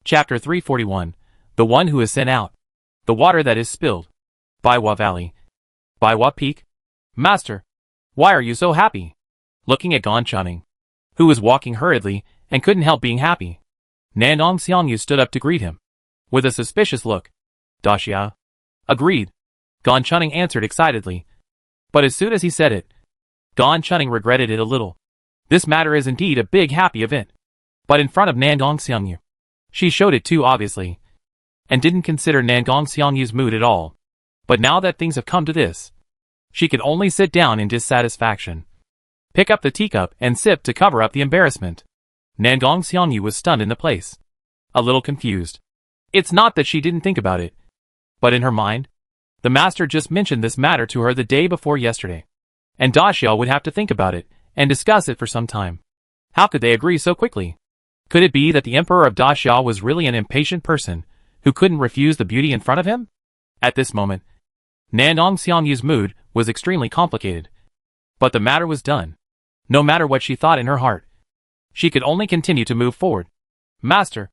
Chapter 341. The One Who is Sent Out. The Water That is Spilled. Baiwa Valley. Baiwa Peak. Master, why are you so happy? Looking at Gan Chuning, who was walking hurriedly and couldn't help being happy, Nandong Xiangyu stood up to greet him. With a suspicious look. Daxia. Agreed. Gan Chuning answered excitedly. But as soon as he said it, Gan Chuning regretted it a little. This matter is indeed a big happy event. But in front of Nandong Xiangyu, she showed it too obviously, and didn't consider Nandong Xiangyu's mood at all. But now that things have come to this, she could only sit down in dissatisfaction, pick up the teacup and sip to cover up the embarrassment. Nandong Xiangyu was stunned in the place, a little confused. It's not that she didn't think about it, but in her mind, the master just mentioned this matter to her the day before yesterday, and Daxia would have to think about it and discuss it for some time. How could they agree so quickly? Could it be that the Emperor of Daxia was really an impatient person who couldn't refuse the beauty in front of him? At this moment, Nandong Xiangyu's mood was extremely complicated. But the matter was done. No matter what she thought in her heart, she could only continue to move forward. Master,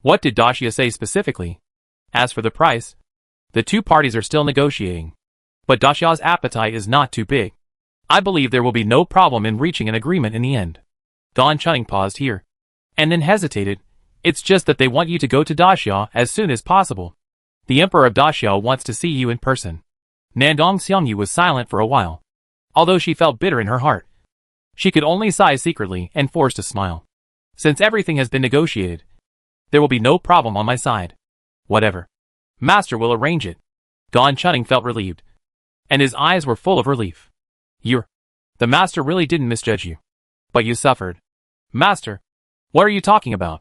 what did Daxia say specifically? As for the price, the two parties are still negotiating. But Daxia's appetite is not too big. I believe there will be no problem in reaching an agreement in the end. Gan Chuning paused here, and then hesitated. It's just that they want you to go to Daxia as soon as possible. The Emperor of Daxia wants to see you in person. Nandong Xiangyu was silent for a while. Although she felt bitter in her heart, she could only sigh secretly and forced a smile. Since everything has been negotiated, there will be no problem on my side. Whatever. Master will arrange it. Gan Chuning felt relieved, and his eyes were full of relief. The master really didn't misjudge you. But you suffered. Master, what are you talking about?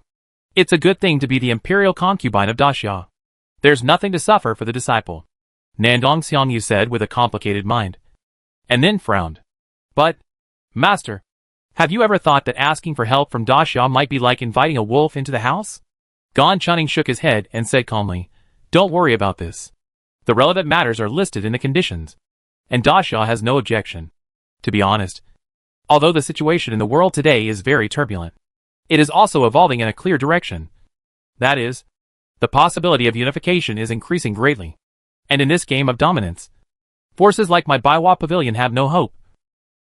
It's a good thing to be the imperial concubine of Daxia. There's nothing to suffer for the disciple. Nandong Xiangyu said with a complicated mind, and then frowned. But, Master, have you ever thought that asking for help from Daxia might be like inviting a wolf into the house? Gan Chuning shook his head and said calmly, Don't worry about this. The relevant matters are listed in the conditions, and Daxia has no objection. To be honest, although the situation in the world today is very turbulent, it is also evolving in a clear direction. That is, the possibility of unification is increasing greatly. And in this game of dominance, forces like my Baiwa Pavilion have no hope.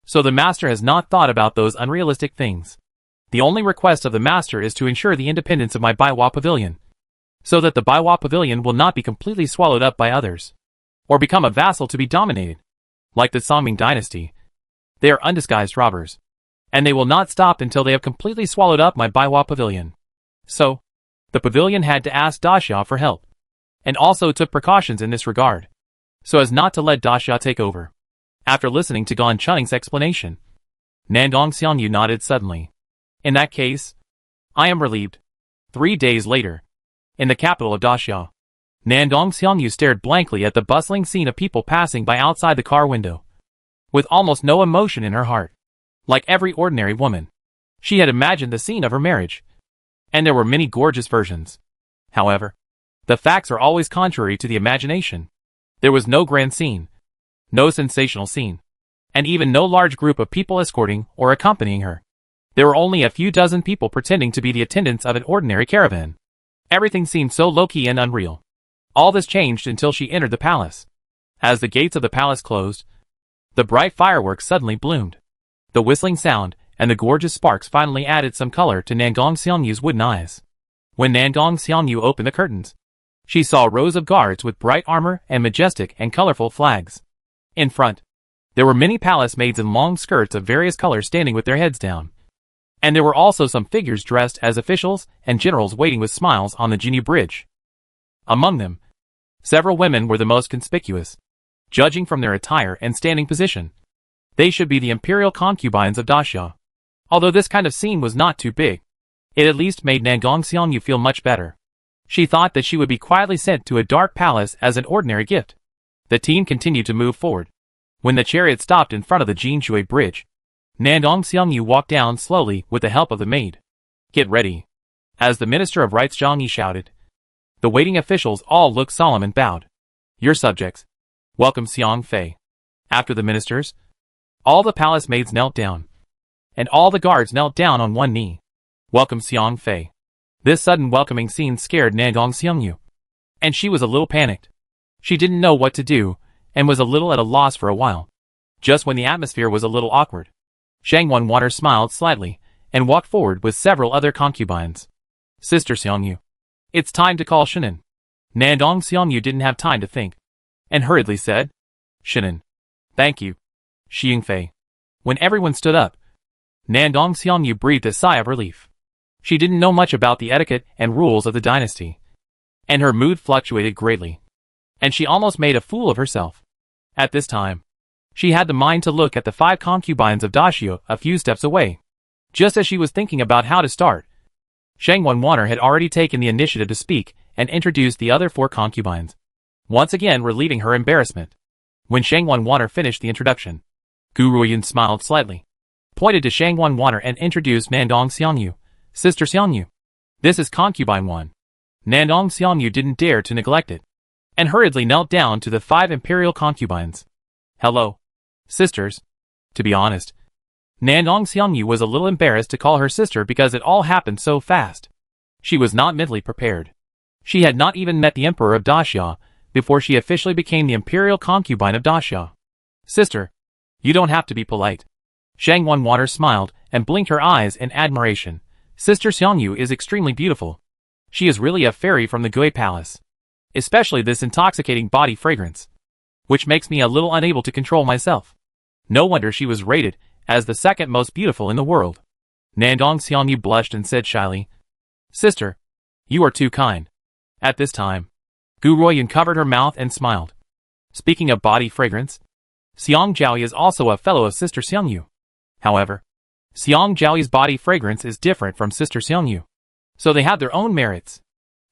So the master has not thought about those unrealistic things. The only request of the master is to ensure the independence of my Baiwa Pavilion, so that the Baiwa Pavilion will not be completely swallowed up by others, or become a vassal to be dominated. Like the Songming dynasty, they are undisguised robbers, and they will not stop until they have completely swallowed up my Baiwa Pavilion. So, the pavilion had to ask Daxia for help, and also took precautions in this regard, so as not to let Daxia take over. After listening to Gan Chuning's explanation, Nandong Xiangyu nodded suddenly. In that case, I am relieved. 3 days later, in the capital of Daxia, Nandong Xiangyu stared blankly at the bustling scene of people passing by outside the car window, with almost no emotion in her heart. Like every ordinary woman, she had imagined the scene of her marriage, and there were many gorgeous versions. However, the facts are always contrary to the imagination. There was no grand scene, no sensational scene, and even no large group of people escorting or accompanying her. There were only a few dozen people pretending to be the attendants of an ordinary caravan. Everything seemed so low-key and unreal. All this changed until she entered the palace. As the gates of the palace closed, the bright fireworks suddenly bloomed. The whistling sound and the gorgeous sparks finally added some color to Nandong Xiangyu's wooden eyes. When Nandong Xiangyu opened the curtains, she saw rows of guards with bright armor and majestic and colorful flags. In front, there were many palace maids in long skirts of various colors standing with their heads down. And there were also some figures dressed as officials and generals waiting with smiles on the Jinyu Bridge. Among them, several women were the most conspicuous, judging from their attire and standing position. They should be the imperial concubines of Daxia. Although this kind of scene was not too big, it at least made Nandong Xiangyu feel much better. She thought that she would be quietly sent to a dark palace as an ordinary gift. The team continued to move forward. When the chariot stopped in front of the Jinshui Bridge, Nandong Xiangyu walked down slowly with the help of the maid. Get ready. As the Minister of Rites Zhang Yi shouted, the waiting officials all looked solemn and bowed. Your subjects. Welcome Xiang Fei. After the ministers, all the palace maids knelt down, and all the guards knelt down on one knee. Welcome Xiang Fei. This sudden welcoming scene scared Nandong Xiongyu, and she was a little panicked. She didn't know what to do, and was a little at a loss for a while. Just when the atmosphere was a little awkward, Shangwon Water smiled slightly, and walked forward with several other concubines. Sister Xiongyu, it's time to call Shinan. Nandong Xiongyu didn't have time to think, and hurriedly said, Shinan. Thank you, Shi Yingfei. When everyone stood up, Nandong Xiongyu breathed a sigh of relief. She didn't know much about the etiquette and rules of the dynasty, and her mood fluctuated greatly, and she almost made a fool of herself. At this time, she had the mind to look at the 5 concubines of Dashio a few steps away. Just as she was thinking about how to start, Shangwon Water had already taken the initiative to speak and introduced the other 4 concubines, once again relieving her embarrassment. When Shangwon Water finished the introduction, Gu Ruoyun smiled slightly, pointed to Shangwon Water and introduced Nandong Xiongyu, Sister Xiongyu. This is concubine 1. Nandong Xiongyu didn't dare to neglect it, and hurriedly knelt down to the 5 imperial concubines. Hello, sisters. To be honest, Nandong Xiongyu was a little embarrassed to call her sister because it all happened so fast. She was not mentally prepared. She had not even met the emperor of Daxia before she officially became the imperial concubine of Daxia. Sister, you don't have to be polite. Shangwon Water smiled and blinked her eyes in admiration. Sister Xiongyu is extremely beautiful. She is really a fairy from the Gui Palace. Especially this intoxicating body fragrance, which makes me a little unable to control myself. No wonder she was rated as the 2nd most beautiful in the world. Nandong Xiongyu blushed and said shyly, Sister, you are too kind. At this time, Gu Ruoyun covered her mouth and smiled. Speaking of body fragrance, Xiang Zhaoyi is also a fellow of Sister Xiongyu. However, Xiang Zhaoyi's body fragrance is different from Sister Xiongyu, so they have their own merits.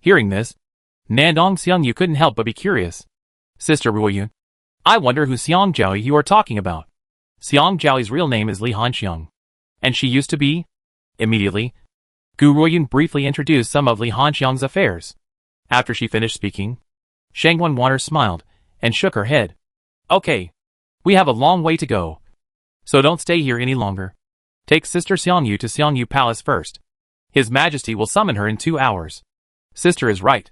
Hearing this, Nandong Xiongyu couldn't help but be curious. Sister Ruoyun, I wonder who Xiang Zhaoyi you are talking about. Xiang Zhaoyi's real name is Li Hanxiang, and she used to be? Immediately, Gu Ruoyun briefly introduced some of Li Hanxiang's affairs. After she finished speaking, Shangwon Water smiled and shook her head. Okay, we have a long way to go, so don't stay here any longer. Take Sister Xiongyu to Xiongyu Palace first. His Majesty will summon her in 2 hours. Sister is right.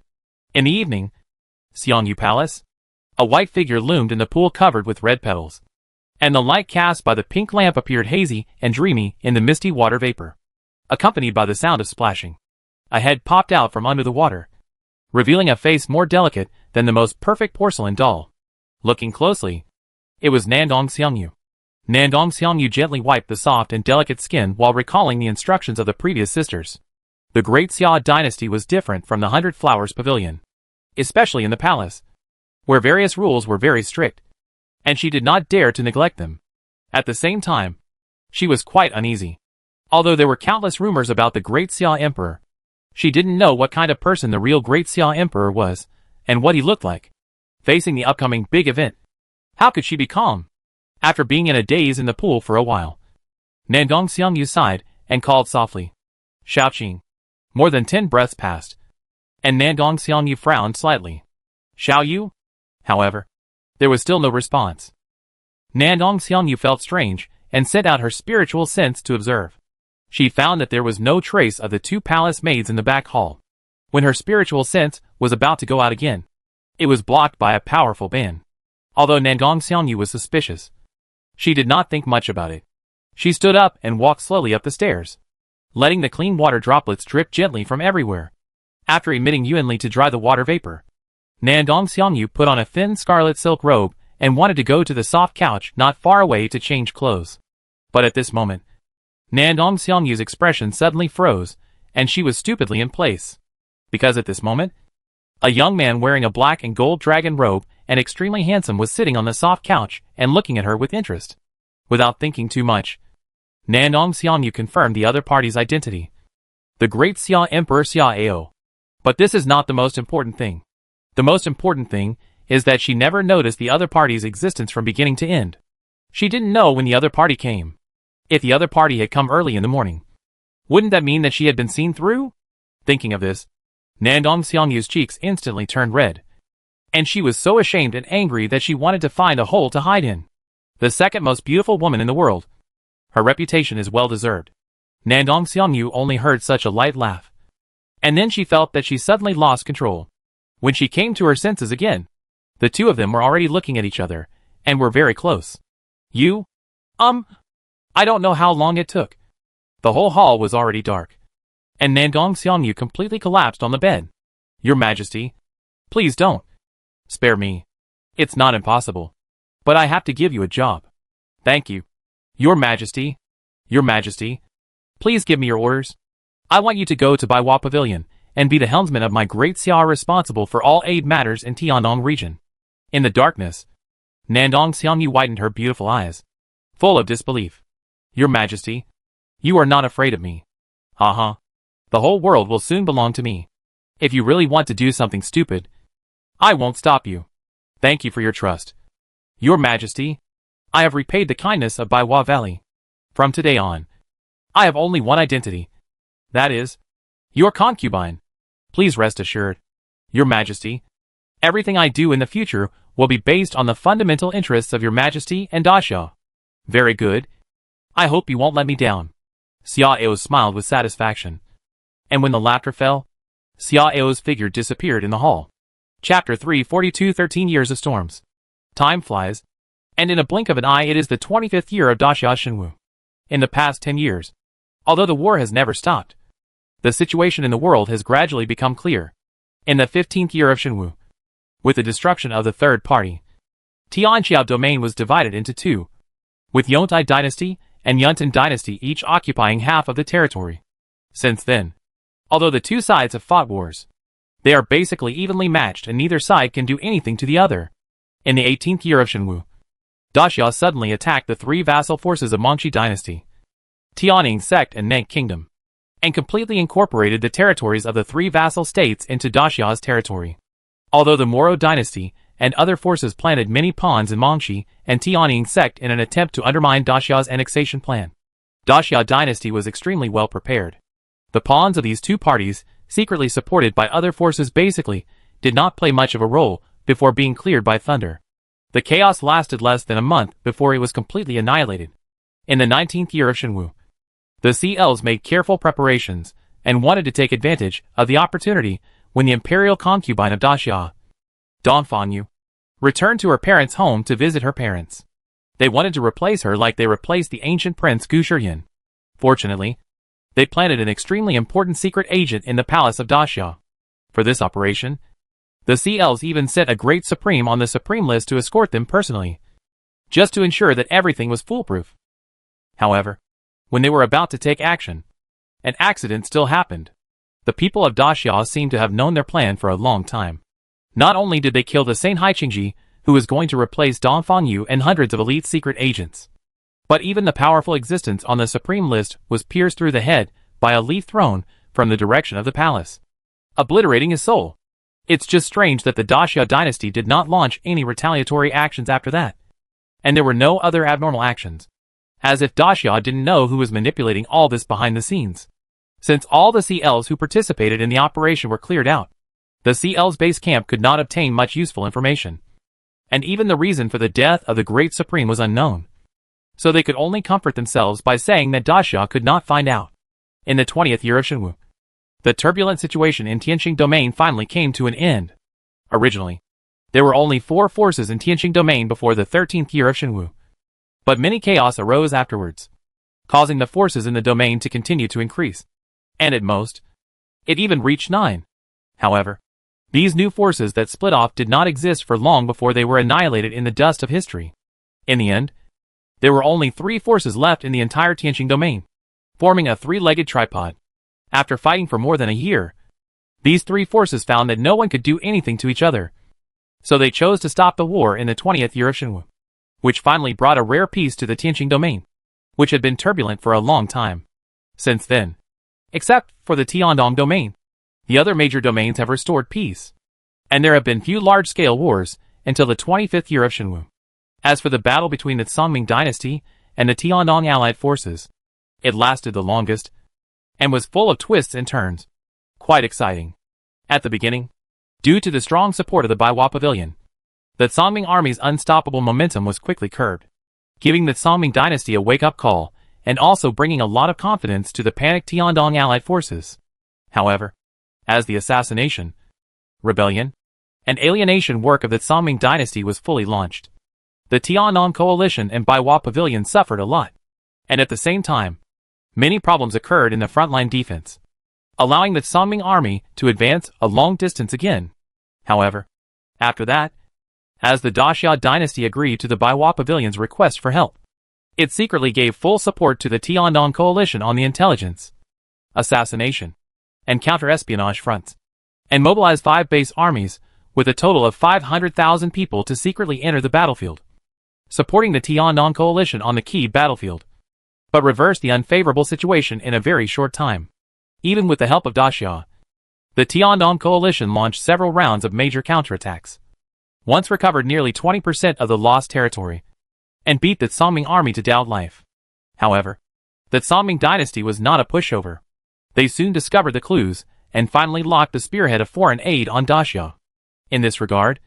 In the evening, Xiongyu Palace, a white figure loomed in the pool covered with red petals, and the light cast by the pink lamp appeared hazy and dreamy in the misty water vapor, accompanied by the sound of splashing. A head popped out from under the water, revealing a face more delicate than the most perfect porcelain doll. Looking closely, it was Nandong Xiongyu. Nandong Xiongyu gently wiped the soft and delicate skin while recalling the instructions of the previous sisters. The Great Xia dynasty was different from the 100 Flowers Pavilion, especially in the palace, where various rules were very strict, and she did not dare to neglect them. At the same time, she was quite uneasy. Although there were countless rumors about the Great Xia Emperor, she didn't know what kind of person the real Great Xia Emperor was, and what he looked like. Facing the upcoming big event, how could she be calm? After being in a daze in the pool for a while, Nandong Xiongyu sighed and called softly, Xiaoqing. More than 10 breaths passed, and Nandong Xiongyu frowned slightly. Xiaoyu? However, there was still no response. Nandong Xiongyu felt strange and sent out her spiritual sense to observe. She found that there was no trace of the 2 palace maids in the back hall. When her spiritual sense was about to go out again, it was blocked by a powerful ban. Although Nandong Xiongyu was suspicious, she did not think much about it. She stood up and walked slowly up the stairs, letting the clean water droplets drip gently from everywhere. After emitting Yuanli to dry the water vapor, Nandong Xiongyu put on a thin scarlet silk robe and wanted to go to the soft couch not far away to change clothes. But at this moment, Nandong Xiongyu's expression suddenly froze, and she was stupidly in place. Because at this moment, a young man wearing a black and gold dragon robe and extremely handsome was sitting on the soft couch and looking at her with interest. Without thinking too much, Nandong Xiongyu confirmed the other party's identity. The Great Xia Emperor Xia Ao. But this is not the most important thing. The most important thing is that she never noticed the other party's existence from beginning to end. She didn't know when the other party came. If the other party had come early in the morning, wouldn't that mean that she had been seen through? Thinking of this, Nandong Xiongyu's cheeks instantly turned red, and she was so ashamed and angry that she wanted to find a hole to hide in. The 2nd most beautiful woman in the world. Her reputation is well deserved. Nandong Xiongyu only heard such a light laugh. And then she felt that she suddenly lost control. When she came to her senses again, the two of them were already looking at each other, and were very close. I don't know how long it took. The whole hall was already dark. And Nandong Xiangyu completely collapsed on the bed. Your Majesty, please don't. Spare me. It's not impossible. But I have to give you a job. Thank you. Your Majesty. Your Majesty. Please give me your orders. I want you to go to Baiwa Pavilion and be the helmsman of my great Xia responsible for all aid matters in Tiandong region. In the darkness, Nandong Xiangyu widened her beautiful eyes, full of disbelief. Your Majesty, you are not afraid of me. The whole world will soon belong to me. If you really want to do something stupid, I won't stop you. Thank you for your trust. Your Majesty, I have repaid the kindness of Baiwa Valley. From today on, I have only one identity. That is, your concubine. Please rest assured, Your Majesty, everything I do in the future will be based on the fundamental interests of Your Majesty and Daxia. Very good. I hope you won't let me down. Xia Ao's smiled with satisfaction. And when the laughter fell, Xia Ao's figure disappeared in the hall. Chapter 342 13 Years of Storms. Time flies, and in a blink of an eye it is the 25th year of Daxia Shenwu. In the past 10 years, although the war has never stopped, the situation in the world has gradually become clear. In the 15th year of Shenwu, with the destruction of the third party, Tianxiao domain was divided into two, with Yontai dynasty and Yuntan dynasty each occupying half of the territory. Since then, although the two sides have fought wars, they are basically evenly matched and neither side can do anything to the other. In the 18th year of Shenwu, Daxia suddenly attacked the three vassal forces of Mongxi dynasty, Tianning sect and Nank kingdom, and completely incorporated the territories of the three vassal states into Daxia's territory. Although the Moro dynasty and other forces planted many pawns in Mongxi and Tianning sect in an attempt to undermine Daxia's annexation plan, Daxia dynasty was extremely well prepared. The pawns of these two parties, secretly supported by other forces basically, did not play much of a role before being cleared by thunder. The chaos lasted less than a month before it was completely annihilated. In the 19th year of Shenwu, the CLs made careful preparations and wanted to take advantage of the opportunity when the imperial concubine of Daxia, Dongfangyu, returned to her parents' home to visit her parents. They wanted to replace her like they replaced the ancient prince Gu Shiyin. Fortunately, they planted an extremely important secret agent in the palace of Daxia. For this operation, the CLs even sent a great supreme on the supreme list to escort them personally, just to ensure that everything was foolproof. However, when they were about to take action, an accident still happened. The people of Daxia seemed to have known their plan for a long time. Not only did they kill the Saint Haiqingji, who was going to replace Dongfangyu and hundreds of elite secret agents, but even the powerful existence on the supreme list was pierced through the head by a leaf thrown from the direction of the palace, obliterating his soul. It's just strange that the Daxia dynasty did not launch any retaliatory actions after that. And there were no other abnormal actions. As if Daxia didn't know who was manipulating all this behind the scenes. Since all the CLs who participated in the operation were cleared out, the CL's base camp could not obtain much useful information. And even the reason for the death of the Great Supreme was unknown. So they could only comfort themselves by saying that Daxia could not find out. In the 20th year of Shenwu, the turbulent situation in Tianqing domain finally came to an end. Originally, there were only 4 forces in Tianqing domain before the 13th year of Shenwu. But many chaos arose afterwards, causing the forces in the domain to continue to increase. And at most, it even reached 9. However, these new forces that split off did not exist for long before they were annihilated in the dust of history. In the end, there were only 3 forces left in the entire Tianqing domain, forming a 3-legged tripod. After fighting for more than a year, these 3 forces found that no one could do anything to each other. So they chose to stop the war in the 20th year of Shenwu, which finally brought a rare peace to the Tianqing domain, which had been turbulent for a long time. Since then, except for the Tiandong domain, the other major domains have restored peace, and there have been few large-scale wars until the 25th year of Shenwu. As for the battle between the Songming dynasty and the Tiandong allied forces, it lasted the longest, and was full of twists and turns. Quite exciting. At the beginning, due to the strong support of the Baiwa Pavilion, the Songming army's unstoppable momentum was quickly curbed, giving the Songming dynasty a wake-up call, and also bringing a lot of confidence to the panicked Tiandong allied forces. However, as the assassination, rebellion, and alienation work of the Sonming dynasty was fully launched. The Tiannong coalition and Baiwa Pavilion suffered a lot, and at the same time, many problems occurred in the frontline defense, allowing the Sonming army to advance a long distance again. However, after that, as the Daxia dynasty agreed to the Baiwa Pavilion's request for help, it secretly gave full support to the Tiannong coalition on the intelligence, assassination, and counter-espionage fronts, and mobilized 5 base armies with a total of 500,000 people to secretly enter the battlefield, supporting the Tiannong coalition on the key battlefield, but reversed the unfavorable situation in a very short time. Even with the help of Daxia, the Tiannong coalition launched several rounds of major counterattacks, once recovered nearly 20% of the lost territory, and beat the Sonming army to doubt life. However, the Sonming dynasty was not a pushover. They soon discovered the clues, and finally locked the spearhead of foreign aid on Daxia. In this regard,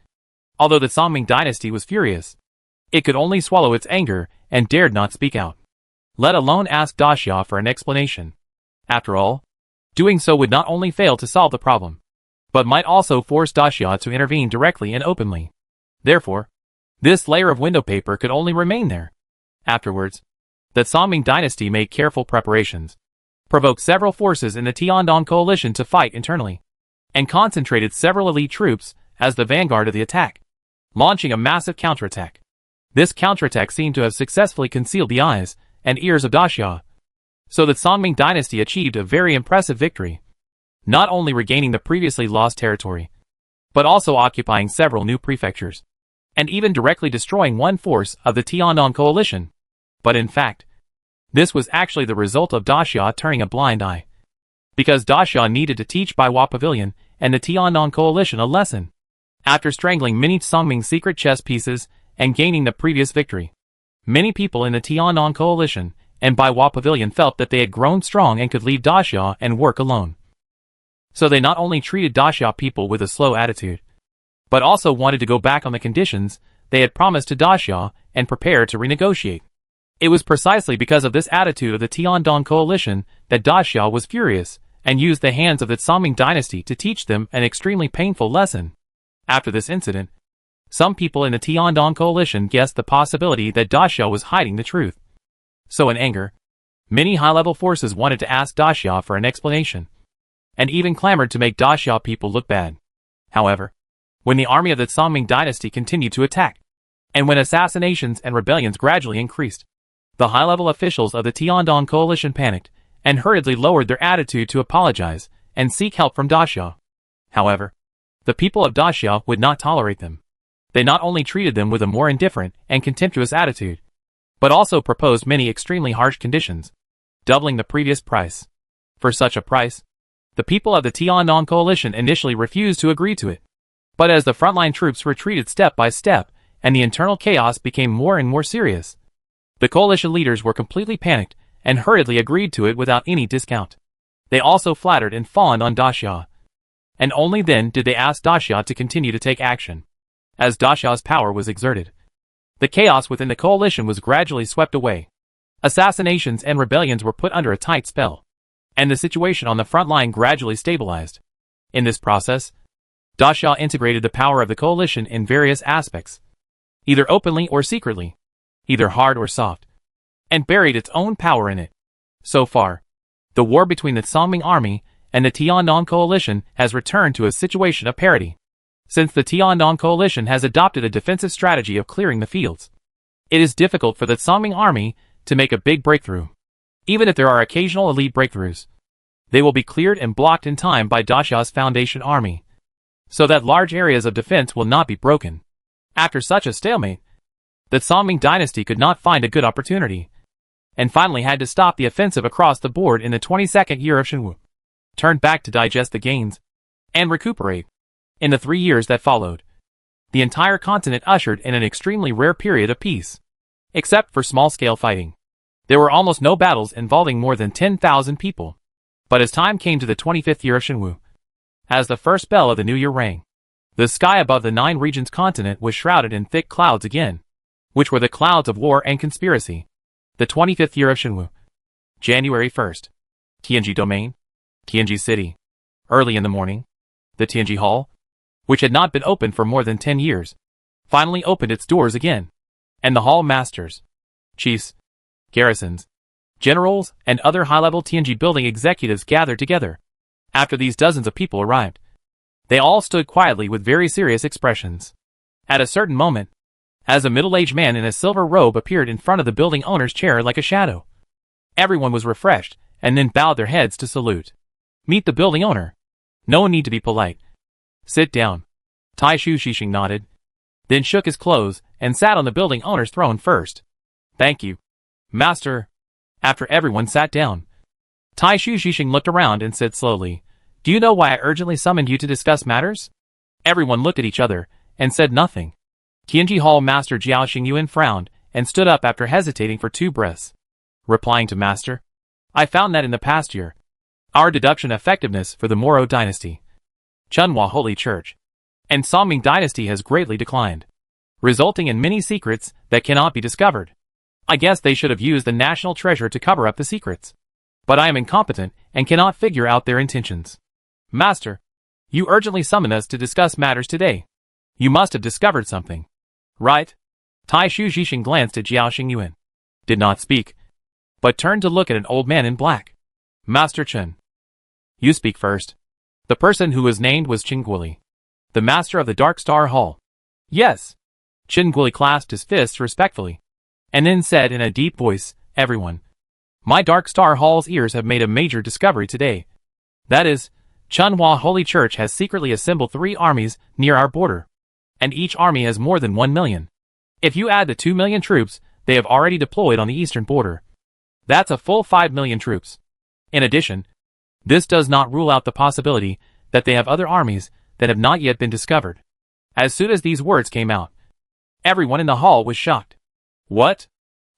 although the Sonming dynasty was furious, it could only swallow its anger and dared not speak out, let alone ask Daxia for an explanation. After all, doing so would not only fail to solve the problem, but might also force Daxia to intervene directly and openly. Therefore, this layer of window paper could only remain there. Afterwards, the Sonming dynasty made careful preparations, provoked several forces in the Tiannong coalition to fight internally, and concentrated several elite troops as the vanguard of the attack, launching a massive counterattack. This counterattack seemed to have successfully concealed the eyes and ears of Daxia, so the Sonming dynasty achieved a very impressive victory, not only regaining the previously lost territory, but also occupying several new prefectures, and even directly destroying one force of the Tiannong coalition. But in fact, this was actually the result of Daxia turning a blind eye, because Daxia needed to teach Baiwa Pavilion and the Tiannong coalition a lesson. After strangling many Sonming secret chess pieces and gaining the previous victory, many people in the Tiannong coalition and Baiwa Pavilion felt that they had grown strong and could leave Daxia and work alone. So they not only treated Daxia people with a slow attitude, but also wanted to go back on the conditions they had promised to Daxia and prepare to renegotiate. It was precisely because of this attitude of the Tiannong coalition that Daxia was furious and used the hands of the Sonming dynasty to teach them an extremely painful lesson. After this incident, some people in the Tiannong coalition guessed the possibility that Daxia was hiding the truth. So in anger, many high-level forces wanted to ask Daxia for an explanation, and even clamored to make Daxia people look bad. However, when the army of the Sonming dynasty continued to attack, and when assassinations and rebellions gradually increased, the high-level officials of the Tiannong coalition panicked and hurriedly lowered their attitude to apologize and seek help from Daxia. However, the people of Daxia would not tolerate them. They not only treated them with a more indifferent and contemptuous attitude, but also proposed many extremely harsh conditions, doubling the previous price. For such a price, the people of the Tiannong coalition initially refused to agree to it. But as the frontline troops retreated step by step and the internal chaos became more and more serious, the coalition leaders were completely panicked and hurriedly agreed to it without any discount. They also flattered and fawned on Daxia, and only then did they ask Daxia to continue to take action. As Daxia's power was exerted, the chaos within the coalition was gradually swept away. Assassinations and rebellions were put under a tight spell, and the situation on the front line gradually stabilized. In this process, Daxia integrated the power of the coalition in various aspects, either openly or secretly, either hard or soft, and buried its own power in it. So far, the war between the Sonming army and the Tiannong coalition has returned to a situation of parity, since the Tiannong coalition has adopted a defensive strategy of clearing the fields. It is difficult for the Sonming army to make a big breakthrough. Even if there are occasional elite breakthroughs, they will be cleared and blocked in time by Daxia's foundation army, so that large areas of defense will not be broken. After such a stalemate, the Sonming dynasty could not find a good opportunity, and finally had to stop the offensive across the board in the 22nd year of Shenwu, turned back to digest the gains, and recuperate. In the 3 years that followed, the entire continent ushered in an extremely rare period of peace. Except for small-scale fighting, there were almost no battles involving more than 10,000 people. But as time came to the 25th year of Shenwu, as the first bell of the new year rang, the sky above the 9 regions continent was shrouded in thick clouds again, which were the clouds of war and conspiracy. The 25th year of Shenwu, January 1st, Tianji Domain, Tianji City, Early in the morning, the Tianji Hall, which had not been opened for more than 10 years, finally opened its doors again, and the hall masters, chiefs, garrisons, generals, and other high-level Tianji building executives gathered together. After these dozens of people arrived, they all stood quietly with very serious expressions. At a certain moment, as a middle-aged man in a silver robe appeared in front of the building owner's chair like a shadow, everyone was refreshed and then bowed their heads to salute. Meet the building owner. No need to be polite. Sit down. Tai Shu Shishing nodded, then shook his clothes and sat on the building owner's throne first. Thank you, master. After everyone sat down, Tai Shu Shishing looked around and said slowly, Do you know why I urgently summoned you to discuss matters? Everyone looked at each other and said nothing. Tianji Hall Master Jiao Xingyuan frowned and stood up after hesitating for 2 breaths. Replying to Master, I found that in the past year, our deduction effectiveness for the Moro dynasty, Chunhua Holy Church, and Songming dynasty has greatly declined, resulting in many secrets that cannot be discovered. I guess they should have used the national treasure to cover up the secrets. But I am incompetent and cannot figure out their intentions. Master, you urgently summoned us to discuss matters today. You must have discovered something. Right? Tai Shu Jixing glanced at Jiao Xingyuan, did not speak, but turned to look at an old man in black. Master Chen. You speak first. The person who was named was Chen Guoli, the master of the Dark Star Hall. Yes. Chen Guoli clasped his fists respectfully, and then said in a deep voice, Everyone, my Dark Star Hall's ears have made a major discovery today. That is, Chunhua Holy Church has secretly assembled 3 armies near our border, and each army has more than 1 million. If you add the 2 million troops they have already deployed on the eastern border, that's a full 5 million troops. In addition, this does not rule out the possibility that they have other armies that have not yet been discovered. As soon as these words came out, everyone in the hall was shocked. What?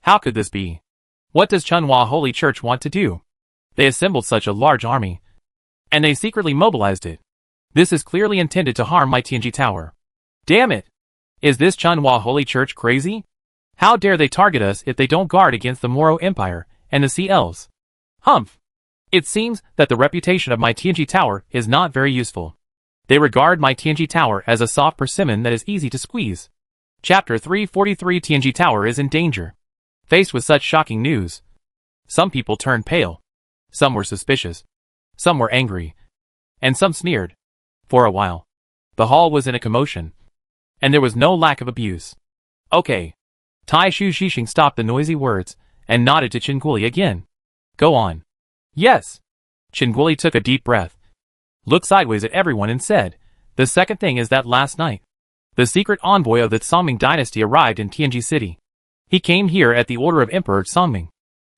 How could this be? What does Chunhua Holy Church want to do? They assembled such a large army, and they secretly mobilized it. This is clearly intended to harm my Tianji Tower. Damn it! Is this Chunhua Holy Church crazy? How dare they target us if they don't guard against the Moro Empire and the Sea Elves? Humph! It seems that the reputation of my Tianji Tower is not very useful. They regard my Tianji Tower as a soft persimmon that is easy to squeeze. Chapter 343 Tianji Tower is in danger. Faced with such shocking news, some people turned pale, some were suspicious, some were angry, and some sneered. For a while, the hall was in a commotion, and there was no lack of abuse. Okay. Tai Shu Shixing stopped the noisy words and nodded to Chen Guoli again. Go on. Yes. Chen Guoli took a deep breath, looked sideways at everyone and said, The second thing is that last night, the secret envoy of the Songming dynasty arrived in Tianji City. He came here at the order of Emperor Songming.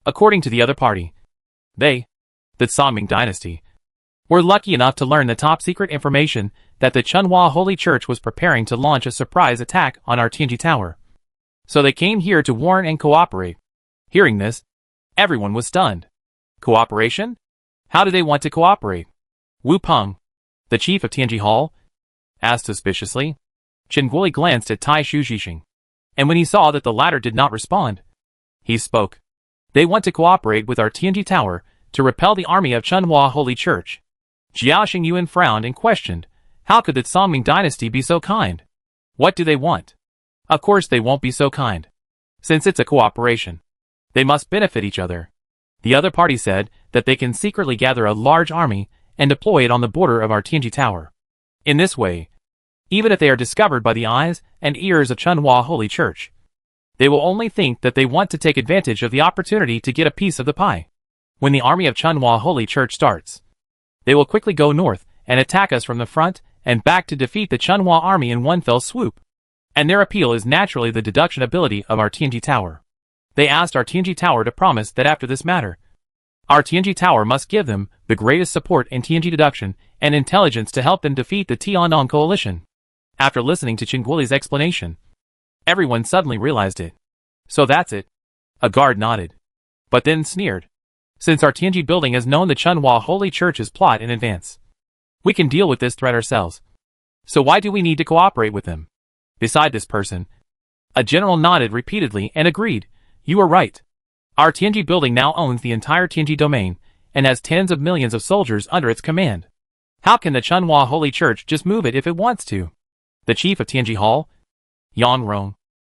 According to the other party, they, the Songming dynasty, were lucky enough to learn the top secret information that the Chunhua Holy Church was preparing to launch a surprise attack on our Tianji Tower. So they came here to warn and cooperate. Hearing this, everyone was stunned. Cooperation? How do they want to cooperate? Wu Peng, the chief of Tianji Hall, asked suspiciously. Chen Guoli glanced at Tai Shu Jixing, and when he saw that the latter did not respond, he spoke. They want to cooperate with our Tianji Tower to repel the army of Chunhua Holy Church. Jiao Xingyuan frowned and questioned, How could the Songming dynasty be so kind? What do they want? Of course they won't be so kind. Since it's a cooperation, they must benefit each other. The other party said that they can secretly gather a large army and deploy it on the border of our Tianji Tower. In this way, even if they are discovered by the eyes and ears of Chunhua Holy Church, they will only think that they want to take advantage of the opportunity to get a piece of the pie. When the army of Chunhua Holy Church starts, they will quickly go north and attack us from the front and back to defeat the Chunhua army in one fell swoop. And their appeal is naturally the deduction ability of our Tianji Tower. They asked our Tianji Tower to promise that after this matter, our Tianji Tower must give them the greatest support in Tianji deduction and intelligence to help them defeat the Tiannong coalition. After listening to Chen Guoli's explanation, everyone suddenly realized it. So that's it. A guard nodded, but then sneered. Since our Tianji building has known the Chunhua Holy Church's plot in advance, we can deal with this threat ourselves. So why do we need to cooperate with them? Beside this person, a general nodded repeatedly and agreed, You are right. Our Tianji building now owns the entire Tianji domain and has tens of millions of soldiers under its command. How can the Chunhua Holy Church just move it if it wants to? The chief of Tianji Hall, Yang Rong,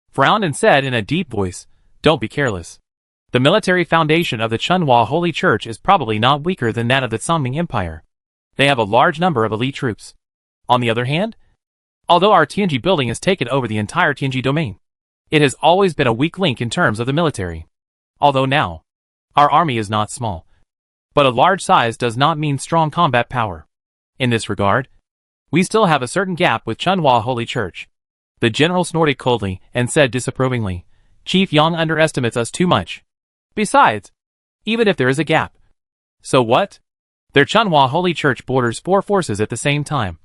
frowned and said in a deep voice, "Don't be careless. The military foundation of the Chunhua Holy Church is probably not weaker than that of the Songming Empire. They have a large number of elite troops. On the other hand, although our Tianji building has taken over the entire Tianji domain, it has always been a weak link in terms of the military. Although now, our army is not small. But a large size does not mean strong combat power. In this regard, we still have a certain gap with Chunhua Holy Church." The general snorted coldly and said disapprovingly, "Chief Yang underestimates us too much. Besides, even if there is a gap, so what? Their Chunhua Holy Church borders 4 forces at the same time.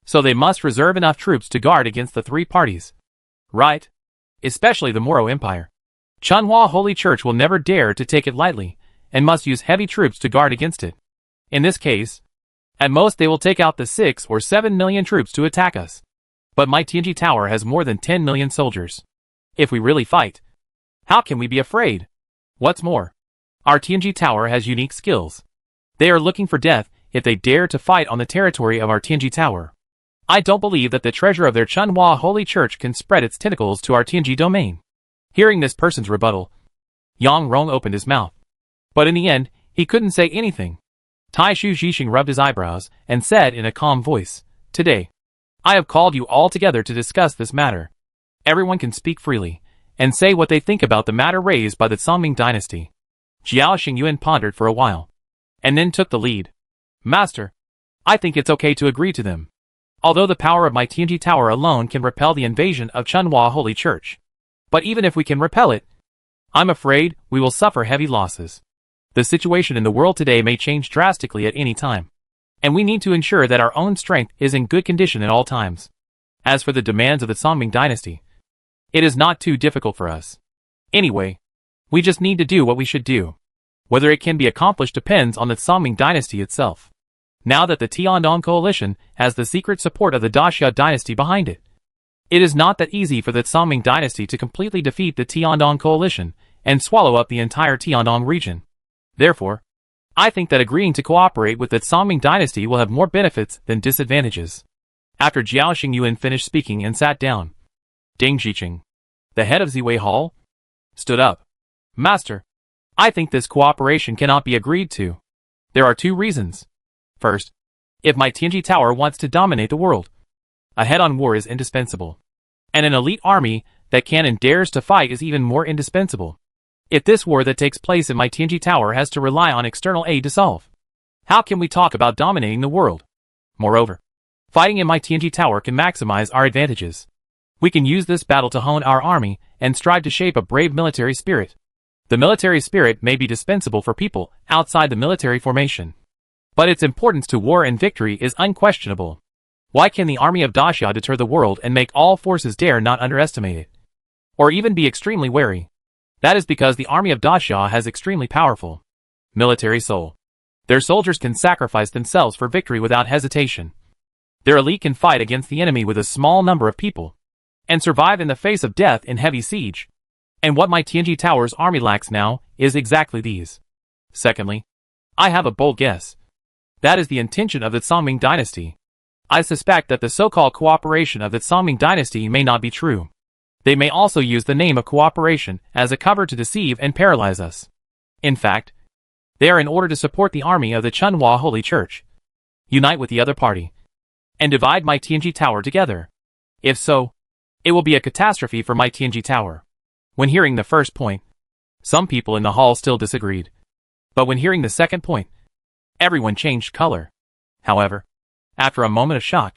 So they must reserve enough troops to guard against the 3 parties. Right? Especially the Moro Empire. Chunhua Holy Church will never dare to take it lightly, and must use heavy troops to guard against it. In this case, at most they will take out the 6 or 7 million troops to attack us. But my Tianji Tower has more than 10 million soldiers. If we really fight, how can we be afraid? What's more, our Tianji Tower has unique skills. They are looking for death if they dare to fight on the territory of our Tianji Tower. I don't believe that the treasure of their Chunhua Holy Church can spread its tentacles to our Tianji domain." Hearing this person's rebuttal, Yang Rong opened his mouth. But in the end, he couldn't say anything. Taishu Zhixing rubbed his eyebrows and said in a calm voice, "Today, I have called you all together to discuss this matter. Everyone can speak freely and say what they think about the matter raised by the Songming dynasty." Jiao Xingyuan pondered for a while, and then took the lead. "Master, I think it's okay to agree to them. Although the power of my Tianji Tower alone can repel the invasion of Chunhua Holy Church. But even if we can repel it, I'm afraid we will suffer heavy losses. The situation in the world today may change drastically at any time, and we need to ensure that our own strength is in good condition at all times. As for the demands of the Songming dynasty, it is not too difficult for us. Anyway, we just need to do what we should do. Whether it can be accomplished depends on the Songming dynasty itself. Now that the Tiandong coalition has the secret support of the Daxia dynasty behind it, it is not that easy for the Songming dynasty to completely defeat the Tiandong coalition and swallow up the entire Tiandong region. Therefore, I think that agreeing to cooperate with the Songming dynasty will have more benefits than disadvantages." After Jiao Xingyuan finished speaking and sat down, Ding Zhiqing, the head of Ziwei Hall, stood up. "Master, I think this cooperation cannot be agreed to. There are 2 reasons. First, if my Tianji Tower wants to dominate the world, a head-on war is indispensable. And an elite army that can and dares to fight is even more indispensable. If this war that takes place in my Tianji Tower has to rely on external aid to solve, how can we talk about dominating the world? Moreover, fighting in my Tianji Tower can maximize our advantages. We can use this battle to hone our army and strive to shape a brave military spirit. The military spirit may be dispensable for people outside the military formation, but its importance to war and victory is unquestionable. Why can the army of Daxia deter the world and make all forces dare not underestimate it, or even be extremely wary? That is because the army of Daxia has extremely powerful military soul. Their soldiers can sacrifice themselves for victory without hesitation. Their elite can fight against the enemy with a small number of people, and survive in the face of death in heavy siege. And what my Tianji Tower's army lacks now is exactly these. Secondly, I have a bold guess. That is the intention of the Songming dynasty. I suspect that the so-called cooperation of the Songming dynasty may not be true. They may also use the name of cooperation as a cover to deceive and paralyze us. In fact, they are in order to support the army of the Chunhua Holy Church, unite with the other party, and divide my Tianji Tower together. If so, it will be a catastrophe for my Tianji Tower. When hearing the first point, some people in the hall still disagreed. But when hearing the second point, everyone changed color. However, after a moment of shock,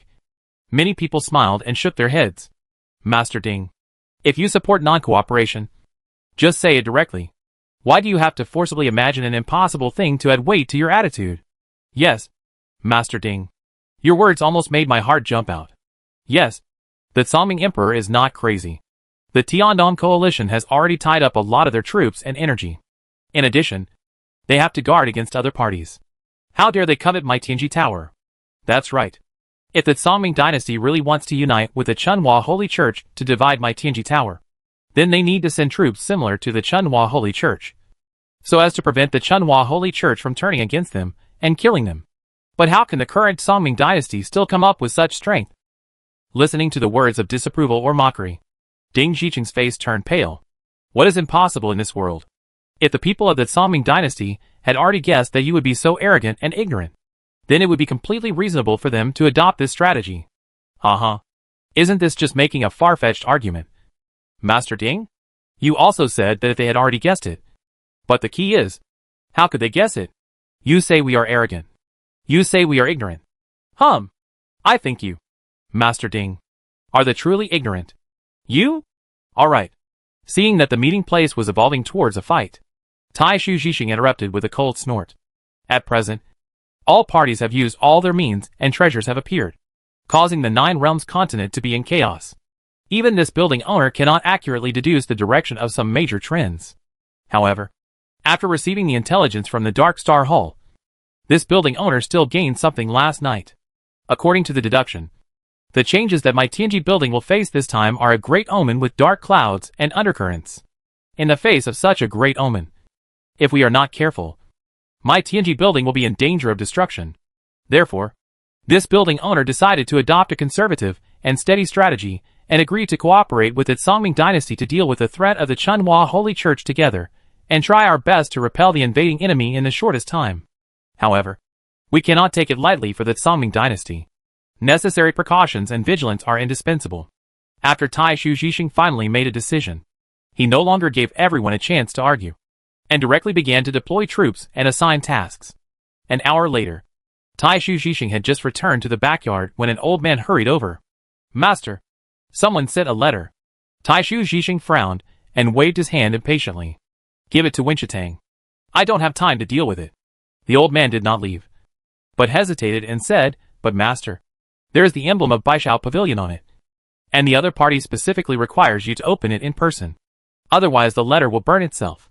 many people smiled and shook their heads. "Master Ding, if you support non-cooperation, just say it directly. Why do you have to forcibly imagine an impossible thing to add weight to your attitude?" "Yes, Master Ding. Your words almost made my heart jump out. Yes, the Songming Emperor is not crazy. The Tiandong coalition has already tied up a lot of their troops and energy. In addition, they have to guard against other parties. How dare they covet my Tianji Tower? That's right. If the Songming dynasty really wants to unite with the Chunhua Holy Church to divide my Tianji Tower, then they need to send troops similar to the Chunhua Holy Church, so as to prevent the Chunhua Holy Church from turning against them and killing them. But how can the current Songming dynasty still come up with such strength? Listening to the words of disapproval or mockery, Ding Zhiqing's face turned pale. What is impossible in this world? If the people of the Songming dynasty had already guessed that you would be so arrogant and ignorant, then it would be completely reasonable for them to adopt this strategy. Isn't this just making a far-fetched argument? Master Ding? You also said that if they had already guessed it. But the key is, how could they guess it? You say we are arrogant. You say we are ignorant. I think you, Master Ding, are the truly ignorant. You? Alright. Seeing that the meeting place was evolving towards a fight, Tai Shu Zhixing interrupted with a cold snort. At present, all parties have used all their means and treasures have appeared, causing the Nine Realms continent to be in chaos. Even this building owner cannot accurately deduce the direction of some major trends. However, after receiving the intelligence from the Dark Star Hall, this building owner still gained something last night. According to the deduction, the changes that my Tianji building will face this time are a great omen with dark clouds and undercurrents. In the face of such a great omen, if we are not careful, my Tianji building will be in danger of destruction. Therefore, this building owner decided to adopt a conservative and steady strategy and agreed to cooperate with its Songming dynasty to deal with the threat of the Chunhua Holy Church together and try our best to repel the invading enemy in the shortest time. However, we cannot take it lightly for the Songming dynasty. Necessary precautions and vigilance are indispensable. After Tai Shu Zhixing finally made a decision, he no longer gave everyone a chance to argue, and directly began to deploy troops and assign tasks. An hour later, Tai Shu Zhixing had just returned to the backyard when an old man hurried over. Master, someone sent a letter. Tai Shu Zhixing frowned and waved his hand impatiently. Give it to Winchitang. I don't have time to deal with it. The old man did not leave, but hesitated and said, But master, there is the emblem of Baishao Pavilion on it, and the other party specifically requires you to open it in person. Otherwise the letter will burn itself.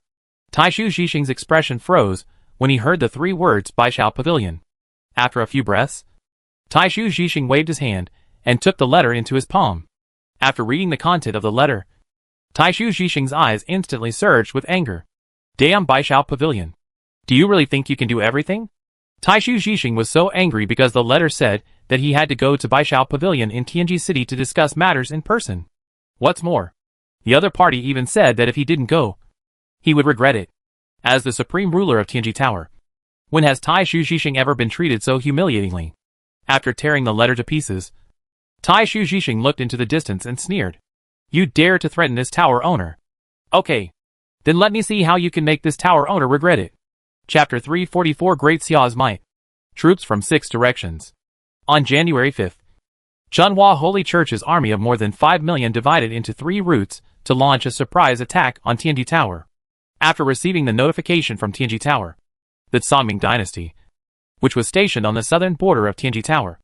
Tai Shu Zhixing's expression froze when he heard the 3 words Baishao Pavilion. After a few breaths, Tai Shu Zhixing waved his hand and took the letter into his palm. After reading the content of the letter, Tai Shu Zhixing's eyes instantly surged with anger. Damn Baishao Pavilion. Do you really think you can do everything? Tai Shu Zhixing was so angry because the letter said that he had to go to Baishao Pavilion in Tianji City to discuss matters in person. What's more, the other party even said that if he didn't go, he would regret it. As the supreme ruler of Tianji Tower, when has Tai Shu Zhixing ever been treated so humiliatingly? After tearing the letter to pieces, Tai Shu Zhixing looked into the distance and sneered. You dare to threaten this tower owner? Okay, then let me see how you can make this tower owner regret it. Chapter 344 Great Xiao's Might. Troops from 6 directions. On January 5th, Chunhua Holy Church's army of more than 5 million divided into 3 routes to launch a surprise attack on Tianji Tower. After receiving the notification from Tianji Tower, the Songming dynasty, which was stationed on the southern border of Tianji Tower,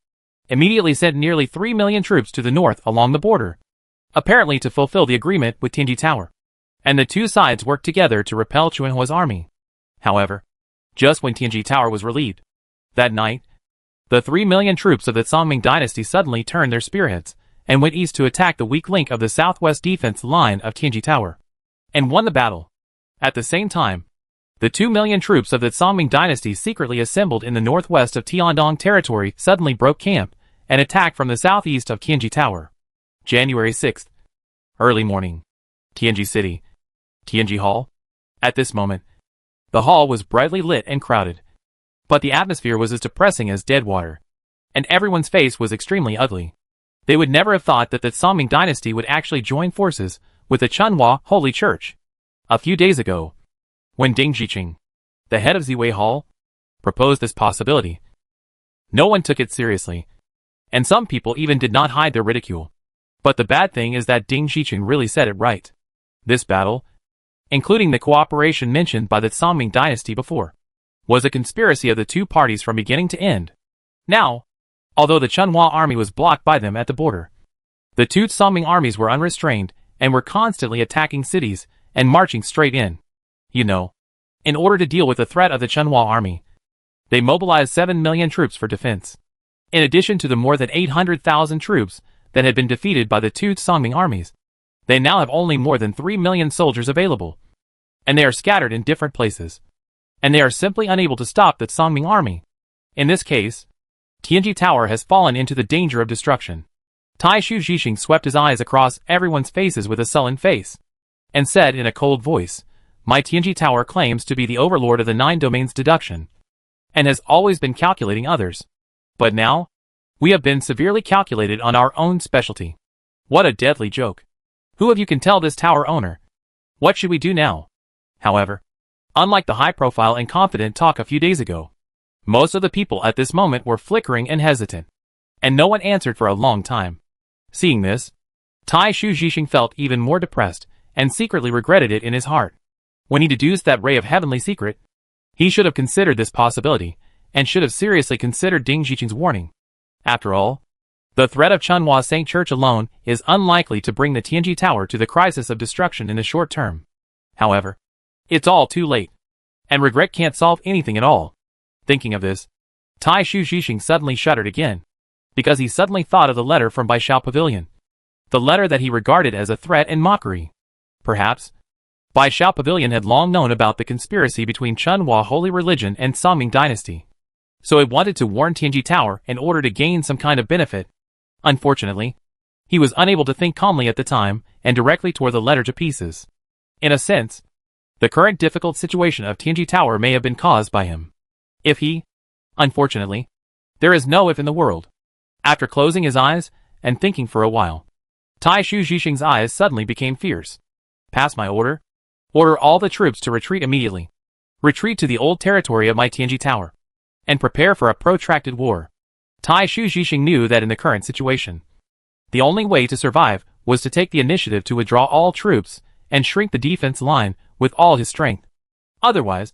immediately sent nearly 3 million troops to the north along the border, apparently to fulfill the agreement with Tianji Tower, and the 2 sides worked together to repel Chunhua's army. However, just when Tianji Tower was relieved, that night, the 3 million troops of the Songming dynasty suddenly turned their spearheads and went east to attack the weak link of the southwest defense line of Tianji Tower, and won the battle. At the same time, the 2 million troops of the Songming dynasty secretly assembled in the northwest of Tiandong territory suddenly broke camp and attacked from the southeast of Tianji Tower. January 6th. Early morning. Tianji City. Tianji Hall. At this moment, the hall was brightly lit and crowded, but the atmosphere was as depressing as dead water, and everyone's face was extremely ugly. They would never have thought that the Songming dynasty would actually join forces with the Chunhua Holy Church. A few days ago, when Ding Zhiqing, the head of Ziwei Hall, proposed this possibility, no one took it seriously, and some people even did not hide their ridicule. But the bad thing is that Ding Zhiqing really said it right. This battle, including the cooperation mentioned by the Songming dynasty before, was a conspiracy of the 2 parties from beginning to end. Now, although the Chunhua army was blocked by them at the border, the 2 Songming armies were unrestrained and were constantly attacking cities and marching straight in. In order to deal with the threat of the Chunhua army, they mobilized 7 million troops for defense. In addition to the more than 800,000 troops that had been defeated by the 2 Songming armies, they now have only more than 3 million soldiers available, and they are scattered in different places, and they are simply unable to stop the Songming army. In this case, Tianji Tower has fallen into the danger of destruction. Tai Shu Zhixing swept his eyes across everyone's faces with a sullen face, and said in a cold voice, "My Tianji Tower claims to be the overlord of the 9 domains deduction, and has always been calculating others. But now, we have been severely calculated on our own specialty. What a deadly joke. Who of you can tell this tower owner? What should we do now?" However, unlike the high-profile and confident talk a few days ago, most of the people at this moment were flickering and hesitant, and no one answered for a long time. Seeing this, Tai Shu Zhixing felt even more depressed, and secretly regretted it in his heart. When he deduced that ray of heavenly secret, he should have considered this possibility, and should have seriously considered Ding Zhixing's warning. After all, the threat of Chunhua Saint Church alone is unlikely to bring the Tianji Tower to the crisis of destruction in the short term. However, it's all too late, and regret can't solve anything at all. Thinking of this, Tai Shu Zhixing suddenly shuddered again, because he suddenly thought of the letter from Baishao Pavilion, the letter that he regarded as a threat and mockery. Perhaps, Baishao Pavilion had long known about the conspiracy between Chunhua Holy Religion and Songming Dynasty, so it wanted to warn Tianji Tower in order to gain some kind of benefit. Unfortunately, he was unable to think calmly at the time, and directly tore the letter to pieces. In a sense, the current difficult situation of Tianji Tower may have been caused by him. Unfortunately, there is no if in the world. After closing his eyes, and thinking for a while, Tai Shu Zhixing's eyes suddenly became fierce. "Pass my order. Order all the troops to retreat immediately. Retreat to the old territory of my Tianji Tower, and prepare for a protracted war." Tai Shu Zhixing knew that in the current situation, the only way to survive was to take the initiative to withdraw all troops, and shrink the defense line with all his strength. Otherwise,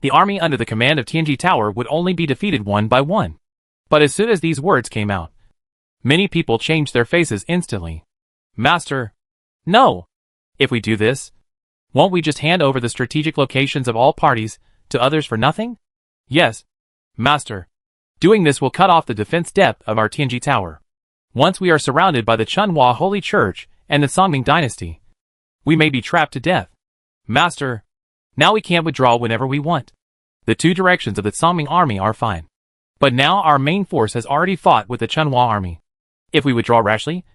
the army under the command of Tianji Tower would only be defeated one by one. But as soon as these words came out, many people changed their faces instantly. "Master, no! If we do this, won't we just hand over the strategic locations of all parties to others for nothing?" "Yes, Master. Doing this will cut off the defense depth of our Tianji Tower. Once we are surrounded by the Chunhua Holy Church and the Songming Dynasty, we may be trapped to death." "Master, now we can't withdraw whenever we want. The 2 directions of the Songming army are fine. But now our main force has already fought with the Chunhua army. If we withdraw rashly,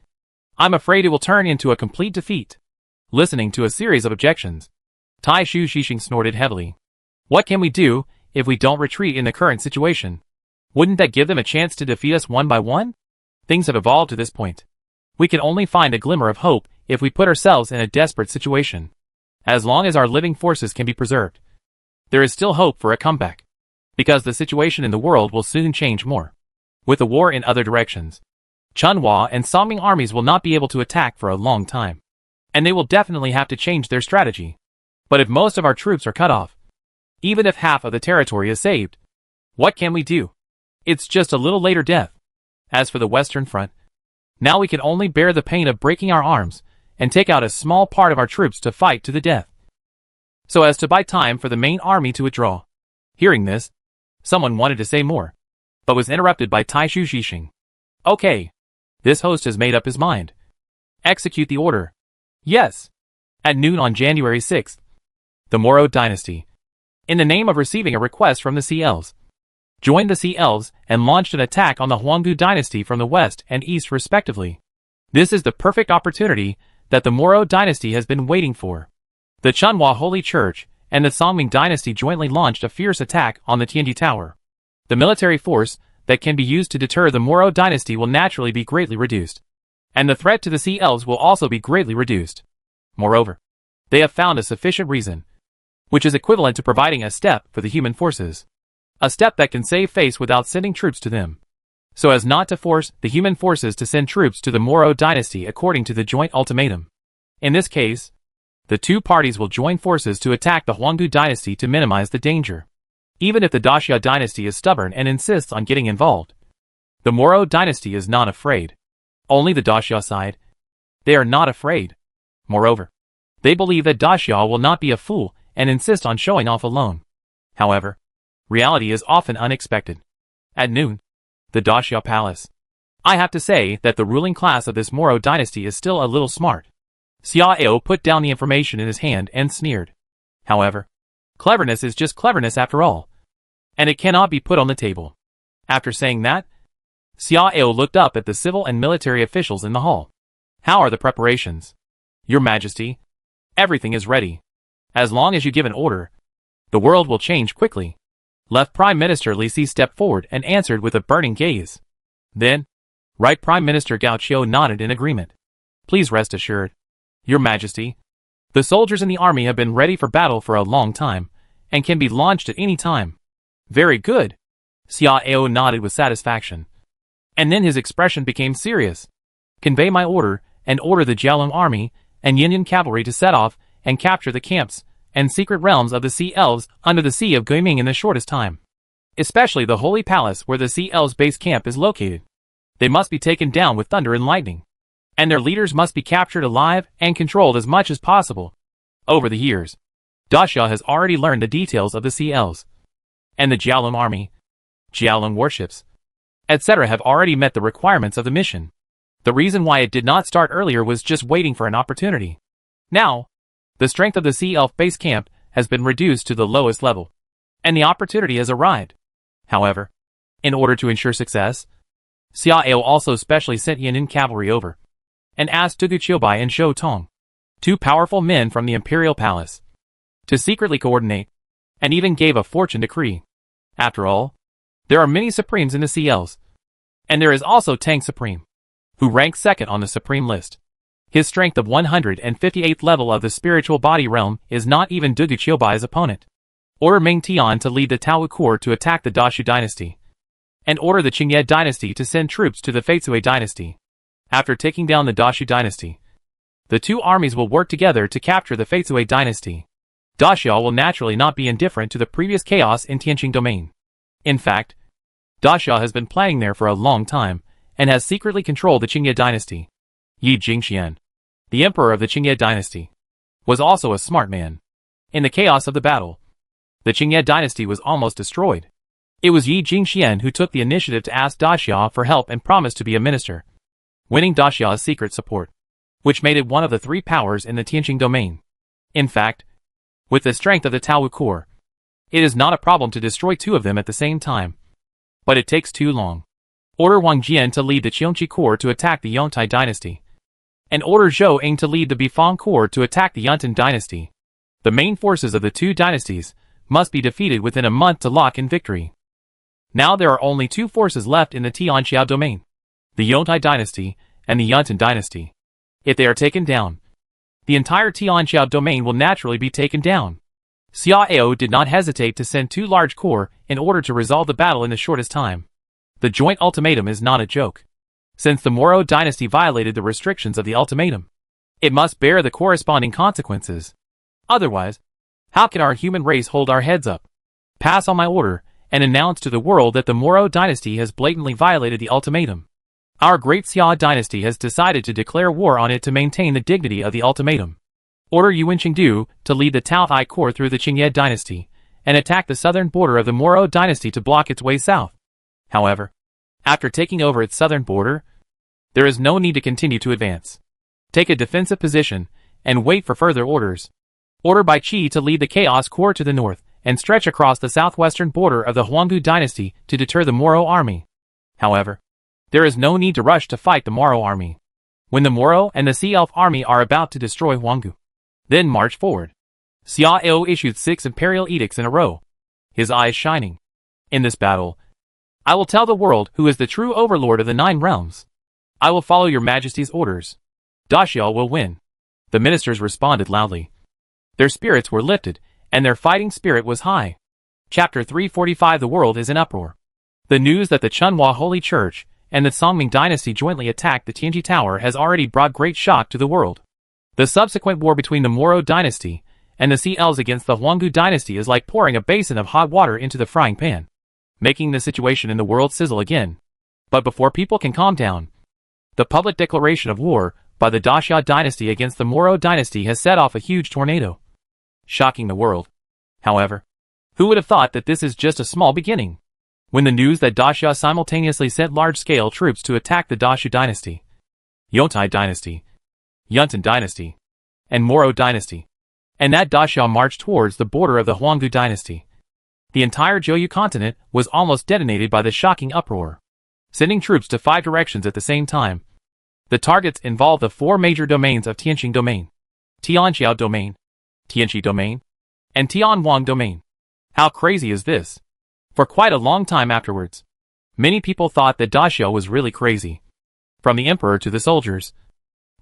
I'm afraid it will turn into a complete defeat." Listening to a series of objections, Tai Shu Zhixing snorted heavily. "What can we do if we don't retreat in the current situation? Wouldn't that give them a chance to defeat us one by one? Things have evolved to this point. We can only find a glimmer of hope if we put ourselves in a desperate situation. As long as our living forces can be preserved, there is still hope for a comeback, because the situation in the world will soon change more. With the war in other directions, Chunhua and Songming armies will not be able to attack for a long time, and they will definitely have to change their strategy. But if most of our troops are cut off, even if half of the territory is saved, what can we do? It's just a little later death. As for the Western Front, now we can only bear the pain of breaking our arms, and take out a small part of our troops to fight to the death, so as to buy time for the main army to withdraw." Hearing this, someone wanted to say more, but was interrupted by Tai Shu Zhixing. "Okay. This host has made up his mind. Execute the order." "Yes." At noon on January 6th, the Moro dynasty, in the name of receiving a request from the Sea Elves, joined the Sea Elves and launched an attack on the Huanggu dynasty from the west and east respectively. This is the perfect opportunity that the Moro dynasty has been waiting for. The Chunhua Holy Church and the Songming dynasty jointly launched a fierce attack on the Tianji Tower. The military force that can be used to deter the Moro dynasty will naturally be greatly reduced, and the threat to the Sea Elves will also be greatly reduced. Moreover, they have found a sufficient reason, which is equivalent to providing a step for the human forces. A step that can save face without sending troops to them, so as not to force the human forces to send troops to the Moro dynasty according to the joint ultimatum. In this case, the 2 parties will join forces to attack the Huanggu dynasty to minimize the danger. Even if the Daxia dynasty is stubborn and insists on getting involved, the Moro dynasty is not afraid. Only the Daxia side. They are not afraid. Moreover, they believe that Daxia will not be a fool and insist on showing off alone. However, reality is often unexpected. At noon, the Daxia Palace. I have to say that the ruling class of this Moro dynasty is still a little smart. Xiao put down the information in his hand and sneered. However, cleverness is just cleverness after all, and it cannot be put on the table. After saying that, Xiao looked up at the civil and military officials in the hall. How are the preparations? Your Majesty, everything is ready. As long as you give an order, the world will change quickly. Left Prime Minister Li Si stepped forward and answered with a burning gaze. Then, Right Prime Minister Gao Qiu nodded in agreement. Please rest assured, Your Majesty, the soldiers in the army have been ready for battle for a long time, and can be launched at any time. Very good. Xiao nodded with satisfaction. And then his expression became serious. Convey my order, and order the Jiaolong army and Yin cavalry to set off and capture the camps and secret realms of the Sea Elves under the Sea of Guiming in the shortest time. Especially the Holy Palace where the Sea Elves base camp is located. They must be taken down with thunder and lightning. And their leaders must be captured alive and controlled as much as possible. Over the years, Daxia has already learned the details of the Sea Elves. And the Jiaolong army, Jiaolong warships, etc. have already met the requirements of the mission. The reason why it did not start earlier was just waiting for an opportunity. Now, the strength of the Sea Elf base camp has been reduced to the lowest level, and the opportunity has arrived. However, in order to ensure success, Xiao also specially sent Yin cavalry over, and asked Dugu Qiubai and Zhou Tong, two powerful men from the Imperial Palace, to secretly coordinate, and even gave a fortune decree. After all, there are many Supremes in the Sea Elves, and there is also Tang Supreme, who ranks second on the Supreme list. His strength of 158th level of the spiritual body realm is not even Dugu Qiubai's opponent. Order Ming Tian to lead the Tao Corps to attack the Dashu dynasty, and order the Qingye dynasty to send troops to the Feitsui dynasty. After taking down the Dashu dynasty, the two armies will work together to capture the Feitsui dynasty. Daxia will naturally not be indifferent to the previous chaos in Tianqing domain. In fact, Daxia has been planning there for a long time, and has secretly controlled the Qingye dynasty. Yi Jingxian, the emperor of the Qingye dynasty, was also a smart man. In the chaos of the battle, the Qingye dynasty was almost destroyed. It was Yi Jingxian who took the initiative to ask Daxia for help and promised to be a minister, winning Daxia's secret support, which made it one of the three powers in the Tianqing domain. In fact, with the strength of the Tao Corps, it is not a problem to destroy two of them at the same time. But it takes too long. Order Wang Jian to lead the Qiongqi Corps to attack the Yongtai dynasty, and order Zhou Eng to lead the Bifang Corps to attack the Yuntan dynasty. The main forces of the two dynasties must be defeated within a month to lock in victory. Now there are only two forces left in the Tianxia domain, the Yongtai dynasty and the Yuntan dynasty. If they are taken down, the entire Tianxia domain will naturally be taken down. Xiao did not hesitate to send two large corps in order to resolve the battle in the shortest time. The joint ultimatum is not a joke. Since the Moro dynasty violated the restrictions of the ultimatum, it must bear the corresponding consequences. Otherwise, how can our human race hold our heads up? Pass on my order, and announce to the world that the Moro dynasty has blatantly violated the ultimatum. Our great Xia dynasty has decided to declare war on it to maintain the dignity of the ultimatum. Order Yuan Qingdu to lead the Tao Ai Corps through the Qingye dynasty, and attack the southern border of the Moro dynasty to block its way south. However, after taking over its southern border, there is no need to continue to advance. Take a defensive position, and wait for further orders. Order Bai Qi to lead the Chaos Corps to the north, and stretch across the southwestern border of the Huanggu dynasty to deter the Moro army. However, there is no need to rush to fight the Moro army. When the Moro and the Sea Elf army are about to destroy Huanggu, then march forward. Xiao issued 6 imperial edicts in a row, his eyes shining. In this battle, I will tell the world who is the true overlord of the 9 realms. I will follow your majesty's orders. Daxia will win. The ministers responded loudly. Their spirits were lifted, and their fighting spirit was high. Chapter 345. The world is in uproar. The news that the Chunhua Holy Church and the Songming dynasty jointly attacked the Tianji Tower has already brought great shock to the world. The subsequent war between the Moro dynasty and the Sea Elves against the Huanggu dynasty is like pouring a basin of hot water into the frying pan, making the situation in the world sizzle again. But before people can calm down, the public declaration of war by the Daxia dynasty against the Moro dynasty has set off a huge tornado, shocking the world. However, who would have thought that this is just a small beginning? When the news that Daxia simultaneously sent large-scale troops to attack the Dashu dynasty, Yongtai dynasty, Yuntan dynasty, and Moro dynasty, and that Daxia marched towards the border of the Huanggu dynasty, the entire Jiuyu continent was almost detonated by the shocking uproar. sending troops to 5 directions at the same time. The targets involve the 4 major domains of Tianqing Domain, Tianqiao Domain, Tianqi Domain, and Tianwang Domain. How crazy is this? For quite a long time afterwards, many people thought that Daxia was really crazy. From the emperor to the soldiers,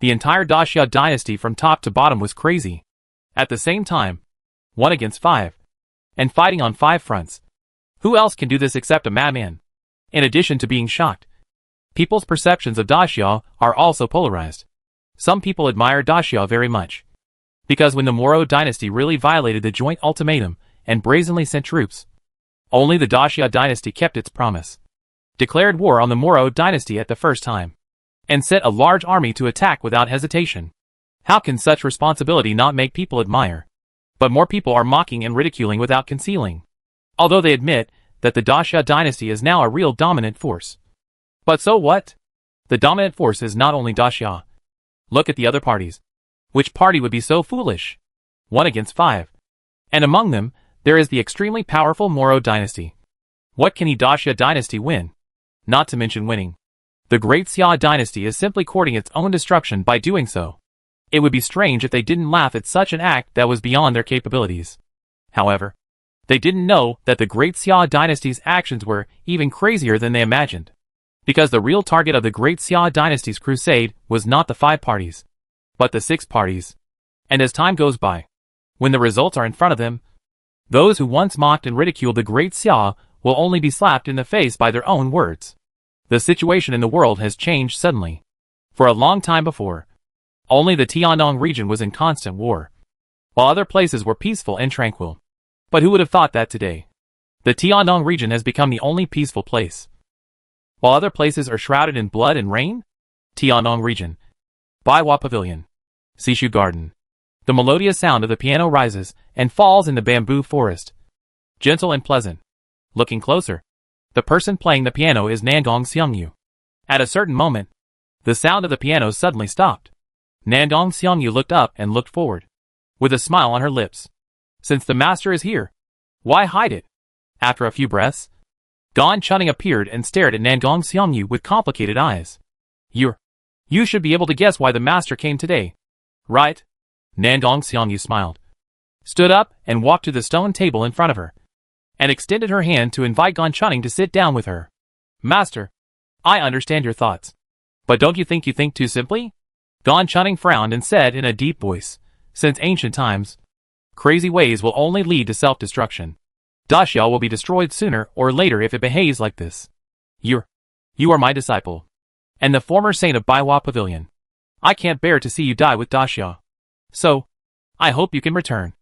the entire Daxia dynasty from top to bottom was crazy. At the same time, 1 against 5, and fighting on 5 fronts. Who else can do this except a madman? In addition to being shocked, people's perceptions of Daxia are also polarized. Some people admire Daxia very much, because when the Moro dynasty really violated the joint ultimatum and brazenly sent troops, only the Daxia dynasty kept its promise, declared war on the Moro dynasty at the first time, and sent a large army to attack without hesitation. How can such responsibility not make people admire? But more people are mocking and ridiculing without concealing, although they admit that the Daxia dynasty is now a real dominant force. But so what? The dominant force is not only Daxia. Look at the other parties. Which party would be so foolish? 1 against 5. And among them, there is the extremely powerful Moro dynasty. What can the Daxia dynasty win? Not to mention winning. The great Xia dynasty is simply courting its own destruction by doing so. It would be strange if they didn't laugh at such an act that was beyond their capabilities. However, they didn't know that the great Xia dynasty's actions were even crazier than they imagined. Because the real target of the great Xia dynasty's crusade was not the 5 parties, but the 6 parties. And as time goes by, when the results are in front of them, those who once mocked and ridiculed the great Xia will only be slapped in the face by their own words. The situation in the world has changed suddenly. For a long time before, only the Tiannong region was in constant war, while other places were peaceful and tranquil. But who would have thought that today? The Tiannong region has become the only peaceful place, while other places are shrouded in blood and rain? Tiannong region. Baiwa Pavilion. Sishu Garden. The melodious sound of the piano rises and falls in the bamboo forest. Gentle and pleasant. Looking closer, the person playing the piano is Nangong Xiangyu. At a certain moment, the sound of the piano suddenly stopped. Nangong Xiangyu looked up and looked forward, with a smile on her lips. Since the master is here, why hide it? After a few breaths, Gan Chunning appeared and stared at Nangong Xiangyu with complicated eyes. You should be able to guess why the master came today, right? Nangong Xiangyu smiled, stood up and walked to the stone table in front of her, and extended her hand to invite Gan Chunning to sit down with her. Master, I understand your thoughts, but don't you think too simply? Gan Chunning frowned and said in a deep voice, since ancient times, crazy ways will only lead to self-destruction. Daxia will be destroyed sooner or later if it behaves like this. You are my disciple, and the former saint of Baiwa Pavilion. I can't bear to see you die with Daxia. So, I hope you can return.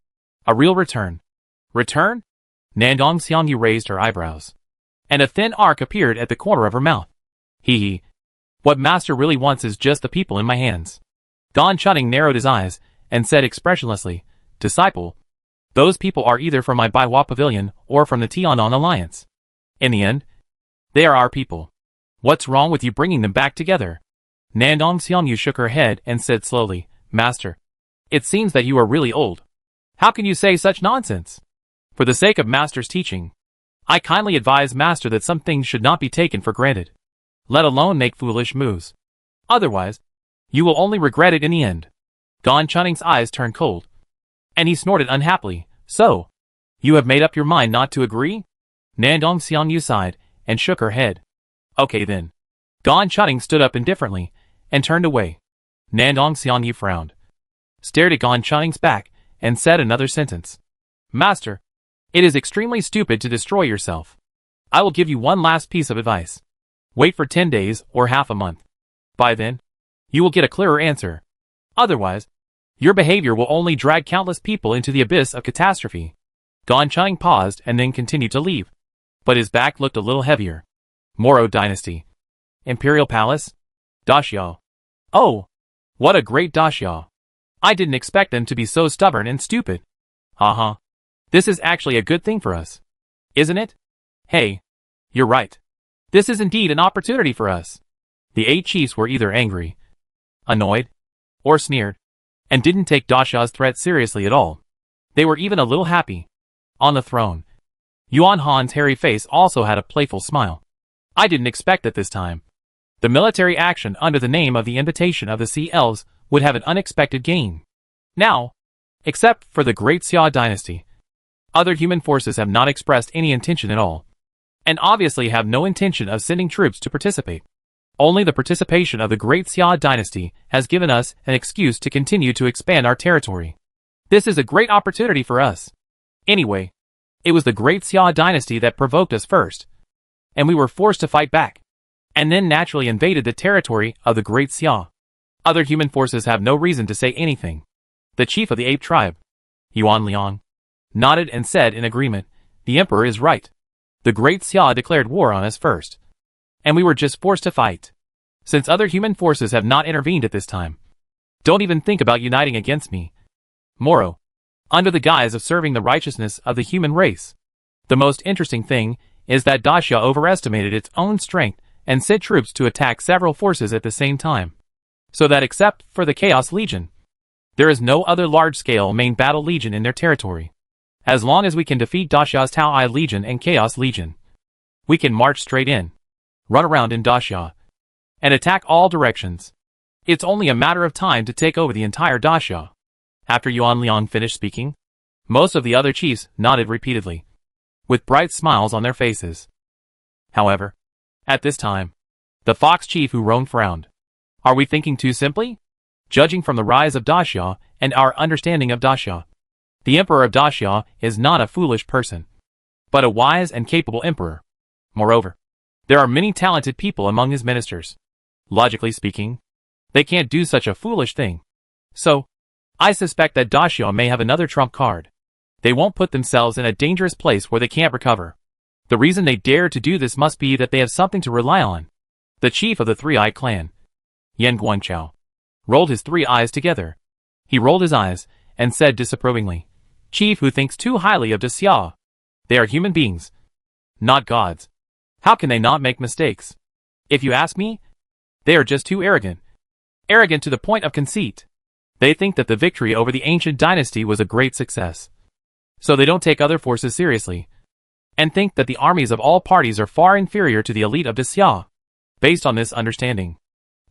A real return. Return? Nangong Xiangyu raised her eyebrows, and a thin arc appeared at the corner of her mouth. Hee. What master really wants is just the people in my hands. Gan Chunning narrowed his eyes and said expressionlessly, Disciple, those people are either from my Baiwa Pavilion or from the Tiannong Alliance. In the end, they are our people. What's wrong with you bringing them back together? Nangong Xiangyu shook her head and said slowly, Master, it seems that you are really old. How can you say such nonsense? For the sake of Master's teaching, I kindly advise Master that some things should not be taken for granted, let alone make foolish moves. Otherwise, you will only regret it in the end. Gan Chunning's eyes turned cold, and he snorted unhappily. So, you have made up your mind not to agree? Nangong Xiangyu sighed and shook her head. Okay then. Gan Chunning stood up indifferently and turned away. Nangong Xiangyu frowned, stared at Gan Chunning's back, and said another sentence. Master, it is extremely stupid to destroy yourself. I will give you one last piece of advice. Wait for 10 days or half a month. By then, you will get a clearer answer. Otherwise, your behavior will only drag countless people into the abyss of catastrophe. Gan Chunning paused and then continued to leave, but his back looked a little heavier. Moro Dynasty. Imperial Palace? Daxia. Oh, what a great Daxia. I didn't expect them to be so stubborn and stupid. Haha. This is actually a good thing for us, isn't it? Hey, you're right. This is indeed an opportunity for us. The 8 chiefs were either angry, annoyed, or sneered, and didn't take Daxia's threat seriously at all. They were even a little happy. On the throne, Yuan Han's hairy face also had a playful smile. I didn't expect that this time. The military action under the name of the invitation of the Sea Elves would have an unexpected gain. Now, except for the Great Xia dynasty, other human forces have not expressed any intention at all, and obviously have no intention of sending troops to participate. Only the participation of the Great Xia dynasty has given us an excuse to continue to expand our territory. This is a great opportunity for us. Anyway, it was the Great Xia dynasty that provoked us first, and we were forced to fight back, and then naturally invaded the territory of the Great Xia. Other human forces have no reason to say anything. The chief of the ape tribe, Yuan Liang, nodded and said in agreement, "The emperor is right. The Great Xia declared war on us first, and we were just forced to fight. Since other human forces have not intervened at this time, don't even think about uniting against me. Moro, under the guise of serving the righteousness of the human race. The most interesting thing is that Daxia overestimated its own strength and sent troops to attack several forces at the same time. So that except for the Chaos Legion, there is no other large-scale main battle legion in their territory. As long as we can defeat Daxia's Tao Ai Legion and Chaos Legion, we can march straight in, run around in Daxia, and attack all directions. It's only a matter of time to take over the entire Daxia." After Yuan Liang finished speaking, most of the other chiefs nodded repeatedly, with bright smiles on their faces. However, at this time, the fox chief Hu Rong frowned. "Are we thinking too simply? Judging from the rise of Daxia and our understanding of Daxia, the emperor of Daxia is not a foolish person, but a wise and capable emperor. Moreover, there are many talented people among his ministers. Logically speaking, they can't do such a foolish thing. So, I suspect that Daxia may have another trump card. They won't put themselves in a dangerous place where they can't recover. The reason they dare to do this must be that they have something to rely on." The chief of the Three-Eyed Clan, Yan Guanchao, rolled his 3 eyes together. He rolled his eyes and said disapprovingly, "Chief who thinks too highly of Daxia. They are human beings, not gods. How can they not make mistakes? If you ask me, they are just too arrogant. Arrogant to the point of conceit. They think that the victory over the ancient dynasty was a great success. So they don't take other forces seriously, and think that the armies of all parties are far inferior to the elite of Daxia. Based on this understanding,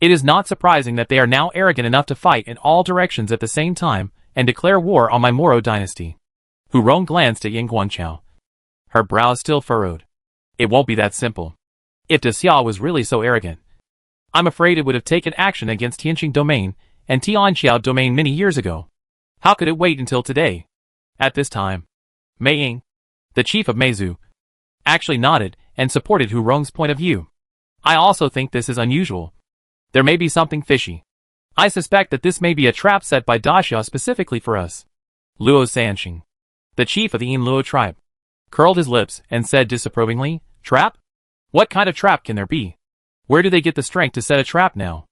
it is not surprising that they are now arrogant enough to fight in all directions at the same time and declare war on my Moro dynasty." Hu Rong glanced at Yan Guanchao. Her brows still furrowed. It won't be that simple. If Daxia was really so arrogant, I'm afraid it would have taken action against Tianqing Domain and Tianxiao Domain many years ago. How could it wait until today? At this time, Mei Ying, the chief of Meizu, actually nodded and supported Hu Rong's point of view. "I also think this is unusual. There may be something fishy. I suspect that this may be a trap set by Daxia specifically for us." Luo Sanxing, the chief of the Yin Luo tribe, curled his lips and said disapprovingly, "Trap? What kind of trap can there be? Where do they get the strength to set a trap now?"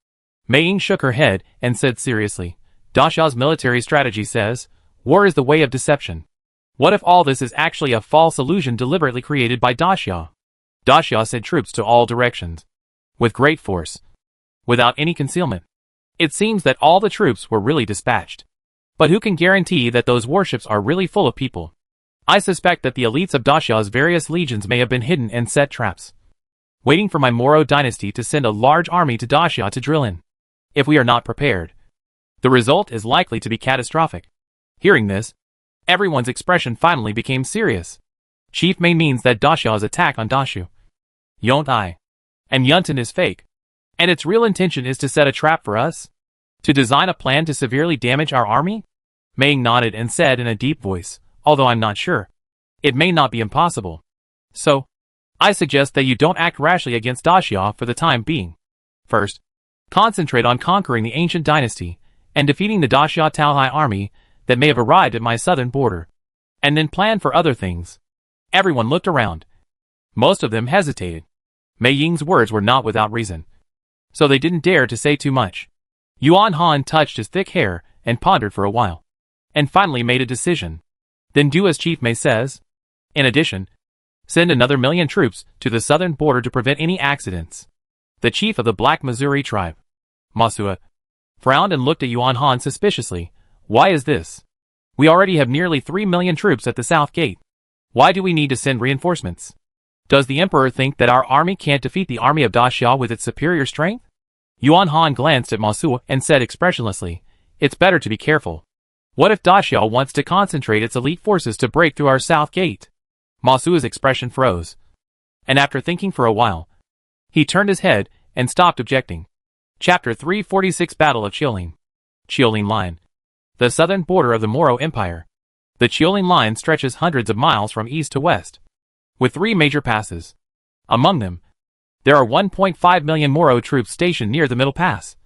Mei Ying shook her head and said seriously, "Daxia's military strategy says, war is the way of deception. What if all this is actually a false illusion deliberately created by Daxia? Daxia sent troops to all directions, with great force, without any concealment. It seems that all the troops were really dispatched. But who can guarantee that those warships are really full of people? I suspect that the elites of Daxia's various legions may have been hidden and set traps, waiting for my Moro dynasty to send a large army to Daxia to drill in. If we are not prepared, the result is likely to be catastrophic." Hearing this, everyone's expression finally became serious. Chief Mei means that Daxia's attack on Daxu, Yontai, and Yuntan is fake, and its real intention is to set a trap for us? To design a plan to severely damage our army? Mei Ying nodded and said in a deep voice, "Although I'm not sure, it may not be impossible. So, I suggest that you don't act rashly against Daxia for the time being. First, concentrate on conquering the ancient dynasty and defeating the Daxia Taohai army that may have arrived at my southern border, and then plan for other things." Everyone looked around. Most of them hesitated. Mei Ying's words were not without reason, so they didn't dare to say too much. Yuan Han touched his thick hair and pondered for a while, and finally made a decision. "Then do as Chief Mei says. In addition, send another 1,000,000 troops to the southern border to prevent any accidents." The chief of the Black Missouri tribe, Masua, frowned and looked at Yuan Han suspiciously. "Why is this? We already have nearly 3,000,000 troops at the south gate. Why do we need to send reinforcements?" Does the Emperor think that our army can't defeat the army of Daxia with its superior strength? Yuan Han glanced at Ma Su and said expressionlessly, "It's better to be careful. What if Daxia wants to concentrate its elite forces to break through our south gate?" Ma Su's expression froze. And after thinking for a while, he turned his head and stopped objecting. Chapter 346 Battle of Qiulin. Qiulin Line. The southern border of the Moro Empire. The Qiulin Line stretches hundreds of miles from east to west, with 3 major passes. Among them, there are 1.5 million Moro troops stationed near the Middle Pass,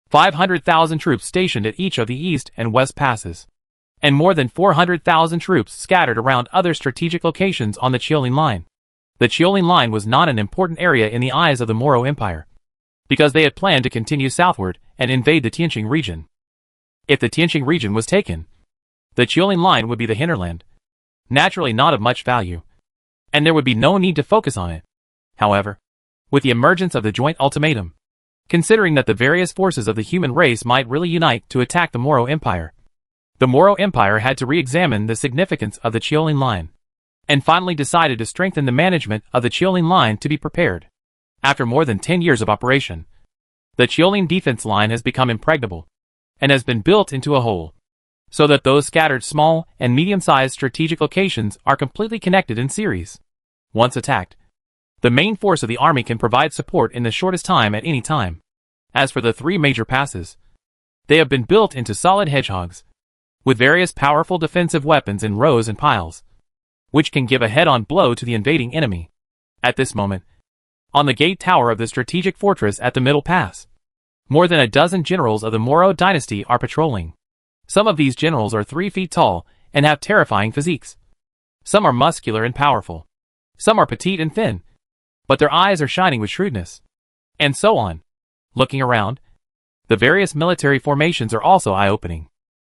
500,000 troops stationed at each of the east and west passes, and more than 400,000 troops scattered around other strategic locations on the Qiulin Line. The Qiulin Line was not an important area in the eyes of the Moro Empire, because they had planned to continue southward and invade the Tianqing region. If the Tianqing region was taken, the Qiulin Line would be the hinterland, naturally not of much value, and there would be no need to focus on it. However, with the emergence of the joint ultimatum, considering that the various forces of the human race might really unite to attack the Moro Empire, the Moro Empire had to re-examine the significance of the Qiulin Line, and finally decided to strengthen the management of the Qiulin Line to be prepared. After more than 10 years of operation, the Qiulin defense line has become impregnable, and has been built into a whole, so that those scattered small and medium-sized strategic locations are completely connected in series. Once attacked, the main force of the army can provide support in the shortest time at any time. As for the 3 major passes, they have been built into solid hedgehogs, with various powerful defensive weapons in rows and piles, which can give a head-on blow to the invading enemy. At this moment, on the gate tower of the strategic fortress at the Middle Pass, more than a dozen generals of the Moro dynasty are patrolling. Some of these generals are 3 feet tall and have terrifying physiques. Some are muscular and powerful. Some are petite and thin, but their eyes are shining with shrewdness. And so on. Looking around, the various military formations are also eye-opening.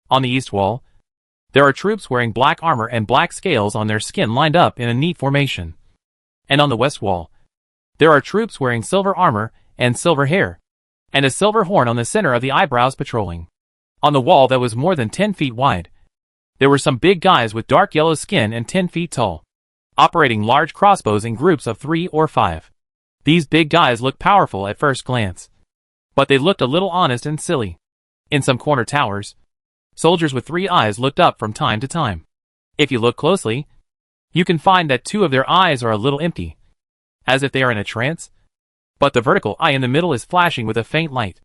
On the east wall, there are troops wearing black armor and black scales on their skin lined up in a neat formation. And on the west wall, there are troops wearing silver armor and silver hair, and a silver horn on the center of the eyebrows patrolling. On the wall that was more than 10 feet wide, there were some big guys with dark yellow skin and 10 feet tall, operating large crossbows in groups of 3 or 5. These big guys looked powerful at first glance, but they looked a little honest and silly. In some corner towers, soldiers with 3 eyes looked up from time to time. If you look closely, you can find that 2 of their eyes are a little empty, as if they are in a trance, but the vertical eye in the middle is flashing with a faint light,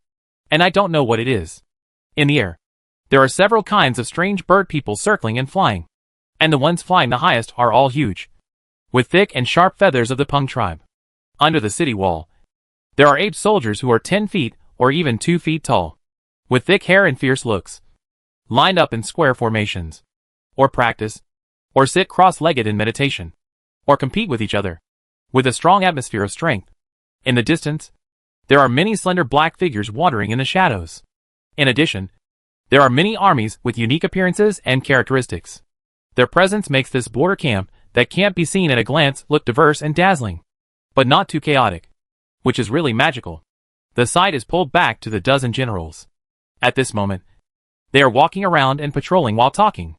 and I don't know what it is. In the air, there are several kinds of strange bird people circling and flying, and the ones flying the highest are all huge, with thick and sharp feathers of the Peng tribe. Under the city wall, there are ape soldiers who are 10 feet or even 2 feet tall, with thick hair and fierce looks, lined up in square formations, or practice, or sit cross-legged in meditation, or compete with each other, with a strong atmosphere of strength. In the distance, there are many slender black figures wandering in the shadows. In addition, there are many armies with unique appearances and characteristics. Their presence makes this border camp that can't be seen at a glance look diverse and dazzling, but not too chaotic, which is really magical. The sight is pulled back to the dozen generals. At this moment, they are walking around and patrolling while talking.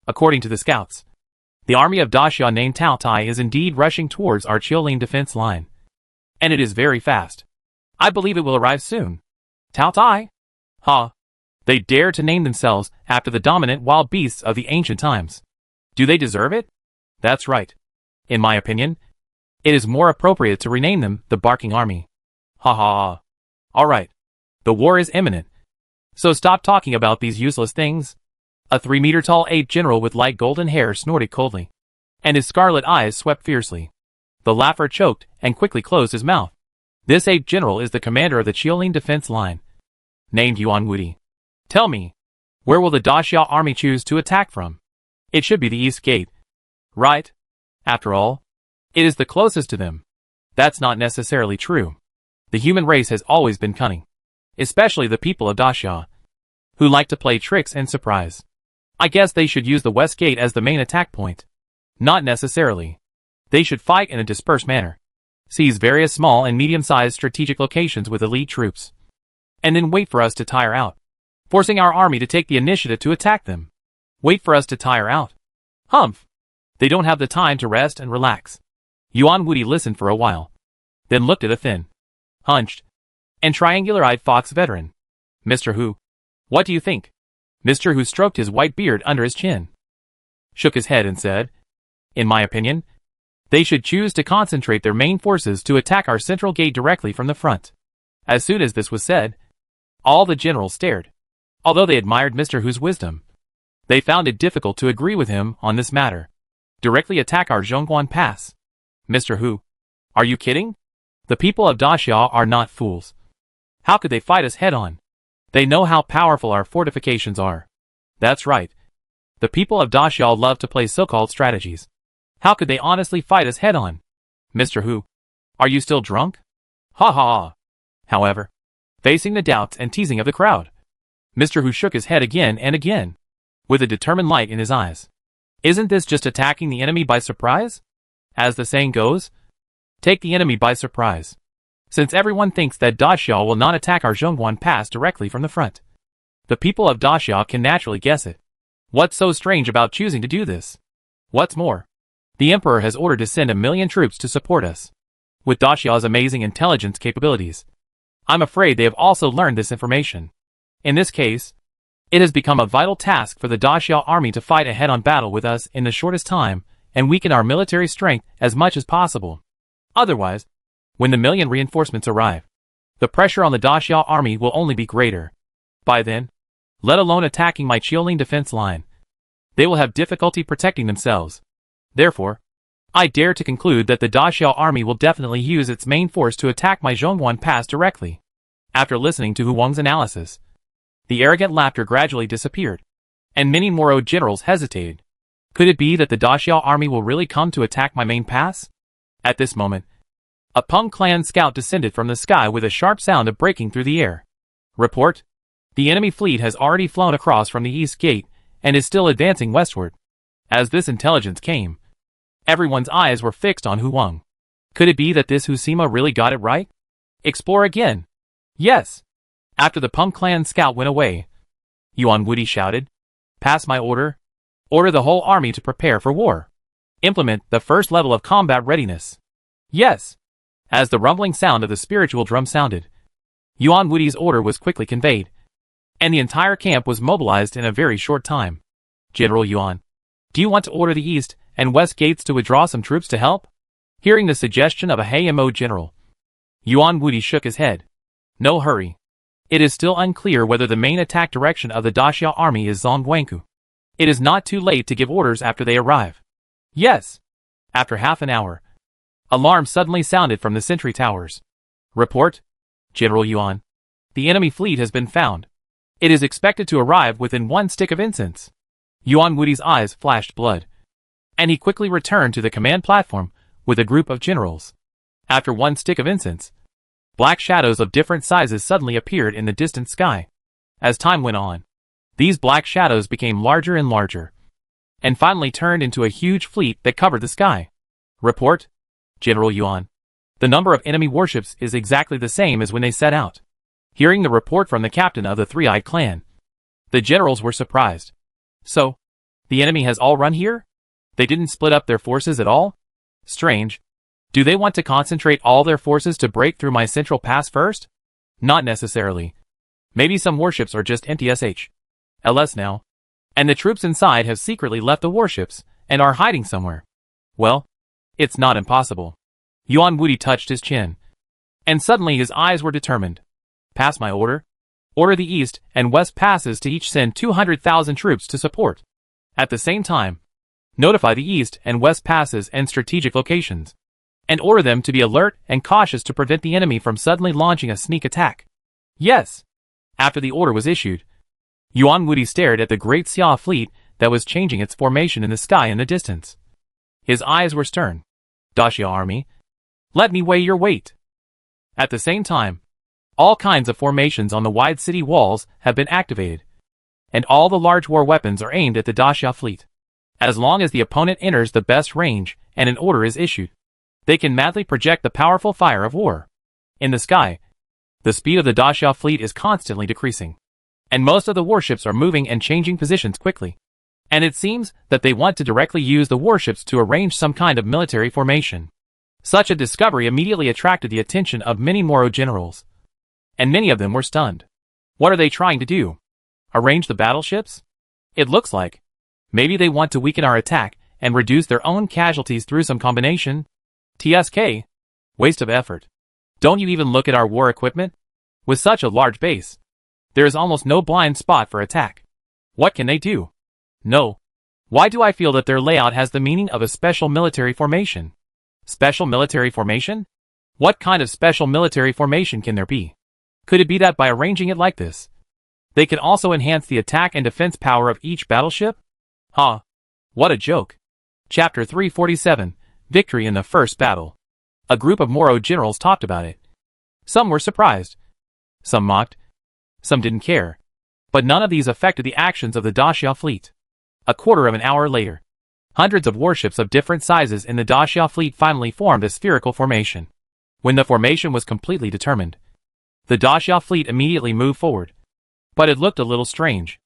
According to the scouts, the army of Daxia named Tao Tai is indeed rushing towards our Qiulin defense line, and it is very fast. I believe it will arrive soon. Tao Tai? Ha! They dare to name themselves after the dominant wild beasts of the ancient times. Do they deserve it? That's right. In my opinion, it is more appropriate to rename them the Barking Army. Ha ha ha. Alright. The war is imminent, so stop talking about these useless things. A 3-meter-tall ape general with light golden hair snorted coldly, and his scarlet eyes swept fiercely. The laugher choked and quickly closed his mouth. This ape general is the commander of the Qiulin defense line, named Yuan Wudi. Tell me, where will the Daxia army choose to attack from? It should be the east gate, right? After all, it is the closest to them. That's not necessarily true. The human race has always been cunning, especially the people of Daxia, who like to play tricks and surprise. I guess they should use the west gate as the main attack point. Not necessarily. They should fight in a dispersed manner, seize various small and medium-sized strategic locations with elite troops, and then wait for us to tire out, forcing our army to take the initiative to attack them. Wait for us to tire out? Humph! They don't have the time to rest and relax. Yuan Wuti listened for a while, then looked at a thin, hunched, and triangular-eyed Fox veteran. Mr. Hu, what do you think? Mr. Hu stroked his white beard under his chin, shook his head and said, in my opinion, they should choose to concentrate their main forces to attack our central gate directly from the front. As soon as this was said, all the generals stared. Although they admired Mr. Hu's wisdom, they found it difficult to agree with him on this matter. Directly attack our Zhongguan Pass. Mr. Hu, are you kidding? The people of Daxia are not fools. How could they fight us head-on? They know how powerful our fortifications are. That's right. The people of Daxia love to play so-called strategies. How could they honestly fight us head-on? Mr. Hu, are you still drunk? Ha ha ha. However, facing the doubts and teasing of the crowd, Mr. Hu shook his head again and again, with a determined light in his eyes. Isn't this just attacking the enemy by surprise? As the saying goes, take the enemy by surprise. Since everyone thinks that Daxia will not attack our Zhongguan Pass directly from the front, the people of Daxia can naturally guess it. What's so strange about choosing to do this? What's more, the Emperor has ordered to send 1 million troops to support us. With Daxia's amazing intelligence capabilities, I'm afraid they have also learned this information. In this case, it has become a vital task for the Daxia army to fight a head-on battle with us in the shortest time and weaken our military strength as much as possible. Otherwise, when the 1 million reinforcements arrive, the pressure on the Daxia army will only be greater. By then, let alone attacking my Qiuling defense line, they will have difficulty protecting themselves. Therefore, I dare to conclude that the Daxia army will definitely use its main force to attack my Zhongguan Pass directly. After listening to Hu Wang's analysis, the arrogant laughter gradually disappeared, and many more generals hesitated. Could it be that the Daxia army will really come to attack my main pass? At this moment, a Peng clan scout descended from the sky with a sharp sound of breaking through the air. Report: the enemy fleet has already flown across from the east gate and is still advancing westward. As this intelligence came, everyone's eyes were fixed on Hu Wang. Could it be that this Husima really got it right? Explore again. Yes. After the Peng clan scout went away, Yuan Wuti shouted, pass my order. Order the whole army to prepare for war. Implement the first level of combat readiness. Yes. As the rumbling sound of the spiritual drum sounded, Yuan Wuti's order was quickly conveyed, and the entire camp was mobilized in a very short time. General Yuan, do you want to order the east and west gates to withdraw some troops to help? Hearing the suggestion of a HMO general, Yuan Wuti shook his head. No hurry. It is still unclear whether the main attack direction of the Daxia army is Zhongguankou. It is not too late to give orders after they arrive. Yes. After half an hour, alarm suddenly sounded from the sentry towers. Report, General Yuan. The enemy fleet has been found. It is expected to arrive within 1 stick of incense. Yuan Wuti's eyes flashed blood, and he quickly returned to the command platform with a group of generals. After 1 stick of incense, black shadows of different sizes suddenly appeared in the distant sky. As time went on, these black shadows became larger and larger, and finally turned into a huge fleet that covered the sky. Report, General Yuan. The number of enemy warships is exactly the same as when they set out. Hearing the report from the captain of the Three-Eyed Clan, the generals were surprised. So, the enemy has all run here? They didn't split up their forces at all? Strange. Do they want to concentrate all their forces to break through my central pass first? Not necessarily. Maybe some warships are just empty LS now, and the troops inside have secretly left the warships and are hiding somewhere. Well, it's not impossible. Yuan Wuti touched his chin, and suddenly his eyes were determined. Pass my order. Order the east and west passes to each send 200,000 troops to support. At the same time, notify the east and west passes and strategic locations, and order them to be alert and cautious to prevent the enemy from suddenly launching a sneak attack. Yes. After the order was issued, Yuan Wuti stared at the great Xia fleet that was changing its formation in the sky in the distance. His eyes were stern. Daxia army, let me weigh your weight. At the same time, all kinds of formations on the wide city walls have been activated, and all the large war weapons are aimed at the Daxia fleet. As long as the opponent enters the best range and an order is issued, they can madly project the powerful fire of war. In the sky, the speed of the Daxia fleet is constantly decreasing, and most of the warships are moving and changing positions quickly. And it seems that they want to directly use the warships to arrange some kind of military formation. Such a discovery immediately attracted the attention of many Moro generals, and many of them were stunned. What are they trying to do? Arrange the battleships? It looks like maybe they want to weaken our attack and reduce their own casualties through some combination. TSK. Waste of effort. Don't you even look at our war equipment? With such a large base, there is almost no blind spot for attack. What can they do? No. Why do I feel that their layout has the meaning of a special military formation? Special military formation? What kind of special military formation can there be? Could it be that by arranging it like this, they can also enhance the attack and defense power of each battleship? Huh. What a joke. Chapter 347, Victory in the First Battle. A group of Moro generals talked about it. Some were surprised. Some mocked. Some didn't care. But none of these affected the actions of the Daxia fleet. A quarter of an hour later, hundreds of warships of different sizes in the Daxia fleet finally formed a spherical formation. When the formation was completely determined, the Daxia fleet immediately moved forward. But it looked a little strange,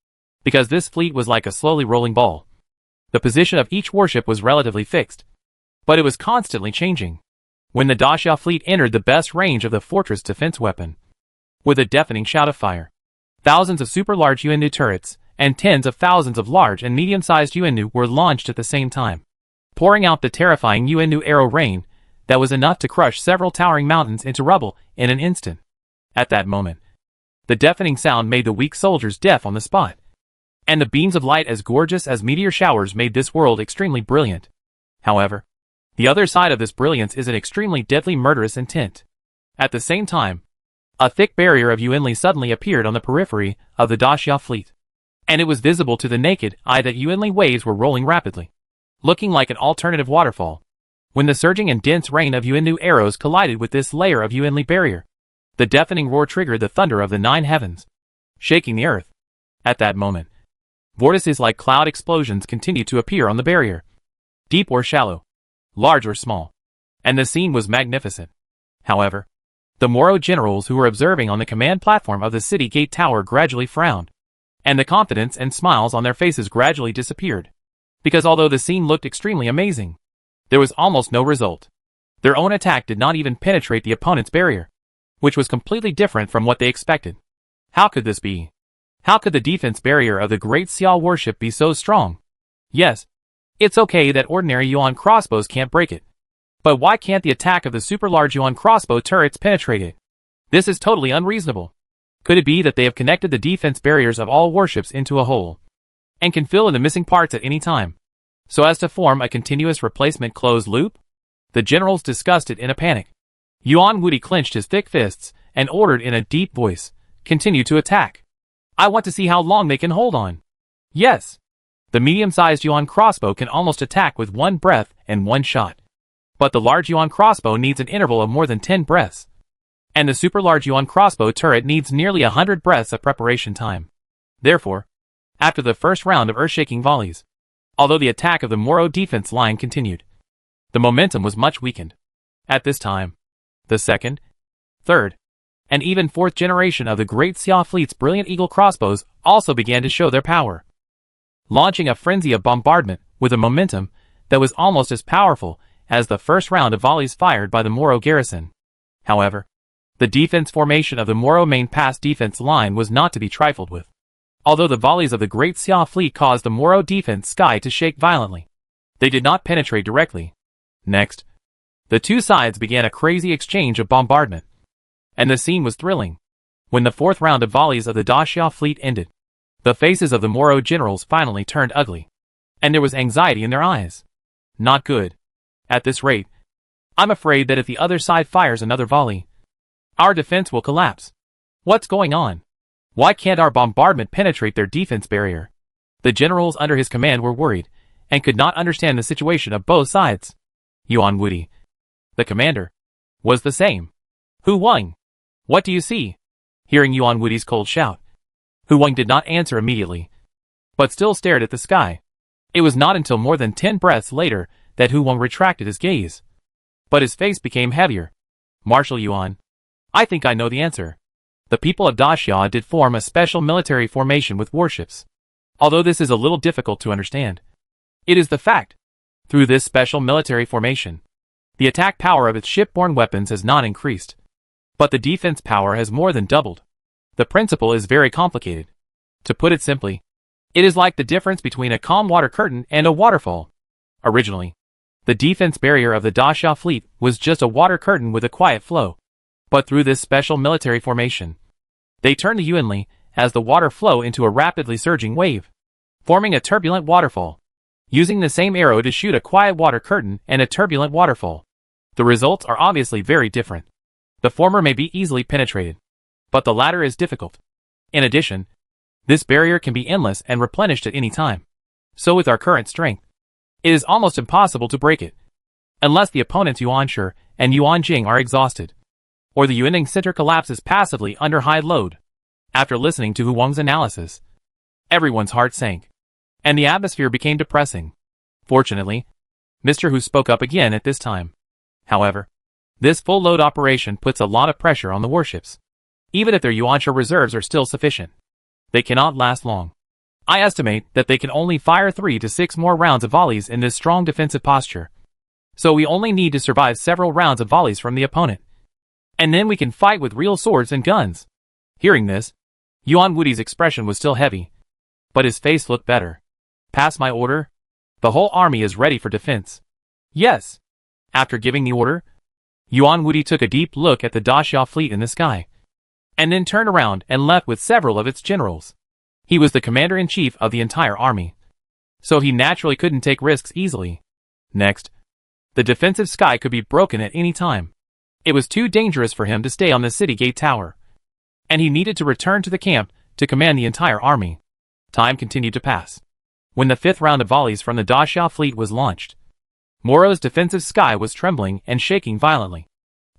because this fleet was like a slowly rolling ball. The position of each warship was relatively fixed, but it was constantly changing. When the Daxia fleet entered the best range of the fortress defense weapon, with a deafening shout of fire, thousands of super-large UNU turrets and tens of thousands of large and medium-sized UNU were launched at the same time, pouring out the terrifying UNU arrow rain that was enough to crush several towering mountains into rubble in an instant. At that moment, the deafening sound made the weak soldiers deaf on the spot, and the beams of light as gorgeous as meteor showers made this world extremely brilliant. However, the other side of this brilliance is an extremely deadly murderous intent. At the same time, a thick barrier of Yuanli suddenly appeared on the periphery of the Daxia fleet, and it was visible to the naked eye that Yuanli waves were rolling rapidly, looking like an alternative waterfall. When the surging and dense rain of UNU arrows collided with this layer of Yuanli barrier, the deafening roar triggered the thunder of the nine heavens, shaking the earth. At that moment, vortices like cloud explosions continued to appear on the barrier, deep or shallow, large or small, and the scene was magnificent. However, the Moro generals who were observing on the command platform of the city gate tower gradually frowned, and the confidence and smiles on their faces gradually disappeared, because although the scene looked extremely amazing, there was almost no result. Their own attack did not even penetrate the opponent's barrier, which was completely different from what they expected. How could this be? How could the defense barrier of the Great Xiao warship be so strong? Yes, it's okay that ordinary Yuan crossbows can't break it. But why can't the attack of the super-large Yuan crossbow turrets penetrate it? This is totally unreasonable. Could it be that they have connected the defense barriers of all warships into a whole, and can fill in the missing parts at any time, so as to form a continuous replacement closed loop? The generals discussed it in a panic. Yuan Wudi clenched his thick fists and ordered in a deep voice, "Continue to attack. I want to see how long they can hold on." Yes. The medium-sized Yuan crossbow can almost attack with one breath and one shot. But the large Yuan crossbow needs an interval of more than 10 breaths. And the super-large Yuan crossbow turret needs nearly 100 breaths of preparation time. Therefore, after the first round of earth-shaking volleys, although the attack of the Moro defense line continued, the momentum was much weakened. At this time, the second, third, and even fourth generation of the Great Xia fleet's brilliant eagle crossbows also began to show their power, launching a frenzy of bombardment with a momentum that was almost as powerful as the first round of volleys fired by the Moro garrison. However, the defense formation of the Moro main pass defense line was not to be trifled with. Although the volleys of the Great Xia fleet caused the Moro defense sky to shake violently, they did not penetrate directly. Next, the two sides began a crazy exchange of bombardment, and the scene was thrilling. When the fourth round of volleys of the Daxia fleet ended, the faces of the Moro generals finally turned ugly, and there was anxiety in their eyes. Not good. At this rate, I'm afraid that if the other side fires another volley, our defense will collapse. What's going on? Why can't our bombardment penetrate their defense barrier? The generals under his command were worried, and could not understand the situation of both sides. Yuan Wudi, the commander, was the same. Hu Wang, what do you see? Hearing Yuan Wudi's cold shout, Hu Wang did not answer immediately, but still stared at the sky. It was not until more than 10 breaths later that Hu Wang retracted his gaze. But his face became heavier. Marshal Yuan, I think I know the answer. The people of Daxia did form a special military formation with warships. Although this is a little difficult to understand, it is the fact. Through this special military formation, The attack power of its shipborne weapons has not increased, but the defense power has more than doubled. The principle is very complicated. To put it simply, it is like the difference between a calm water curtain and a waterfall. Originally, the defense barrier of the Daxia fleet was just a water curtain with a quiet flow, but through this special military formation, they turned the Yuanli as the water flow into a rapidly surging wave, forming a turbulent waterfall, using the same arrow to shoot a quiet water curtain and a turbulent waterfall. The results are obviously very different. The former may be easily penetrated, but the latter is difficult. In addition, this barrier can be endless and replenished at any time. So with our current strength, it is almost impossible to break it, unless the opponent's Yuanshu and Yuanjing are exhausted, or the Yuanning center collapses passively under high load. After listening to Hu Wang's analysis, everyone's heart sank, and the atmosphere became depressing. Fortunately, Mr. Hu spoke up again at this time. However, this full load operation puts a lot of pressure on the warships. Even if their Yuanshu reserves are still sufficient, they cannot last long. I estimate that they can only fire 3 to 6 more rounds of volleys in this strong defensive posture. So we only need to survive several rounds of volleys from the opponent, and then we can fight with real swords and guns. Hearing this, Yuan Wudi's expression was still heavy, but his face looked better. Pass my order? The whole army is ready for defense. Yes. After giving the order, Yuan Wudi took a deep look at the Daxia fleet in the sky, and then turned around and left with several of its generals. He was the commander-in-chief of the entire army, so he naturally couldn't take risks easily. Next, the defensive sky could be broken at any time. It was too dangerous for him to stay on the city gate tower, and he needed to return to the camp to command the entire army. Time continued to pass. When the 5th round of volleys from the Daxia fleet was launched, Moro's defensive sky was trembling and shaking violently,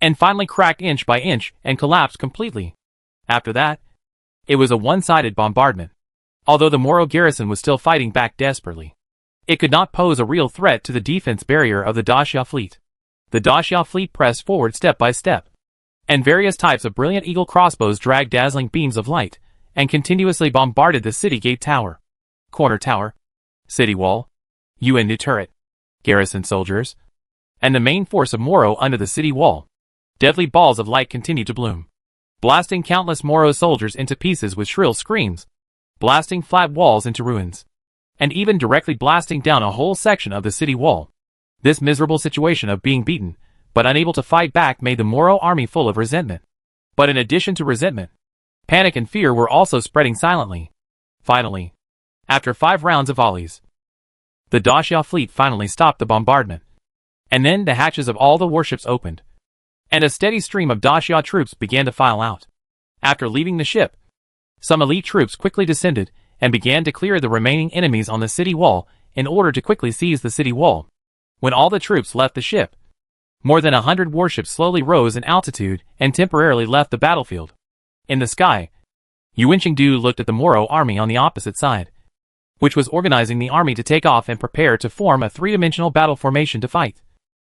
and finally cracked inch by inch and collapsed completely. After that, it was a one-sided bombardment. Although the Moro garrison was still fighting back desperately, it could not pose a real threat to the defense barrier of the Daxia fleet. The Daxia fleet pressed forward step by step, and various types of brilliant eagle crossbows dragged dazzling beams of light and continuously bombarded the city gate tower, corner tower, city wall, Yuan turret, garrison soldiers, and the main force of Moro under the city wall. Deadly balls of light continued to bloom, blasting countless Moro soldiers into pieces with shrill screams, blasting flat walls into ruins, and even directly blasting down a whole section of the city wall. This miserable situation of being beaten, but unable to fight back, made the Moro army full of resentment. But in addition to resentment, panic and fear were also spreading silently. Finally, after 5 rounds of volleys, the Daxia fleet finally stopped the bombardment. And then the hatches of all the warships opened, and a steady stream of Daxia troops began to file out. After leaving the ship, some elite troops quickly descended and began to clear the remaining enemies on the city wall in order to quickly seize the city wall. When all the troops left the ship, more than 100 warships slowly rose in altitude and temporarily left the battlefield. In the sky, Yuan Chengdu looked at the Moro army on the opposite side, which was organizing the army to take off and prepare to form a 3-dimensional battle formation to fight.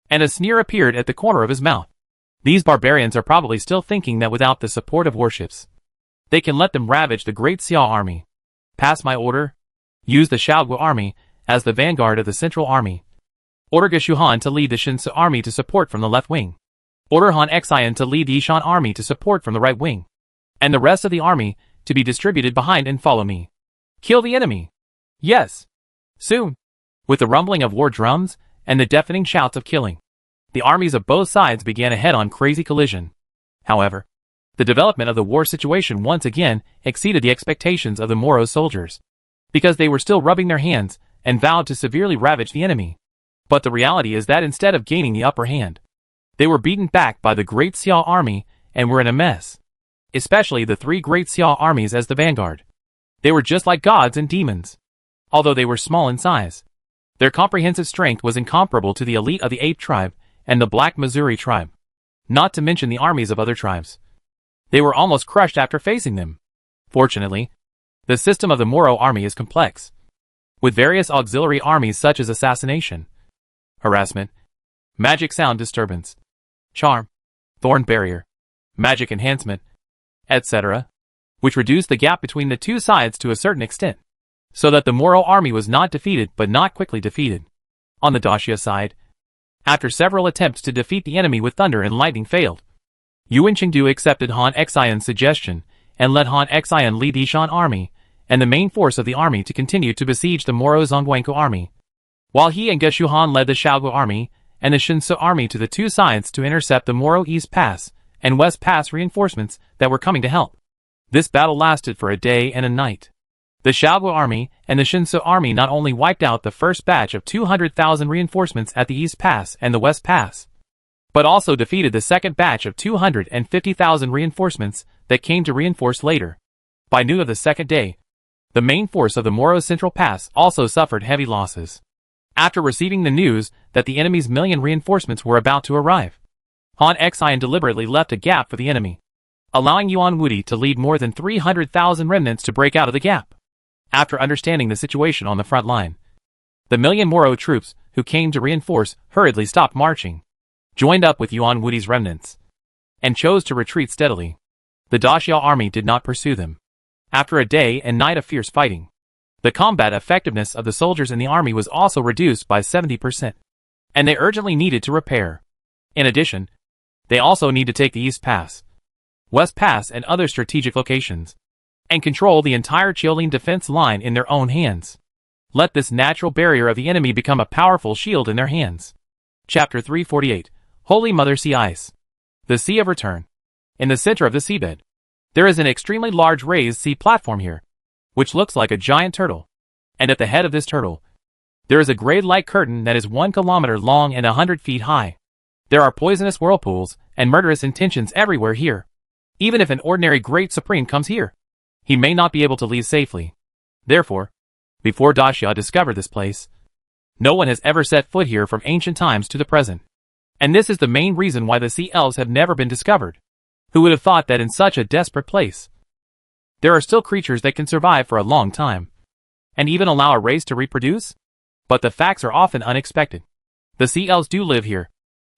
And a sneer appeared at the corner of his mouth. These barbarians are probably still thinking that without the support of warships, they can let them ravage the great Xia army. Pass my order. Use the Shaoguo army as the vanguard of the central army. Order Geshuhan to lead the Shinsu army to support from the left wing. Order Han Xian to lead the Yishan army to support from the right wing, and the rest of the army to be distributed behind and follow me. Kill the enemy. Yes. Soon. With the rumbling of war drums and the deafening shouts of killing, the armies of both sides began a head-on crazy collision. However, the development of the war situation once again exceeded the expectations of the Moro soldiers, because they were still rubbing their hands and vowed to severely ravage the enemy. But the reality is that instead of gaining the upper hand, they were beaten back by the Great Xia army and were in a mess. Especially the 3 Great Xia armies as the vanguard. They were just like gods and demons. Although they were small in size, their comprehensive strength was incomparable to the elite of the Ape tribe and the Black Missouri tribe, not to mention the armies of other tribes. They were almost crushed after facing them. Fortunately, the system of the Moro army is complex, with various auxiliary armies such as assassination, harassment, magic sound disturbance, charm, thorn barrier, magic enhancement, etc., which reduced the gap between the two sides to a certain extent, so that the Moro army was not defeated but not quickly defeated. On the Daxia side, After several attempts to defeat the enemy with thunder and lightning failed, Yuan Chengdu accepted Han Xian's suggestion and let Han Xian lead the Shan army and the main force of the army to continue to besiege the Moro Zhongguankou army, while he and Ge Shuhan led the Shaoguo army and the Shinsu army to the two sides to intercept the Moro East Pass and West Pass reinforcements that were coming to help. This battle lasted for a day and a night. The Shaoguo army and the Shinsu army not only wiped out the first batch of 200,000 reinforcements at the East Pass and the West Pass, but also defeated the second batch of 250,000 reinforcements that came to reinforce later. By noon of the second day, the main force of the Moro Central Pass also suffered heavy losses. After receiving the news that the enemy's million reinforcements were about to arrive, Han Xian deliberately left a gap for the enemy, allowing Yuan Wudi to lead more than 300,000 remnants to break out of the gap. After understanding the situation on the front line, the million Moro troops who came to reinforce hurriedly stopped marching, joined up with Yuan Wudi's remnants, and chose to retreat steadily. The Daxia army did not pursue them. After a day and night of fierce fighting, the combat effectiveness of the soldiers in the army was also reduced by 70%, and they urgently needed to repair. In addition, they also need to take the East Pass, West Pass and other strategic locations, and control the entire Qiulin defense line in their own hands. Let this natural barrier of the enemy become a powerful shield in their hands. Chapter 348, Holy Mother Sea Ice. The Sea of Return. In the center of the seabed, there is an extremely large raised sea platform here, which looks like a giant turtle. And at the head of this turtle, there is a gray light curtain that is 1 kilometer long and 100 feet high. There are poisonous whirlpools and murderous intentions everywhere here. Even if an ordinary Great Supreme comes here, he may not be able to leave safely. Therefore, before Daxia discovered this place, no one has ever set foot here from ancient times to the present. And this is the main reason why the sea elves have never been discovered. Who would have thought that in such a desperate place, there are still creatures that can survive for a long time, and even allow a race to reproduce? But the facts are often unexpected. The sea elves do live here.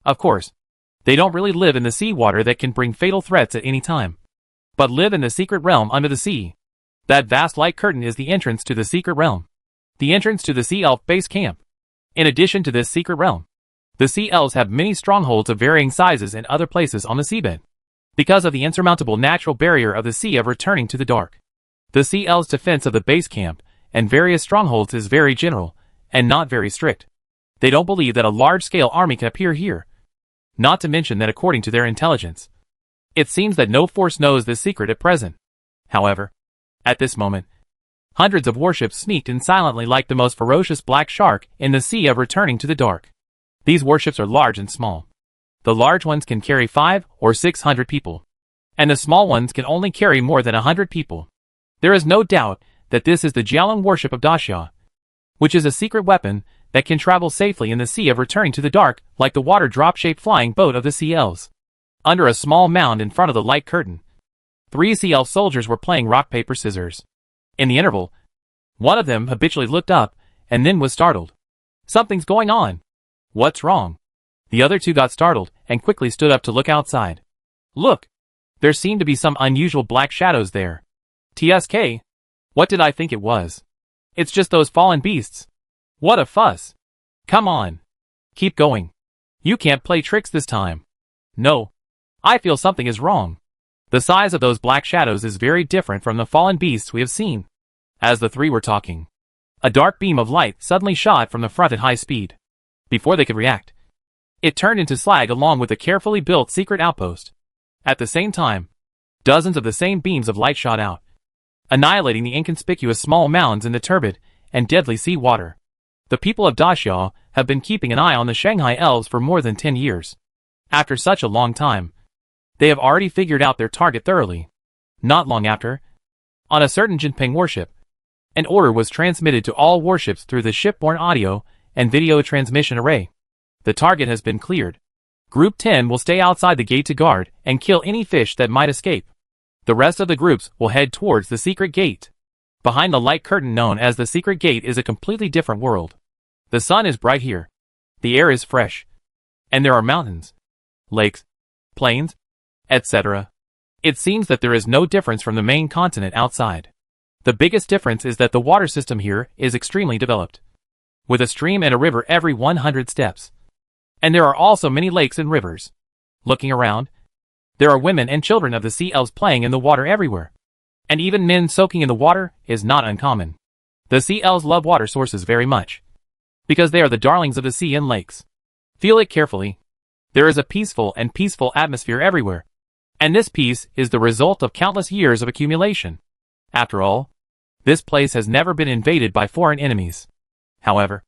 Of course, they don't really live in the sea water that can bring fatal threats at any time, but live in the secret realm under the sea. That vast light curtain is the entrance to the secret realm, the entrance to the sea elf base camp. In addition to this secret realm, the sea elves have many strongholds of varying sizes in other places on the seabed. Because of the insurmountable natural barrier of the Sea of Returning to the Dark, the sea elves' defense of the base camp and various strongholds is very general and not very strict. They don't believe that a large-scale army can appear here. Not to mention that according to their intelligence, it seems that no force knows this secret at present. However, at this moment, hundreds of warships sneaked in silently like the most ferocious black shark in the Sea of Returning to the Dark. These warships are large and small. The large ones can carry 500 or 600 people, and the small ones can only carry more than 100 people. There is no doubt that this is the Jiaolong warship of Daxia, which is a secret weapon that can travel safely in the Sea of Returning to the Dark like the water drop-shaped flying boat of the sea elves. Under a small mound in front of the light curtain, 3 sea elf soldiers were playing rock, paper, scissors. In the interval, one of them habitually looked up and then was startled. Something's going on. What's wrong? The other 2 got startled and quickly stood up to look outside. Look! There seemed to be some unusual black shadows there. TSK? What did I think it was? It's just those fallen beasts. What a fuss. Come on. Keep going. You can't play tricks this time. No. I feel something is wrong. The size of those black shadows is very different from the fallen beasts we have seen. As the 3 were talking, a dark beam of light suddenly shot from the front at high speed. Before they could react, it turned into slag along with a carefully built secret outpost. At the same time, dozens of the same beams of light shot out, annihilating the inconspicuous small mounds in the turbid and deadly sea water. The people of Daxia have been keeping an eye on the Shanghai elves for more than 10 years. After such a long time, they have already figured out their target thoroughly. Not long after, on a certain Jinping warship, an order was transmitted to all warships through the shipborne audio and video transmission array. The target has been cleared. Group 10 will stay outside the gate to guard and kill any fish that might escape. The rest of the groups will head towards the secret gate. Behind the light curtain known as the secret gate is a completely different world. The sun is bright here. The air is fresh. And there are mountains, lakes, plains, etc. It seems that there is no difference from the main continent outside. The biggest difference is that the water system here is extremely developed, with a stream and a river every 100 steps. And there are also many lakes and rivers. Looking around, there are women and children of the sea elves playing in the water everywhere. And even men soaking in the water is not uncommon. The sea elves love water sources very much, because they are the darlings of the sea and lakes. Feel it carefully. There is a peaceful atmosphere everywhere. And this peace is the result of countless years of accumulation. After all, this place has never been invaded by foreign enemies. However,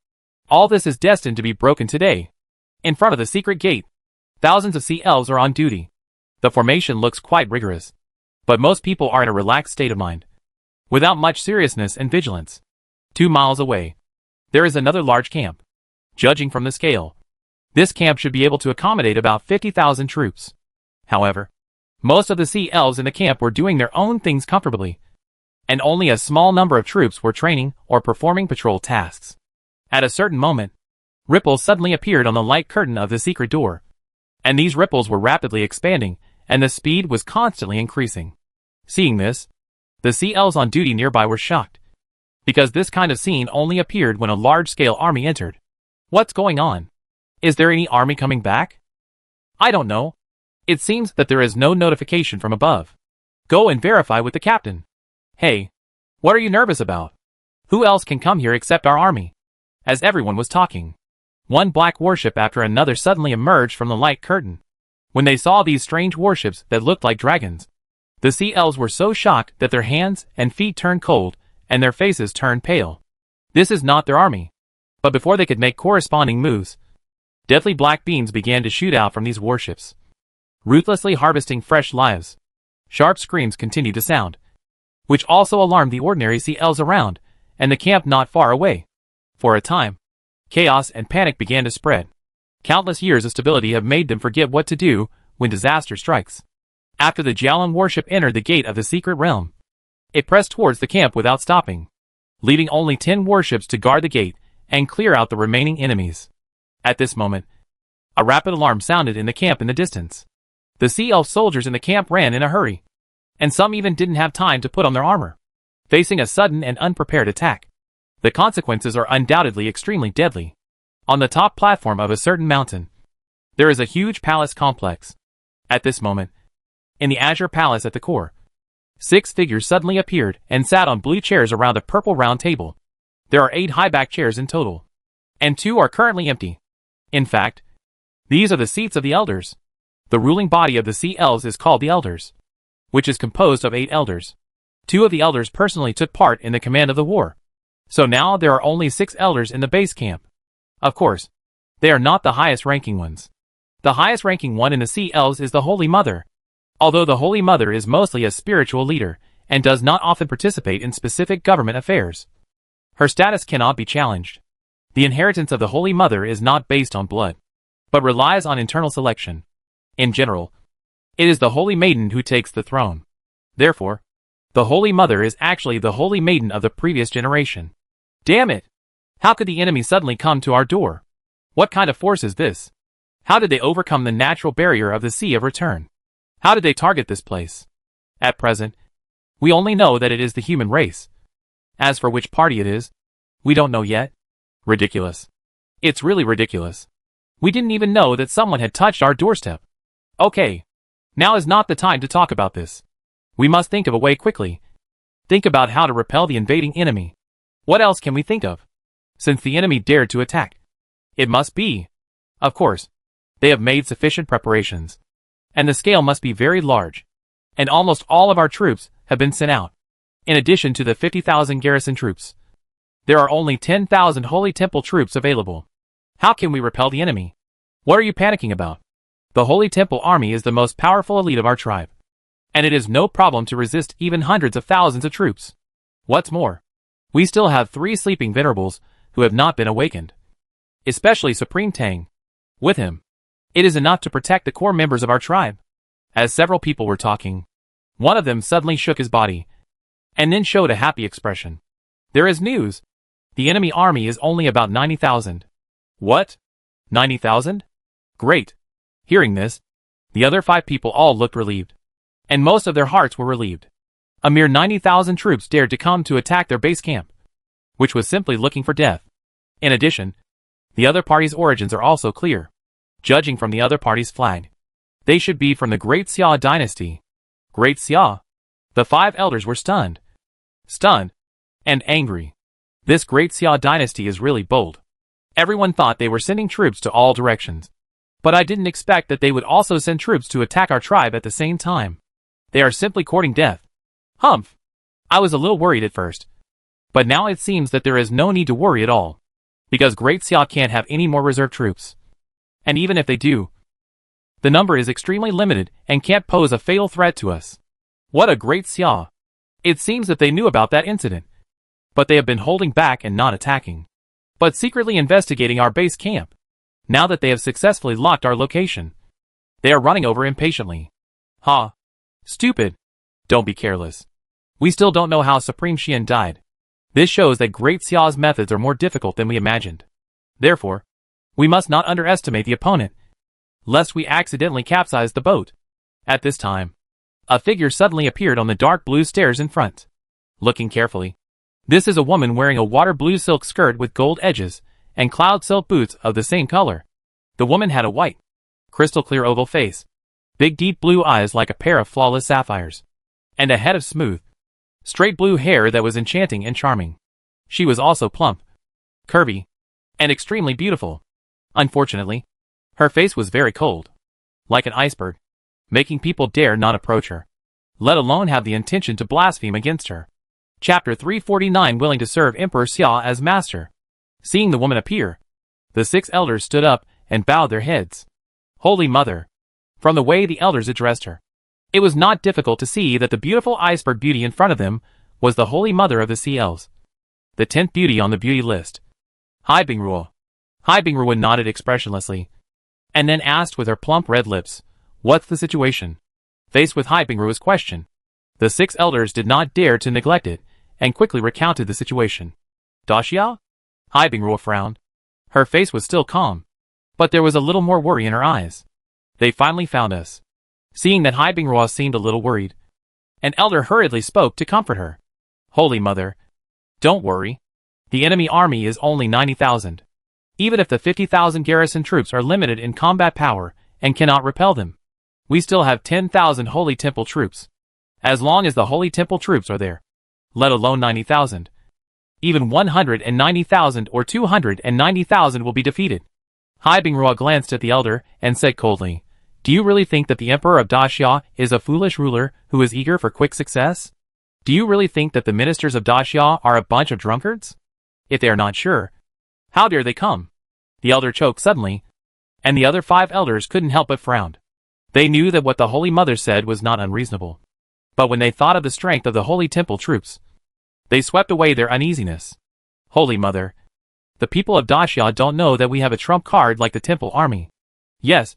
all this is destined to be broken today. In front of the secret gate, thousands of sea elves are on duty. The formation looks quite rigorous, but most people are in a relaxed state of mind, without much seriousness and vigilance. 2 miles away, there is another large camp. Judging from the scale, this camp should be able to accommodate about 50,000 troops. However, most of the sea elves in the camp were doing their own things comfortably, and only a small number of troops were training or performing patrol tasks. At a certain moment, ripples suddenly appeared on the light curtain of the secret door, and these ripples were rapidly expanding, and the speed was constantly increasing. Seeing this, the sea elves on duty nearby were shocked, because this kind of scene only appeared when a large-scale army entered. What's going on? Is there any army coming back? I don't know. It seems that there is no notification from above. Go and verify with the captain. Hey, what are you nervous about? Who else can come here except our army? As everyone was talking, one black warship after another suddenly emerged from the light curtain. When they saw these strange warships that looked like dragons, the sea elves were so shocked that their hands and feet turned cold and their faces turned pale. This is not their army. But before they could make corresponding moves, deadly black beams began to shoot out from these warships, ruthlessly harvesting fresh lives. Sharp screams continued to sound, which also alarmed the ordinary sea elves around and the camp not far away. For a time, chaos and panic began to spread. Countless years of stability have made them forget what to do when disaster strikes. After the Jialan warship entered the gate of the secret realm, it pressed towards the camp without stopping, leaving only 10 warships to guard the gate and clear out the remaining enemies. At this moment, a rapid alarm sounded in the camp in the distance. The sea elf soldiers in the camp ran in a hurry, and some even didn't have time to put on their armor, facing a sudden and unprepared attack. The consequences are undoubtedly extremely deadly. On the top platform of a certain mountain, there is a huge palace complex. At this moment, in the Azure Palace at the core, 6 figures suddenly appeared and sat on blue chairs around a purple round table. There are 8 high-back chairs in total, and 2 are currently empty. In fact, these are the seats of the elders. The ruling body of the sea elves is called the elders, which is composed of 8 elders. 2 of the elders personally took part in the command of the war. So now there are only 6 elders in the base camp. Of course, they are not the highest-ranking ones. The highest-ranking one in the sea elves is the Holy Mother, although the Holy Mother is mostly a spiritual leader and does not often participate in specific government affairs. Her status cannot be challenged. The inheritance of the Holy Mother is not based on blood, but relies on internal selection. In general, it is the Holy Maiden who takes the throne. Therefore, the Holy Mother is actually the Holy Maiden of the previous generation. Damn it! How could the enemy suddenly come to our door? What kind of force is this? How did they overcome the natural barrier of the Sea of Return? How did they target this place? At present, we only know that it is the human race. As for which party it is, we don't know yet. Ridiculous. It's really ridiculous. We didn't even know that someone had touched our doorstep. Okay. Now is not the time to talk about this. We must think of a way quickly. Think about how to repel the invading enemy. What else can we think of? Since the enemy dared to attack, it must be. Of course, they have made sufficient preparations, and the scale must be very large, and almost all of our troops have been sent out. In addition to the 50,000 garrison troops, there are only 10,000 Holy Temple troops available. How can we repel the enemy? What are you panicking about? The Holy Temple army is the most powerful elite of our tribe, and it is no problem to resist even hundreds of thousands of troops. What's more, we still have 3 sleeping venerables who have not been awakened, especially Supreme Tang. With him, it is enough to protect the core members of our tribe. As several people were talking, one of them suddenly shook his body, and then showed a happy expression. There is news. The enemy army is only about 90,000. What? 90,000? Great. Hearing this, the other 5 people all looked relieved, and most of their hearts were relieved. A mere 90,000 troops dared to come to attack their base camp, which was simply looking for death. In addition, the other party's origins are also clear. Judging from the other party's flag, they should be from the Great Xia dynasty. Great Xia? The 5 elders were stunned, and angry. This Great Xia dynasty is really bold. Everyone thought they were sending troops to all directions. But I didn't expect that they would also send troops to attack our tribe at the same time. They are simply courting death. Humph. I was a little worried at first. But now it seems that there is no need to worry at all. Because Great Xia can't have any more reserve troops. And even if they do, the number is extremely limited and can't pose a fatal threat to us. What a Great Xia. It seems that they knew about that incident. But they have been holding back and not attacking, but secretly investigating our base camp. Now that they have successfully locked our location, they are running over impatiently. Ha! Stupid! Don't be careless. We still don't know how Supreme Xian died. This shows that Great Xia's methods are more difficult than we imagined. Therefore, we must not underestimate the opponent, lest we accidentally capsize the boat. At this time, a figure suddenly appeared on the dark blue stairs in front. Looking carefully, this is a woman wearing a water blue silk skirt with gold edges and cloud silk boots of the same color. The woman had a white, crystal clear oval face, big deep blue eyes like a pair of flawless sapphires, and a head of smooth, straight blue hair that was enchanting and charming. She was also plump, curvy, and extremely beautiful. Unfortunately, her face was very cold, like an iceberg, making people dare not approach her, let alone have the intention to blaspheme against her. Chapter 349 Willing to serve Emperor Xia as master. Seeing the woman appear, the 6 elders stood up and bowed their heads. Holy Mother! From the way the elders addressed her, it was not difficult to see that the beautiful iceberg beauty in front of them was the Holy Mother of the Sea Elves, the 10th beauty on the beauty list. Hai Bingruo. Hai Bingruo nodded expressionlessly, and then asked with her plump red lips, "What's the situation?" Faced with Hai Bingruo's question, the 6 elders did not dare to neglect it, and quickly recounted the situation. Daxia? Hai Bingruo frowned. Her face was still calm, but there was a little more worry in her eyes. They finally found us. Seeing that Hai Bingruo seemed a little worried, an elder hurriedly spoke to comfort her. Holy Mother, don't worry. The enemy army is only 90,000. Even if the 50,000 garrison troops are limited in combat power and cannot repel them, we still have 10,000 Holy Temple troops. As long as the Holy Temple troops are there, let alone 90,000. Even 190,000 or 290,000 will be defeated. Hai Bingruo glanced at the elder and said coldly, "Do you really think that the Emperor of Daxia is a foolish ruler who is eager for quick success? Do you really think that the ministers of Daxia are a bunch of drunkards? If they are not sure, how dare they come?" The elder choked suddenly, and the other 5 elders couldn't help but frown. They knew that what the Holy Mother said was not unreasonable. But when they thought of the strength of the Holy Temple troops, they swept away their uneasiness. Holy Mother, the people of Daxia don't know that we have a trump card like the Temple army. Yes,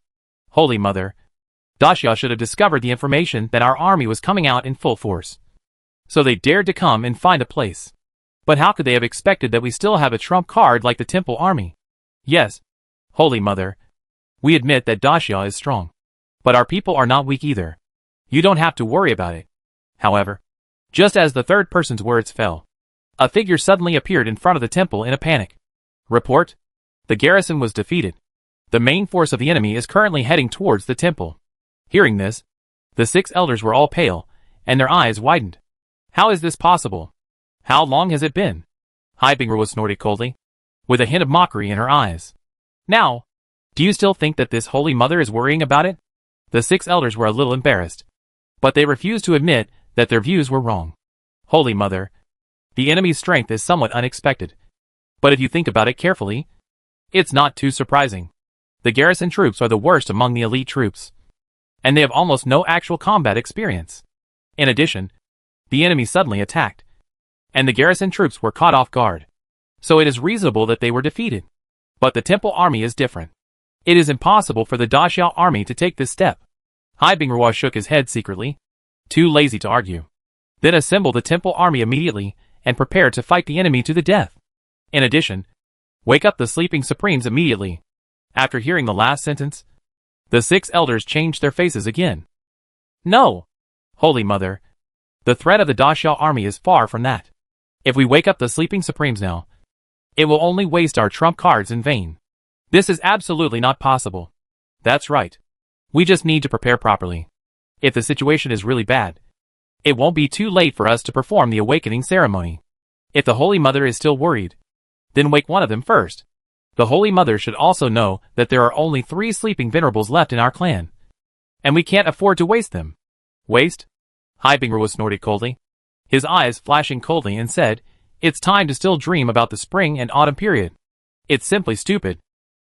Holy Mother, Daxia should have discovered the information that our army was coming out in full force. So they dared to come and find a place. But how could they have expected that we still have a trump card like the Temple army? Yes, Holy Mother, we admit that Daxia is strong. But our people are not weak either. You don't have to worry about it. However, just as the third person's words fell, a figure suddenly appeared in front of the temple in a panic. Report: the garrison was defeated. The main force of the enemy is currently heading towards the temple. Hearing this, the 6 elders were all pale, and their eyes widened. How is this possible? How long has it been? Hai Bingruo snorted coldly, with a hint of mockery in her eyes. Now, do you still think that this Holy Mother is worrying about it? The 6 elders were a little embarrassed, but they refused to admit that their views were wrong. Holy Mother, the enemy's strength is somewhat unexpected. But if you think about it carefully, it's not too surprising. The garrison troops are the worst among the elite troops, and they have almost no actual combat experience. In addition, the enemy suddenly attacked, and the garrison troops were caught off guard. So it is reasonable that they were defeated. But the Temple army is different. It is impossible for the Daxia army to take this step. Hai Bingruo shook his head secretly, too lazy to argue. Then assemble the Temple army immediately and prepare to fight the enemy to the death. In addition, wake up the sleeping Supremes immediately. After hearing the last sentence, the 6 elders changed their faces again. No! Holy Mother, the threat of the Daxia army is far from that. If we wake up the sleeping Supremes now, it will only waste our trump cards in vain. This is absolutely not possible. That's right. We just need to prepare properly. If the situation is really bad, it won't be too late for us to perform the awakening ceremony. If the Holy Mother is still worried, then wake one of them first. The Holy Mother should also know that there are only 3 sleeping venerables left in our clan, and we can't afford to waste them. Waste? Hybingr snorted coldly, his eyes flashing coldly, and said, "It's time to still dream about the spring and autumn period. It's simply stupid.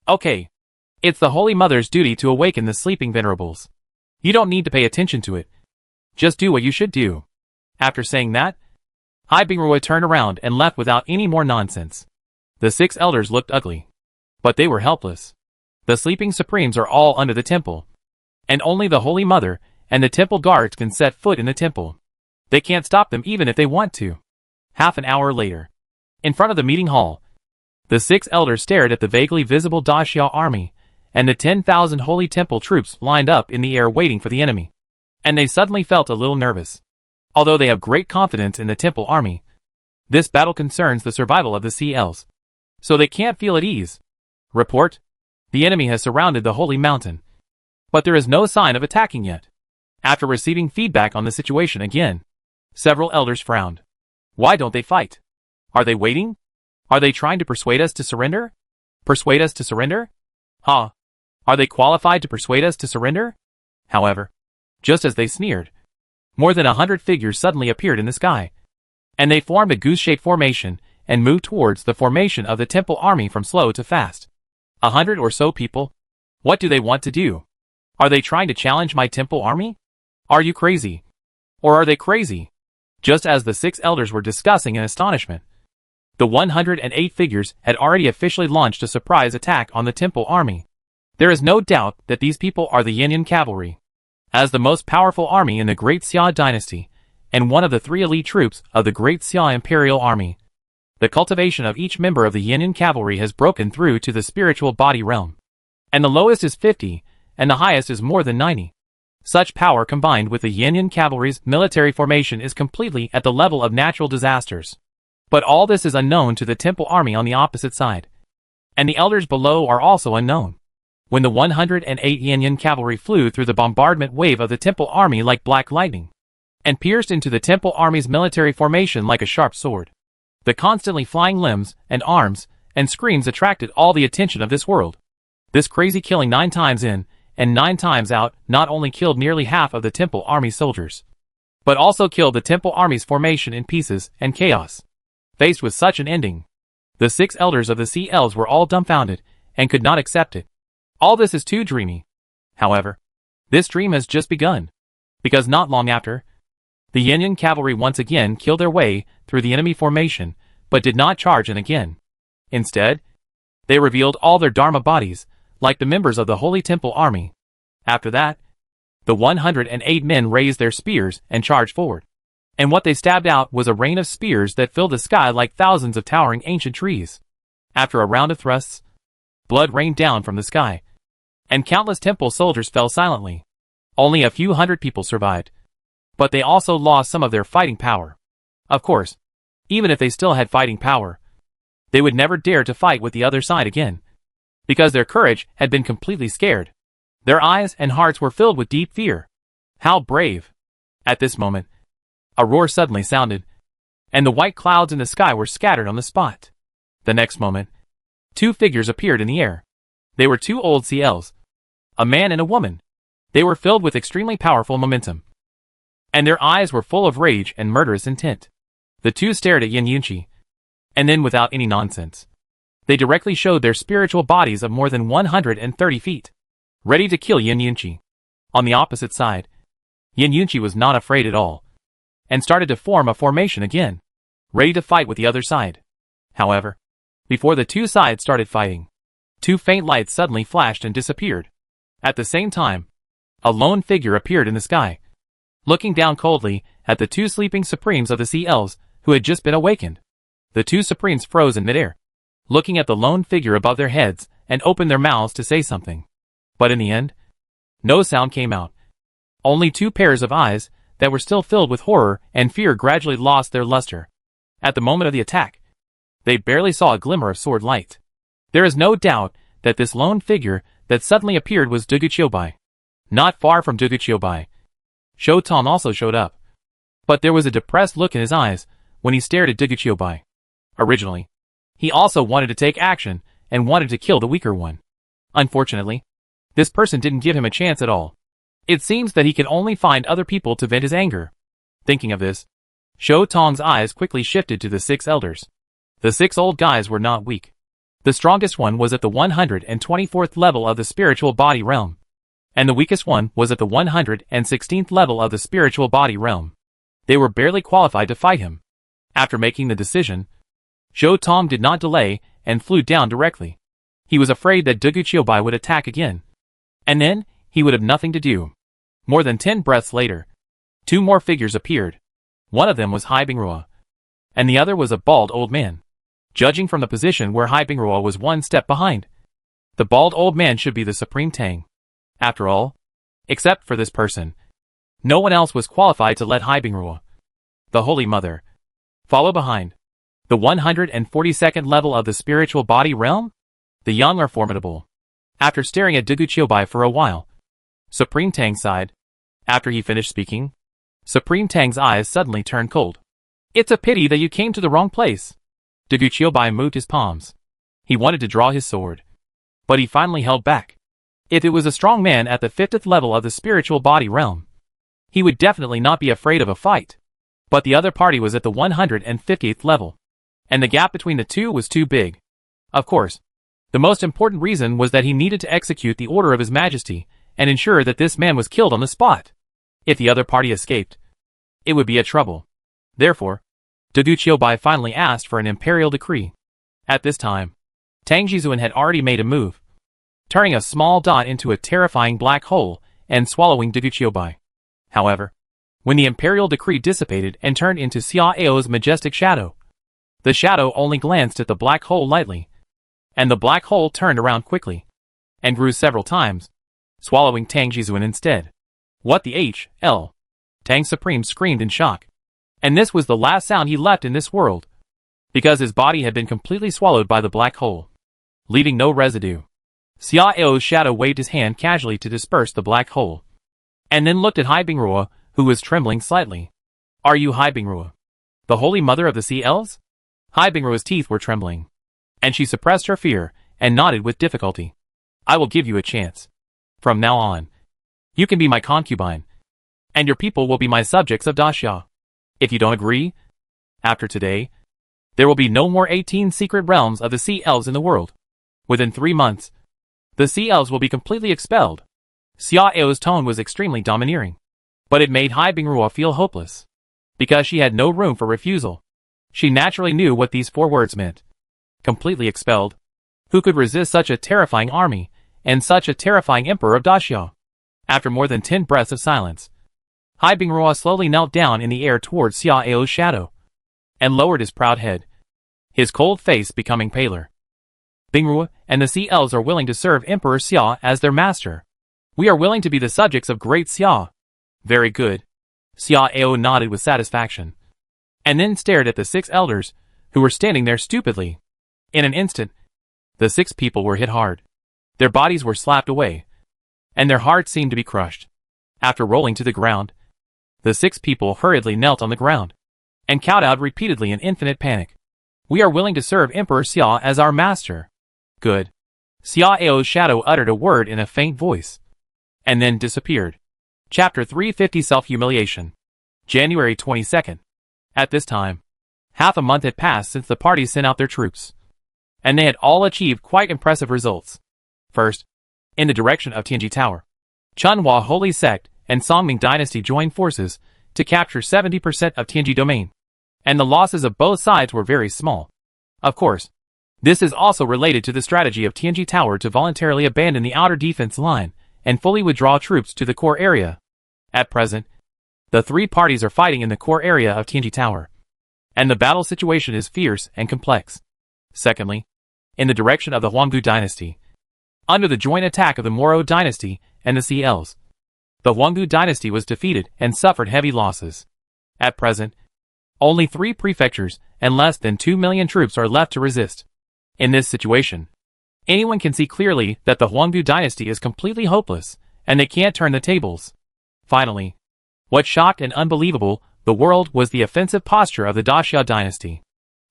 Okay. It's the Holy Mother's duty to awaken the sleeping venerables. You don't need to pay attention to it. Just do what you should do." After saying that, Hybingr turned around and left without any more nonsense. The 6 elders looked ugly, but they were helpless. The sleeping supremes are all under the temple, and only the Holy Mother and the temple guards can set foot in the temple. They can't stop them even if they want to. Half an hour later, in front of the meeting hall, the 6 elders stared at the vaguely visible Daxia army and the 10,000 holy temple troops lined up in the air waiting for the enemy. And they suddenly felt a little nervous. Although they have great confidence in the temple army, this battle concerns the survival of the CLs, so they can't feel at ease. Report: the enemy has surrounded the holy mountain, but there is no sign of attacking yet. After receiving feedback on the situation again, several elders frowned. Why don't they fight? Are they waiting? Are they trying to persuade us to surrender? Persuade us to surrender? Huh. Are they qualified to persuade us to surrender? However, just as they sneered, more than 100 figures suddenly appeared in the sky, and they formed a goose-shaped formation and moved towards the formation of the temple army from slow to fast. 100 or so people? What do they want to do? Are they trying to challenge my temple army? Are you crazy? Or are they crazy? Just as the 6 elders were discussing in astonishment, the 108 figures had already officially launched a surprise attack on the temple army. There is no doubt that these people are the Yanyan cavalry. As the most powerful army in the Great Xia dynasty, and one of the 3 elite troops of the Great Xia imperial army, the cultivation of each member of the Yanyan cavalry has broken through to the spiritual body realm. And the lowest is 50, and the highest is more than 90. Such power combined with the Yanyan cavalry's military formation is completely at the level of natural disasters. But all this is unknown to the temple army on the opposite side. And the elders below are also unknown. When the 108 Yanyan cavalry flew through the bombardment wave of the temple army like black lightning, and pierced into the temple army's military formation like a sharp sword, the constantly flying limbs and arms and screams attracted all the attention of this world. This crazy killing 9 times in and 9 times out not only killed nearly half of the temple army soldiers, but also killed the temple army's formation in pieces and chaos. Faced with such an ending, the 6 elders of the CLs were all dumbfounded and could not accept it. All this is too dreamy. However, this dream has just begun, because not long after, the Yanyan cavalry once again killed their way through the enemy formation, but did not charge in again. Instead, they revealed all their Dharma bodies, like the members of the Holy Temple army. After that, the 108 men raised their spears and charged forward. And what they stabbed out was a rain of spears that filled the sky like thousands of towering ancient trees. After a round of thrusts, blood rained down from the sky, and countless temple soldiers fell silently. Only a few hundred people survived, but they also lost some of their fighting power. Of course, even if they still had fighting power, they would never dare to fight with the other side again, because their courage had been completely scared. Their eyes and hearts were filled with deep fear. How brave! At this moment, a roar suddenly sounded, and the white clouds in the sky were scattered on the spot. The next moment, 2 figures appeared in the air. They were 2 old CLs, a man and a woman. They were filled with extremely powerful momentum, and their eyes were full of rage and murderous intent. The 2 stared at Yin Yunchi, and then without any nonsense, they directly showed their spiritual bodies of more than 130 feet, ready to kill Yin Yunchi. On the opposite side, Yin Yunchi was not afraid at all, and started to form a formation again, ready to fight with the other side. However, before the 2 sides started fighting, 2 faint lights suddenly flashed and disappeared. At the same time, a lone figure appeared in the sky, looking down coldly at the 2 sleeping supremes of the CLs who had just been awakened. The 2 supremes froze in midair, looking at the lone figure above their heads, and opened their mouths to say something. But in the end, no sound came out. Only 2 pairs of eyes that were still filled with horror and fear gradually lost their luster. At the moment of the attack, they barely saw a glimmer of sword light. There is no doubt that this lone figure that suddenly appeared was Duguchiobai. Not far from Duguchiobai, Shou Tong also showed up. But there was a depressed look in his eyes when he stared at Duguchiobai. Originally, he also wanted to take action and wanted to kill the weaker one. Unfortunately, this person didn't give him a chance at all. It seems that he could only find other people to vent his anger. Thinking of this, Shou Tong's eyes quickly shifted to the 6 elders. The 6 old guys were not weak. The strongest one was at the 124th level of the spiritual body realm, and the weakest one was at the 116th level of the spiritual body realm. They were barely qualified to fight him. After making the decision, Shou Tong did not delay and flew down directly. He was afraid that Duguchiobai would attack again, and then he would have nothing to do. More than 10 breaths later, 2 more figures appeared. One of them was Hai Bingrua, and the other was a bald old man. Judging from the position where Hai Bingrua was 1 step behind, the bald old man should be the Supreme Tang. After all, except for this person, no one else was qualified to let Hai Bingrua, the Holy Mother, follow behind. The 142nd level of the spiritual body realm? The young are formidable. After staring at Duguchiobai for a while, Supreme Tang sighed. After he finished speaking, Supreme Tang's eyes suddenly turned cold. It's a pity that you came to the wrong place. Duguchiobai moved his palms. He wanted to draw his sword, but he finally held back. If it was a strong man at the 50th level of the spiritual body realm, he would definitely not be afraid of a fight. But the other party was at the 150th level, and the gap between the two was too big. Of course, the most important reason was that he needed to execute the order of His Majesty and ensure that this man was killed on the spot. If the other party escaped, it would be a trouble. Therefore, Duguchiobai finally asked for an imperial decree. At this time, Tang Jizuen had already made a move, turning a small dot into a terrifying black hole and swallowing Duguchiobai. However, when the imperial decree dissipated and turned into Xia Ao's majestic shadow, the shadow only glanced at the black hole lightly, and the black hole turned around quickly and grew several times, swallowing Tang Jizuen instead. What the H.L.? Tang Supreme screamed in shock. And this was the last sound he left in this world, because his body had been completely swallowed by the black hole, leaving no residue. Xia Ao's shadow waved his hand casually to disperse the black hole, and then looked at Hai Bingrua, who was trembling slightly. Are you Hai Bingrua, the Holy Mother of the CLs? Hai Bingrua's teeth were trembling, and she suppressed her fear and nodded with difficulty. I will give you a chance. From now on, you can be my concubine, and your people will be my subjects of Daxia. If you don't agree, after today, there will be no more 18 secret realms of the Sea Elves in the world. Within 3 months, the Sea Elves will be completely expelled. Xia Ao's tone was extremely domineering, but it made Hai Bingrua feel hopeless, because she had no room for refusal. She naturally knew what these 4 words meant. Completely expelled. Who could resist such a terrifying army, and such a terrifying emperor of Daxia? After more than 10 breaths of silence, Hai Bingrua slowly knelt down in the air towards Xia Ao's shadow, and lowered his proud head, his cold face becoming paler. Bingrua and the Sea Elves are willing to serve Emperor Xia as their master. We are willing to be the subjects of Great Xia. Very good. Xia Ao nodded with satisfaction, and then stared at the 6 elders, who were standing there stupidly. In an instant, the 6 people were hit hard. Their bodies were slapped away, and their hearts seemed to be crushed. After rolling to the ground, the 6 people hurriedly knelt on the ground, and kowtowed repeatedly in infinite panic. We are willing to serve Emperor Xia as our master. Good. Xia Ao's shadow uttered a word in a faint voice, and then disappeared. Chapter 350 Self-Humiliation. January 22nd. At this time, half a month had passed since the party sent out their troops, and they had all achieved quite impressive results. First, in the direction of Tianji Tower, Chunhua Holy Sect and Songming Dynasty joined forces to capture 70% of Tianji Domain, and the losses of both sides were very small. Of course, this is also related to the strategy of Tianji Tower to voluntarily abandon the outer defense line and fully withdraw troops to the core area. At present, the 3 parties are fighting in the core area of Tianji Tower, and the battle situation is fierce and complex. Secondly, in the direction of the Huanggu Dynasty, under the joint attack of the Moro Dynasty and the CLs, the Huanggu Dynasty was defeated and suffered heavy losses. At present, only 3 prefectures and less than 2 million troops are left to resist. In this situation, Anyone can see clearly that the Huangbu dynasty is completely hopeless, and they can't turn the tables. Finally, what shocked and unbelievable the world was the offensive posture of the Daxia dynasty.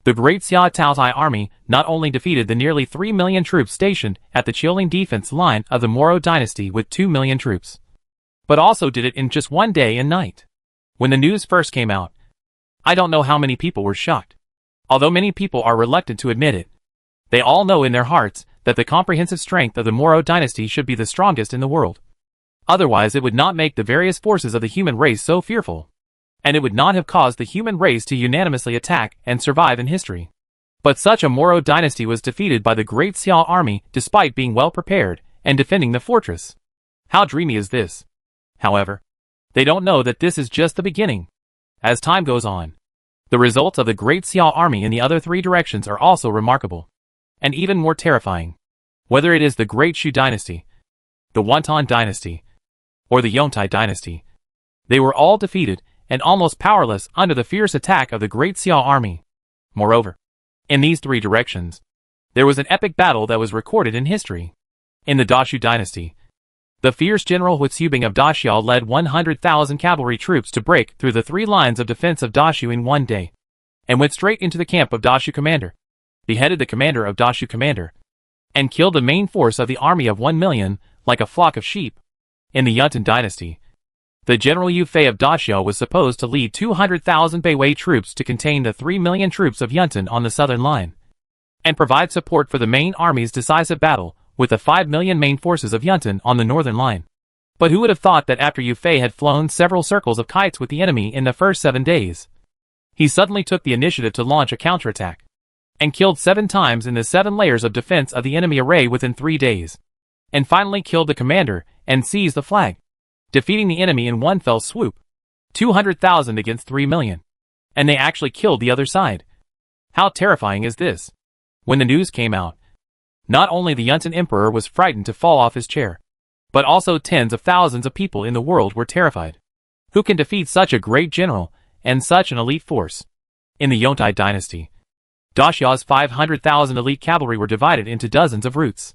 The great Xia Taotai army not only defeated the nearly 3 million troops stationed at the Qiuling defense line of the Moro dynasty with 2 million troops, but also did it in just one day and night. When the news first came out, I don't know how many people were shocked. Although many people are reluctant to admit it, they all know in their hearts that the comprehensive strength of the Moro dynasty should be the strongest in the world. Otherwise it would not make the various forces of the human race so fearful, and it would not have caused the human race to unanimously attack and survive in history. But such a Moro dynasty was defeated by the great Xia army despite being well prepared and defending the fortress. How dreamy is this? However, they don't know that this is just the beginning. As time goes on, the results of the great Xia army in the other three directions are also remarkable, and even more terrifying. Whether it is the great Shu dynasty, the Wantan dynasty, or the Yongtai dynasty, they were all defeated and almost powerless under the fierce attack of the great Xia army. Moreover, in these three directions, there was an epic battle that was recorded in history. In the Dashu dynasty, the fierce general Huitsubing of Daxia led 100,000 cavalry troops to break through the three lines of defense of Dashu in one day, and went straight into the camp of Dashu commander, beheaded the commander of Dashu commander, and killed the main force of the army of 1 million like a flock of sheep. In the Yuntan dynasty, the general Yu Fei of Daxia was supposed to lead 200,000 Beiwei troops to contain the 3 million troops of Yuntan on the southern line, and provide support for the main army's decisive battle with the 5 million main forces of Yuntan on the northern line. But who would have thought that after Yu Fei had flown several circles of kites with the enemy in the first 7 days, he suddenly took the initiative to launch a counterattack, and killed 7 times in the 7 layers of defense of the enemy array within 3 days, and finally killed the commander and seized the flag, defeating the enemy in one fell swoop, 200,000 against 3 million. And they actually killed the other side. How terrifying is this? When the news came out, not only the Yuntan emperor was frightened to fall off his chair, but also tens of thousands of people in the world were terrified. Who can defeat such a great general and such an elite force? In the Yongtai dynasty, Daxia's 500,000 elite cavalry were divided into dozens of routes,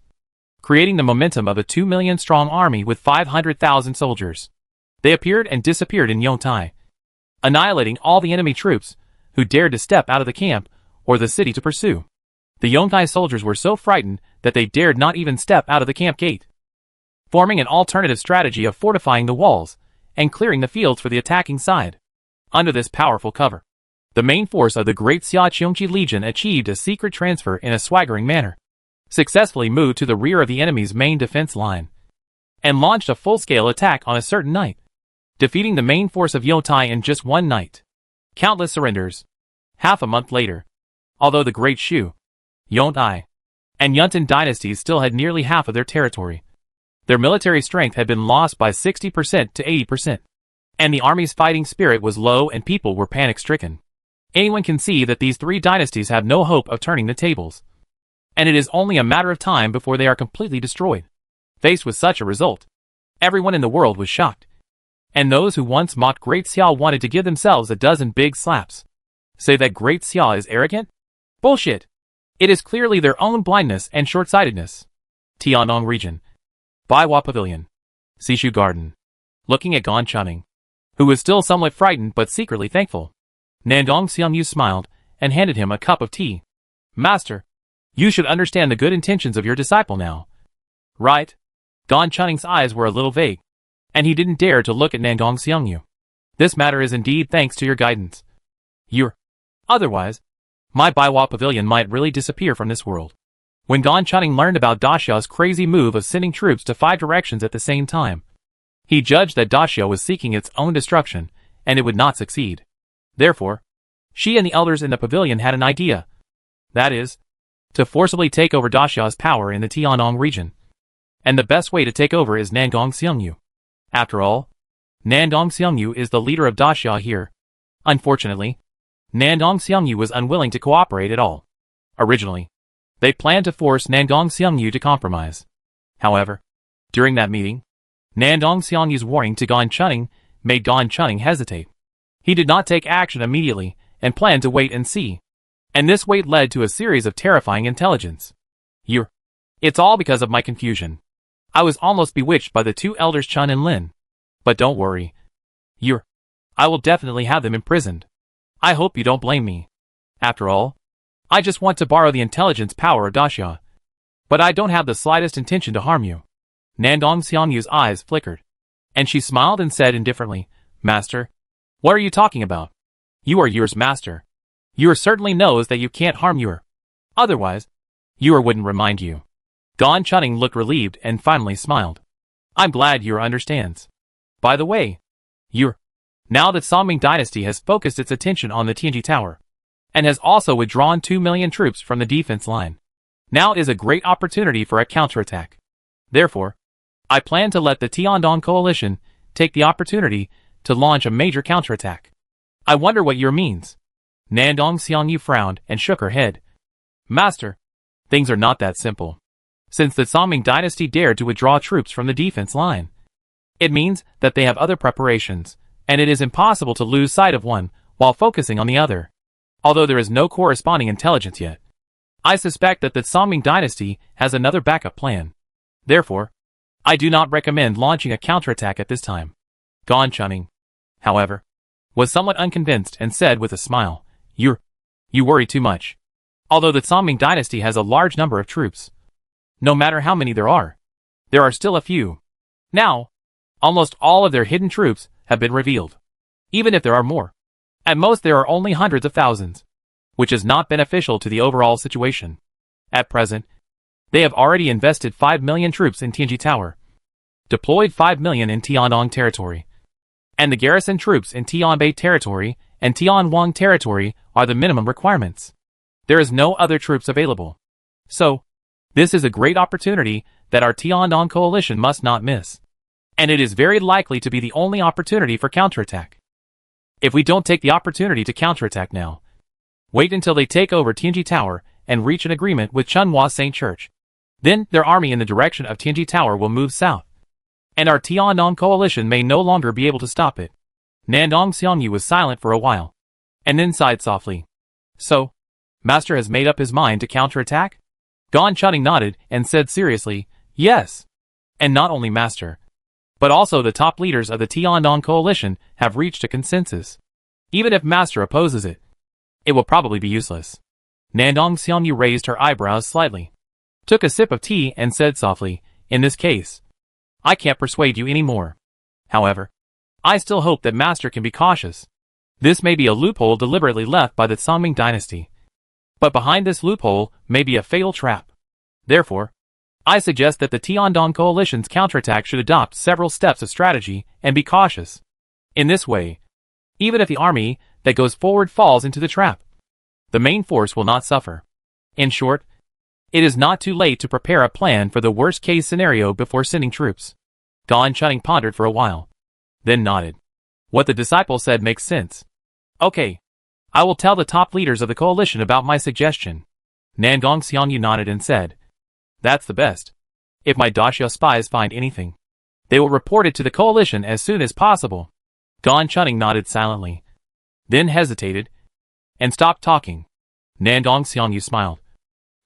creating the momentum of a 2 million strong army with 500,000 soldiers. They appeared and disappeared in Yongtai, annihilating all the enemy troops who dared to step out of the camp or the city to pursue. The Yongtai soldiers were so frightened that they dared not even step out of the camp gate, forming an alternative strategy of fortifying the walls and clearing the fields for the attacking side. Under this powerful cover, the main force of the great Xia Qiongqi Legion achieved a secret transfer in a swaggering manner, successfully moved to the rear of the enemy's main defense line, and launched a full-scale attack on a certain night, defeating the main force of Yongtai in just one night. Countless surrenders. Half a month later, although the great Shu, Yongtai, and Yuntan dynasties still had nearly half of their territory, their military strength had been lost by 60% to 80%, and the army's fighting spirit was low and people were panic-stricken. Anyone can see that these three dynasties have no hope of turning the tables, and it is only a matter of time before they are completely destroyed. Faced with such a result, everyone in the world was shocked, and those who once mocked Great Xia wanted to give themselves a dozen big slaps. Say that Great Xia is arrogant? Bullshit! It is clearly their own blindness and short-sightedness. Tiannong region. Baiwa Pavilion. Sishu Garden. Looking at Gan Chuning, who was still somewhat frightened but secretly thankful, Nandong Xiangyu smiled and handed him a cup of tea. Master, you should understand the good intentions of your disciple now. Right? Gan Chuning's eyes were a little vague, and he didn't dare to look at Nandong Xiangyu. This matter is indeed thanks to your guidance. Otherwise, my Baiwa Pavilion might really disappear from this world. When Gan Chuning learned about Daxia's crazy move of sending troops to 5 directions at the same time, he judged that Daxia was seeking its own destruction, and it would not succeed. Therefore, she and the elders in the pavilion had an idea. That is, to forcibly take over Daxia's power in the Tiannong region. And the best way to take over is Nandong Xiangyu. After all, Nandong Xiangyu is the leader of Daxia here. Unfortunately, Nandong Xiangyu was unwilling to cooperate at all. Originally, they planned to force Nandong Xiangyu to compromise. However, during that meeting, Nandong Xiangyu's warning to Gan Chuning made Gan Chuning hesitate. He did not take action immediately and planned to wait and see. And this wait led to a series of terrifying intelligence. It's all because of my confusion. I was almost bewitched by the two elders Chun and Lin. But don't worry. I will definitely have them imprisoned. I hope you don't blame me. After all, I just want to borrow the intelligence power of Daxia. But I don't have the slightest intention to harm you. Nandong Xiangyu's eyes flickered, and she smiled and said indifferently, Master, what are you talking about? You are Yuer's master. Yuer certainly knows that you can't harm Yuer. Otherwise, Yuer wouldn't remind you. Gan Chunning looked relieved and finally smiled. I'm glad Yuer understands. By the way, Yuer, now that Songming Dynasty has focused its attention on the Tianji Tower, and has also withdrawn 2 million troops from the defense line, now is a great opportunity for a counterattack. Therefore, I plan to let the Tiandong coalition take the opportunity to launch a major counterattack. I wonder what Yuer means. Nandong Xiangyu frowned and shook her head. Master, things are not that simple. Since the Songming Dynasty dared to withdraw troops from the defense line, it means that they have other preparations, and it is impossible to lose sight of one while focusing on the other. Although there is no corresponding intelligence yet, I suspect that the Songming Dynasty has another backup plan. Therefore, I do not recommend launching a counterattack at this time. Gan Chunning, however, was somewhat unconvinced and said with a smile, You worry too much. Although the Songming Dynasty has a large number of troops, no matter how many there are still a few. Now, almost all of their hidden troops have been revealed. Even if there are more, at most there are only hundreds of thousands, which is not beneficial to the overall situation. At present, they have already invested 5 million troops in Tianji Tower, deployed 5 million in Tiandong territory, and the garrison troops in Tianbei territory and Tianwang territory are the minimum requirements. There is no other troops available. So, this is a great opportunity that our Tiandong coalition must not miss. And it is very likely to be the only opportunity for counterattack. If we don't take the opportunity to counterattack now, wait until they take over Tianji Tower and reach an agreement with Chunhua Saint Church, then their army in the direction of Tianji Tower will move south, and our Tiandong coalition may no longer be able to stop it. Nandong Xiangyu was silent for a while, and then sighed softly. So, Master has made up his mind to counterattack? Gan Chunning nodded and said seriously, Yes. And not only Master, but also the top leaders of the Tiandong coalition have reached a consensus. Even if Master opposes it, it will probably be useless. Nandong Xiangyu raised her eyebrows slightly, took a sip of tea and said softly, In this case, I can't persuade you anymore. However, I still hope that Master can be cautious. This may be a loophole deliberately left by the Songming Dynasty, but behind this loophole may be a fatal trap. Therefore, I suggest that the Tiandong coalition's counterattack should adopt several steps of strategy and be cautious. In this way, even if the army that goes forward falls into the trap, the main force will not suffer. In short, it is not too late to prepare a plan for the worst-case scenario before sending troops. Gan Chunning pondered for a while, then nodded. What the disciple said makes sense. Okay, I will tell the top leaders of the coalition about my suggestion. Nandong Xiangyu nodded and said, That's the best. If my Daxia spies find anything, they will report it to the coalition as soon as possible. Gan Chunning nodded silently, then hesitated, and stopped talking. Nandong Xiangyu smiled.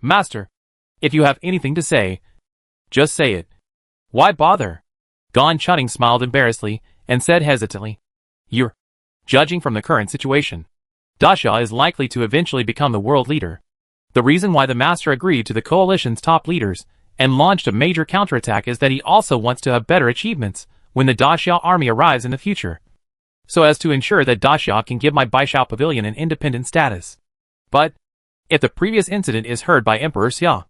Master, if you have anything to say, just say it. Why bother? Gan Chunning smiled embarrassedly and said hesitantly, Judging from the current situation, Daxia is likely to eventually become the world leader. The reason why the Master agreed to the coalition's top leaders and launched a major counterattack is that he also wants to have better achievements when the Daxia army arrives in the future, so as to ensure that Daxia can give my Baishao Pavilion an independent status. But, if the previous incident is heard by Emperor Xia,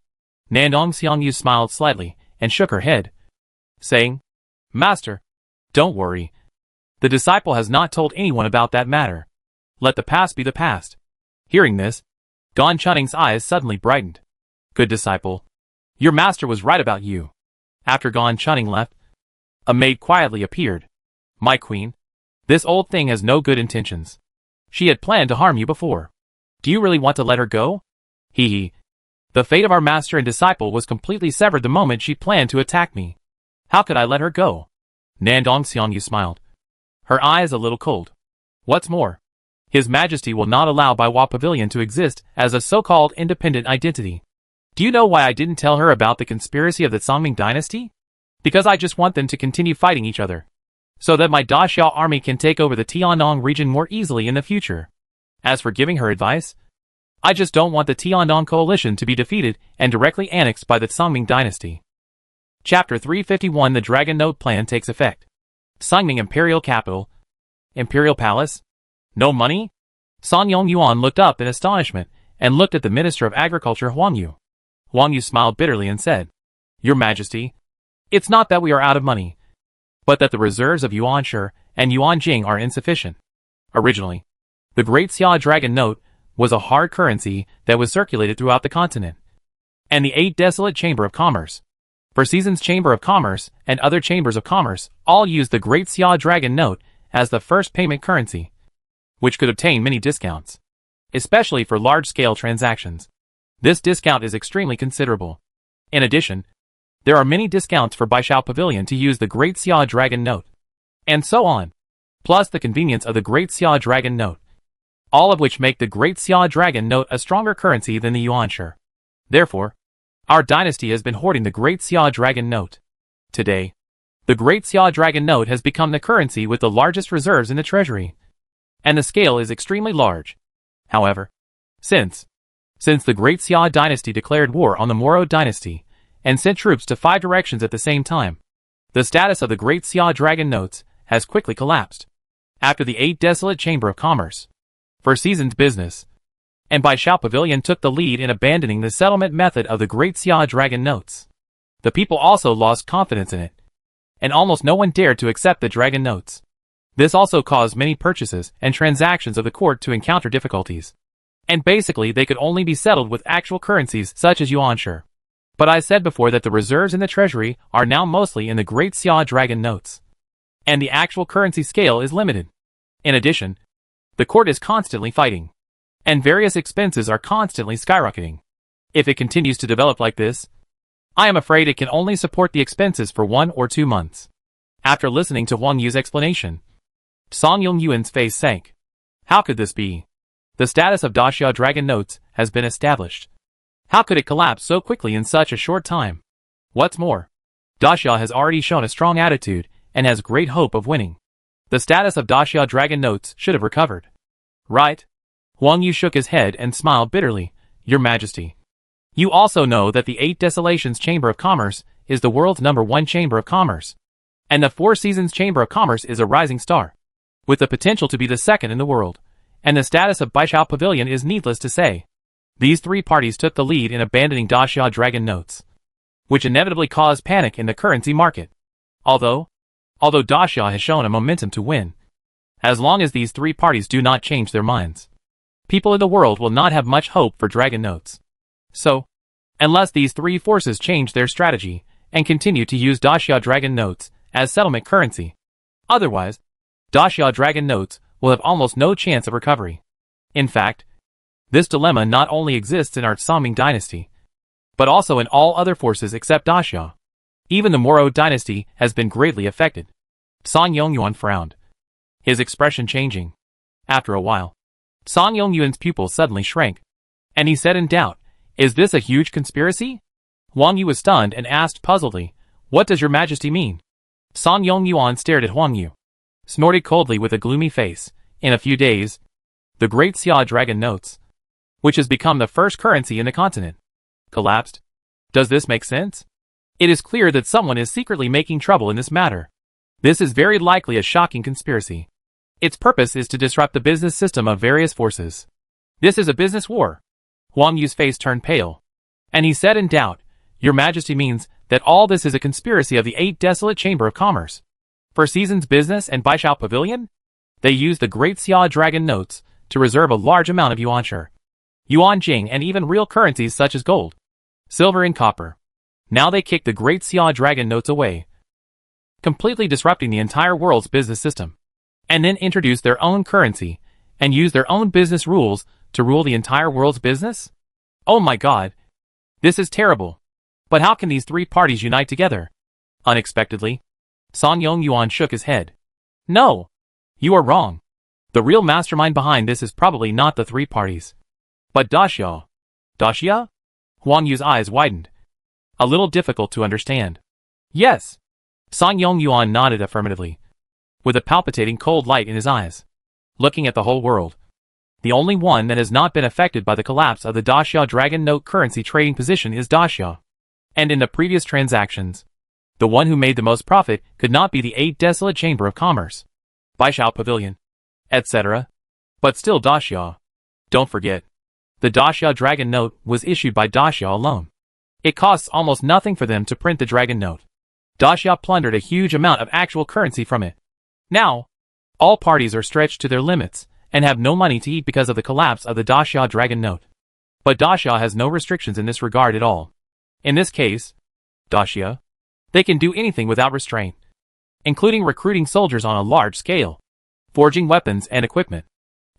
Nandong Xiangyu smiled slightly and shook her head, saying, Master, don't worry. The disciple has not told anyone about that matter. Let the past be the past. Hearing this, Gan Chunning's eyes suddenly brightened. Good disciple. Your master was right about you. After Gan Chunning left, a maid quietly appeared. My queen, this old thing has no good intentions. She had planned to harm you before. Do you really want to let her go? Hee hee. The fate of our master and disciple was completely severed the moment she planned to attack me. How could I let her go? Nandong Xiangyu smiled, her eyes a little cold. What's more, His Majesty will not allow Baiwa Pavilion to exist as a so-called independent identity. Do you know why I didn't tell her about the conspiracy of the Songming dynasty? Because I just want them to continue fighting each other, so that my Daxia army can take over the Tiannong region more easily in the future. As for giving her advice, I just don't want the Tiannong coalition to be defeated and directly annexed by the Songming dynasty. Chapter 351 The Dragon Note Plan takes effect. Songming Imperial Capital. Imperial Palace? No money? San Yongyuan looked up in astonishment and looked at the Minister of Agriculture Huang Yu. Huang Yu smiled bitterly and said, Your Majesty, it's not that we are out of money, but that the reserves of Yuanshe and Yuanjing are insufficient. Originally, the Great Xia Dragon Note was a hard currency that was circulated throughout the continent, and the 8 desolate Chamber of Commerce, for Season's Chamber of Commerce and other chambers of commerce all used the Great Xia Dragon Note as the first payment currency, which could obtain many discounts, especially for large-scale transactions. This discount is extremely considerable. In addition, there are many discounts for Baishao Pavilion to use the Great Xia Dragon Note, and so on, plus the convenience of the Great Xia Dragon Note, all of which make the Great Xia Dragon Note a stronger currency than the Yuanshe. Therefore, our dynasty has been hoarding the Great Xia Dragon Note. Today, the Great Xia Dragon Note has become the currency with the largest reserves in the treasury, and the scale is extremely large. However, since the Great Xia dynasty declared war on the Moro dynasty and sent troops to 5 directions at the same time, the status of the Great Xia Dragon Notes has quickly collapsed. After the 8 desolate Chamber of Commerce, for Season's business, and Baishao Pavilion took the lead in abandoning the settlement method of the Great Xia Dragon Notes, the people also lost confidence in it, and almost no one dared to accept the Dragon Notes. This also caused many purchases and transactions of the court to encounter difficulties, and basically they could only be settled with actual currencies such as Yuanshe. But I said before that the reserves in the treasury are now mostly in the Great Xia Dragon Notes, and the actual currency scale is limited. In addition, the court is constantly fighting, and various expenses are constantly skyrocketing. If it continues to develop like this, I am afraid it can only support the expenses for 1 or 2 months. After listening to Huang Yu's explanation, Song Yongyuan's face sank. How could this be? The status of Daxia Dragon Notes has been established. How could it collapse so quickly in such a short time? What's more, Daxia has already shown a strong attitude and has great hope of winning. The status of Daxia Dragon Notes should have recovered. Right? Huang Yu shook his head and smiled bitterly. Your Majesty, you also know that the 8 Desolations Chamber of Commerce is the world's #1 Chamber of Commerce, and the 4 Seasons Chamber of Commerce is a rising star, with the potential to be the second in the world, and the status of Baishao Pavilion is needless to say. These 3 parties took the lead in abandoning Daxia Dragon Notes, which inevitably caused panic in the currency market. Although Daxia has shown a momentum to win, as long as these 3 parties do not change their minds, people in the world will not have much hope for Dragon Notes. So, unless these 3 forces change their strategy and continue to use Daxia Dragon Notes as settlement currency, otherwise, Daxia Dragon Notes will have almost no chance of recovery. In fact, this dilemma not only exists in our Songming dynasty, but also in all other forces except Daxia. Even the Moro dynasty has been greatly affected. Song Yongyuan frowned, his expression changing. After a while, Song Yongyuan's pupils suddenly shrank, and he said in doubt, Is this a huge conspiracy? Huang Yu was stunned and asked puzzledly, What does your Majesty mean? Song Yongyuan stared at Huang Yu, snorted coldly with a gloomy face. In a few days, the Great Xia Dragon Notes, which has become the first currency in the continent, collapsed. Does this make sense? It is clear that someone is secretly making trouble in this matter. This is very likely a shocking conspiracy. Its purpose is to disrupt the business system of various forces. This is a business war. Huang Yu's face turned pale, and he said in doubt, Your Majesty means that all this is a conspiracy of the 8 desolate Chamber of Commerce, for Season's business and Baishao Pavilion? They use the Great Xia Dragon Notes to reserve a large amount of Yuanshe, Yuanjing, and even real currencies such as gold, silver, and copper. Now they kick the Great Xia Dragon Notes away, completely disrupting the entire world's business system, and then introduce their own currency and use their own business rules to rule the entire world's business? Oh my God! This is terrible. But how can these 3 parties unite together? Unexpectedly, Song Yongyuan shook his head. No! You are wrong. The real mastermind behind this is probably not the 3 parties, but Daxia. Daxia? Huang Yu's eyes widened. A little difficult to understand. Yes. Song Yongyuan nodded affirmatively, with a palpitating cold light in his eyes, looking at the whole world. The only one that has not been affected by the collapse of the Daxia Dragon Note currency trading position is Daxia. And in the previous transactions, the one who made the most profit could not be the 8 Desolate Chamber of Commerce, Baishao Pavilion, etc., but still Daxia. Don't forget, the Daxia Dragon Note was issued by Daxia alone. It costs almost nothing for them to print the Dragon Note. Daxia plundered a huge amount of actual currency from it. Now, all parties are stretched to their limits and have no money to eat because of the collapse of the Daxia Dragon Note. But Daxia has no restrictions in this regard at all. In this case, Daxia, they can do anything without restraint, including recruiting soldiers on a large scale, forging weapons and equipment,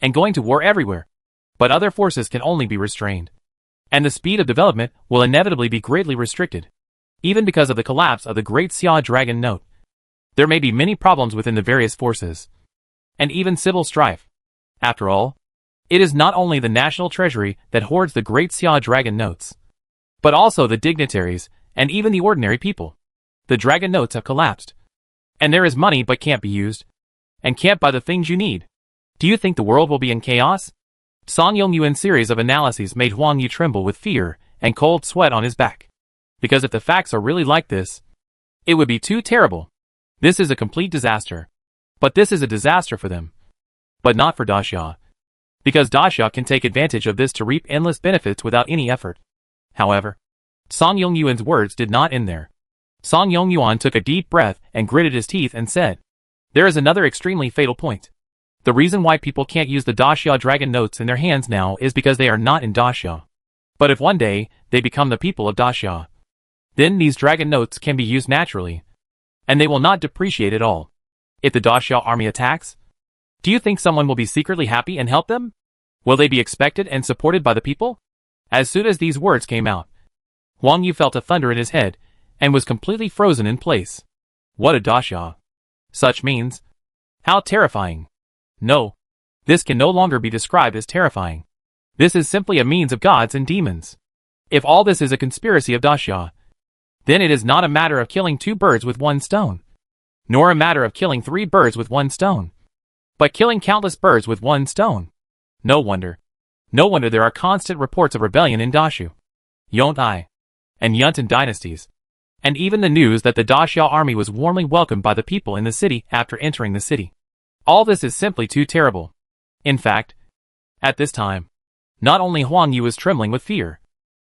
and going to war everywhere. But other forces can only be restrained, and the speed of development will inevitably be greatly restricted, even because of the collapse of the Great Xia Dragon Note. There may be many problems within the various forces, and even civil strife. After all, it is not only the national treasury that hoards the Great Xia Dragon Notes, but also the dignitaries and even the ordinary people. The Dragon Notes have collapsed, and there is money but can't be used, and can't buy the things you need. Do you think the world will be in chaos? Song Yongyuan's series of analyses made Huang Yu tremble with fear and cold sweat on his back. Because if the facts are really like this, it would be too terrible. This is a complete disaster. But this is a disaster for them. But not for Daxia. Because Daxia can take advantage of this to reap endless benefits without any effort. However, Song Yongyuan's words did not end there. Song Yongyuan took a deep breath and gritted his teeth and said, "There is another extremely fatal point. The reason why people can't use the Daxia Dragon Notes in their hands now is because they are not in Daxia. But if one day they become the people of Daxia, then these Dragon Notes can be used naturally, and they will not depreciate at all. If the Daxia army attacks, do you think someone will be secretly happy and help them? Will they be expected and supported by the people?" As soon as these words came out, Huang Yu felt a thunder in his head and was completely frozen in place. What a Daxia! Such means, how terrifying! No, this can no longer be described as terrifying. This is simply a means of gods and demons. If all this is a conspiracy of Daxia, then it is not a matter of killing 2 birds with 1 stone, nor a matter of killing 3 birds with 1 stone, but killing countless birds with 1 stone. No wonder there are constant reports of rebellion in Daxu, Yontai, and Yuntan dynasties, and even the news that the Daxia army was warmly welcomed by the people in the city after entering the city. All this is simply too terrible. In fact, at this time, not only Huang Yu was trembling with fear,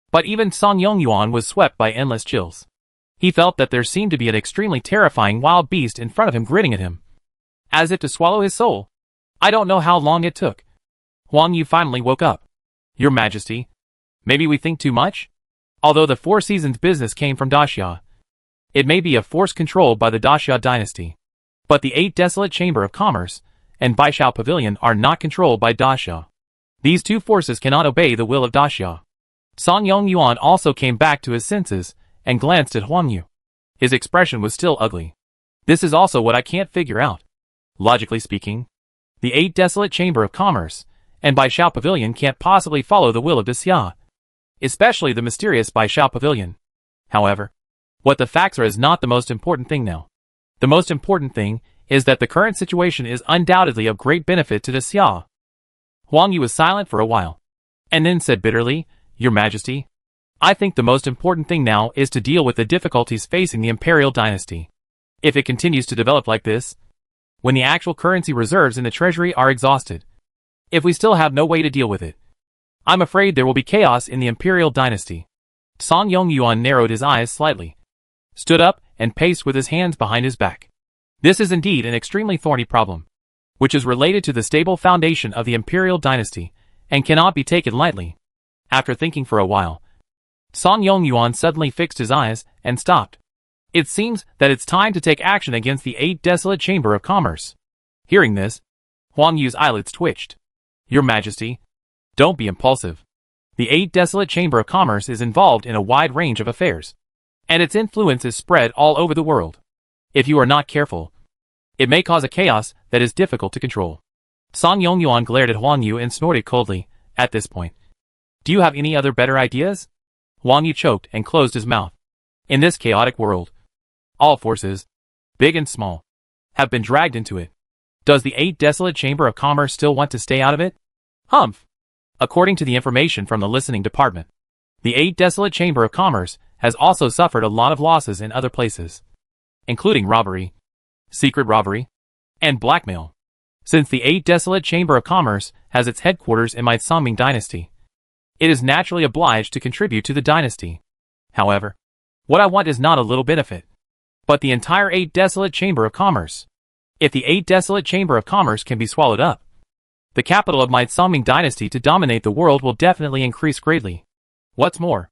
but even Song Yongyuan was swept by endless chills. He felt that there seemed to be an extremely terrifying wild beast in front of him gritting at him, as if to swallow his soul. I don't know how long it took. Huang Yu finally woke up. "Your Majesty, maybe we think too much? Although the 4 Seasons business came from Daxia, it may be a force controlled by the Daxia dynasty. But the 8 Desolate Chamber of Commerce and Baishao Pavilion are not controlled by Daxia. These 2 forces cannot obey the will of Daxia." Song Yongyuan also came back to his senses and glanced at Huang Yu. His expression was still ugly. "This is also what I can't figure out. Logically speaking, the 8 Desolate Chamber of Commerce and Baishao Pavilion can't possibly follow the will of Daxia, especially the mysterious Baishao Pavilion. However, what the facts are is not the most important thing now. The most important thing is that the current situation is undoubtedly of great benefit to Daxia." Huang Yu was silent for a while, and then said bitterly, "Your Majesty, I think the most important thing now is to deal with the difficulties facing the imperial dynasty. If it continues to develop like this, when the actual currency reserves in the treasury are exhausted, if we still have no way to deal with it, I'm afraid there will be chaos in the imperial dynasty." Song Yongyuan narrowed his eyes slightly, stood up, and paced with his hands behind his back. This is indeed an extremely thorny problem, which is related to the stable foundation of the imperial dynasty, and cannot be taken lightly. After thinking for a while, Song Yongyuan suddenly fixed his eyes and stopped. "It seems that it's time to take action against the 8 Desolate Chamber of Commerce." Hearing this, Huang Yu's eyelids twitched. "Your Majesty, don't be impulsive. The 8 Desolate Chamber of Commerce is involved in a wide range of affairs, and its influence is spread all over the world. If you are not careful, it may cause a chaos that is difficult to control." Song Yongyuan glared at Huang Yu and snorted coldly. At this point, "Do you have any other better ideas?" Wang Yu choked and closed his mouth. In this chaotic world, all forces, big and small, have been dragged into it. Does the 8 Desolate Chamber of Commerce still want to stay out of it? Humph! According to the information from the listening department, the 8 Desolate Chamber of Commerce has also suffered a lot of losses in other places, including robbery, secret robbery, and blackmail. Since the 8 Desolate Chamber of Commerce has its headquarters in my Songming dynasty, it is naturally obliged to contribute to the dynasty. However, what I want is not a little benefit, but the entire 8 Desolate Chamber of Commerce. If the 8 Desolate Chamber of Commerce can be swallowed up, the capital of my Songming dynasty to dominate the world will definitely increase greatly. What's more,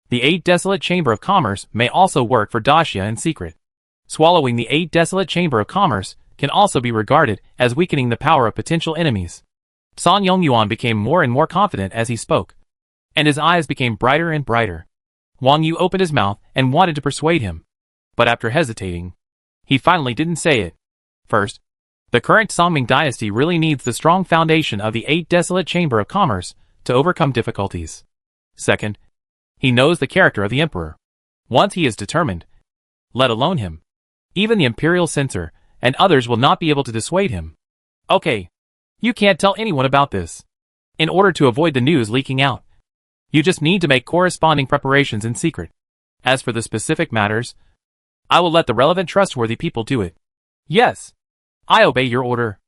the 8 Desolate Chamber of Commerce may also work for Daxia in secret. Swallowing the 8 Desolate Chamber of Commerce can also be regarded as weakening the power of potential enemies. San Yongyuan became more and more confident as he spoke, and his eyes became brighter and brighter. Wang Yu opened his mouth and wanted to persuade him, but after hesitating, he finally didn't say it. First, the current Songming dynasty really needs the strong foundation of the 8 Desolate Chamber of Commerce to overcome difficulties. Second, he knows the character of the emperor. Once he is determined, let alone him, even the imperial censor and others will not be able to dissuade him. Okay, you can't tell anyone about this. In order to avoid the news leaking out, you just need to make corresponding preparations in secret. As for the specific matters, I will let the relevant trustworthy people do it. Yes, I obey your order.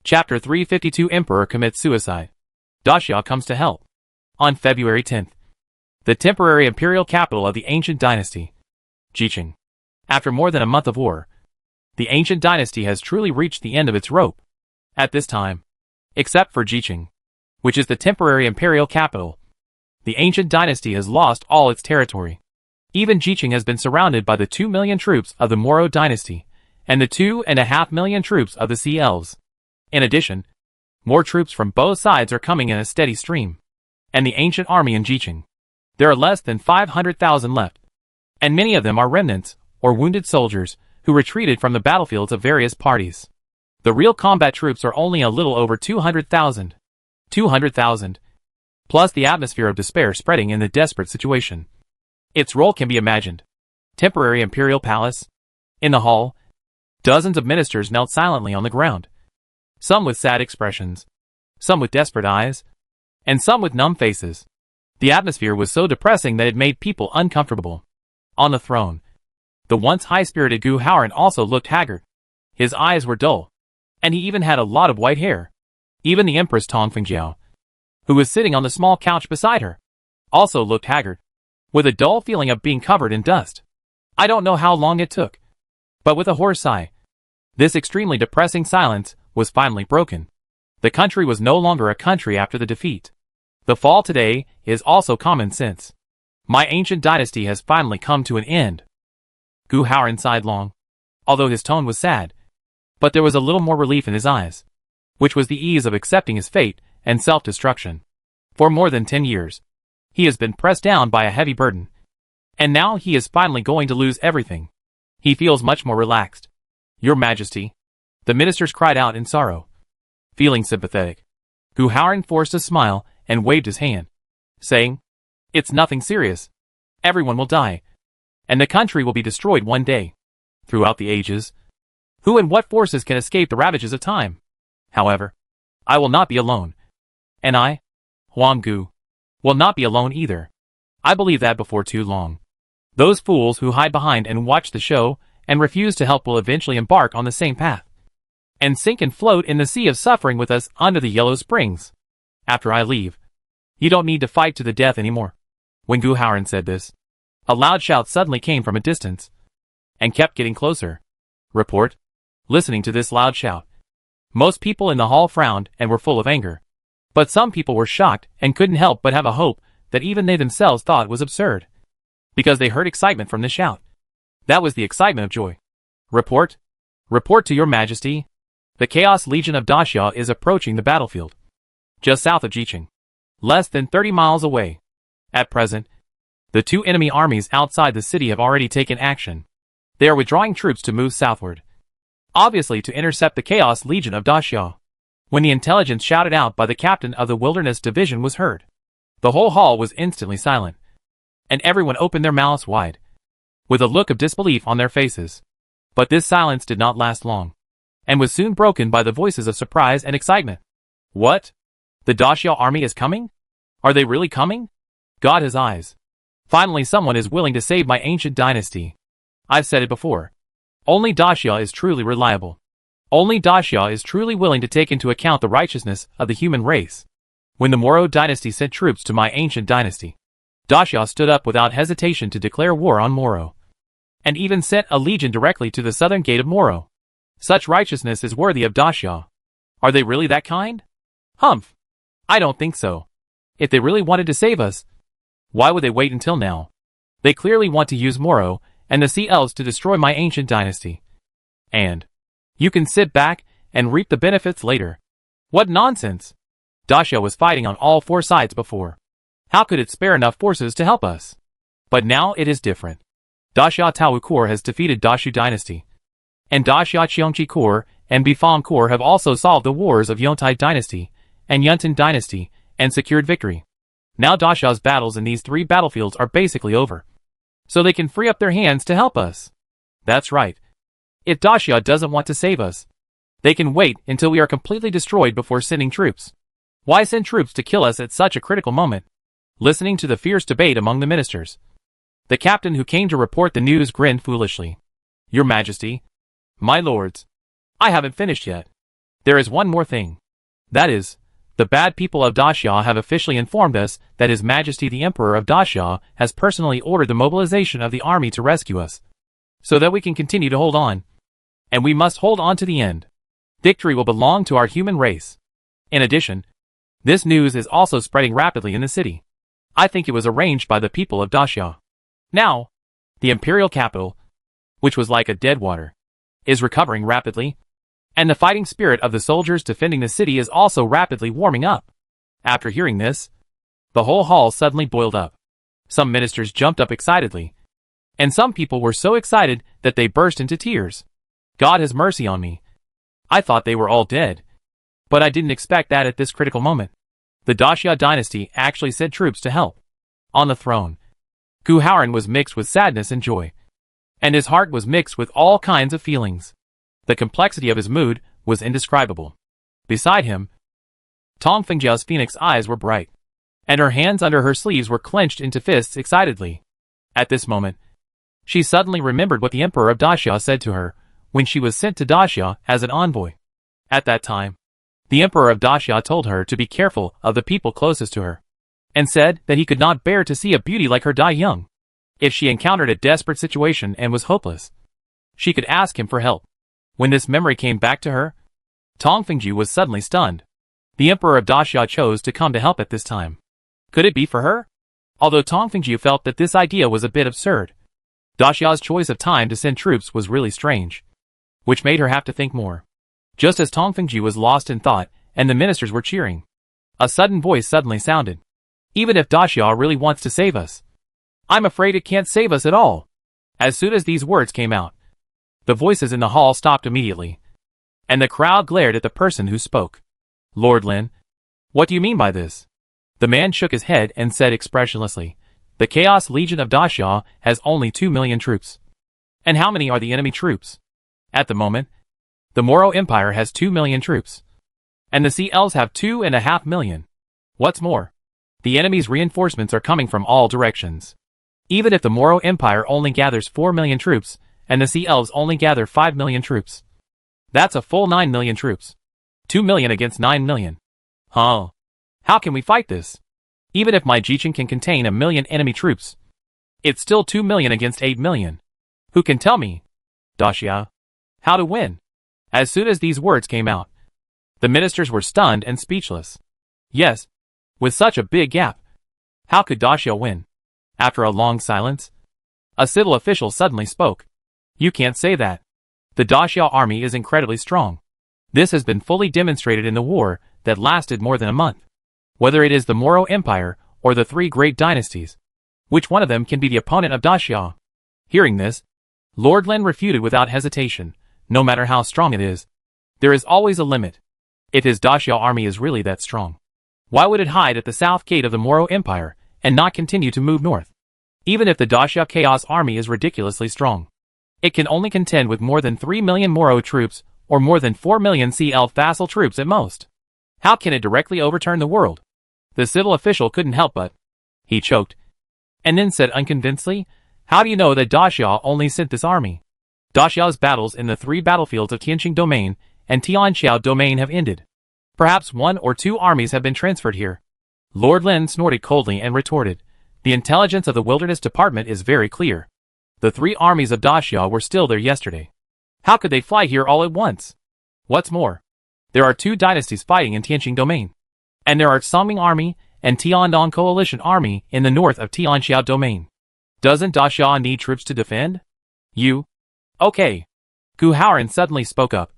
Chapter 352 Emperor commits suicide. Daxia comes to help. On February 10th, the temporary imperial capital of the ancient dynasty, Jiqing. After more than a month of war, the ancient dynasty has truly reached the end of its rope. At this time, except for Jiqing, which is the temporary imperial capital, the ancient dynasty has lost all its territory. Even Jiqing has been surrounded by the 2 million troops of the Moro dynasty and the 2.5 million troops of the Sea Elves. In addition, more troops from both sides are coming in a steady stream. And the ancient army in Jiqing, there are less than 500,000 left, and many of them are remnants or wounded soldiers who retreated from the battlefields of various parties. The real combat troops are only a little over 200,000. 200,000. Plus the atmosphere of despair spreading in the desperate situation. Its role can be imagined. Temporary imperial palace. In the hall, dozens of ministers knelt silently on the ground. Some with sad expressions, some with desperate eyes, and some with numb faces. The atmosphere was so depressing that it made people uncomfortable. On the throne, the once high-spirited Gu Haoran also looked haggard. His eyes were dull, and he even had a lot of white hair. Even the Empress Tong Fengjiao, who was sitting on the small couch beside her, also looked haggard, with a dull feeling of being covered in dust. I don't know how long it took, but with a hoarse sigh, this extremely depressing silence was finally broken. The country was no longer a country after the defeat. The fall today is also common sense. My ancient dynasty has finally come to an end. Gu Haoran sighed long, although his tone was sad, but there was a little more relief in his eyes, which was the ease of accepting his fate and self-destruction. For more than 10 years, he has been pressed down by a heavy burden, and now he is finally going to lose everything. He feels much more relaxed. Your Majesty, the ministers cried out in sorrow. Feeling sympathetic, Gu Haoran forced a smile and waved his hand, saying, "It's nothing serious. Everyone will die, and the country will be destroyed one day. Throughout the ages, who and what forces can escape the ravages of time? However, I will not be alone. And I, Huang Gu, will not be alone either. I believe that before too long, those fools who hide behind and watch the show and refuse to help will eventually embark on the same path, and sink and float in the sea of suffering with us under the yellow springs. After I leave, you don't need to fight to the death anymore." When Gu Haoran said this, a loud shout suddenly came from a distance, and kept getting closer. Report. Listening to this loud shout, most people in the hall frowned and were full of anger. But some people were shocked and couldn't help but have a hope that even they themselves thought was absurd, because they heard excitement from the shout. That was the excitement of joy. Report. Report to your Majesty. The Chaos Legion of Daxia is approaching the battlefield, just south of Jiqing, less than 30 miles away. At present, the 2 enemy armies outside the city have already taken action. They are withdrawing troops to move southward, obviously to intercept the Chaos Legion of Daxia. When the intelligence shouted out by the captain of the Wilderness Division was heard, the whole hall was instantly silent. and everyone opened their mouths wide, with a look of disbelief on their faces. But this silence did not last long, and was soon broken by the voices of surprise and excitement. What? The Daxia army is coming? Are they really coming? God has eyes. Finally someone is willing to save my ancient dynasty. I've said it before. Only Daxia is truly reliable. Only Daxia is truly willing to take into account the righteousness of the human race. When the Moro dynasty sent troops to my ancient dynasty, Daxia stood up without hesitation to declare war on Moro, and even sent a legion directly to the southern gate of Moro. Such righteousness is worthy of Daxia. Are they really that kind? Humph. I don't think so. If they really wanted to save us, why would they wait until now? They clearly want to use Moro and the Sea Elves to destroy my ancient dynasty. And you can sit back and reap the benefits later. What nonsense! Daxia was fighting on all four sides before. How could it spare enough forces to help us? But now it is different. Daxia Tao Corps has defeated Daxu dynasty, and Daxia Qiongqi Corps and Bifang Corps have also solved the wars of Yontai dynasty and Yuntan dynasty and secured victory. Now Daxia's battles in these three battlefields are basically over, so they can free up their hands to help us. That's right. If Daxia doesn't want to save us, they can wait until we are completely destroyed before sending troops. Why send troops to kill us at such a critical moment? Listening to the fierce debate among the ministers, the captain who came to report the news grinned foolishly. Your Majesty, my lords, I haven't finished yet. There is one more thing. That is, the bad people of Daxia have officially informed us that His Majesty the Emperor of Daxia has personally ordered the mobilization of the army to rescue us, so that we can continue to hold on. And we must hold on to the end. Victory will belong to our human race. In addition, this news is also spreading rapidly in the city. I think it was arranged by the people of Daxia. Now, the imperial capital, which was like a dead water, is recovering rapidly, and the fighting spirit of the soldiers defending the city is also rapidly warming up. After hearing this, the whole hall suddenly boiled up. Some ministers jumped up excitedly, and some people were so excited that they burst into tears. God has mercy on me. I thought they were all dead, but I didn't expect that at this critical moment. The Daxia dynasty actually sent troops to help. On the throne, Gu Haoran was mixed with sadness and joy, and his heart was mixed with all kinds of feelings. The complexity of his mood was indescribable. Beside him, Tong Fengjia's phoenix eyes were bright, and her hands under her sleeves were clenched into fists excitedly. At this moment, she suddenly remembered what the Emperor of Daxia said to her when she was sent to Daxia as an envoy. At that time, the Emperor of Daxia told her to be careful of the people closest to her, and said that he could not bear to see a beauty like her die young. If she encountered a desperate situation and was hopeless, she could ask him for help. When this memory came back to her, Tong Fengju was suddenly stunned. The Emperor of Daxia chose to come to help at this time. Could it be for her? Although Tong Fengju felt that this idea was a bit absurd, Daxia's choice of time to send troops was really strange, which made her have to think more. Just as Tong Fengju was lost in thought and the ministers were cheering, a sudden voice suddenly sounded. Even if Daxia really wants to save us, I'm afraid it can't save us at all. As soon as these words came out, the voices in the hall stopped immediately, and the crowd glared at the person who spoke. Lord Lin, what do you mean by this? The man shook his head and said expressionlessly, the Chaos Legion of Daxia has only 2 million troops. And how many are the enemy troops? At the moment, the Moro Empire has 2 million troops, and the Sea Elves have 2.5 million. What's more, the enemy's reinforcements are coming from all directions. Even if the Moro Empire only gathers 4 million troops, and the Sea Elves only gather 5 million troops, that's a full 9 million troops. 2 million against 9 million. Huh? How can we fight this? Even if my Jichen can contain 1 million enemy troops, it's still 2 million against 8 million. Who can tell me, Daxia, how to win? As soon as these words came out, the ministers were stunned and speechless. Yes, with such a big gap, how could Daxia win? After a long silence, a civil official suddenly spoke. You can't say that. The Daxia army is incredibly strong. This has been fully demonstrated in the war that lasted more than a month. Whether it is the Moro Empire or the 3 great dynasties, which one of them can be the opponent of Daxia? Hearing this, Lord Lin refuted without hesitation. No matter how strong it is, there is always a limit. If his Daxia army is really that strong, why would it hide at the south gate of the Moro Empire and not continue to move north? Even if the Daxia Chaos Army is ridiculously strong, it can only contend with more than 3 million Moro troops, or more than 4 million CL vassal troops at most. How can it directly overturn the world? The civil official couldn't help but. He choked, and then said unconvincedly, "How do you know that Daxia only sent this army? Daxia's battles in the 3 battlefields of Tianqing Domain and Tianxiao Domain have ended. Perhaps 1 or 2 armies have been transferred here." Lord Lin snorted coldly and retorted, "The intelligence of the Wilderness Department is very clear. The 3 armies of Daxia were still there yesterday. How could they fly here all at once? What's more, there are 2 dynasties fighting in Tianqing Domain, and there are Songming Army and Tiandong Coalition Army in the north of Tianxiao Domain. Doesn't Daxia need troops to defend? You? Okay." Gu Haoran suddenly spoke up,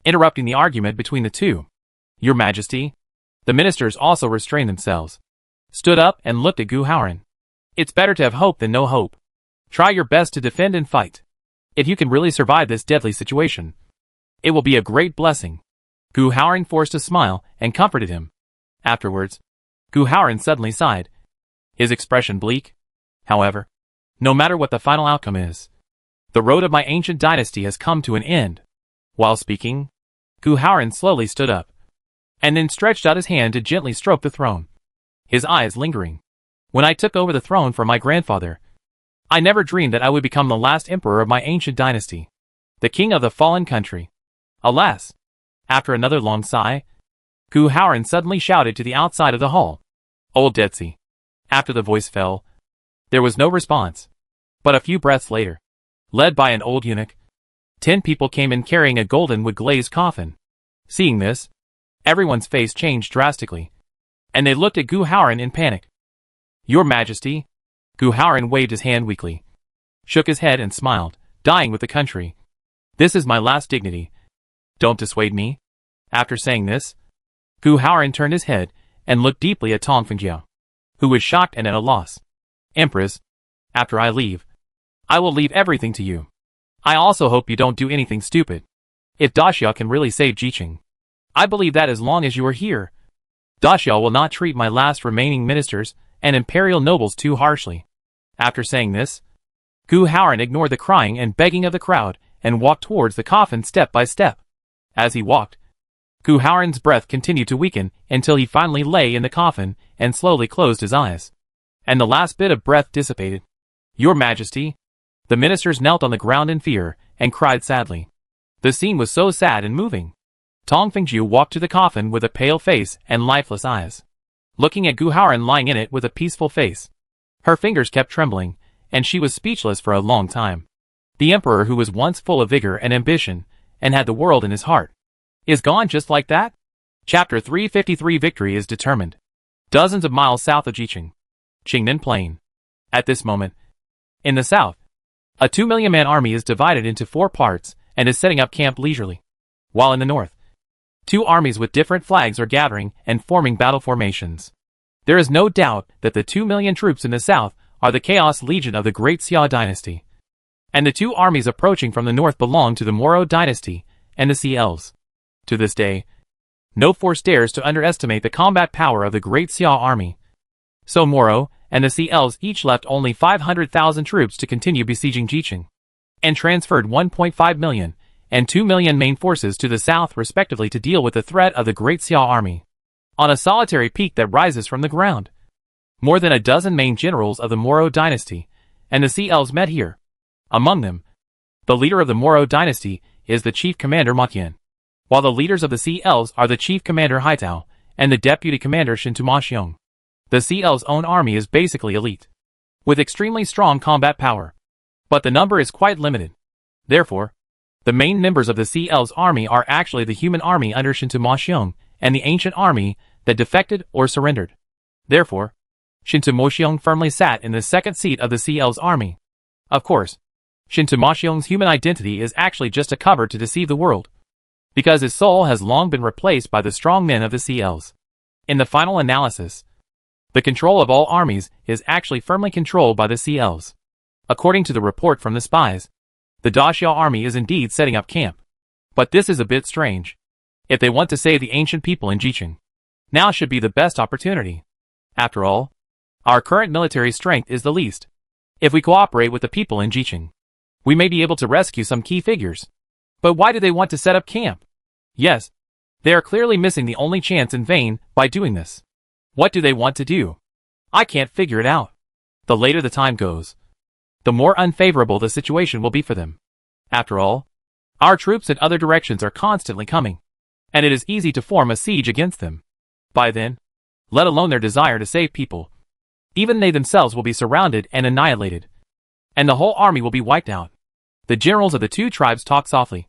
interrupting the argument between the two. "Your Majesty." The ministers also restrained themselves, stood up and looked at Gu Haoran. "It's better to have hope than no hope. Try your best to defend and fight. If you can really survive this deadly situation, it will be a great blessing." Gu Haoran forced a smile and comforted him. Afterwards, Gu Haoran suddenly sighed, his expression bleak. "However, no matter what the final outcome is, the road of my ancient dynasty has come to an end." While speaking, Gu Haoran slowly stood up, and then stretched out his hand to gently stroke the throne, his eyes lingering. "When I took over the throne from my grandfather, I never dreamed that I would become the last emperor of my ancient dynasty, the king of the fallen country. Alas!" After another long sigh, Gu Haoran suddenly shouted to the outside of the hall, "Old Detsi." After the voice fell, there was no response. But a few breaths later, led by an old eunuch, 10 people came in carrying a golden wood-glazed coffin. Seeing this, everyone's face changed drastically, and they looked at Gu Haoran in panic. "Your Majesty." Gu Haoran waved his hand weakly, shook his head and smiled, "Dying with the country. This is my last dignity. Don't dissuade me." After saying this, Gu Haoran turned his head and looked deeply at Tong Fengjiao, who was shocked and at a loss. "Empress, after I leave, I will leave everything to you. I also hope you don't do anything stupid. If Daxia can really save Jiqing, I believe that as long as you are here, Daxia will not treat my last remaining ministers and imperial nobles too harshly." After saying this, Gu Haoran ignored the crying and begging of the crowd and walked towards the coffin step by step. As he walked, Gu Haoran's breath continued to weaken until he finally lay in the coffin and slowly closed his eyes, and the last bit of breath dissipated. "Your Majesty." The ministers knelt on the ground in fear and cried sadly. The scene was so sad and moving. Tong Fengjiu walked to the coffin with a pale face and lifeless eyes, looking at Gu Haoran lying in it with a peaceful face. Her fingers kept trembling, and she was speechless for a long time. The emperor, who was once full of vigor and ambition, and had the world in his heart, is gone just like that? Chapter 353. Victory is determined. Dozens of miles south of Jiqing, Qingnan Plain. At this moment, in the south, a 2 million man army is divided into 4 parts and is setting up camp leisurely, while in the north, 2 armies with different flags are gathering and forming battle formations. There is no doubt that the 2 million troops in the south are the Chaos Legion of the Great Xia dynasty, and the 2 armies approaching from the north belong to the Moro dynasty and the CLs. To this day, no force dares to underestimate the combat power of the Great Xia army. So Moro and the CLs each left only 500,000 troops to continue besieging Jiqing, and transferred 1.5 million and 2 million main forces to the south respectively to deal with the threat of the Great Xia army. On a solitary peak that rises from the ground, more than a dozen main generals of the Moro dynasty and the CLs met here. Among them, the leader of the Moro dynasty is the chief commander Ma Qian, while the leaders of the CLs are the chief commander Haitao and the deputy commander Shintu Ma Xiong. The CL's own army is basically elite, with extremely strong combat power, but the number is quite limited. Therefore, the main members of the CL's army are actually the human army under Shintu Ma Xiong and the ancient army that defected or surrendered. Therefore, Shintu Ma Xiong firmly sat in the second seat of the CL's army. Of course, Shintu Ma Xiong's human identity is actually just a cover to deceive the world, because his soul has long been replaced by the strong men of the CLs. In the final analysis, the control of all armies is actually firmly controlled by the CLs. According to the report from the spies, the Daxia army is indeed setting up camp. But this is a bit strange. If they want to save the ancient people in Jiqing, now should be the best opportunity. After all, our current military strength is the least. If we cooperate with the people in Jiqing, we may be able to rescue some key figures. But why do they want to set up camp? Yes, they are clearly missing the only chance in vain by doing this. What do they want to do? I can't figure it out. The later the time goes, the more unfavorable the situation will be for them. After all, our troops in other directions are constantly coming, and it is easy to form a siege against them. By then, let alone their desire to save people, even they themselves will be surrounded and annihilated, and the whole army will be wiped out. The generals of the two tribes talked softly.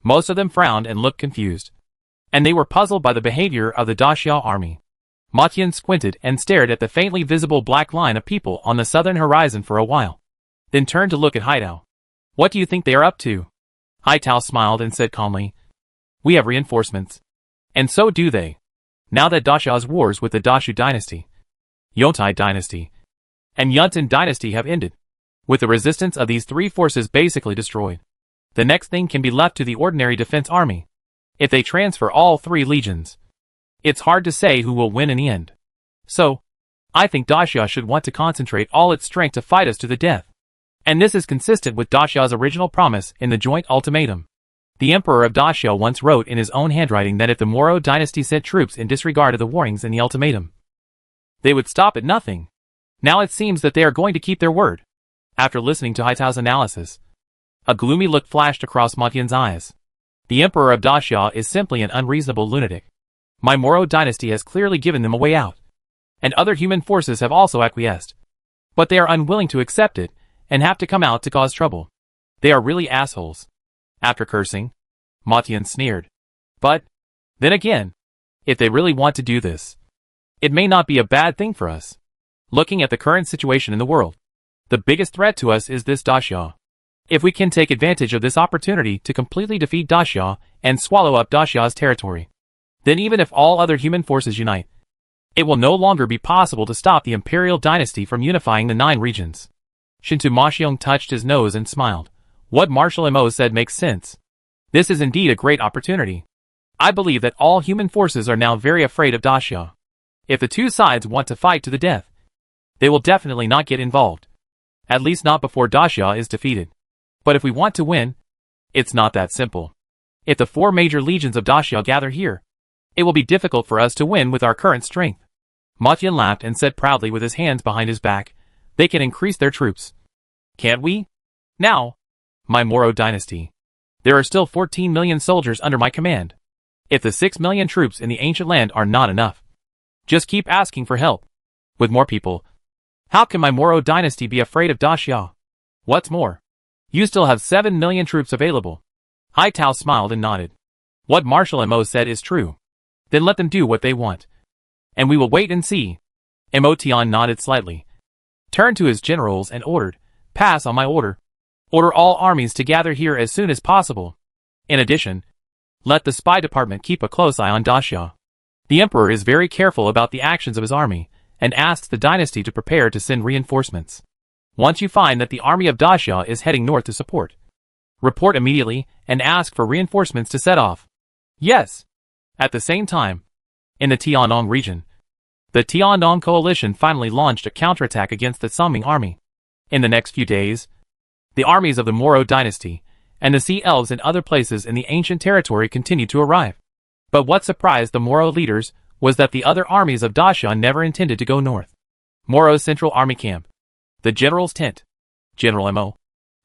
Most of them frowned and looked confused, and they were puzzled by the behavior of the Daxia army. Ma Tian squinted and stared at the faintly visible black line of people on the southern horizon for a while, then turned to look at Haitao. What do you think they are up to? Haitao smiled and said calmly, we have reinforcements. And so do they. Now that Daxia's wars with the Dashu dynasty, Yontai dynasty, and Yuntan dynasty have ended, with the resistance of these three forces basically destroyed, the next thing can be left to the ordinary defense army. If they transfer all three legions, it's hard to say who will win in the end. So, I think Daxia should want to concentrate all its strength to fight us to the death. And this is consistent with Daxia's original promise in the joint ultimatum. The Emperor of Daxia once wrote in his own handwriting that if the Moro dynasty sent troops in disregard of the warnings in the ultimatum, they would stop at nothing. Now it seems that they are going to keep their word. After listening to Haitao's analysis, a gloomy look flashed across Ma Tian's eyes. The Emperor of Daxia is simply an unreasonable lunatic. My Moro dynasty has clearly given them a way out, and other human forces have also acquiesced. But they are unwilling to accept it, and have to come out to cause trouble. They are really assholes. After cursing, Ma Tian sneered. But, then again, if they really want to do this, it may not be a bad thing for us. Looking at the current situation in the world, the biggest threat to us is this Daxia. If we can take advantage of this opportunity to completely defeat Daxia and swallow up Daxia's territory, then even if all other human forces unite, it will no longer be possible to stop the imperial dynasty from unifying the 9 regions. Shintu Maxiong touched his nose and smiled. What Marshal Mo said makes sense. This is indeed a great opportunity. I believe that all human forces are now very afraid of Daxia. If the two sides want to fight to the death, they will definitely not get involved. At least not before Daxia is defeated. But if we want to win, it's not that simple. If the 4 major legions of Daxia gather here, it will be difficult for us to win with our current strength. Ma Tian laughed and said proudly with his hands behind his back, they can increase their troops. Can't we? Now, my Moro dynasty, there are still 14 million soldiers under my command. If the 6 million troops in the ancient land are not enough, just keep asking for help. With more people, how can my Moro dynasty be afraid of Daxia? What's more, you still have 7 million troops available. Haitao smiled and nodded. What Marshal Mo said is true. Then let them do what they want, and we will wait and see. Mo Tian nodded slightly, turned to his generals and ordered, pass on my order. Order all armies to gather here as soon as possible. In addition, let the spy department keep a close eye on Daxia. The emperor is very careful about the actions of his army, and asks the dynasty to prepare to send reinforcements. Once you find that the army of Daxia is heading north to support, report immediately and ask for reinforcements to set off. Yes. At the same time, in the Tiannong region, the Tiannong coalition finally launched a counterattack against the Songming army. In the next few days, the armies of the Moro dynasty and the Sea Elves in other places in the ancient territory continued to arrive. But what surprised the Moro leaders was that the other armies of Daxia never intended to go north. Moro's central army camp. The general's tent. General Mo.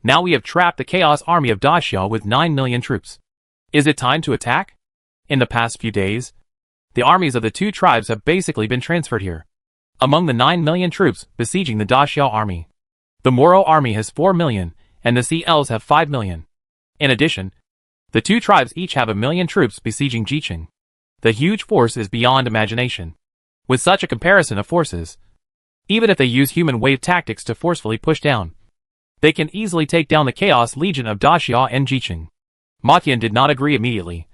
Now we have trapped the Chaos army of Daxia with 9 million troops. Is it time to attack? In the past few days, the armies of the two tribes have basically been transferred here. Among the 9 million troops besieging the Daxia army, the Moro army has 4 million, and the Sea Elves have 5 million. In addition, the two tribes each have 1 million troops besieging Jiqing. The huge force is beyond imagination. With such a comparison of forces, even if they use human wave tactics to forcefully push down, they can easily take down the Chaos Legion of Daxia and Jiqing. Ma Tian did not agree immediately,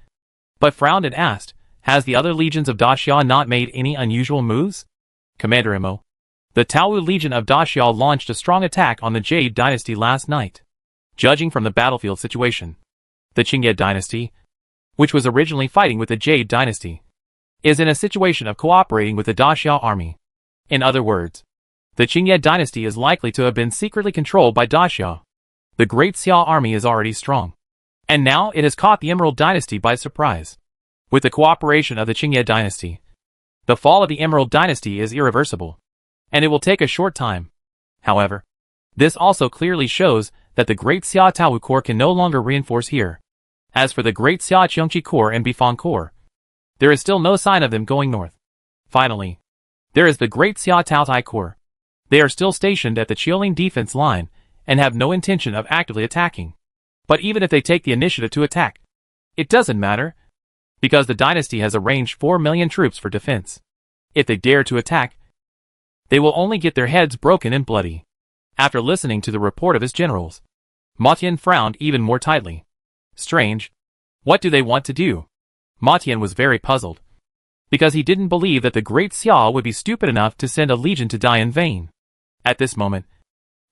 but frowned and asked, has the other legions of Daxia not made any unusual moves? Commander Mo. The Taowu Legion of Daxia launched a strong attack on the Jade Dynasty last night. Judging from the battlefield situation, the Qingye Dynasty, which was originally fighting with the Jade Dynasty, is in a situation of cooperating with the Daxia army. In other words, The Qingye dynasty is likely to have been secretly controlled by Daxia. The Great Xia army is already strong. And now it has caught the Emerald dynasty by surprise. With the cooperation of the Qingye dynasty, the fall of the Emerald dynasty is irreversible. And it will take a short time. However, this also clearly shows that the Great Xia Taowu Corps can no longer reinforce here. As for the Great Xia Qiongqi Corps and Bifang Corps, there is still no sign of them going north. Finally, there is the Great Xia Taotai Corps. They are still stationed at the Qiuling defense line and have no intention of actively attacking. But even if they take the initiative to attack, it doesn't matter, because the dynasty has arranged 4 million troops for defense. If they dare to attack, they will only get their heads broken and bloody. After listening to the report of his generals, Ma Tian frowned even more tightly. Strange. What do they want to do? Ma Tian was very puzzled, because he didn't believe that the Great Xia would be stupid enough to send a legion to die in vain. At this moment,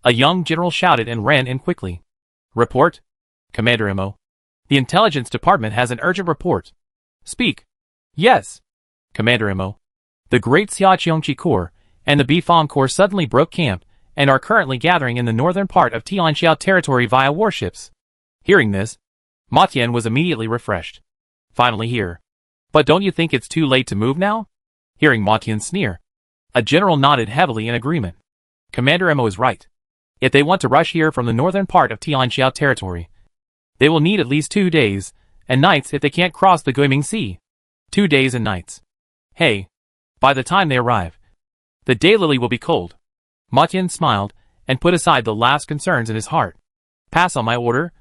a young general shouted and ran in quickly. Report, Commander Mo. The intelligence department has an urgent report. Speak. Yes, Commander Mo. The Great Xia Qiongqi Corps and the Bifang Corps suddenly broke camp and are currently gathering in the northern part of Tianxiao territory via warships. Hearing this, Ma Tian was immediately refreshed. Finally here. But don't you think it's too late to move now? Hearing Ma Tian's sneer, a general nodded heavily in agreement. Commander Mo is right. If they want to rush here from the northern part of Tianxiao territory, they will need at least 2 days and nights if they can't cross the Guiming Sea. 2 days and nights. Hey, by the time they arrive, the daylily will be cold. Ma Tian smiled and put aside the last concerns in his heart. Pass on my order.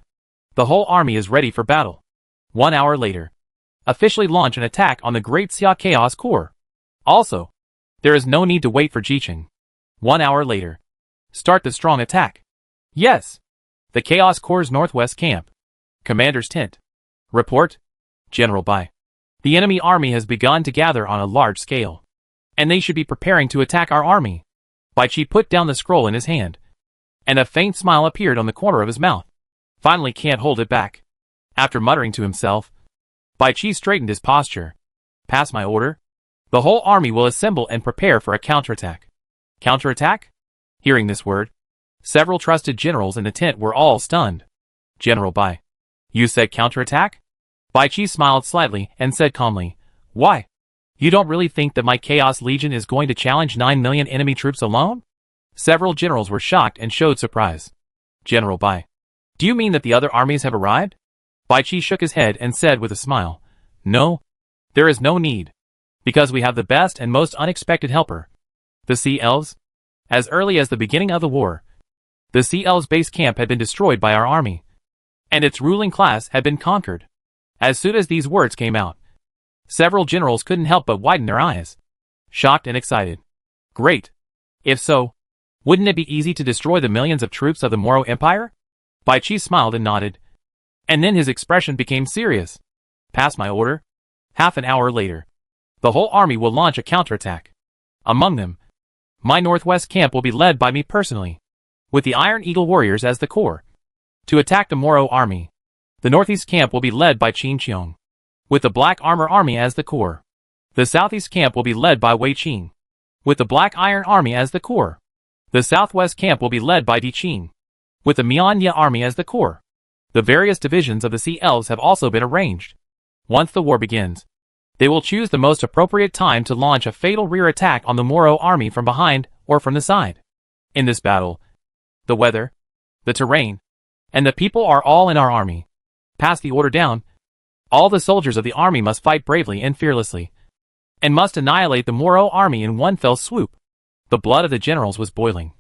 The whole army is ready for battle. 1 hour later, officially launch an attack on the Great Xia Chaos Corps. Also, there is no need to wait for Jiqing. 1 hour later, start the strong attack. Yes. The Chaos Corps' northwest camp. Commander's tent. Report, General Bai. The enemy army has begun to gather on a large scale, and they should be preparing to attack our army. Bai Qi put down the scroll in his hand, and a faint smile appeared on the corner of his mouth. Finally can't hold it back. After muttering to himself, Bai Qi straightened his posture. Pass my order. The whole army will assemble and prepare for a counterattack. Counterattack? Hearing this word, several trusted generals in the tent were all stunned. General Bai. You said counterattack? Bai Qi smiled slightly and said calmly, Why? You don't really think that my Chaos Legion is going to challenge 9 million enemy troops alone? Several generals were shocked and showed surprise. General Bai. Do you mean that the other armies have arrived? Bai Qi shook his head and said with a smile, No, there is no need, because we have the best and most unexpected helper. The Sea Elves? As early as the beginning of the war, the Sea Elves' base camp had been destroyed by our army, and its ruling class had been conquered. As soon as these words came out, several generals couldn't help but widen their eyes, shocked and excited. Great. If so, wouldn't it be easy to destroy the millions of troops of the Moro Empire? Bai Qi smiled and nodded, and then his expression became serious. Pass my order. Half an hour later, the whole army will launch a counterattack. Among them, my northwest camp will be led by me personally, with the Iron Eagle warriors as the core, to attack the Moro army. The northeast camp will be led by Qin Qiong, with the Black Armor army as the core. The southeast camp will be led by Wei Qing, with the Black Iron army as the core. The southwest camp will be led by Di Qing, with the Mianya army as the core. The various divisions of the Sea Elves have also been arranged. Once the war begins, they will choose the most appropriate time to launch a fatal rear attack on the Moro army from behind or from the side. In this battle, the weather, the terrain, and the people are all in our army. Pass the order down. All the soldiers of the army must fight bravely and fearlessly, and must annihilate the Moro army in one fell swoop. The blood of the generals was boiling,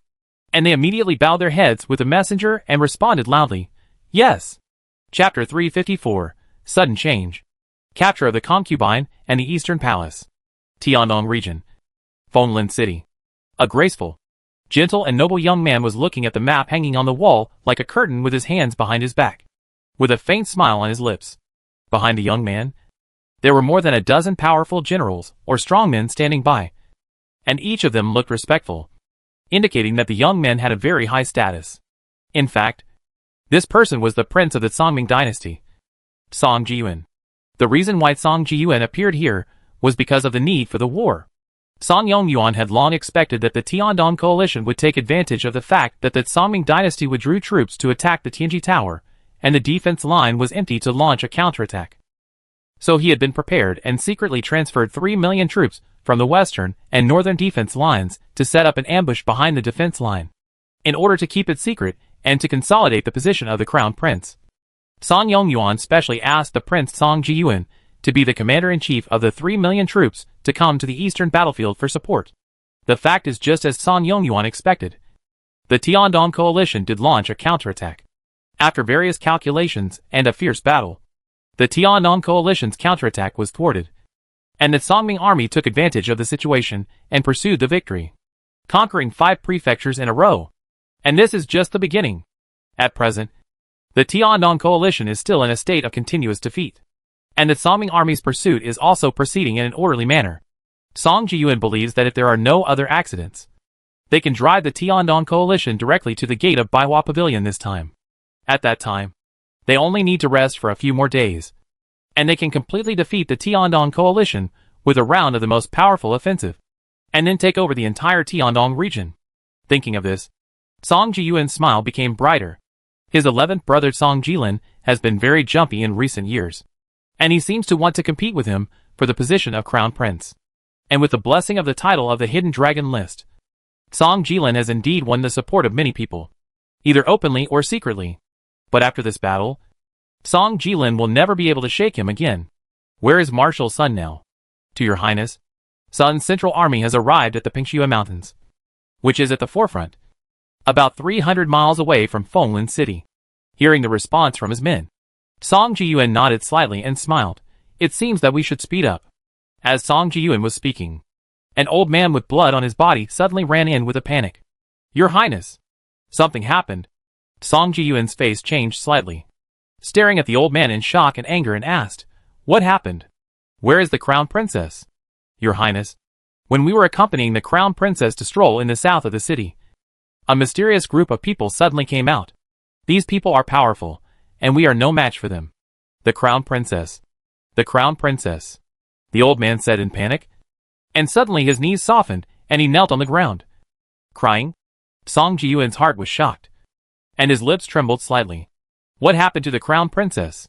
and they immediately bowed their heads with the messenger and responded loudly, Yes. Chapter 354, Sudden Change. Capture of the Concubine and the Eastern Palace. Tiannong Region. Fenglin City. A graceful, gentle and noble young man was looking at the map hanging on the wall like a curtain with his hands behind his back, with a faint smile on his lips. Behind the young man, there were more than a dozen powerful generals or strongmen standing by, and each of them looked respectful, indicating that the young man had a very high status. In fact, this person was the prince of the Songming dynasty, Song Jiyuan. The reason why Song Jiyuan appeared here was because of the need for the war. Song Yongyuan had long expected that the Tiandong coalition would take advantage of the fact that the Songming dynasty withdrew troops to attack the Tianji Tower, and the defense line was empty to launch a counterattack. So he had been prepared and secretly transferred 3 million troops from the western and northern defense lines to set up an ambush behind the defense line, in order to keep it secret and to consolidate the position of the crown prince. Song Yongyuan specially asked the prince Song Jiyuan to be the commander-in-chief of the 3 million troops to come to the eastern battlefield for support. The fact is just as Song Yongyuan expected. The Tiandong coalition did launch a counterattack. After various calculations and a fierce battle, the Tiandong coalition's counterattack was thwarted, and the Songming army took advantage of the situation and pursued the victory, conquering 5 prefectures in a row. And this is just the beginning. At present, the Tiandong coalition is still in a state of continuous defeat, and the Songming army's pursuit is also proceeding in an orderly manner. Song Jiyuan believes that if there are no other accidents, they can drive the Tiandong coalition directly to the gate of Baiwa Pavilion this time. At that time, they only need to rest for a few more days, and they can completely defeat the Tiandong coalition with a round of the most powerful offensive, and then take over the entire Tiandong region. Thinking of this, Song Jiyuan's smile became brighter. His 11th brother Song Jilin has been very jumpy in recent years, and he seems to want to compete with him for the position of crown prince. And with the blessing of the title of the Hidden Dragon list, Song Jilin has indeed won the support of many people, either openly or secretly. But after this battle, Song Jilin will never be able to shake him again. Where is Marshal Sun now? To your highness, Sun's central army has arrived at the Pingshui Mountains, which is at the forefront, about 300 miles away from Fenglin City. Hearing the response from his men, Song Jiyuan nodded slightly and smiled. It seems that we should speed up. As Song Jiyuan was speaking, an old man with blood on his body suddenly ran in with a panic. Your highness! Something happened. Song Jiyuan's face changed slightly, staring at the old man in shock and anger, and asked, what happened? Where is the crown princess? Your highness, when we were accompanying the crown princess to stroll in the south of the city, a mysterious group of people suddenly came out. These people are powerful, and we are no match for them. The crown princess. The crown princess, the old man said in panic. And suddenly his knees softened, and he knelt on the ground, crying. Song Jiyuan's heart was shocked, and his lips trembled slightly. What happened to the crown princess?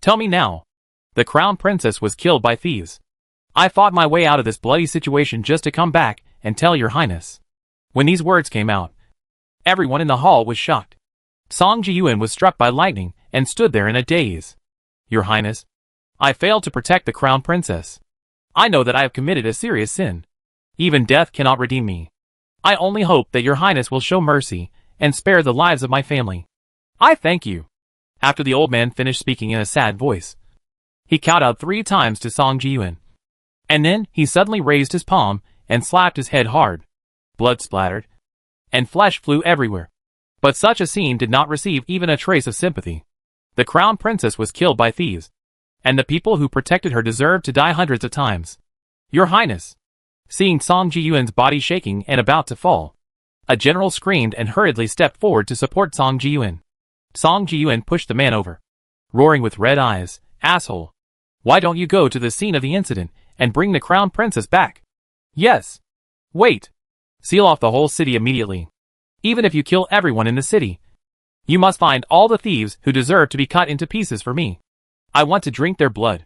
Tell me now. The crown princess was killed by thieves. I fought my way out of this bloody situation just to come back and tell your highness. When these words came out, everyone in the hall was shocked. Song Jiyuan was struck by lightning and stood there in a daze. Your highness, I failed to protect the crown princess. I know that I have committed a serious sin. Even death cannot redeem me. I only hope that your highness will show mercy and spare the lives of my family. I thank you. After the old man finished speaking in a sad voice, he kowtowed 3 times to Song Jiyuan. And then he suddenly raised his palm and slapped his head hard. Blood splattered, and flesh flew everywhere. But such a scene did not receive even a trace of sympathy. The crown princess was killed by thieves, and the people who protected her deserved to die hundreds of times. Your highness. Seeing Song Jiyuan's body shaking and about to fall, a general screamed and hurriedly stepped forward to support Song Jiyuan. Song Jiyuan pushed the man over, roaring with red eyes, asshole. Why don't you go to the scene of the incident and bring the crown princess back? Yes. Wait. Seal off the whole city immediately. Even if you kill everyone in the city, you must find all the thieves who deserve to be cut into pieces for me. I want to drink their blood.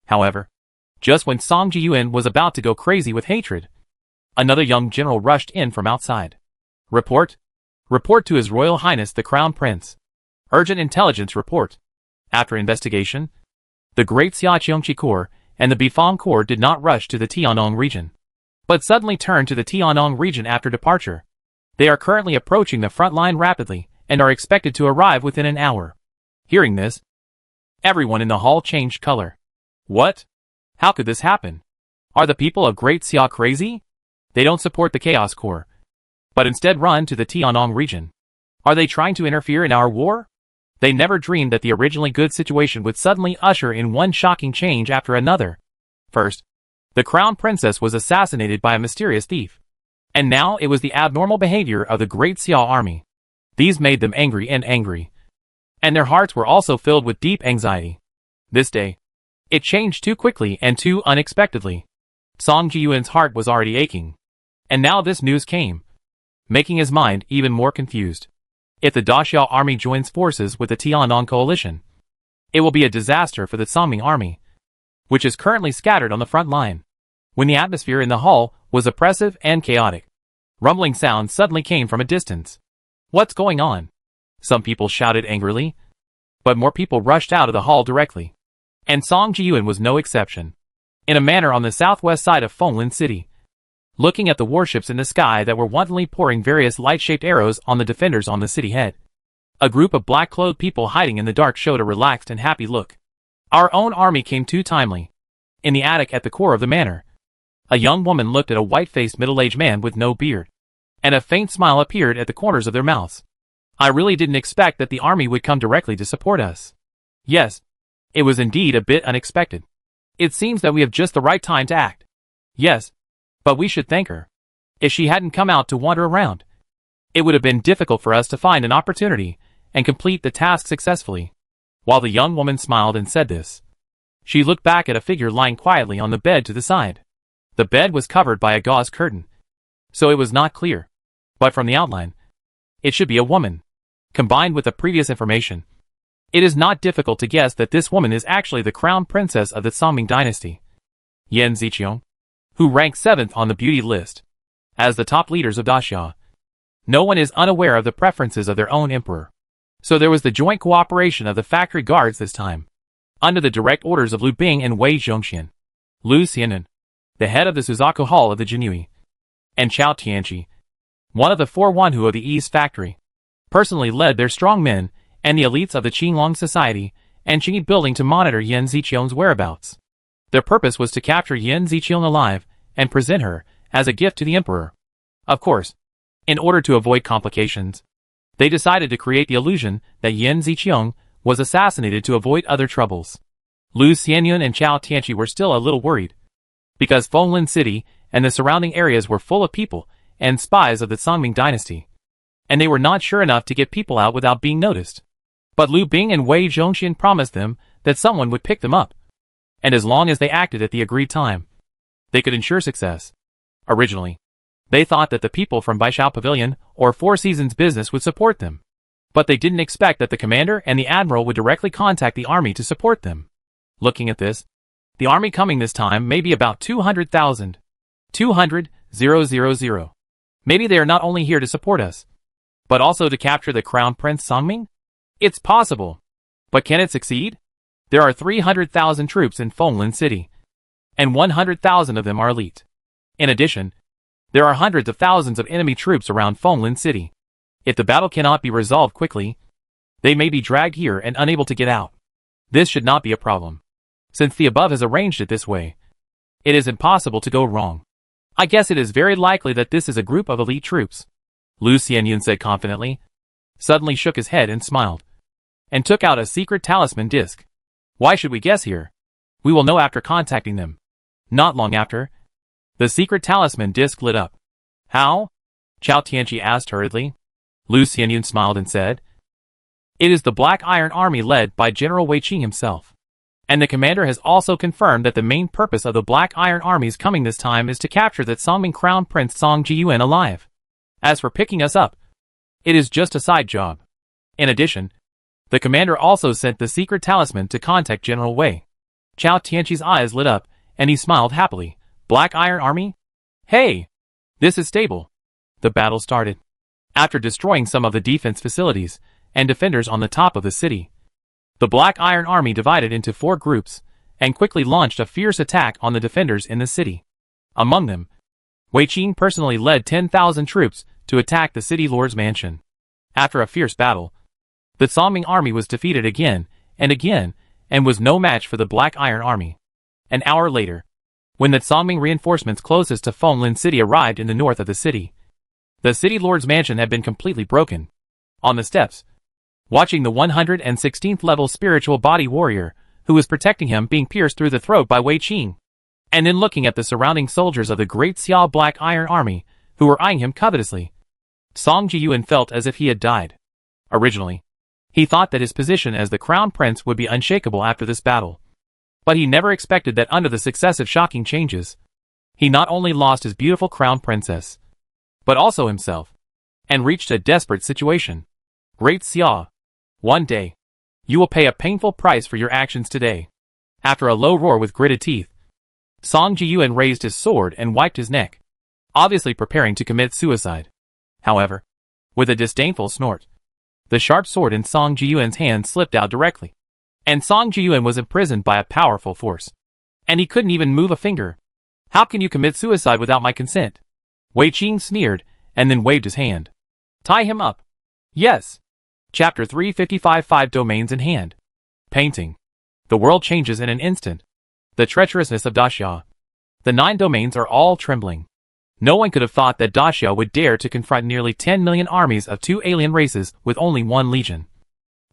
However, just when Song Jiyuan was about to go crazy with hatred, another young general rushed in from outside. Report. Report to His Royal Highness the Crown Prince. Urgent intelligence report. After investigation, the Great Xiaqiangqi Corps and the Bifang Corps did not rush to the Tiannong region, but suddenly turned to the Tiannong region after departure. They are currently approaching the front line rapidly and are expected to arrive within an hour. Hearing this, everyone in the hall changed color. What? How could this happen? Are the people of Great Xia crazy? They don't support the Chaos Corps, but instead run to the Tiannong region. Are they trying to interfere in our war? They never dreamed that the originally good situation would suddenly usher in one shocking change after another. First, the crown princess was assassinated by a mysterious thief, and now it was the abnormal behavior of the Great Xia army. These made them angry, and their hearts were also filled with deep anxiety. This day, it changed too quickly and too unexpectedly. Song Ji-Yuan's heart was already aching. And now this news came, making his mind even more confused. If the Daxia army joins forces with the Tiannong coalition, it will be a disaster for the Songming army, which is currently scattered on the front line. When the atmosphere in the hall was oppressive and chaotic, rumbling sounds suddenly came from a distance. What's going on? Some people shouted angrily, but more people rushed out of the hall directly. And Song Ji-Yuan was no exception. In a manor on the southwest side of Fenglin City, looking at the warships in the sky that were wantonly pouring various light-shaped arrows on the defenders on the city head, a group of black-clothed people hiding in the dark showed a relaxed and happy look. Our own army came too timely. In the attic at the core of the manor, a young woman looked at a white-faced middle-aged man with no beard, and a faint smile appeared at the corners of their mouths. I really didn't expect that the army would come directly to support us. Yes, it was indeed a bit unexpected. It seems that we have just the right time to act. Yes, but we should thank her. If she hadn't come out to wander around, it would have been difficult for us to find an opportunity and complete the task successfully. While the young woman smiled and said this, she looked back at a figure lying quietly on the bed to the side. The bed was covered by a gauze curtain, so it was not clear. But from the outline, it should be a woman. Combined with the previous information, it is not difficult to guess that this woman is actually the crown princess of the Songming dynasty, Yan Ziqiang, who ranks 7th on the beauty list. As the top leaders of Daxia, no one is unaware of the preferences of their own emperor. So there was the joint cooperation of the factory guards this time, under the direct orders of Lu Bing and Wei Zhongxian. Lu Xianan, the head of the Suzaku Hall of the Jinui, and Chao Tianqi, one of the 4-1 of the East factory, personally led their strong men and the elites of the Qinglong Society and Qingyi building to monitor Yan Ziqiang's whereabouts. Their purpose was to capture Yan Ziqiang alive and present her as a gift to the emperor. Of course, in order to avoid complications, they decided to create the illusion that Yan Ziqiang was assassinated to avoid other troubles. Lu Xianyun and Chao Tianqi were still a little worried, because Fenglin City and the surrounding areas were full of people and spies of the Songming dynasty, and they were not sure enough to get people out without being noticed. But Lu Bing and Wei Zhongxian promised them that someone would pick them up, and as long as they acted at the agreed time, they could ensure success. Originally, they thought that the people from Baishao Pavilion or Four Seasons business would support them, but they didn't expect that the commander and the admiral would directly contact the army to support them. Looking at this, the army coming this time may be about 200,000. 200,000. Maybe they are not only here to support us, but also to capture the Crown Prince Songming? It's possible. But can it succeed? There are 300,000 troops in Fenglin City, and 100,000 of them are elite. In addition, there are hundreds of thousands of enemy troops around Fenglin City. If the battle cannot be resolved quickly, they may be dragged here and unable to get out. This should not be a problem. Since the above has arranged it this way, it is impossible to go wrong. I guess it is very likely that this is a group of elite troops, Lu Xianyun said confidently, suddenly shook his head and smiled, and took out a secret talisman disc. Why should we guess here? We will know after contacting them. Not long after, the secret talisman disc lit up. How? Chao Tianqi asked hurriedly. Lu Xianyun smiled and said, it is the Black Iron Army led by General Wei Qing himself. And the commander has also confirmed that the main purpose of the Black Iron Army's coming this time is to capture that Songming Crown Prince Song Ji-Yuan alive. As for picking us up, it is just a side job. In addition, the commander also sent the secret talisman to contact General Wei. Chao Tianqi's eyes lit up, and he smiled happily. Black Iron Army? Hey! This is stable. The battle started. After destroying some of the defense facilities and defenders on the top of the city, the Black Iron Army divided into 4 groups and quickly launched a fierce attack on the defenders in the city. Among them, Wei Qing personally led 10,000 troops to attack the city lord's mansion. After a fierce battle, the Songming army was defeated again and was no match for the Black Iron Army. An hour later, when the Songming reinforcements closest to Fenglin City arrived in the north of the city lord's mansion had been completely broken. On the steps, watching the 116th level spiritual body warrior, who was protecting him being pierced through the throat by Wei Qing, and then looking at the surrounding soldiers of the Great Xiao Black Iron Army, who were eyeing him covetously, Song Ji-Yuan felt as if he had died. Originally, he thought that his position as the Crown Prince would be unshakable after this battle. But he never expected that under the successive shocking changes, He not only lost his beautiful crown princess, but also himself, and reached a desperate situation. Great Xia. One day, you will pay a painful price for your actions today. After a low roar with gritted teeth, Song Jiyuan raised his sword and wiped his neck, obviously preparing to commit suicide. However, with a disdainful snort, the sharp sword in Song Jiyuan's hand slipped out directly, and Song Jiyuan was imprisoned by a powerful force, and he couldn't even move a finger. How can you commit suicide without my consent? Wei Qing sneered, and then waved his hand. Tie him up. Yes. Chapter 355 5 Domains in Hand. Painting. The world changes in an instant. The treacherousness of Daxia. The 9 domains are all trembling. No one could have thought that Daxia would dare to confront nearly 10 million armies of 2 alien races with only 1 legion.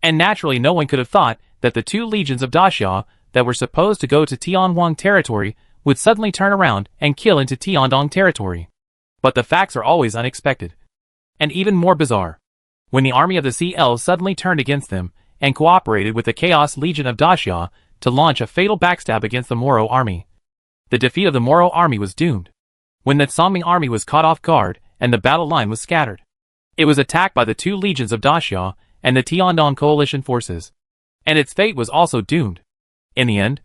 And naturally no one could have thought that the 2 legions of Daxia that were supposed to go to Tianwang territory would suddenly turn around and kill into Tiandong territory. But the facts are always unexpected. And even more bizarre. When the army of the CL suddenly turned against them, and cooperated with the Chaos Legion of Daxia to launch a fatal backstab against the Moro army. The defeat of the Moro army was doomed. When the Songming army was caught off guard, and the battle line was scattered, it was attacked by the 2 legions of Daxia and the Tiandong coalition forces. And its fate was also doomed. In the end,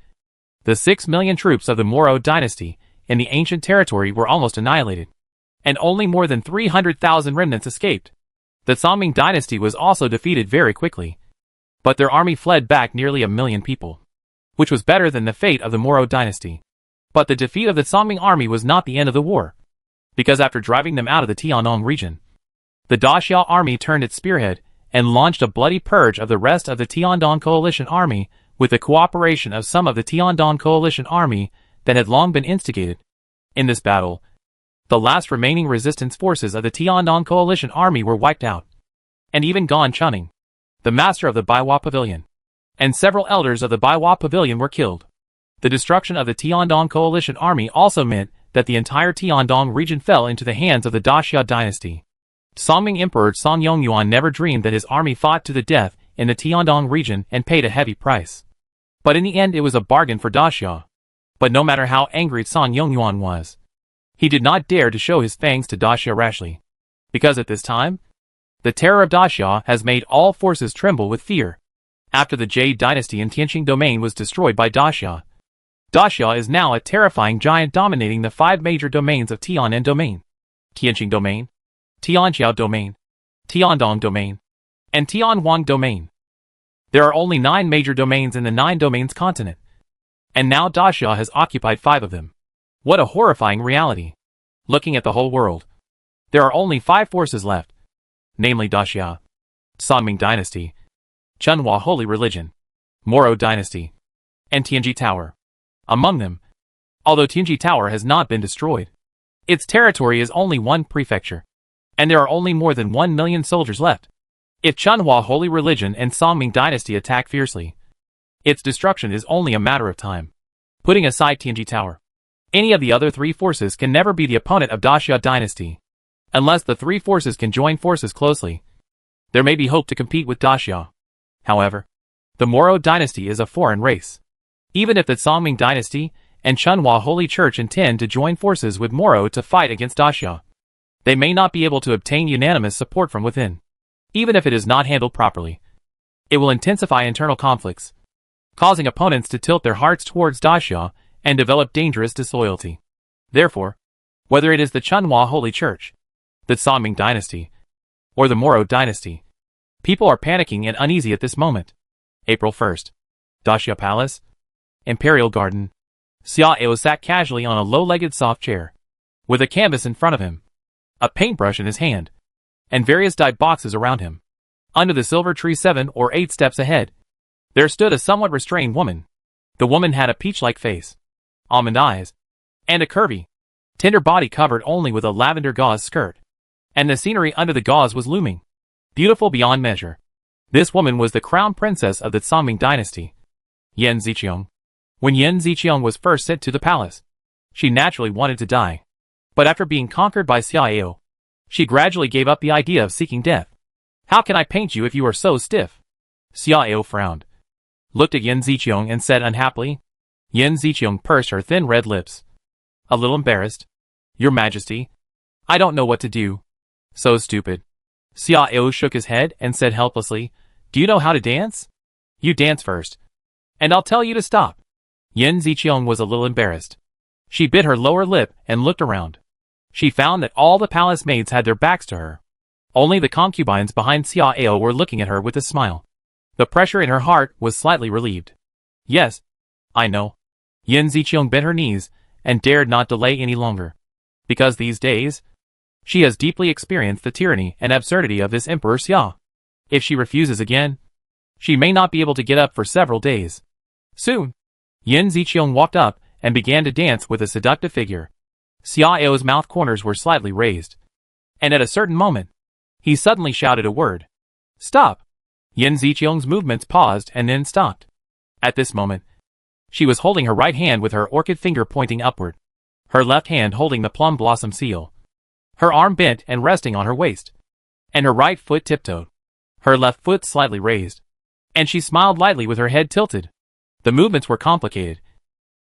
the 6 million troops of the Moro dynasty in the ancient territory were almost annihilated, and only more than 300,000 remnants escaped. The Songming dynasty was also defeated very quickly, but their army fled back nearly 1 million people, which was better than the fate of the Moro dynasty. But the defeat of the Songming army was not the end of the war, because after driving them out of the Tiandong region, the Daxia army turned its spearhead and launched a bloody purge of the rest of the Tiandong coalition army with the cooperation of some of the Tiandong coalition army that had long been instigated. In this battle, the last remaining resistance forces of the Tiandong coalition army were wiped out, and even Gan Chunning, the master of the Baiwa Pavilion, and several elders of the Baiwa Pavilion were killed. The destruction of the Tiandong coalition army also meant that the entire Tiandong region fell into the hands of the Daxia dynasty. Songming Emperor Song Yongyuan never dreamed that his army fought to the death in the Tiandong region and paid a heavy price. But in the end it was a bargain for Daxia. But no matter how angry Song Yongyuan was, he did not dare to show his fangs to Daxia rashly, because at this time, the terror of Daxia has made all forces tremble with fear. After the Jade dynasty in Tianqing domain was destroyed by Daxia, Daxia is now a terrifying giant dominating the 5 major domains of Tianan domain, Tianqing domain, Tianqiao domain, Tiandong domain, and Tianwang domain. There are only 9 major domains in the 9 domains continent, and now Daxia has occupied 5 of them. What a horrifying reality. Looking at the whole world, there are only 5 forces left, namely Daxia, Songming dynasty, Chunhua holy religion, Moro dynasty, and Tianji Tower. Among them, although Tianji Tower has not been destroyed, its territory is only 1 prefecture, and there are only more than 1 million soldiers left. If Chunhua holy religion and Songming dynasty attack fiercely, its destruction is only a matter of time. Putting aside Tianji Tower, any of the other 3 forces can never be the opponent of Daxia dynasty. Unless the 3 forces can join forces closely, there may be hope to compete with Daxia. However, the Moro dynasty is a foreign race. Even if the Songming dynasty and Chunhua Holy Church intend to join forces with Moro to fight against Daxia, they may not be able to obtain unanimous support from within. Even if it is not handled properly, it will intensify internal conflicts, causing opponents to tilt their hearts towards Daxia and develop dangerous disloyalty. Therefore, whether it is the Chunhua Holy Church, the Songming dynasty, or the Moro dynasty, people are panicking and uneasy at this moment. April 1st. Daxia Palace, Imperial Garden. Xia Ao sat casually on a low-legged soft chair, with a canvas in front of him, a paintbrush in his hand, and various dyed boxes around him. Under the silver tree 7 or 8 steps ahead, there stood a somewhat restrained woman. The woman had a peach-like face, almond eyes, and a curvy, tender body covered only with a lavender gauze skirt, and the scenery under the gauze was looming, beautiful beyond measure. This woman was the crown princess of the Songming dynasty, Yan Ziqiang. When Yan Ziqiang was first sent to the palace, she naturally wanted to die. But after being conquered by Xia Ao, she gradually gave up the idea of seeking death. How can I paint you if you are so stiff? Xia Ao frowned, looked at Yan Ziqiang and said unhappily. Yan Ziqiang pursed her thin red lips. a little embarrassed. Your Majesty, I don't know what to do. So stupid. Xiao shook his head and said helplessly, do you know how to dance? You dance first. And I'll tell you to stop. Yin Ziqiang was a little embarrassed. She bit her lower lip and looked around. She found that all the palace maids had their backs to her. Only the concubines behind Xiao were looking at her with a smile. The pressure in her heart was slightly relieved. Yes, I know. Yin Ziqiang bent her knees and dared not delay any longer. Because these days, she has deeply experienced the tyranny and absurdity of this Emperor Xia. If she refuses again, she may not be able to get up for several days. Soon, Yin Ziqiang walked up and began to dance with a seductive figure. Xiao's mouth corners were slightly raised. And at a certain moment, he suddenly shouted a word. Stop! Yin Ziqiang's movements paused and then stopped. At this moment, she was holding her right hand with her orchid finger pointing upward, her left hand holding the plum blossom seal, her arm bent and resting on her waist, and her right foot tiptoed, her left foot slightly raised, and she smiled lightly with her head tilted. The movements were complicated,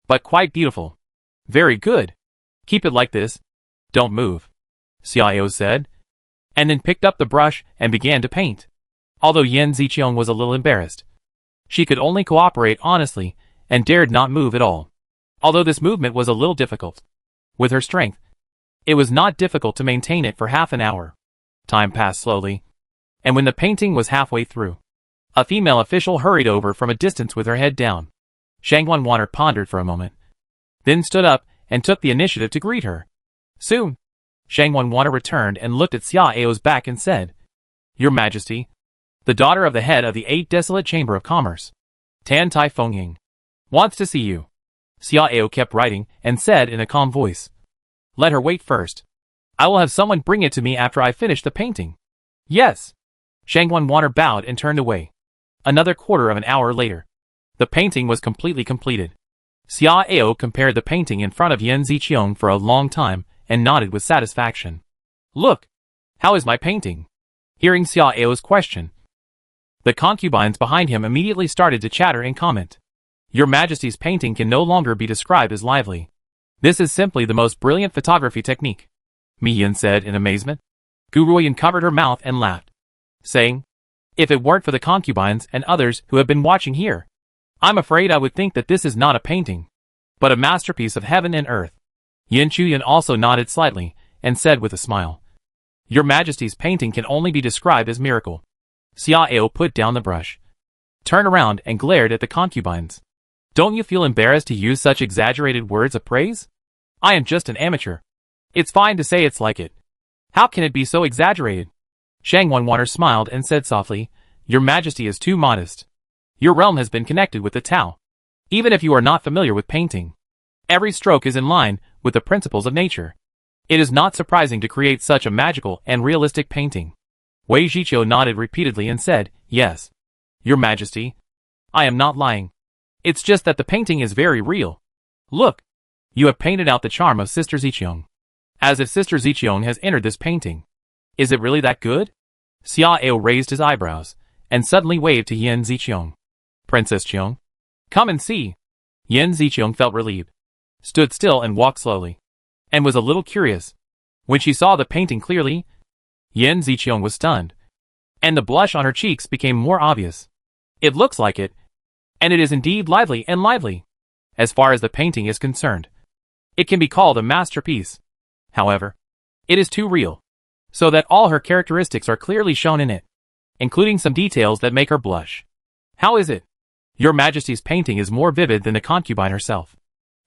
but quite beautiful. Very good. Keep it like this. Don't move, Xiao said, and then picked up the brush and began to paint. Although Yin Ziqiang was a little embarrassed, she could only cooperate honestly and dared not move at all. Although this movement was a little difficult, with her strength, it was not difficult to maintain it for half an hour. Time passed slowly, and when the painting was halfway through, a female official hurried over from a distance with her head down. Shangwan Water pondered for a moment, then stood up and took the initiative to greet her. Soon, Shangwan Water returned and looked at Xiao's back and said, Your Majesty, the daughter of the head of the 8 Desolate Chamber of Commerce, Tan Tai Fengying, wants to see you. Xiao kept writing and said in a calm voice, Let her wait first. I will have someone bring it to me after I finish the painting. Yes. Shangwan Water bowed and turned away. Another quarter of an hour later, the painting was completely completed. Xiao compared the painting in front of Yin Ziqiang for a long time and nodded with satisfaction. Look, how is my painting? Hearing Xiao's question, the concubines behind him immediately started to chatter and comment. Your Majesty's painting can no longer be described as lively. This is simply the most brilliant photography technique, Mi Yin said in amazement. Guruyin covered her mouth and laughed, saying, If it weren't for the concubines and others who have been watching here, I'm afraid I would think that this is not a painting, but a masterpiece of heaven and earth. Yin Chuyin also nodded slightly and said with a smile, Your Majesty's painting can only be described as miracle. Xiao put down the brush, turned around and glared at the concubines. Don't you feel embarrassed to use such exaggerated words of praise? I am just an amateur. It's fine to say it's like it. How can it be so exaggerated? Shangwan Water smiled and said softly, Your Majesty is too modest. Your realm has been connected with the Tao. Even if you are not familiar with painting, every stroke is in line with the principles of nature. It is not surprising to create such a magical and realistic painting. Wei Zhiqiu nodded repeatedly and said, Yes, Your Majesty. I am not lying. It's just that the painting is very real. Look, you have painted out the charm of Sister Ziqiang. As if Sister Ziqiang has entered this painting. Is it really that good? Xiao raised his eyebrows and suddenly waved to Yin Ziqiang. Princess Qiang, come and see. Yin Ziqiang felt relieved, stood still and walked slowly, and was a little curious. When she saw the painting clearly, Yin Ziqiang was stunned, and the blush on her cheeks became more obvious. It looks like it, and it is indeed lively and lively. As far as the painting is concerned, it can be called a masterpiece. However, it is too real, so that all her characteristics are clearly shown in it, including some details that make her blush. How is it? Your Majesty's painting is more vivid than the concubine herself.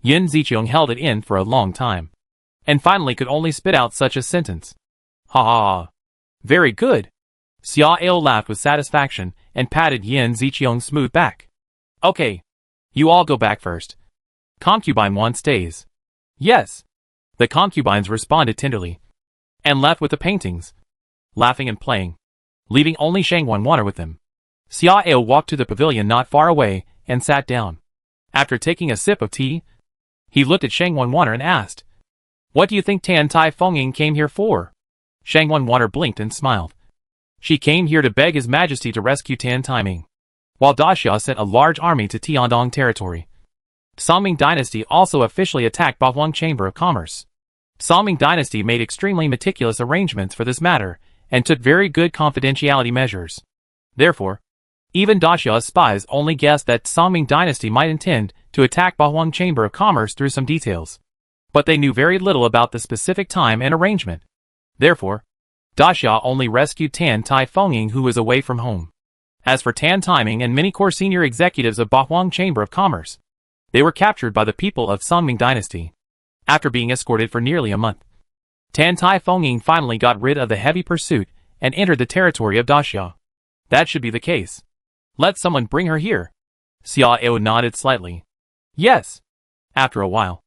Yin Ziqiang held it in for a long time, and finally could only spit out such a sentence. Ha ha ha. Very good. Xiao laughed with satisfaction and patted Yin Ziqiang's smooth back. Okay. You all go back first. Concubine 1 stays. Yes. The concubines responded tenderly, and left with the paintings, laughing and playing, leaving only Shangwan Water with them. Xiao walked to the pavilion not far away and sat down. After taking a sip of tea, he looked at Shangwan Water and asked, What do you think Tan Tai Fengying came here for? Shangwan Water blinked and smiled. She came here to beg His Majesty to rescue Tan Taiming, while Daxia sent a large army to Tiandong territory. Songming Dynasty also officially attacked Bahuang Chamber of Commerce. Songming Dynasty made extremely meticulous arrangements for this matter, and took very good confidentiality measures. Therefore, even Daxia's spies only guessed that Songming Dynasty might intend to attack Bahuang Chamber of Commerce through some details. But they knew very little about the specific time and arrangement. Therefore, Daxia only rescued Tan Tai Fengying, who was away from home. As for Tan Taiming and many core senior executives of Bahuang Chamber of Commerce, they were captured by the people of Songming Dynasty. After being escorted for nearly a month, Tan Tai Fengying finally got rid of the heavy pursuit and entered the territory of Daxia. That should be the case. Let someone bring her here. Xiao nodded slightly. Yes. After a while,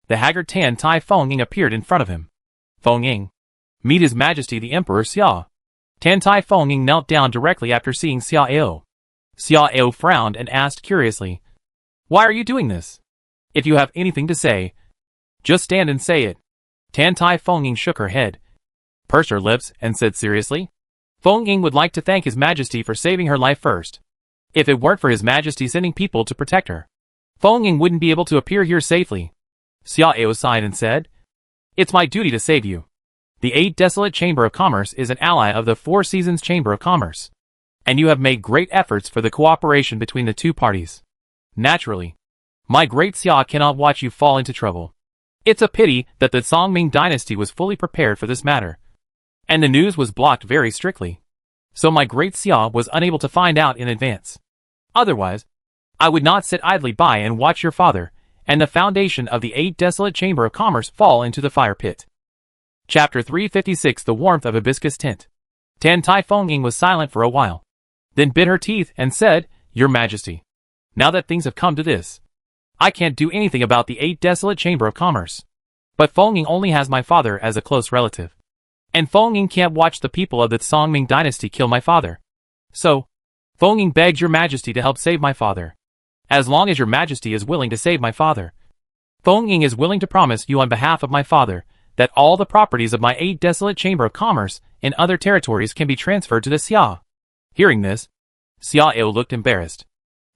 the haggard Tan Tai Fengying appeared in front of him. Fengying, meet His Majesty the Emperor Xiao. Tan Tai Fengying knelt down directly after seeing Xiao. Xiao frowned and asked curiously, "Why are you doing this? If you have anything to say, just stand and say it." Tan Tai Fengying shook her head, pursed her lips, and said seriously, "Fengying would like to thank His Majesty for saving her life first. If it weren't for His Majesty sending people to protect her, Fengying wouldn't be able to appear here safely." Xiao sighed and said, "It's my duty to save you. The 8 Desolate Chamber of Commerce is an ally of the 4 Seasons Chamber of Commerce, and you have made great efforts for the cooperation between the two parties. Naturally, my great Xia cannot watch you fall into trouble. It's a pity that the Songming Dynasty was fully prepared for this matter, and the news was blocked very strictly, so my great Xia was unable to find out in advance. Otherwise, I would not sit idly by and watch your father and the foundation of the 8 Desolate Chamber of Commerce fall into the fire pit." Chapter 356 The Warmth of Hibiscus Tint. Tan Tai Fengying was silent for a while, then bit her teeth and said, "Your Majesty, now that things have come to this, I can't do anything about the 8 Desolate Chamber of Commerce. But Fengying only has my father as a close relative, and Fengying can't watch the people of the Songming Dynasty kill my father. So, Fengying begs your Majesty to help save my father. As long as your Majesty is willing to save my father, Fengying is willing to promise you on behalf of my father that all the properties of my 8 Desolate Chamber of Commerce in other territories can be transferred to the Xia." Hearing this, Xiao looked embarrassed.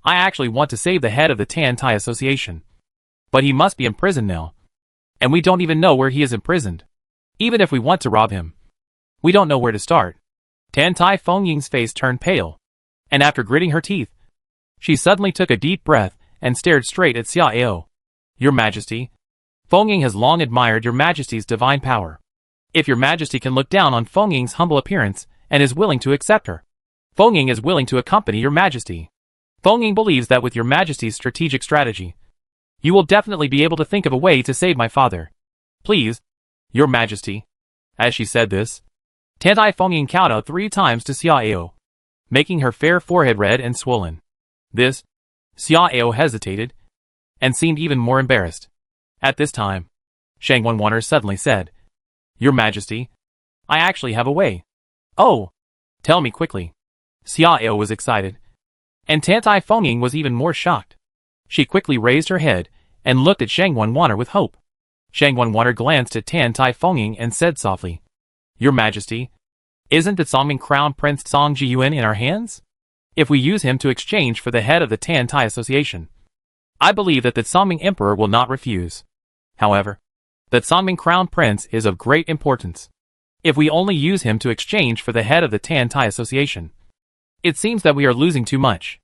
"I actually want to save the head of the Tan Tai Association, but he must be imprisoned now, and we don't even know where he is imprisoned. Even if we want to rob him, we don't know where to start." Tan Tai Fengying's face turned pale, and after gritting her teeth, she suddenly took a deep breath and stared straight at Xiao. "Your Majesty, Fengying has long admired your Majesty's divine power. If your Majesty can look down on Fengying's humble appearance and is willing to accept her, Fengying is willing to accompany your Majesty. Fengying believes that with your Majesty's strategic strategy, you will definitely be able to think of a way to save my father. Please, your Majesty." As she said this, Tan Tai Fengying kowtowed 3 times to Xiao, making her fair forehead red and swollen. This, Xiao hesitated, and seemed even more embarrassed. At this time, Shang Wanwaner suddenly said, "Your Majesty, I actually have a way." "Oh, tell me quickly." Xiao was excited, and Tan Tai Fengying was even more shocked. She quickly raised her head and looked at Shang Wanwaner with hope. Shang Wanwaner glanced at Tan Tai Fengying and said softly, "Your Majesty, isn't the Songming Crown Prince Song Jiyuan in our hands? If we use him to exchange for the head of the Tan Tai Association, I believe that the Songming Emperor will not refuse. However, the Songming Crown Prince is of great importance. If we only use him to exchange for the head of the Tan Tai Association, it seems that we are losing too much."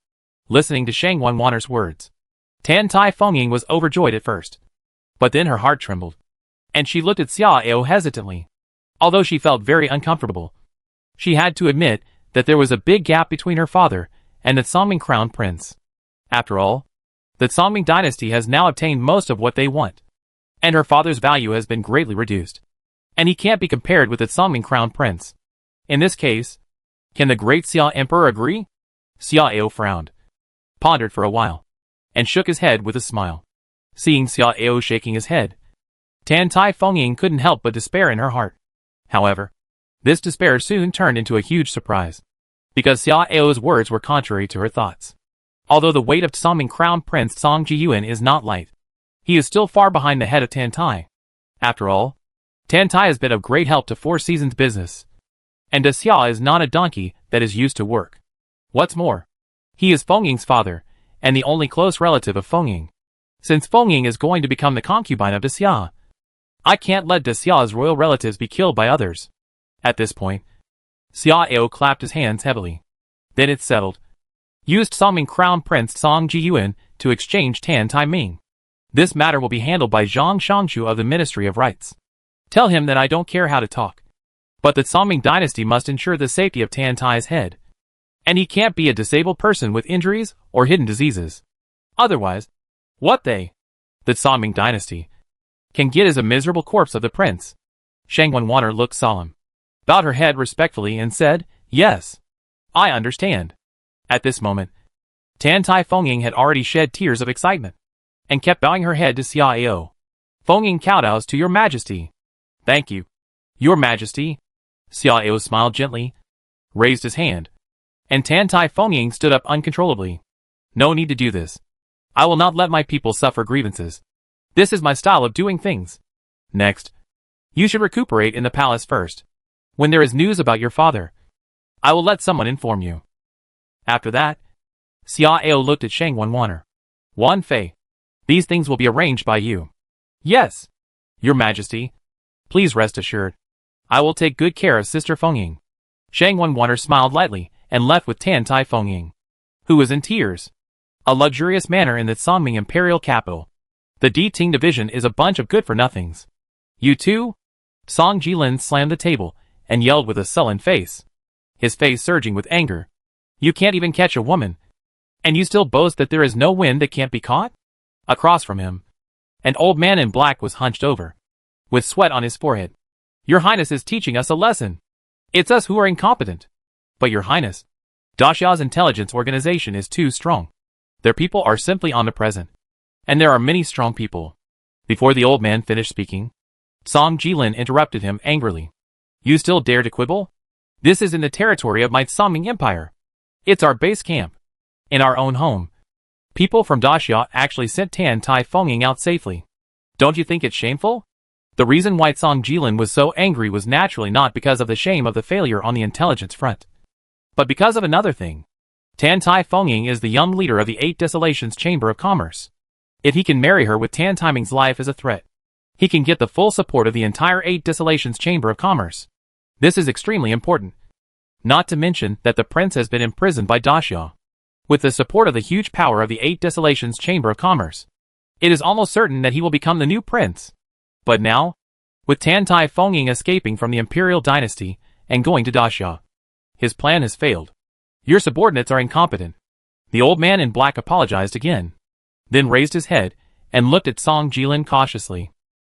Listening to Shang Wanwaner's words, Tan Tai Fengying was overjoyed at first, but then her heart trembled, and she looked at Xiao hesitantly. Although she felt very uncomfortable, she had to admit that there was a big gap between her father and the Songming Crown Prince. After all, the Songming Dynasty has now obtained most of what they want, and her father's value has been greatly reduced, and he can't be compared with the Songming Crown Prince. In this case, can the great Xia Emperor agree? Xiao frowned, pondered for a while, and shook his head with a smile. Seeing Xiao shaking his head, Tan Tai Fengying couldn't help but despair in her heart. However, this despair soon turned into a huge surprise, because Xiao's words were contrary to her thoughts. Although the weight of Songming Crown Prince Song Jiyuan is not light, he is still far behind the head of Tan Tai. After all, Tan Tai has been of great help to 4 Seasons business, and Xia is not a donkey that is used to work. What's more, he is Fengying's father, and the only close relative of Fengying. since Fengying is going to become the concubine of Daxia. I can't let Daxia's royal relatives be killed by others. At this point, Xiao clapped his hands heavily. Then it settled. Used Songming Crown Prince Song Jiyuan to exchange Tan Tai Ming. This matter will be handled by Zhang Shangshu of the Ministry of Rights. Tell him that I don't care how to talk, but that Songming dynasty must ensure the safety of Tan Tai's head. And he can't be a disabled person with injuries or hidden diseases. Otherwise, that Songming dynasty can get is a miserable corpse of the prince. Shang Wenwaner looked solemn, bowed her head respectfully and said, "Yes, I understand." At this moment, Tan Tai Fengying had already shed tears of excitement, and kept bowing her head to Xiao. "Fengying kowtows to your majesty." "Thank you, your majesty." Xiao smiled gently, raised his hand, and Tan Tai Fengying stood up uncontrollably. "No need to do this. I will not let my people suffer grievances. This is my style of doing things. Next, you should recuperate in the palace first. When there is news about your father, I will let someone inform you." After that, Xiao looked at Shang Wenwaner. "Wan Fei, these things will be arranged by you." "Yes, your majesty. Please rest assured. I will take good care of Sister Fengying." Shang Wenwaner smiled lightly and left with Tan Tai Fengying, who was in tears. A luxurious manor in the Songming imperial capital. The Di-Ting division is a bunch of good-for-nothings. "You too?" Song Jilin slammed the table and yelled with a sullen face, his face surging with anger. "You can't even catch a woman, and you still boast that there is no wind that can't be caught?" Across from him, an old man in black was hunched over, with sweat on his forehead. "Your Highness is teaching us a lesson. It's us who are incompetent. But Your Highness, Daxia's intelligence organization is too strong. Their people are simply omnipresent, and there are many strong people." Before the old man finished speaking, Song Jilin interrupted him angrily. "You still dare to quibble? This is in the territory of my Songming Empire. It's our base camp. In our own home. People from Daxia actually sent Tan Tai Fengying out safely. Don't you think it's shameful?" The reason why Song Jilin was so angry was naturally not because of the shame of the failure on the intelligence front, but because of another thing. Tan Tai Fengying is the young leader of the 8 Desolations Chamber of Commerce. If he can marry her with Tan Tai Ming's life as a threat, he can get the full support of the entire 8 Desolations Chamber of Commerce. This is extremely important. Not to mention that the prince has been imprisoned by Daxia. With the support of the huge power of the 8 Desolations Chamber of Commerce, it is almost certain that he will become the new prince. But now, with Tan Tai Fengying escaping from the imperial dynasty and going to Daxia, his plan has failed. Your subordinates are incompetent. The old man in black apologized again, then raised his head and looked at Song Jilin cautiously.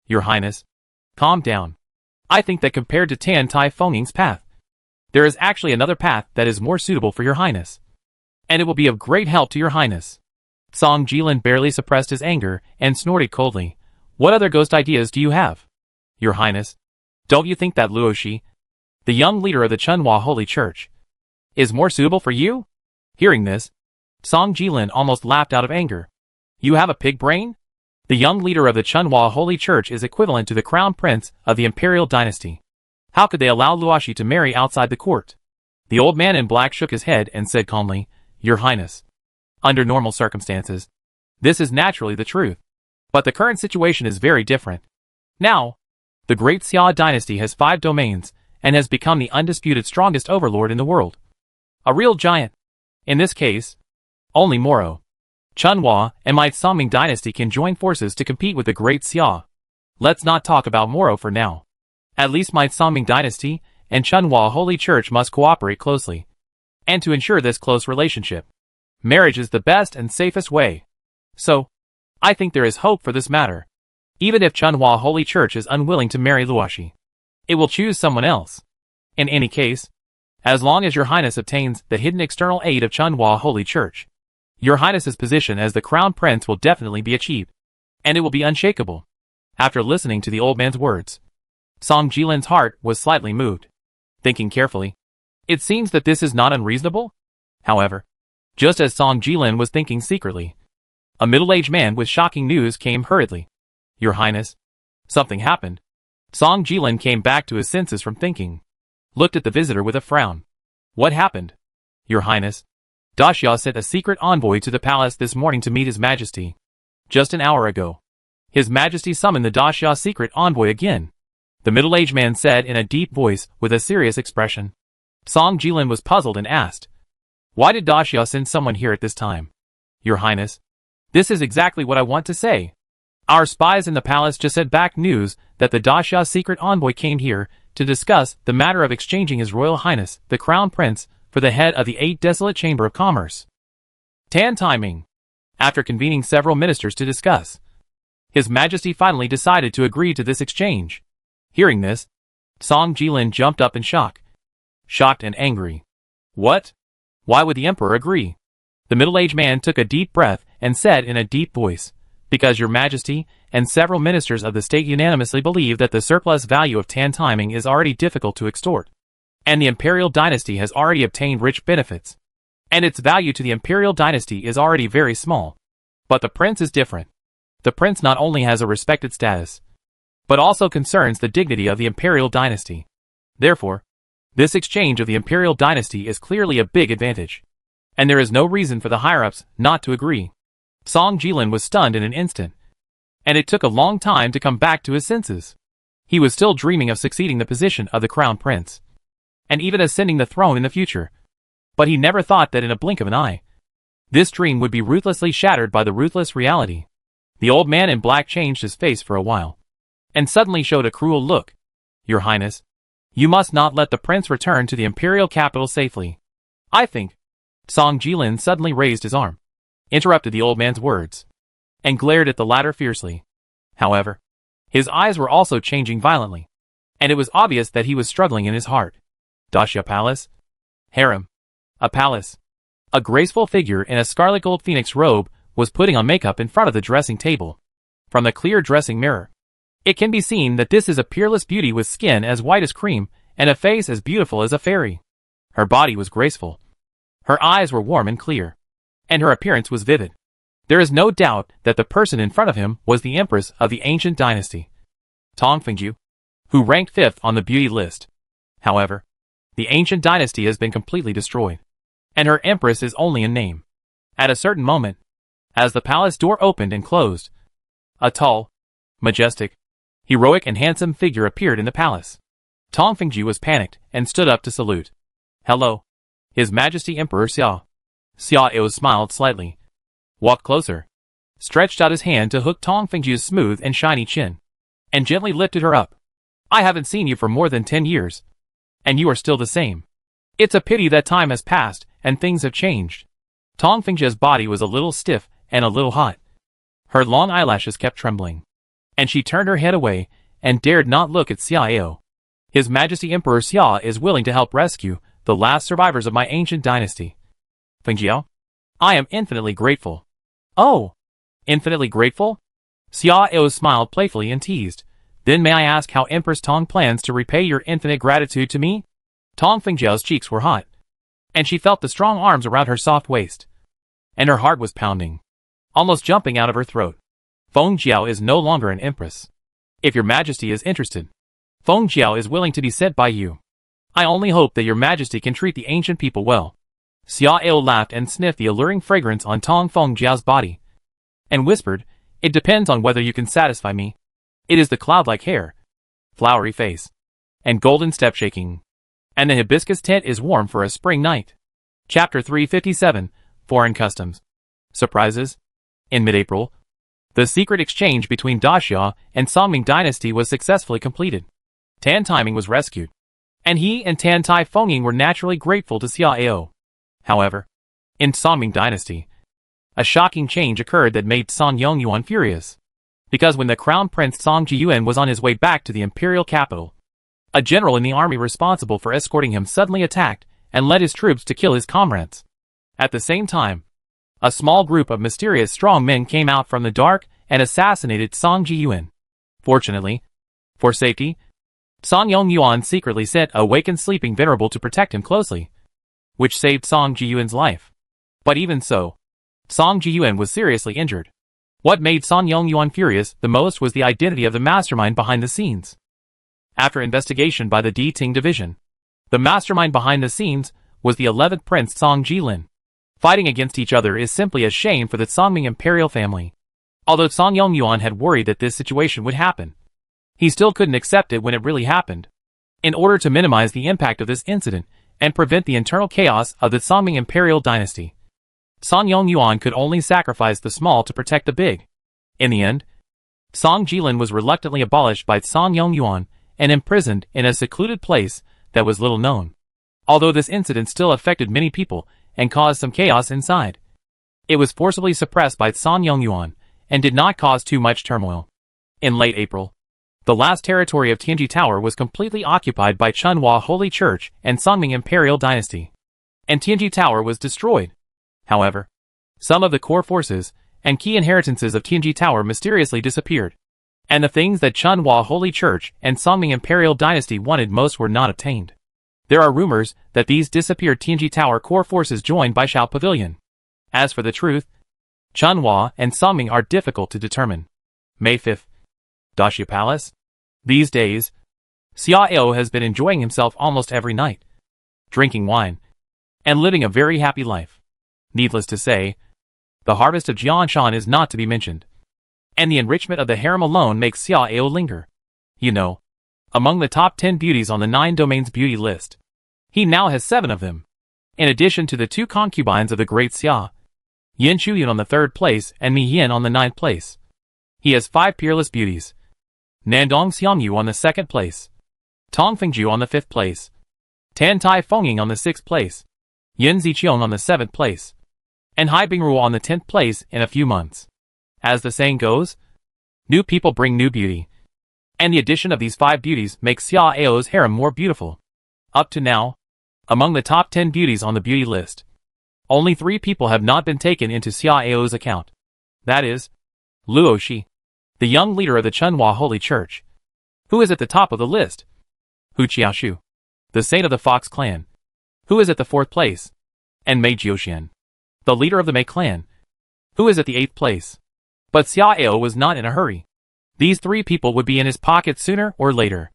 Your Highness, calm down. I think that compared to Tan Tai Fengying's path, there is actually another path that is more suitable for Your Highness, and it will be of great help to Your Highness. Song Jilin barely suppressed his anger and snorted coldly. What other ghost ideas do you have? Your Highness, don't you think that Luoshi, the young leader of the Chunhua Holy Church, is more suitable for you? Hearing this, Song Jilin almost laughed out of anger. You have a pig brain? The young leader of the Chunhua Holy Church is equivalent to the crown prince of the imperial dynasty. How could they allow Luoshi to marry outside the court? The old man in black shook his head and said calmly, Your Highness, under normal circumstances, this is naturally the truth. But the current situation is very different. Now, the great Xia dynasty has 5 domains and has become the undisputed strongest overlord in the world. A real giant. In this case, only Moro, Chunhua, and my Songming dynasty can join forces to compete with the great Xia. Let's not talk about Moro for now. At least my Songming dynasty and Chunhua Holy Church must cooperate closely. And to ensure this close relationship, marriage is the best and safest way. So, I think there is hope for this matter. Even if Chunhua Holy Church is unwilling to marry Luoshi, it will choose someone else. In any case, as long as Your Highness obtains the hidden external aid of Chunhua Holy Church, Your Highness's position as the crown prince will definitely be achieved, and it will be unshakable. After listening to the old man's words, Song Jilin's heart was slightly moved. Thinking carefully, it seems that this is not unreasonable. However, just as Song Jilin was thinking secretly, a middle-aged man with shocking news came hurriedly. Your Highness, something happened. Song Jilin came back to his senses from thinking, looked at the visitor with a frown. What happened? Your Highness, Daxia sent a secret envoy to the palace this morning to meet His Majesty. Just an hour ago, His Majesty summoned the Daxia's secret envoy again, the middle-aged man said in a deep voice with a serious expression. Song Jilin was puzzled and asked, "Why did Daxia send someone here at this time?" "Your Highness, this is exactly what I want to say. Our spies in the palace just sent back news that the Daxia's secret envoy came here to discuss the matter of exchanging His Royal Highness, the Crown Prince, for the head of the 8 Desolate Chamber of Commerce. Tan timing. After convening several ministers to discuss, His Majesty finally decided to agree to this exchange." Hearing this, Song Jilin jumped up in shock. Shocked and angry. What? Why would the Emperor agree? The middle-aged man took a deep breath and said in a deep voice, "Because Your Majesty and several ministers of the state unanimously believe that the surplus value of Tan timing is already difficult to extort, and the imperial dynasty has already obtained rich benefits, and its value to the imperial dynasty is already very small. But the prince is different. The prince not only has a respected status, but also concerns the dignity of the imperial dynasty. Therefore, this exchange of the imperial dynasty is clearly a big advantage, and there is no reason for the higher-ups not to agree." Song Jilin was stunned in an instant, and it took a long time to come back to his senses. He was still dreaming of succeeding the position of the crown prince, and even ascending the throne in the future. But he never thought that in a blink of an eye, this dream would be ruthlessly shattered by the ruthless reality. The old man in black changed his face for a while, and suddenly showed a cruel look. "Your Highness, you must not let the prince return to the imperial capital safely. I think." Song Jilin suddenly raised his arm, interrupted the old man's words, and glared at the latter fiercely. However, his eyes were also changing violently, and it was obvious that he was struggling in his heart. Daxia Palace? Harem. A palace. A graceful figure in a scarlet gold phoenix robe was putting on makeup in front of the dressing table. From the clear dressing mirror, it can be seen that this is a peerless beauty with skin as white as cream and a face as beautiful as a fairy. Her body was graceful. Her eyes were warm and clear, and her appearance was vivid. There is no doubt that the person in front of him was the empress of the ancient dynasty, Tong Fengju, who ranked 5th on the beauty list. However, the ancient dynasty has been completely destroyed, and her empress is only in name. At a certain moment, as the palace door opened and closed, a tall, majestic, heroic and handsome figure appeared in the palace. Tong Fengju was panicked and stood up to salute. "Hello, His Majesty Emperor Xia." Xiao smiled slightly, walked closer, stretched out his hand to hook Tong Fengju's smooth and shiny chin, and gently lifted her up. "I haven't seen you for more than 10 years, and you are still the same. It's a pity that time has passed and things have changed." Tong Fengju's body was a little stiff and a little hot. Her long eyelashes kept trembling, and she turned her head away and dared not look at Xiao. "His Majesty Emperor Xia is willing to help rescue the last survivors of my ancient dynasty. Fengjiao, I am infinitely grateful." "Oh, infinitely grateful?" Xiao smiled playfully and teased. "Then may I ask how Empress Tong plans to repay your infinite gratitude to me?" Tong Fengjiao's cheeks were hot, and she felt the strong arms around her soft waist, and her heart was pounding, almost jumping out of her throat. "Feng Jiao is no longer an empress. If your majesty is interested, Feng Jiao is willing to be sent by you. I only hope that your majesty can treat the ancient people well." Xiao laughed and sniffed the alluring fragrance on Tong Feng Jiao's body, and whispered, "It depends on whether you can satisfy me. It is the cloud-like hair, flowery face, and golden step shaking, and the hibiscus tint is warm for a spring night." Chapter 357, Foreign Customs. Surprises. In mid-April, the secret exchange between Daxia and Songming dynasty was successfully completed. Tan Timing was rescued, and he and Tan Tai Fengying were naturally grateful to Xiao. However, in Songming dynasty, a shocking change occurred that made Song Yongyuan furious. Because when the crown prince Song Jiyuan was on his way back to the imperial capital, a general in the army responsible for escorting him suddenly attacked and led his troops to kill his comrades. At the same time, a small group of mysterious strong men came out from the dark and assassinated Song Jiyuan. Fortunately, for safety, Song Yongyuan secretly sent a wakened sleeping venerable to protect him closely, which saved Song Jiyuan's life. But even so, Song Jiyuan was seriously injured. What made Song Yongyuan furious the most was the identity of the mastermind behind the scenes. After investigation by the Di-Ting division, the mastermind behind the scenes was the 11th prince Song Jilin. Fighting against each other is simply a shame for the Songming imperial family. Although Song Yongyuan had worried that this situation would happen, he still couldn't accept it when it really happened. In order to minimize the impact of this incident and prevent the internal chaos of the Songming imperial dynasty, Song Yongyuan could only sacrifice the small to protect the big. In the end, Song Jilin was reluctantly abolished by Song Yongyuan and imprisoned in a secluded place that was little known. Although this incident still affected many people and caused some chaos inside, it was forcibly suppressed by Song Yongyuan and did not cause too much turmoil. In late April, the last territory of Tianji Tower was completely occupied by Chunhua Holy Church and Songming Imperial Dynasty, and Tianji Tower was destroyed. However, some of the core forces and key inheritances of Tianji Tower mysteriously disappeared, and the things that Chunhua Holy Church and Songming Imperial Dynasty wanted most were not obtained. There are rumors that these disappeared Tianji Tower core forces joined Bai Shao Pavilion. As for the truth, Chunhua and Songming are difficult to determine. May 5th. Daxia Palace. These days, Xiao has been enjoying himself almost every night, drinking wine, and living a very happy life. Needless to say, the harvest of Jianshan is not to be mentioned, and the enrichment of the harem alone makes Xiao linger. You know, among the top 10 beauties on the 9 domains beauty list, he now has 7 of them, in addition to the 2 concubines of the great Xia, Yin Chuyan on the 3rd place and Mi Yin on the 9th place. He has 5 peerless beauties, Nandong Xiangyu on the 2nd place, Tong Fengju on the 5th place, Tan Tai Fengying on the 6th place, Yin Ziqiong on the 7th place, and Hai Bingruo on the 10th place in a few months. As the saying goes, new people bring new beauty, and the addition of these 5 beauties makes Xiao's harem more beautiful. Up to now, among the top 10 beauties on the beauty list, only 3 people have not been taken into Xiao's account. That is, Luo Shi, the young leader of the Chunhua Holy Church, who is at the top of the list, Hu Qiaoshu, the saint of the Fox clan, who is at the 4th place, and Mei Jiuxian, the leader of the Mei clan, who is at the 8th place. But Xiao was not in a hurry. These 3 people would be in his pocket sooner or later.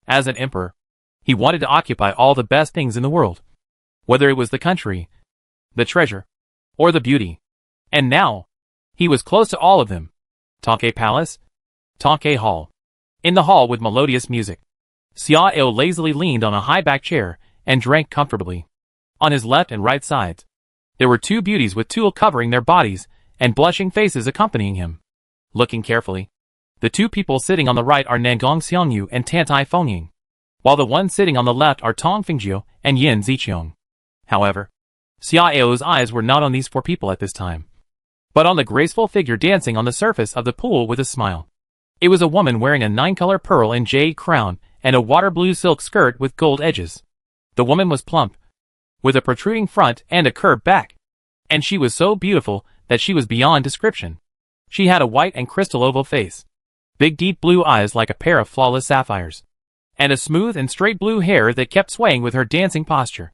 As an emperor, he wanted to occupy all the best things in the world, whether it was the country, the treasure, or the beauty. And now, he was close to all of them. Tonke Palace, Tonke Hall. In the hall with melodious music, Xiao lazily leaned on a high-back chair and drank comfortably. On his left and right sides, there were 2 beauties with tulle covering their bodies and blushing faces accompanying him. Looking carefully, the 2 people sitting on the right are Nangong Xiangyu and Tan Tai Fengying, while the ones sitting on the left are Tong Fengju and Yin Ziqiong. However, Xiao's eyes were not on these 4 people at this time, but on the graceful figure dancing on the surface of the pool with a smile. It was a woman wearing a 9-color pearl and jade crown and a water blue silk skirt with gold edges. The woman was plump, with a protruding front and a curved back, and she was so beautiful that she was beyond description. She had a white and crystal oval face, big deep blue eyes like a pair of flawless sapphires, and a smooth and straight blue hair that kept swaying with her dancing posture,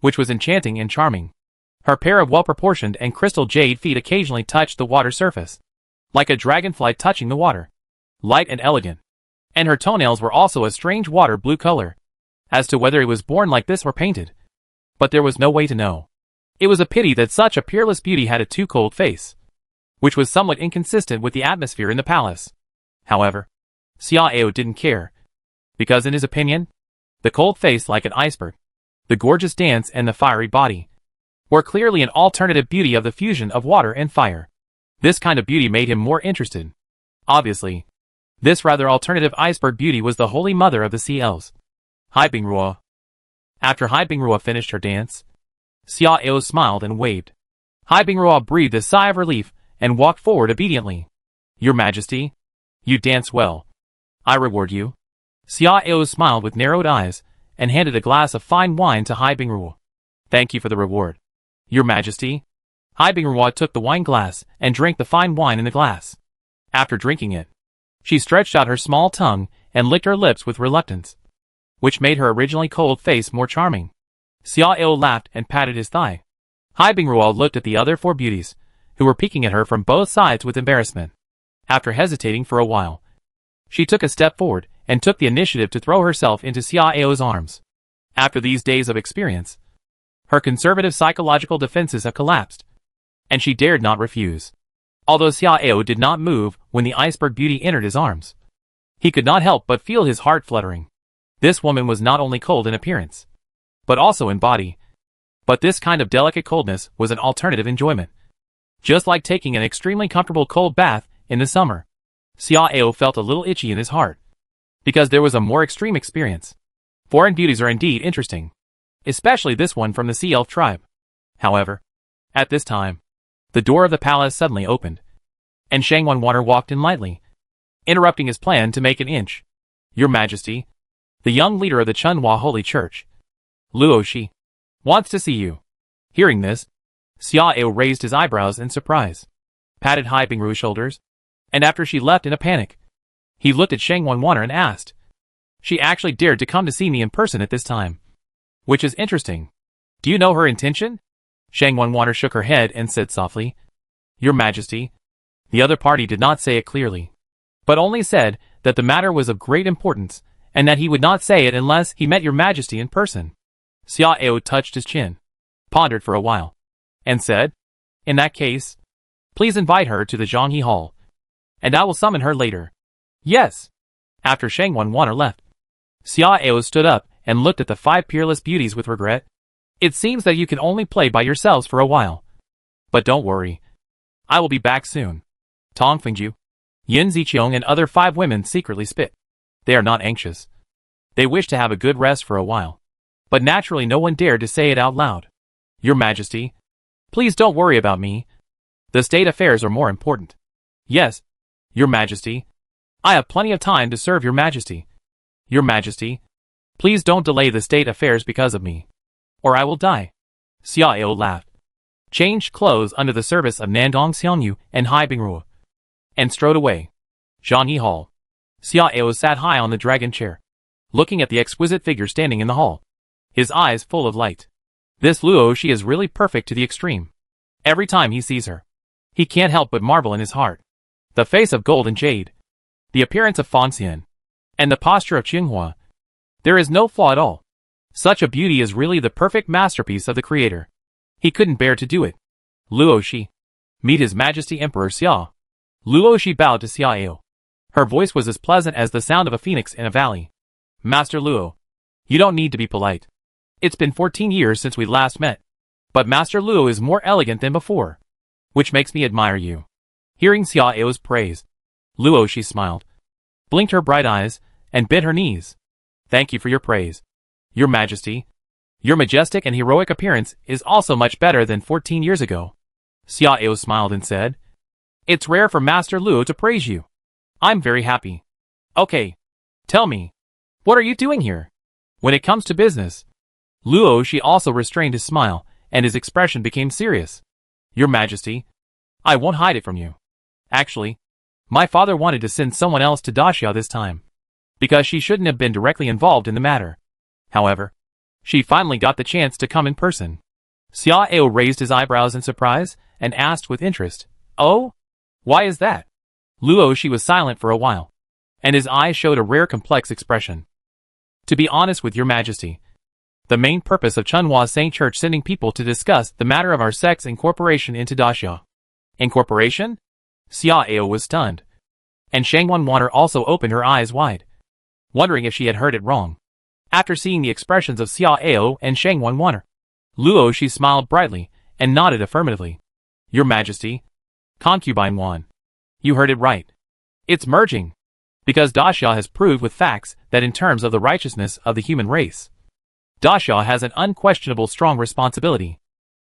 which was enchanting and charming. Her pair of well-proportioned and crystal jade feet occasionally touched the water surface, like a dragonfly touching the water, light and elegant. And her toenails were also a strange water blue color. As to whether it was born like this or painted, but there was no way to know. It was a pity that such a peerless beauty had a too cold face, which was somewhat inconsistent with the atmosphere in the palace. However, Xiao didn't care, because in his opinion, the cold face like an iceberg, the gorgeous dance and the fiery body, were clearly an alternative beauty of the fusion of water and fire. This kind of beauty made him more interested. Obviously, this rather alternative iceberg beauty was the holy mother of the sea elves, Hai Bingruo. After Hai Bingruo finished her dance, Xiao smiled and waved. Hai Bingruo breathed a sigh of relief and walked forward obediently. Your Majesty, you dance well. I reward you. Xiao smiled with narrowed eyes and handed a glass of fine wine to Hai Bingruo. Thank you for the reward, Your Majesty. Hai Bingruo took the wine glass and drank the fine wine in the glass. After drinking it, she stretched out her small tongue and licked her lips with reluctance, which made her originally cold face more charming. Xiao laughed and patted his thigh. Hai Bingruo looked at the other 4 beauties, who were peeking at her from both sides with embarrassment. After hesitating for a while, she took a step forward and took the initiative to throw herself into Xiao's arms. After these days of experience, her conservative psychological defenses have collapsed, and she dared not refuse. Although Xiao did not move when the iceberg beauty entered his arms, he could not help but feel his heart fluttering. This woman was not only cold in appearance, but also in body. But this kind of delicate coldness was an alternative enjoyment. Just like taking an extremely comfortable cold bath in the summer. Xiao felt a little itchy in his heart, because there was a more extreme experience. Foreign beauties are indeed interesting, especially this one from the Sea Elf tribe. However, at this time, the door of the palace suddenly opened, and Shangwan Water walked in lightly, interrupting his plan to make an inch. Your Majesty, the young leader of the Chunhua Holy Church, Luo Shi, wants to see you. Hearing this, Xiao raised his eyebrows in surprise, patted Hai Bingru's shoulders, and after she left in a panic, he looked at Shangwan Water and asked, "She actually dared to come to see me in person at this time. Which is interesting. Do you know her intention?" Shangwan Water shook her head and said softly, "Your Majesty." The other party did not say it clearly, but only said that the matter was of great importance, and that he would not say it unless he met Your Majesty in person. Xiao touched his chin, pondered for a while, and said, "In that case, please invite her to the Zhanghe Hall, and I will summon her later." "Yes." After Shangwan Water left, Xiao stood up and looked at the 5 peerless beauties with regret. "It seems that you can only play by yourselves for a while. But don't worry. I will be back soon." Tong Fengju, Yin Ziqiong and other 5 women secretly spit. They are not anxious. They wish to have a good rest for a while. But naturally no one dared to say it out loud. "Your Majesty, please don't worry about me. The state affairs are more important." "Yes, Your Majesty. I have plenty of time to serve Your Majesty." "Your Majesty, please don't delay the state affairs because of me, or I will die." Xiao laughed, changed clothes under the service of Nandong Xiangyu and Hai Bingru, and strode away. Zhanghe Hall. Xiao sat high on the dragon chair, looking at the exquisite figure standing in the hall, his eyes full of light. This Luo Shi is really perfect to the extreme. Every time he sees her, he can't help but marvel in his heart. The face of gold and jade, the appearance of Fangxian, and the posture of Qinghua. There is no flaw at all. Such a beauty is really the perfect masterpiece of the Creator. He couldn't bear to do it. "Luo Shi, meet His Majesty Emperor Xia." Luo Shi bowed to Xiao. Her voice was as pleasant as the sound of a phoenix in a valley. "Master Luo, you don't need to be polite. It's been 14 years since we last met. But Master Luo is more elegant than before, which makes me admire you." Hearing Xiao's praise, Luo Shi smiled, blinked her bright eyes, and bent her knees. "Thank you for your praise, Your Majesty. Your majestic and heroic appearance is also much better than 14 years ago." Xiao smiled and said, "It's rare for Master Luo to praise you. I'm very happy. Okay, tell me, what are you doing here? When it comes to business." Luo Shi also restrained his smile, and his expression became serious. "Your Majesty, I won't hide it from you. Actually, my father wanted to send someone else to Daxia this time, because she shouldn't have been directly involved in the matter. However, she finally got the chance to come in person." Xiao raised his eyebrows in surprise, and asked with interest, "Oh? Why is that?" Luo Shi was silent for a while, and his eyes showed a rare complex expression. "To be honest with Your Majesty, the main purpose of Chunhua Saint Church sending people to discuss the matter of our sect's incorporation into Daxia." "Incorporation?" Xiao was stunned, and Shangwan Water also opened her eyes wide, wondering if she had heard it wrong. After seeing the expressions of Xiao and Shangwan Water, Luo Shi smiled brightly and nodded affirmatively. "Your Majesty, Concubine Wan, you heard it right. It's merging, because Daxia has proved with facts that in terms of the righteousness of the human race, Daxia has an unquestionable strong responsibility.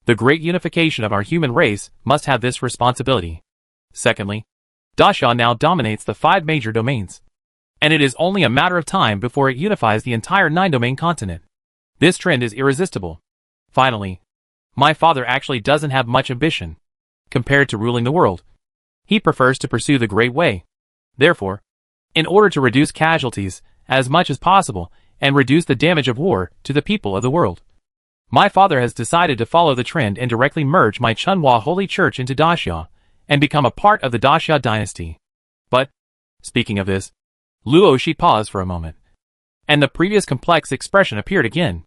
The great unification of our human race must have this responsibility. Secondly, Daxia now dominates the 5 major domains, and it is only a matter of time before it unifies the entire 9-domain continent. This trend is irresistible. Finally, my father actually doesn't have much ambition compared to ruling the world. He prefers to pursue the Great Way. Therefore, in order to reduce casualties as much as possible and reduce the damage of war to the people of the world, my father has decided to follow the trend and directly merge my Chunhua Holy Church into Daxia and become a part of the Daxia dynasty. But, speaking of this, Luo Shi paused for a moment, and the previous complex expression appeared again.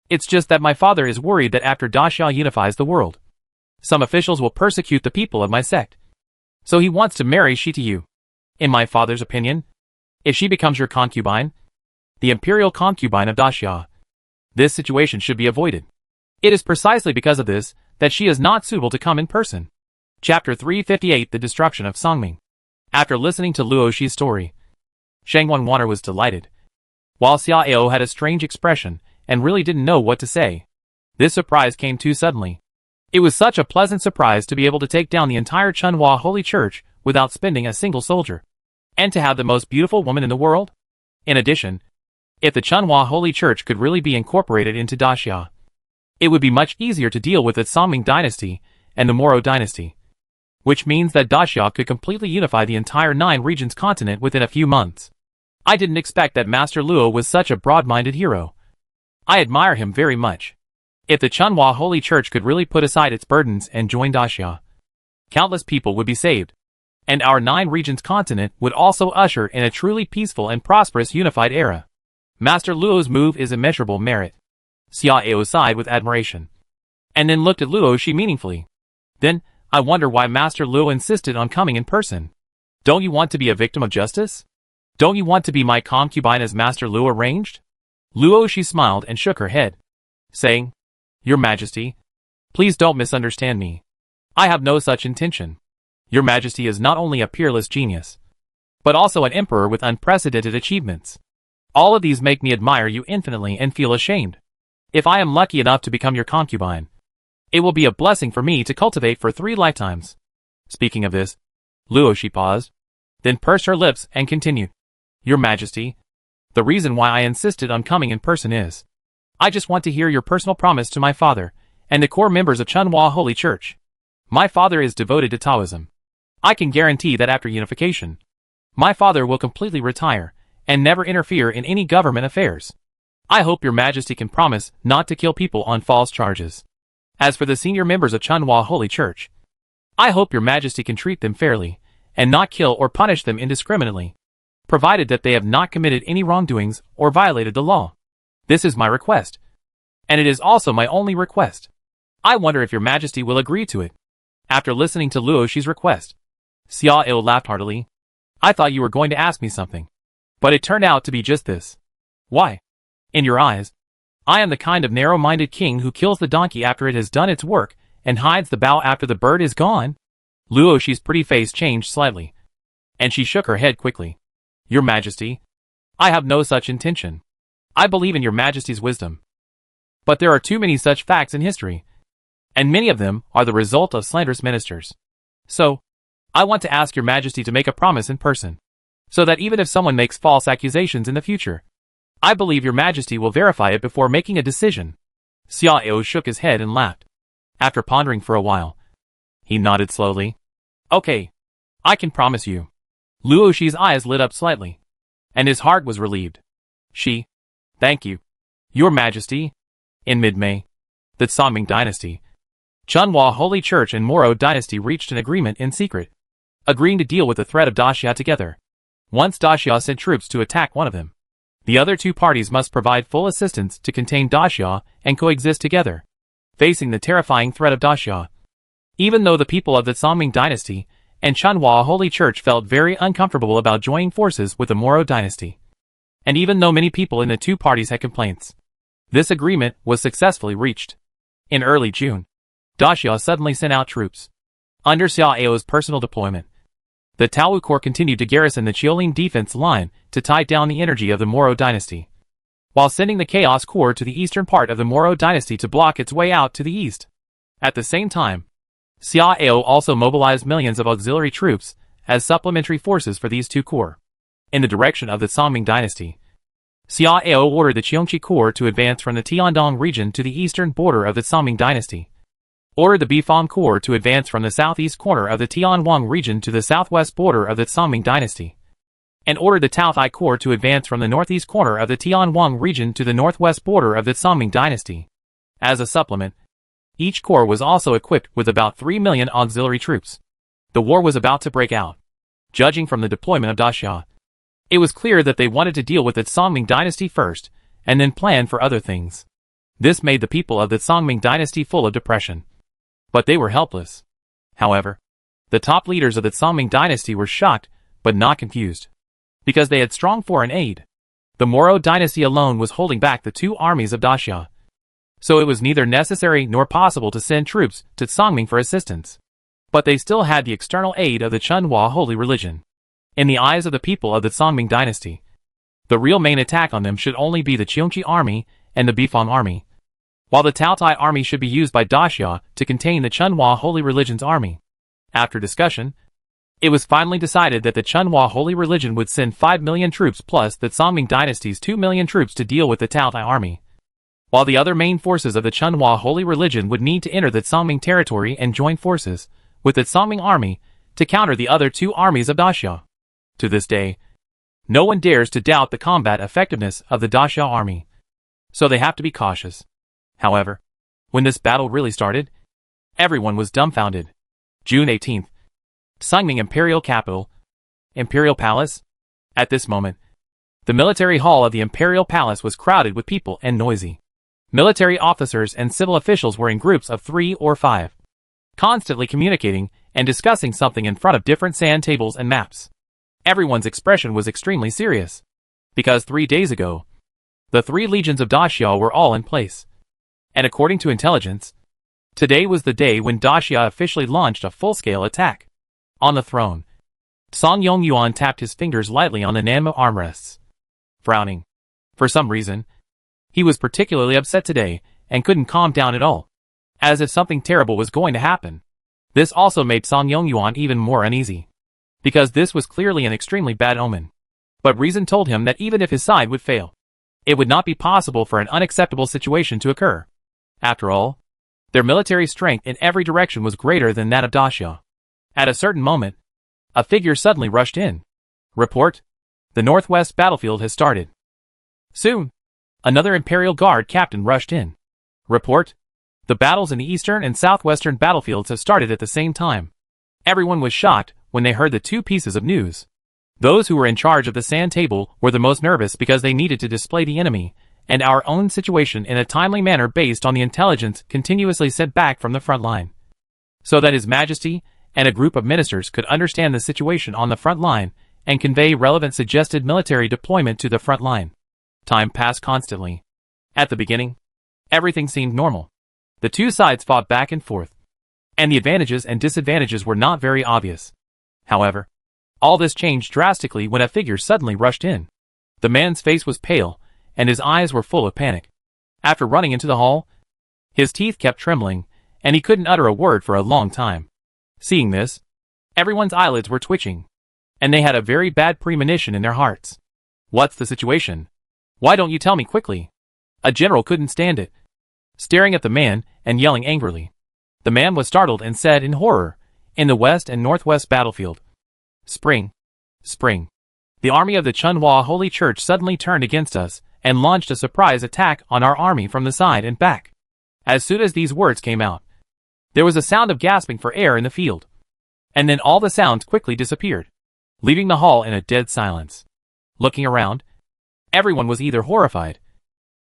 "It's just that my father is worried that after Daxia unifies the world, some officials will persecute the people of my sect. So he wants to marry she to you. In my father's opinion, if she becomes your concubine, the imperial concubine of Daxia, this situation should be avoided. It is precisely because of this that she is not suitable to come in person. Chapter 358 The Destruction of Songming. After listening to Luo Shi's story, Shang Wanwaner was delighted, while Xia Ao had a strange expression and really didn't know what to say. This surprise came too suddenly. It was such a pleasant surprise to be able to take down the entire Chunhua Holy Church without spending a single soldier, and to have the most beautiful woman in the world. In addition, if the Chunhua Holy Church could really be incorporated into Daxia, it would be much easier to deal with the Songming dynasty and the Moro dynasty, which means that Daxia could completely unify the entire 9 regions continent within a few months. I didn't expect that Master Luo was such a broad-minded hero. I admire him very much. If the Chunhua Holy Church could really put aside its burdens and join Daxia, countless people would be saved, and our 9 regions continent would also usher in a truly peaceful and prosperous unified era. Master Luo's move is immeasurable merit. Xia Ao sighed with admiration, and then looked at Luo Shi meaningfully. Then, I wonder why Master Luo insisted on coming in person. Don't you want to be a victim of justice? Don't you want to be my concubine as Master Luo arranged? Luo Shi smiled and shook her head, saying, Your Majesty, please don't misunderstand me. I have no such intention. Your Majesty is not only a peerless genius, but also an emperor with unprecedented achievements. All of these make me admire you infinitely and feel ashamed. If I am lucky enough to become your concubine, it will be a blessing for me to cultivate for 3 lifetimes. Speaking of this, Luo Shi paused, then pursed her lips and continued. Your Majesty, the reason why I insisted on coming in person is, I just want to hear your personal promise to my father and the core members of Chunhua Holy Church. My father is devoted to Taoism. I can guarantee that after unification, my father will completely retire and never interfere in any government affairs. I hope your Majesty can promise not to kill people on false charges. As for the senior members of Chunhua Holy Church, I hope your Majesty can treat them fairly and not kill or punish them indiscriminately, provided that they have not committed any wrongdoings or violated the law. This is my request, and it is also my only request. I wonder if your Majesty will agree to it. After listening to Luo Shi's request, Xia Ao laughed heartily. I thought you were going to ask me something, but it turned out to be just this. Why? In your eyes, I am the kind of narrow-minded king who kills the donkey after it has done its work and hides the bow after the bird is gone? Luo Shi's pretty face changed slightly, and she shook her head quickly. Your Majesty, I have no such intention. I believe in your Majesty's wisdom. But there are too many such facts in history, and many of them are the result of slanderous ministers. So, I want to ask your Majesty to make a promise in person, so that even if someone makes false accusations in the future, I believe your Majesty will verify it before making a decision. Xia Ao shook his head and laughed. After pondering for a while, he nodded slowly. Okay, I can promise you. Luo Shi's eyes lit up slightly, and his heart was relieved. Thank you. Your Majesty. In mid-May, the Songming dynasty, Chunhua Holy Church and Moro dynasty reached an agreement in secret, agreeing to deal with the threat of Daxia together. Once Daxia sent troops to attack one of them, the other 2 parties must provide full assistance to contain Daxia and coexist together, facing the terrifying threat of Daxia. Even though the people of the Songming dynasty and Chunhua Holy Church felt very uncomfortable about joining forces with the Moro dynasty, and even though many people in the 2 parties had complaints, this agreement was successfully reached. In early June, Daxia suddenly sent out troops. Under Xia Ao's personal deployment, the Tao Corps continued to garrison the Qiolin defense line to tie down the energy of the Moro dynasty, while sending the Chaos Corps to the eastern part of the Moro dynasty to block its way out to the east. At the same time, Xia Ao also mobilized millions of auxiliary troops as supplementary forces for these 2 corps. In the direction of the Songming dynasty, Xia Ao ordered the Qiongqi Corps to advance from the Tiandong region to the eastern border of the Songming dynasty, ordered the Bifang Corps to advance from the southeast corner of the Tianwang region to the southwest border of the Songming dynasty, and ordered the Taothai Corps to advance from the northeast corner of the Tianwang region to the northwest border of the Songming dynasty. As a supplement, each corps was also equipped with about 3 million auxiliary troops. The war was about to break out. Judging from the deployment of Daxia, it was clear that they wanted to deal with the Songming dynasty first, and then plan for other things. This made the people of the Songming dynasty full of depression. But they were helpless. However, The top leaders of the Songming dynasty were shocked, but not confused. Because they had strong foreign aid. The Moro dynasty alone was holding back the two armies of Daxia. So it was neither necessary nor possible to send troops to Songming for assistance. But they still had the external aid of the Chunhua holy religion. In the eyes of the people of the Songming dynasty, the real main attack on them should only be the Cheongqi army and the Bifang army, while the Taotai army should be used by Daxia to contain the Chunhua holy religion's army. After discussion, it was finally decided that the Chunhua holy religion would send 5 million troops plus the Songming dynasty's 2 million troops to deal with the Taotai army, while the other main forces of the Chunhua holy religion would need to enter the Songming territory and join forces with the Songming army to counter the other two armies of Daxia. To this day, no one dares to doubt the combat effectiveness of the Daxia army, so they have to be cautious. However, when this battle really started, everyone was dumbfounded. June 18th. Songming Imperial Capital. Imperial Palace. At this moment, the military hall of the Imperial Palace was crowded with people and noisy. Military officers and civil officials were in groups of 3 or 5, constantly communicating and discussing something in front of different sand tables and maps. Everyone's expression was extremely serious, because 3 days ago, the 3 legions of Daxia were all in place. And according to intelligence, today was the day when Daxia officially launched a full-scale attack. On the throne, Song Yongyuan tapped his fingers lightly on the Nanmo armrests. Frowning. For some reason, he was particularly upset today and couldn't calm down at all, as if something terrible was going to happen. This also made Song Yongyuan even more uneasy, because this was clearly an extremely bad omen. But reason told him that even if his side would fail, it would not be possible for an unacceptable situation to occur. After all, their military strength in every direction was greater than that of Daxia. At a certain moment, a figure suddenly rushed in. Report: the northwest battlefield has started. Soon, another Imperial Guard captain rushed in. Report: the battles in the eastern and southwestern battlefields have started at the same time. Everyone was shocked when they heard the 2 pieces of news. Those who were in charge of the sand table were the most nervous because they needed to display the enemy and our own situation in a timely manner based on the intelligence continuously sent back from the front line, so that His Majesty and a group of ministers could understand the situation on the front line and convey relevant suggested military deployment to the front line. Time passed constantly. At the beginning, everything seemed normal. The 2 sides fought back and forth, and the advantages and disadvantages were not very obvious. However, all this changed drastically when a figure suddenly rushed in. The man's face was pale, and his eyes were full of panic. After running into the hall, his teeth kept trembling, and he couldn't utter a word for a long time. Seeing this, everyone's eyelids were twitching, and they had a very bad premonition in their hearts. What's the situation? Why don't you tell me quickly? A general couldn't stand it, staring at the man and yelling angrily. The man was startled and said in horror, in the west and northwest battlefield, Spring. Spring. The army of the Chunhua Holy Church suddenly turned against us and launched a surprise attack on our army from the side and back. As soon as these words came out, there was a sound of gasping for air in the field, and then all the sounds quickly disappeared, leaving the hall in a dead silence. Looking around, everyone was either horrified,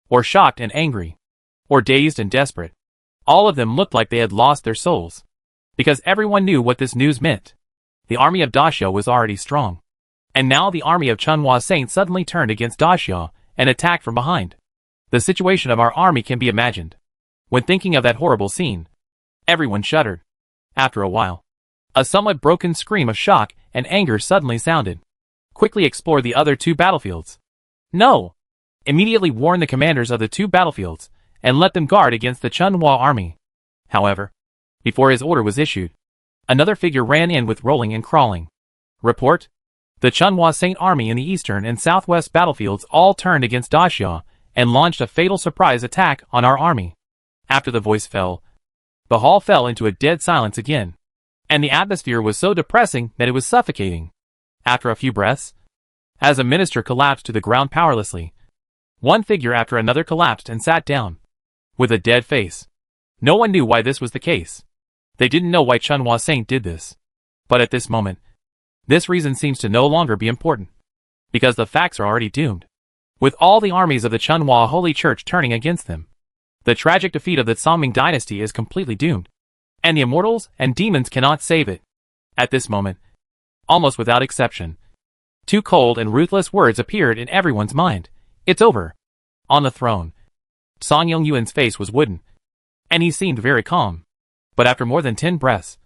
or shocked and angry, or dazed and desperate. All of them looked like they had lost their souls, because everyone knew what this news meant. The army of Daxia was already strong, and now the army of Chunhua Saint suddenly turned against Daxia and attacked from behind. The situation of our army can be imagined. When thinking of that horrible scene, everyone shuddered. After a while, a somewhat broken scream of shock and anger suddenly sounded. Quickly explore the other 2 battlefields. No! Immediately warn the commanders of the 2 battlefields and let them guard against the Chunhua army. However, before his order was issued, another figure ran in with rolling and crawling. Report: the Chunhua Saint army in the eastern and southwest battlefields all turned against Daxia and launched a fatal surprise attack on our army. After the voice fell, the hall fell into a dead silence again, and the atmosphere was so depressing that it was suffocating. After a few breaths, as a minister collapsed to the ground powerlessly, one figure after another collapsed and sat down, with a dead face. No one knew why this was the case. They didn't know why Chunhua Saint did this. But at this moment, this reason seems to no longer be important, because the facts are already doomed, with all the armies of the Chunhua Holy Church turning against them. The tragic defeat of the Songming dynasty is completely doomed, and the immortals and demons cannot save it. At this moment, almost without exception, two cold and ruthless words appeared in everyone's mind. It's over. On the throne, Song Yong-yuan's face was wooden, and he seemed very calm. But after more than 10 breaths,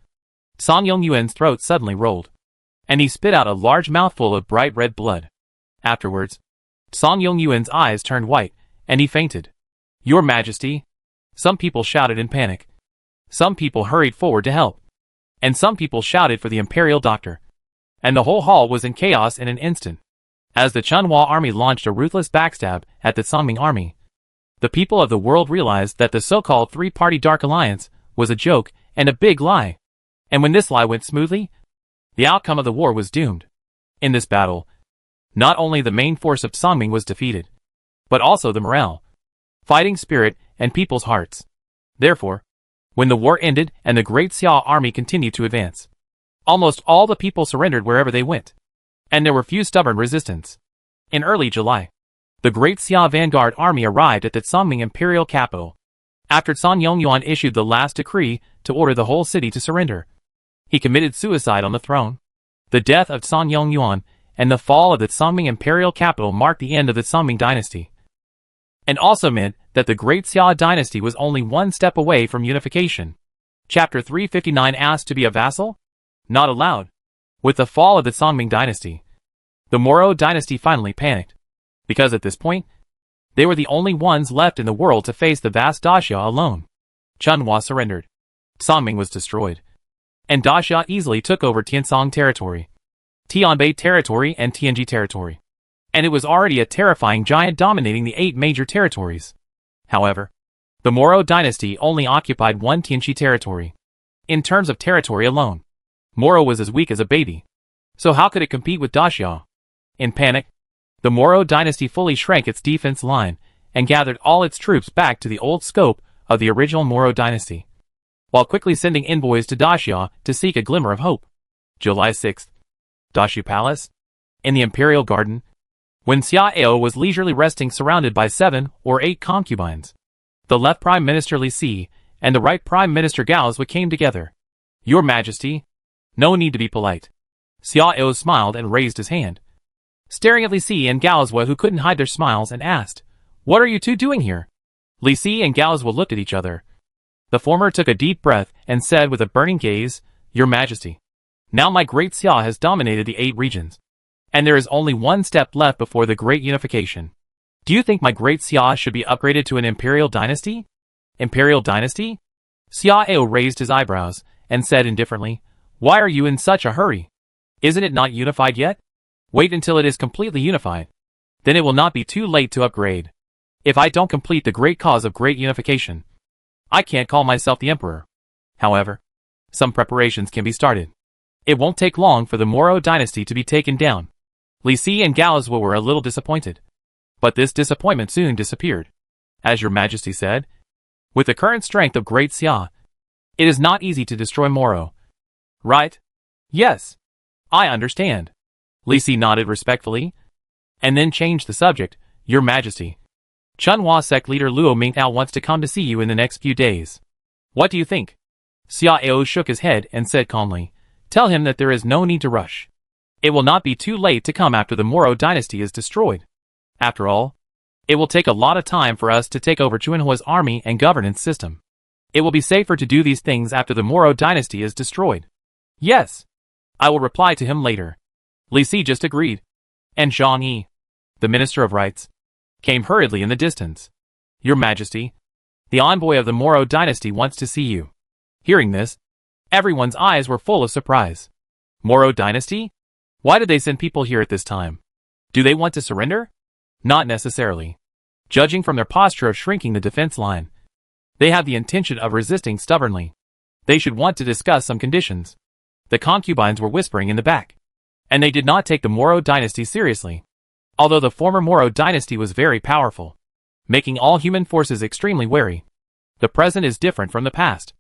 Song Yong-yuan's throat suddenly rolled, and he spit out a large mouthful of bright red blood. Afterwards, Song Yong-yuan's eyes turned white, and he fainted. Your Majesty! Some people shouted in panic. Some people hurried forward to help. And some people shouted for the imperial doctor. And the whole hall was in chaos in an instant. As the Chunhua army launched a ruthless backstab at the Songming army, the people of the world realized that the so-called three-party Dark Alliance was a joke and a big lie. And when this lie went smoothly, the outcome of the war was doomed. In this battle, not only the main force of Songming was defeated, but also the morale, fighting spirit, and people's hearts. Therefore, when the war ended and the Great Xia army continued to advance, almost all the people surrendered wherever they went, and there were few stubborn resistance. In early July, the Great Xia vanguard army arrived at the Songming imperial capital, after Song Yong-yuan issued the last decree to order the whole city to surrender. He committed suicide on the throne. The death of Song Yong-yuan and the fall of the Songming imperial capital marked the end of the Songming dynasty, and also meant that the Great Xia dynasty was only one step away from unification. Chapter 359 Asked to be a vassal? Not allowed. With the fall of the Songming dynasty, the Moro dynasty finally panicked, because at this point, they were the only ones left in the world to face the vast Daxia alone. Chunhua surrendered. Songming was destroyed, and Daxia easily took over Tiansong territory, Tianbei territory, and Tianji territory. And it was already a terrifying giant dominating the 8 major territories. However, the Moro dynasty only occupied one Tianji territory. In terms of territory alone, Moro was as weak as a baby. So how could it compete with Daxia? In panic, the Moro dynasty fully shrank its defense line and gathered all its troops back to the old scope of the original Moro dynasty, while quickly sending envoys to Daxia to seek a glimmer of hope. July 6th. Daxia Palace. In the Imperial Garden, when Xia Ao was leisurely resting surrounded by 7 or 8 concubines, the left Prime Minister Li Si and the right Prime Minister Gao Zhui came together. Your Majesty, no need to be polite. Xia Ao smiled and raised his hand, staring at Li Si and Gao Zhui, who couldn't hide their smiles, and asked, What are you two doing here? Li Si and Gao Zhui looked at each other. The former took a deep breath and said with a burning gaze, Your Majesty, now my Great Xia has dominated the 8 regions, and there is only one step left before the Great Unification. Do you think my Great Xia should be upgraded to an Imperial Dynasty? Imperial Dynasty? Xia Ao raised his eyebrows and said indifferently, Why are you in such a hurry? Isn't it not unified yet? Wait until it is completely unified. Then it will not be too late to upgrade. If I don't complete the great cause of Great Unification, I can't call myself the Emperor. However, some preparations can be started. It won't take long for the Moro dynasty to be taken down. Li Si and Gao Zhui were a little disappointed, but this disappointment soon disappeared. As Your Majesty said, with the current strength of Great Xia, it is not easy to destroy Moro. Right? Yes. I understand. Li Si nodded respectfully, and then changed the subject. Your Majesty, Chunhua sect leader Luo Mingtao wants to come to see you in the next few days. What do you think? Xia Ao shook his head and said calmly, Tell him that there is no need to rush. It will not be too late to come after the Moro dynasty is destroyed. After all, it will take a lot of time for us to take over Chunhua's army and governance system. It will be safer to do these things after the Moro dynasty is destroyed. Yes. I will reply to him later. Li Si just agreed. And Zhang Yi, the Minister of Rights, came hurriedly in the distance. Your Majesty, the envoy of the Moro dynasty wants to see you. Hearing this, everyone's eyes were full of surprise. Moro dynasty? Why did they send people here at this time? Do they want to surrender? Not necessarily. Judging from their posture of shrinking the defense line, they have the intention of resisting stubbornly. They should want to discuss some conditions. The concubines were whispering in the back, and they did not take the Moro dynasty seriously. Although the former Moro dynasty was very powerful, making all human forces extremely wary, the present is different from the past.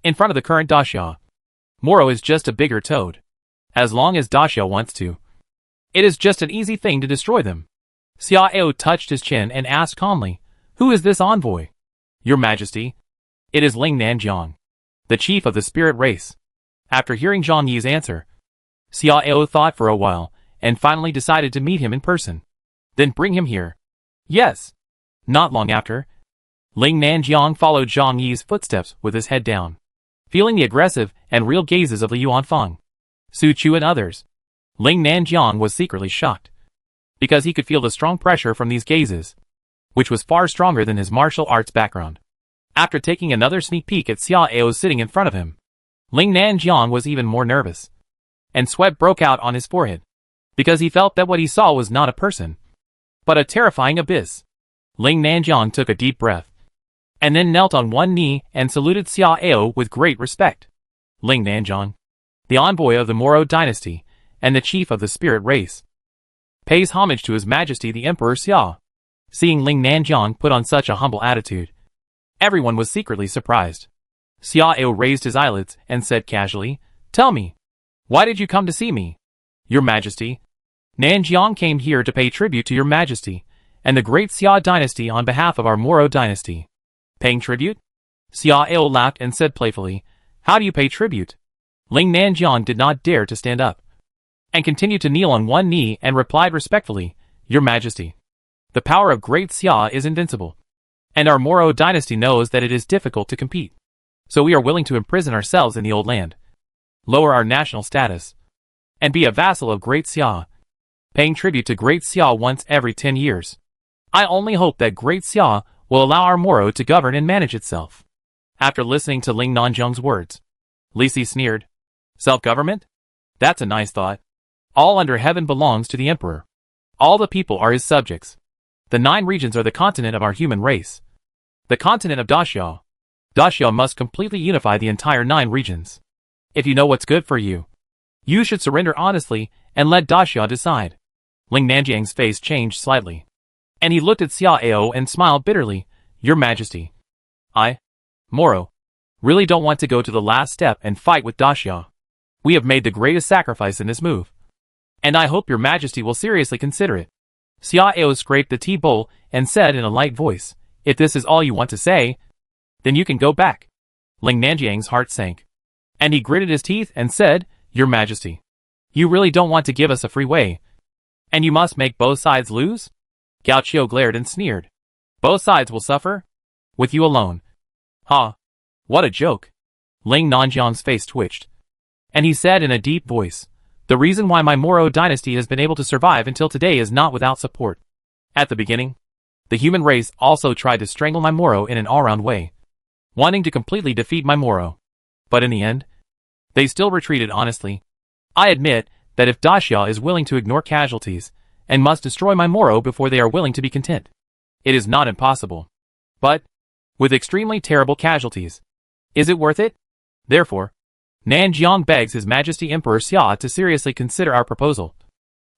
In front of the current Daxia, Moro is just a bigger toad. As long as Daxia wants to, it is just an easy thing to destroy them. Xia Ao touched his chin and asked calmly, Who is this envoy? Your Majesty, it is Ling Nanjiang, the chief of the spirit race. After hearing Zhang Yi's answer, Xiao thought for a while, and finally decided to meet him in person. Then bring him here. Yes. Not long after, Ling Nanjiang followed Zhang Yi's footsteps with his head down, feeling the aggressive and real gazes of Liu Yuanfeng, Su Chu and others. Ling Nanjiang was secretly shocked, because he could feel the strong pressure from these gazes, which was far stronger than his martial arts background. After taking another sneak peek at Xiao sitting in front of him, Ling Nanjiang was even more nervous, and sweat broke out on his forehead, because he felt that what he saw was not a person, but a terrifying abyss. Ling Nanjiang took a deep breath, and then knelt on one knee and saluted Xiao with great respect. Ling Nanjiang, the envoy of the Moro dynasty, and the chief of the spirit race, pays homage to His Majesty the Emperor Xia. Seeing Ling Nanjiang put on such a humble attitude, everyone was secretly surprised. Xiao raised his eyelids and said casually, "Tell me, why did you come to see me?" "Your Majesty, Nanjiang came here to pay tribute to Your Majesty and the great Xia dynasty on behalf of our Moro dynasty." "Paying tribute?" Xiao laughed and said playfully, "How do you pay tribute?" Ling Nanjiang did not dare to stand up, and continued to kneel on one knee and replied respectfully, "Your Majesty, the power of great Xia is invincible, and our Moro dynasty knows that it is difficult to compete. So we are willing to imprison ourselves in the old land, lower our national status, and be a vassal of great Xia, paying tribute to great Xia once every 10 years. I only hope that great Xia will allow our Moro to govern and manage itself." After listening to Ling Nanjiang's words, Li Si sneered, "Self-government? That's a nice thought. All under heaven belongs to the emperor. All the people are his subjects. The 9 regions are the continent of our human race. The continent of Daxia. Daxia must completely unify the entire 9 regions. If you know what's good for you, you should surrender honestly and let Daxia decide." Ling Nanjiang's face changed slightly, and he looked at Xiao and smiled bitterly. "Your Majesty, I, Moro, really don't want to go to the last step and fight with Daxia. We have made the greatest sacrifice in this move, and I hope Your Majesty will seriously consider it." Xiao scraped the tea bowl and said in a light voice, "If this is all you want to say, then you can go back." Ling Nanjiang's heart sank, and he gritted his teeth and said, "Your Majesty, you really don't want to give us a free way, and you must make both sides lose?" Gao Qiu glared and sneered. "Both sides will suffer? With you alone." "Ha! What a joke." Ling Nanjiang's face twitched, and he said in a deep voice, "The reason why my Moro dynasty has been able to survive until today is not without support. At the beginning, the human race also tried to strangle my Moro in an all-round way, wanting to completely defeat my Moro. But in the end, they still retreated honestly. I admit that if Daxia is willing to ignore casualties and must destroy my Moro before they are willing to be content, it is not impossible. But, with extremely terrible casualties, is it worth it? Therefore, Nanjiang begs His Majesty Emperor Xia to seriously consider our proposal,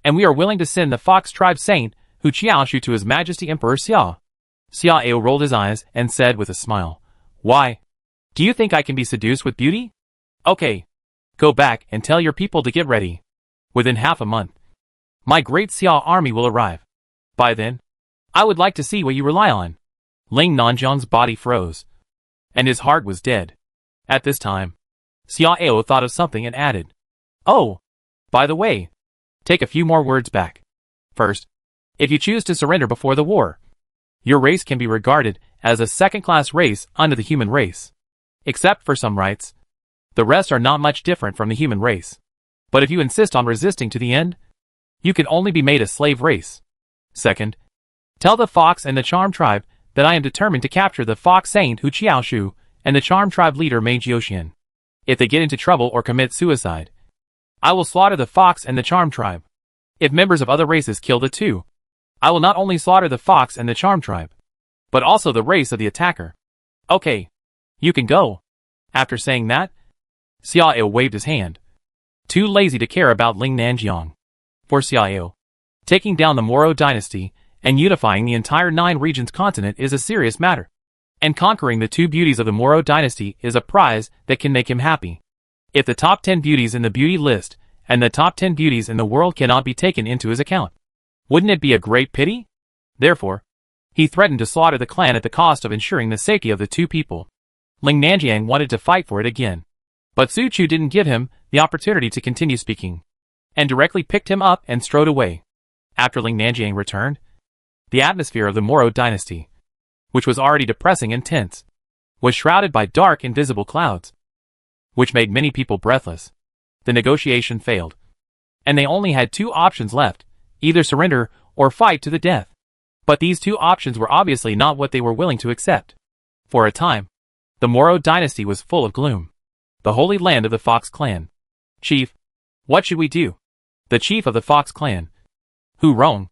and we are willing to send the Fox Tribe Saint Hu Qiaoshu to His Majesty Emperor Xia." Xiao rolled his eyes and said with a smile, "Why? Do you think I can be seduced with beauty? Okay, go back and tell your people to get ready. Within half a month, my great Xia army will arrive. By then, I would like to see what you rely on." Ling Nanjiang's body froze, and his heart was dead. At this time, Xiao thought of something and added, "Oh, by the way, take a few more words back. First, if you choose to surrender before the war, your race can be regarded as a second-class race under the human race. Except for some rights, the rest are not much different from the human race. But if you insist on resisting to the end, you can only be made a slave race. Second, tell the Fox and the Charm Tribe that I am determined to capture the Fox Saint Hu Qiaoshu and the Charm Tribe leader Mei Jiuxian. If they get into trouble or commit suicide, I will slaughter the Fox and the Charm Tribe. If members of other races kill the two, I will not only slaughter the Fox and the Charm Tribe, but also the race of the attacker. Okay, you can go." After saying that, Xiao waved his hand, too lazy to care about Ling Nanjiang. For Xiao, taking down the Moro dynasty and unifying the entire 9 regions continent is a serious matter, and conquering the 2 beauties of the Moro dynasty is a prize that can make him happy. If the top 10 beauties in the beauty list and the top 10 beauties in the world cannot be taken into his account, wouldn't it be a great pity? Therefore, he threatened to slaughter the clan at the cost of ensuring the safety of the 2 people. Ling Nanjiang wanted to fight for it again, But Su Chu didn't give him the opportunity to continue speaking, and directly picked him up and strode away. After Ling Nanjiang returned, the atmosphere of the Moro dynasty, which was already depressing and tense, was shrouded by dark invisible clouds, which made many people breathless. The negotiation failed, and they only had two options left, either surrender or fight to the death. But these two options were obviously not what they were willing to accept. For a time, the Moro dynasty was full of gloom. The holy land of the Fox clan. Chief, what should we do? The chief of the Fox clan, Hu Rong,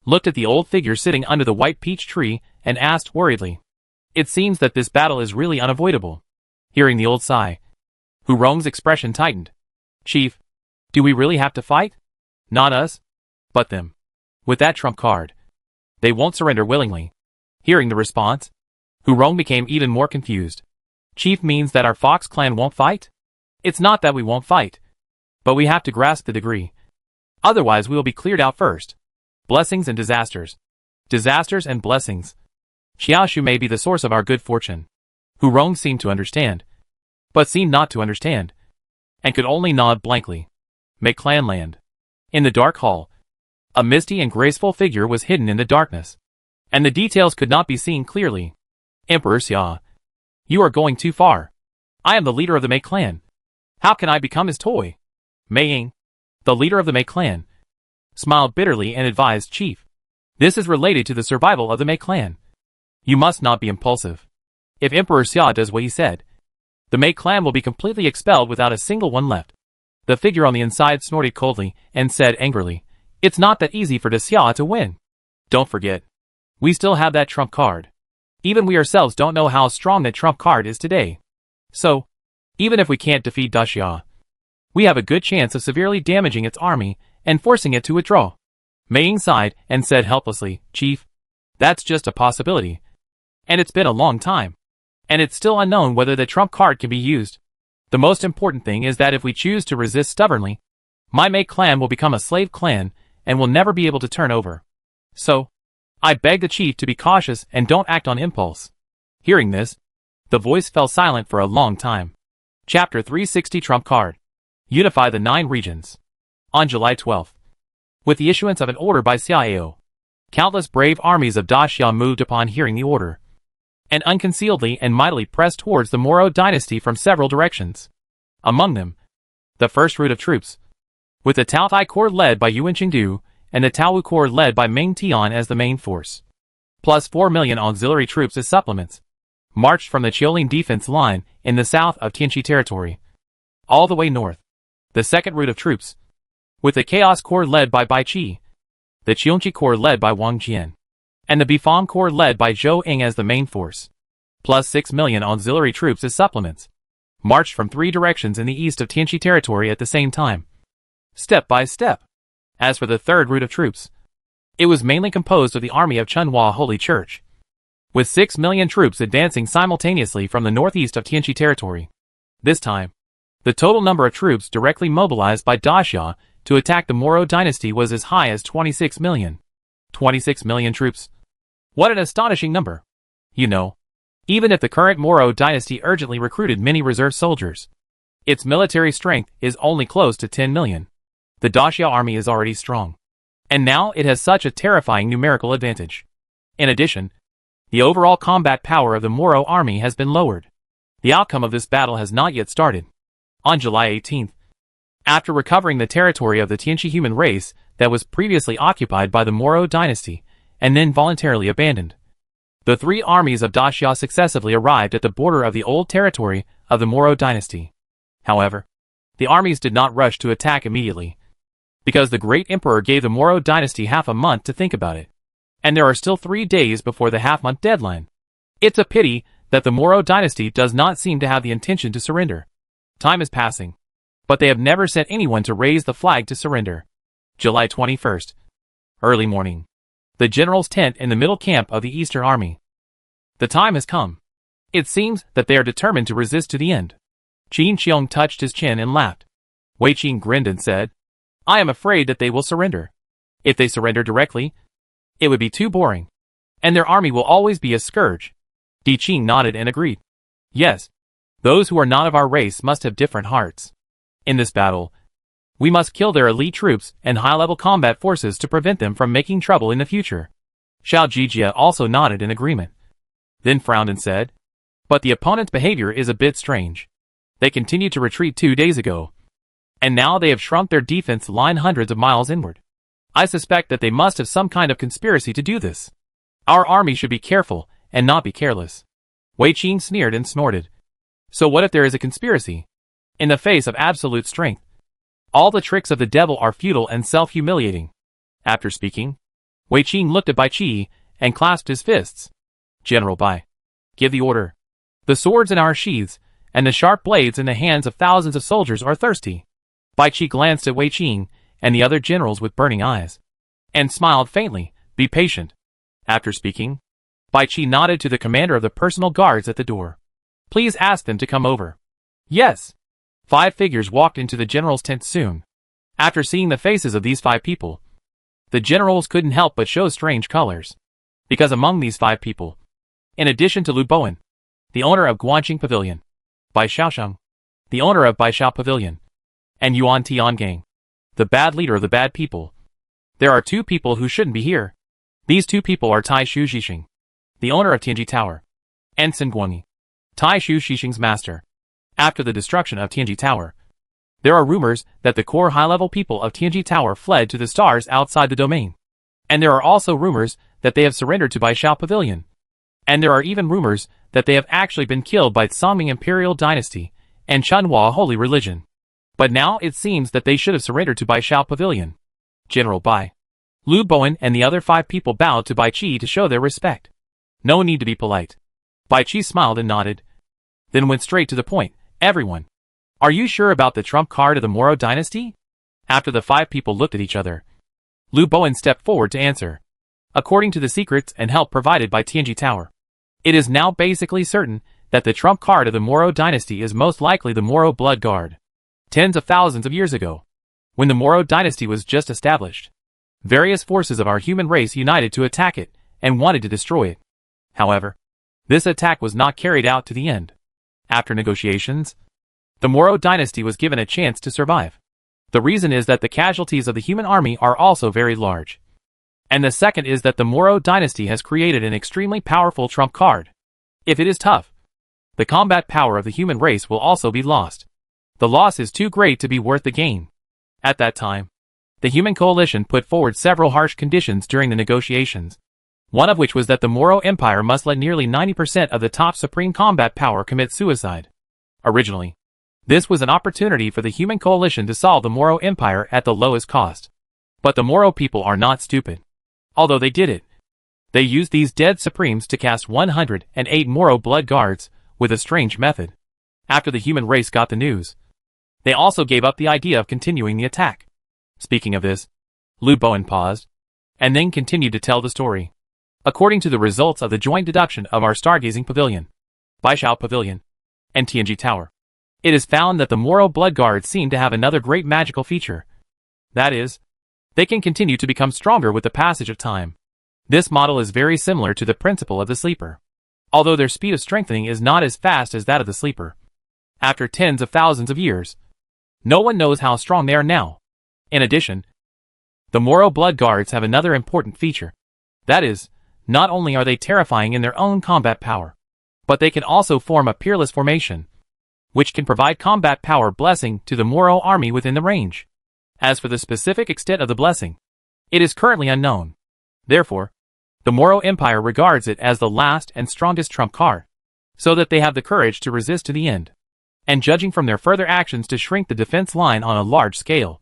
looked at the old figure sitting under the white peach tree and asked worriedly. It seems that this battle is really unavoidable. Hearing the old sigh, Hu Rong's expression tightened. Chief, do we really have to fight? Not us, but them. With that trump card, they won't surrender willingly. Hearing the response, Hu Rong became even more confused. Chief means that our Fox clan won't fight? It's not that we won't fight, but we have to grasp the degree. Otherwise we will be cleared out first. Blessings and disasters. Disasters and blessings. Xiaoshu may be the source of our good fortune. Hu Rong seemed to understand, but seemed not to understand, and could only nod blankly. Make clan land. In the dark hall, a misty and graceful figure was hidden in the darkness, and the details could not be seen clearly. Emperor Xia, you are going too far. I am the leader of the Mei clan. How can I become his toy? Mei Ying, the leader of the Mei clan, smiled bitterly and advised Chief. This is related to the survival of the Mei clan. You must not be impulsive. If Emperor Xia does what he said, the Mei clan will be completely expelled without a single one left. The figure on the inside snorted coldly and said angrily, It's not that easy for the Xia to win. Don't forget, we still have that trump card. Even we ourselves don't know how strong that trump card is today. So, even if we can't defeat Da Xia, we have a good chance of severely damaging its army and forcing it to withdraw. Mei Ying sighed and said helplessly, Chief, that's just a possibility. And it's been a long time. And it's still unknown whether the trump card can be used. The most important thing is that if we choose to resist stubbornly, my Mei clan will become a slave clan and will never be able to turn over. So, I beg the chief to be cautious and don't act on impulse. Hearing this, the voice fell silent for a long time. Chapter 360 Trump Card. Unify the 9 regions. On July 12th, with the issuance of an order by Xiao, countless brave armies of Da Xia moved upon hearing the order, and unconcealedly and mightily pressed towards the Moro dynasty from several directions. Among them, the first route of troops, with the Taotai Corps led by Yuan Qingdu, and the Taowu Corps led by Meng Tian as the main force, plus 4 million auxiliary troops as supplements, marched from the Qiulin defense line in the south of Tianqi territory, all the way north. The second route of troops, with the Chaos Corps led by Bai Qi, the Qiongqi Corps led by Wang Jian, and the Bifang Corps led by Zhou Ying as the main force, plus 6 million auxiliary troops as supplements, marched from 3 directions in the east of Tianqi territory at the same time, step by step. As for the third route of troops, it was mainly composed of the army of Chunhua Holy Church, with 6 million troops advancing simultaneously from the northeast of Tianqi territory. This time, the total number of troops directly mobilized by Da Xia to attack the Moro dynasty was as high as 26 million. 26 million troops. What an astonishing number. You know, even if the current Moro dynasty urgently recruited many reserve soldiers, its military strength is only close to 10 million. The Da Xia army is already strong, and now it has such a terrifying numerical advantage. In addition, the overall combat power of the Moro army has been lowered. The outcome of this battle has not yet started. On July 18th, after recovering the territory of the Tianqi human race that was previously occupied by the Moro dynasty and then voluntarily abandoned, the 3 armies of Da Xia successively arrived at the border of the old territory of the Moro dynasty. However, the armies did not rush to attack immediately, because the great emperor gave the Moro dynasty half a month to think about it, and there are still 3 days before the half-month deadline. It's a pity that the Moro dynasty does not seem to have the intention to surrender. Time is passing, but they have never sent anyone to raise the flag to surrender. July 21st. Early morning. The general's tent in the middle camp of the Eastern Army. The time has come. It seems that they are determined to resist to the end. Qin Xiong touched his chin and laughed. Wei Qing grinned and said, I am afraid that they will surrender. If they surrender directly, it would be too boring, and their army will always be a scourge. Di Qing nodded and agreed. Yes, Those who are not of our race must have different hearts. In this battle, we must kill their elite troops and high-level combat forces to prevent them from making trouble in the future. Xiao Jijia also nodded in agreement, then frowned and said, but the opponent's behavior is a bit strange. They continued to retreat 2 days ago, and now they have shrunk their defense line hundreds of miles inward. I suspect that they must have some kind of conspiracy to do this. Our army should be careful and not be careless. Wei Qing sneered and snorted. So what if there is a conspiracy? In the face of absolute strength, all the tricks of the devil are futile and self-humiliating. After speaking, Wei Qing looked at Bai Qi and clasped his fists. General Bai, give the order. The swords in our sheaths and the sharp blades in the hands of thousands of soldiers are thirsty. Bai Qi glanced at Wei Qing and the other generals with burning eyes, and smiled faintly. Be patient. After speaking, Bai Qi nodded to the commander of the personal guards at the door. Please ask them to come over. Yes. 5 figures walked into the general's tent soon. After seeing the faces of these 5 people, the generals couldn't help but show strange colors. Because among these 5 people, in addition to Lu Bowen, the owner of Guanqing Pavilion, Bai Xiaosheng, the owner of Bai Xiao Pavilion, and Yuan Tiangang, the bad leader of the bad people, there are 2 people who shouldn't be here. These 2 people are Tai Shu Xixing, the owner of Tianji Tower, and Sun Guangyi, Tai Shu Xixing's master. After the destruction of Tianji Tower, there are rumors that the core high-level people of Tianji Tower fled to the stars outside the domain. And there are also rumors that they have surrendered to Bai Xiao Pavilion. And there are even rumors that they have actually been killed by Songming Imperial Dynasty and Chunhua Holy Religion. But now it seems that they should have surrendered to Bai Xiao Pavilion. General Bai, Lu Bowen and the other 5 people bowed to Bai Qi to show their respect. No need to be polite. Bai Qi smiled and nodded, then went straight to the point. Everyone, are you sure about the trump card of the Moro dynasty? After the 5 people looked at each other, Lu Bowen stepped forward to answer. According to the secrets and help provided by Tianji Tower, it is now basically certain that the trump card of the Moro dynasty is most likely the Moro blood guard. Tens of thousands of years ago, when the Moro dynasty was just established, various forces of our human race united to attack it and wanted to destroy it. However, this attack was not carried out to the end. After negotiations, the Moro dynasty was given a chance to survive. The reason is that the casualties of the human army are also very large. And the second is that the Moro dynasty has created an extremely powerful trump card. If it is tough, the combat power of the human race will also be lost. The loss is too great to be worth the gain. At that time, the human coalition put forward several harsh conditions during the negotiations. One of which was that the Moro Empire must let nearly 90% of the top supreme combat power commit suicide. Originally, this was an opportunity for the human coalition to solve the Moro Empire at the lowest cost. But the Moro people are not stupid. Although they did it, they used these dead supremes to cast 108 Moro blood guards with a strange method. After the human race got the news, they also gave up the idea of continuing the attack. Speaking of this, Lu Bowen paused, and then continued to tell the story. According to the results of the joint deduction of our stargazing pavilion, Bai Xiao Pavilion, and Tianji Tower, it is found that the Moro blood guards seem to have another great magical feature. That is, they can continue to become stronger with the passage of time. This model is very similar to the principle of the sleeper, although their speed of strengthening is not as fast as that of the sleeper. After tens of thousands of years, no one knows how strong they are now. In addition, the Moro blood guards have another important feature. That is, not only are they terrifying in their own combat power, but they can also form a peerless formation, which can provide combat power blessing to the Moro army within the range. As for the specific extent of the blessing, it is currently unknown. Therefore, the Moro Empire regards it as the last and strongest trump card, so that they have the courage to resist to the end. And judging from their further actions to shrink the defense line on a large scale,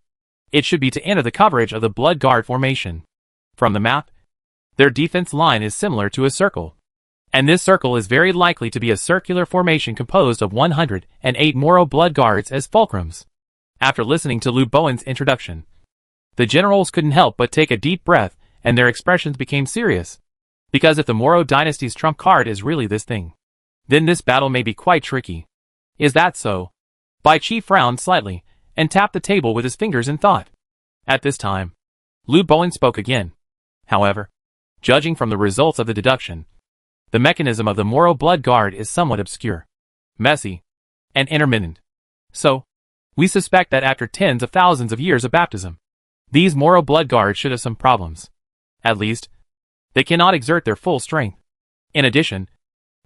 it should be to enter the coverage of the blood guard formation. From the map, their defense line is similar to a circle. And this circle is very likely to be a circular formation composed of 108 Moro blood guards as fulcrums. After listening to Lu Bowen's introduction, the generals couldn't help but take a deep breath, and their expressions became serious. Because if the Moro dynasty's trump card is really this thing, then this battle may be quite tricky. Is that so? Bai Qi frowned slightly, and tapped the table with his fingers in thought. At this time, Lu Bowen spoke again. However, judging from the results of the deduction, the mechanism of the Moro blood guard is somewhat obscure, messy, and intermittent. So, we suspect that after tens of thousands of years of baptism, these Moro blood guards should have some problems. At least, they cannot exert their full strength. In addition,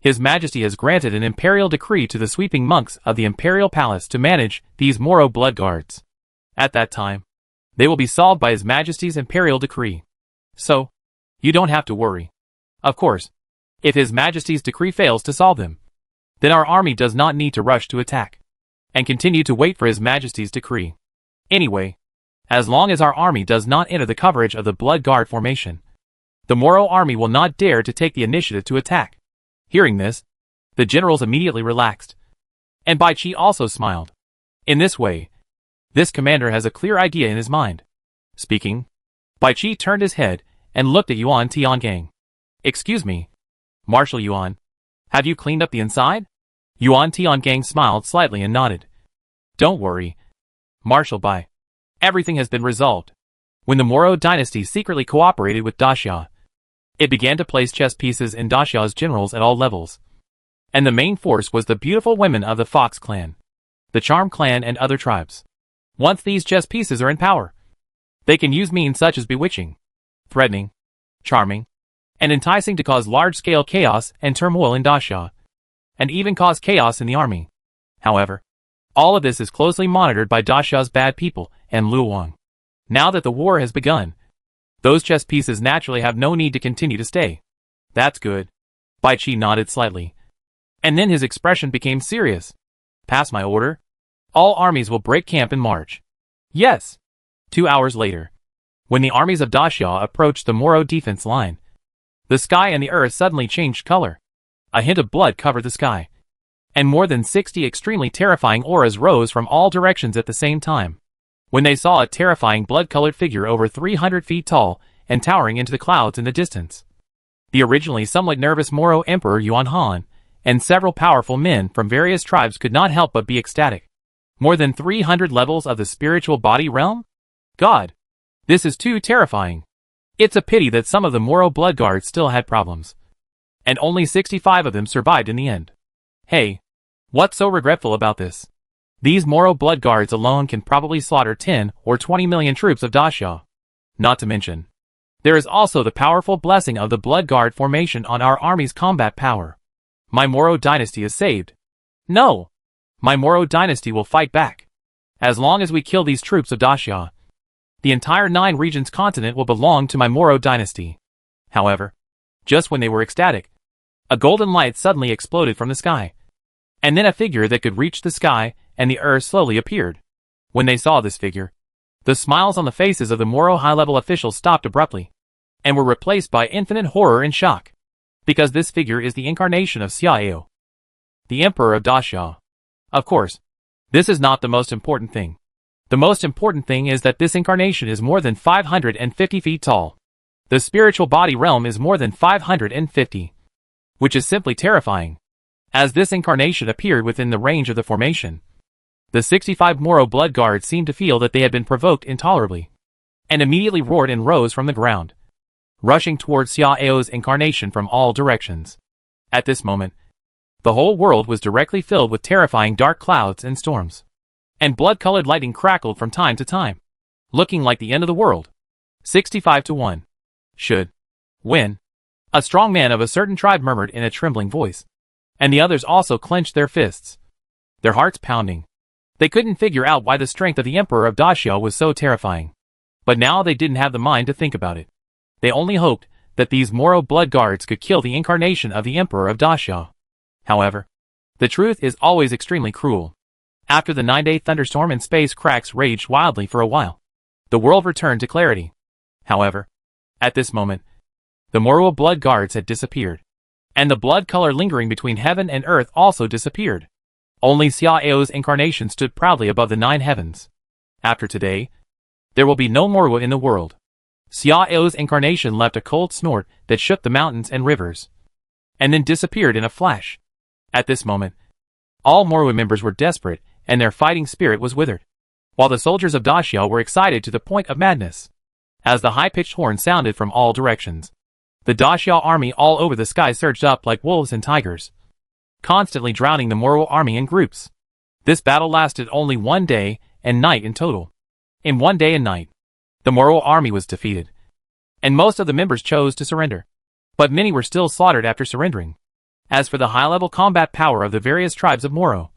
His Majesty has granted an imperial decree to the sweeping monks of the imperial palace to manage these Moro blood guards. At that time, they will be solved by His Majesty's imperial decree. So, you don't have to worry. Of course, if His Majesty's decree fails to solve them, then our army does not need to rush to attack, and continue to wait for His Majesty's decree. Anyway, as long as our army does not enter the coverage of the Blood Guard formation, the Moro army will not dare to take the initiative to attack. Hearing this, the generals immediately relaxed, and Bai Qi also smiled. In this way, this commander has a clear idea in his mind. Speaking, Bai Qi turned his head and looked at Yuan Tiangang. Excuse me, Marshal Yuan, have you cleaned up the inside? Yuan Tiangang smiled slightly and nodded. Don't worry, Marshal Bai. Everything has been resolved. When the Moro dynasty secretly cooperated with Daxia, it began to place chess pieces in Daxia's generals at all levels. And the main force was the beautiful women of the Fox clan, the Charm clan and other tribes. Once these chess pieces are in power, they can use means such as bewitching, threatening, charming, and enticing to cause large-scale chaos and turmoil in Daxia, and even cause chaos in the army. However, all of this is closely monitored by Daxia's bad people and Luoyang. Now that the war has begun, those chess pieces naturally have no need to continue to stay. That's good. Bai Qi nodded slightly. And then his expression became serious. Pass my order. All armies will break camp and march. Yes. 2 hours later, when the armies of Daxia approached the Moro defense line, the sky and the earth suddenly changed color. A hint of blood covered the sky, and more than 60 extremely terrifying auras rose from all directions at the same time. When they saw a terrifying blood-colored figure over 300 feet tall and towering into the clouds in the distance, the originally somewhat nervous Moro Emperor Yuan Han and several powerful men from various tribes could not help but be ecstatic. More than 300 levels of the spiritual body realm? God! This is too terrifying. It's a pity that some of the Moro blood guards still had problems, and only 65 of them survived in the end. Hey, what's so regretful about this? These Moro blood guards alone can probably slaughter 10 or 20 million troops of Daxia. Not to mention, there is also the powerful blessing of the blood guard formation on our army's combat power. My Moro dynasty is saved. No! My Moro dynasty will fight back. As long as we kill these troops of Daxia, the entire 9 regions continent will belong to my Moro dynasty. However, just when they were ecstatic, a golden light suddenly exploded from the sky, and then a figure that could reach the sky and the earth slowly appeared. When they saw this figure, the smiles on the faces of the Moro high-level officials stopped abruptly, and were replaced by infinite horror and shock, because this figure is the incarnation of Xiaoyou, the Emperor of Daxia. Of course, this is not the most important thing. The most important thing is that this incarnation is more than 550 feet tall. The spiritual body realm is more than 550, which is simply terrifying. As this incarnation appeared within the range of the formation, the 65 Moro blood guards seemed to feel that they had been provoked intolerably, and immediately roared and rose from the ground, rushing towards Xiaoyou's incarnation from all directions. At this moment, the whole world was directly filled with terrifying dark clouds and storms, and blood-colored lightning crackled from time to time, looking like the end of the world. 65-1. Should win. A strong man of a certain tribe murmured in a trembling voice, and the others also clenched their fists, their hearts pounding. They couldn't figure out why the strength of the Emperor of Daxia was so terrifying. But now they didn't have the mind to think about it. They only hoped that these Moro blood guards could kill the incarnation of the Emperor of Daxia. However, the truth is always extremely cruel. After the 9-day thunderstorm and space cracks raged wildly for a while, the world returned to clarity. However, at this moment, the Moro blood guards had disappeared, and the blood color lingering between heaven and earth also disappeared. Only Xiaoyou's incarnation stood proudly above the 9 heavens. After today, there will be no Moro in the world. Xiaoyou's incarnation left a cold snort that shook the mountains and rivers, and then disappeared in a flash. At this moment, all Moro members were desperate, and their fighting spirit was withered, while the soldiers of Daxia were excited to the point of madness. As the high-pitched horn sounded from all directions, the Daxia army all over the sky surged up like wolves and tigers, constantly drowning the Moro army in groups. This battle lasted only 1 day and night in total. In 1 day and night, the Moro army was defeated, and most of the members chose to surrender. But many were still slaughtered after surrendering. As for the high-level combat power of the various tribes of Moro,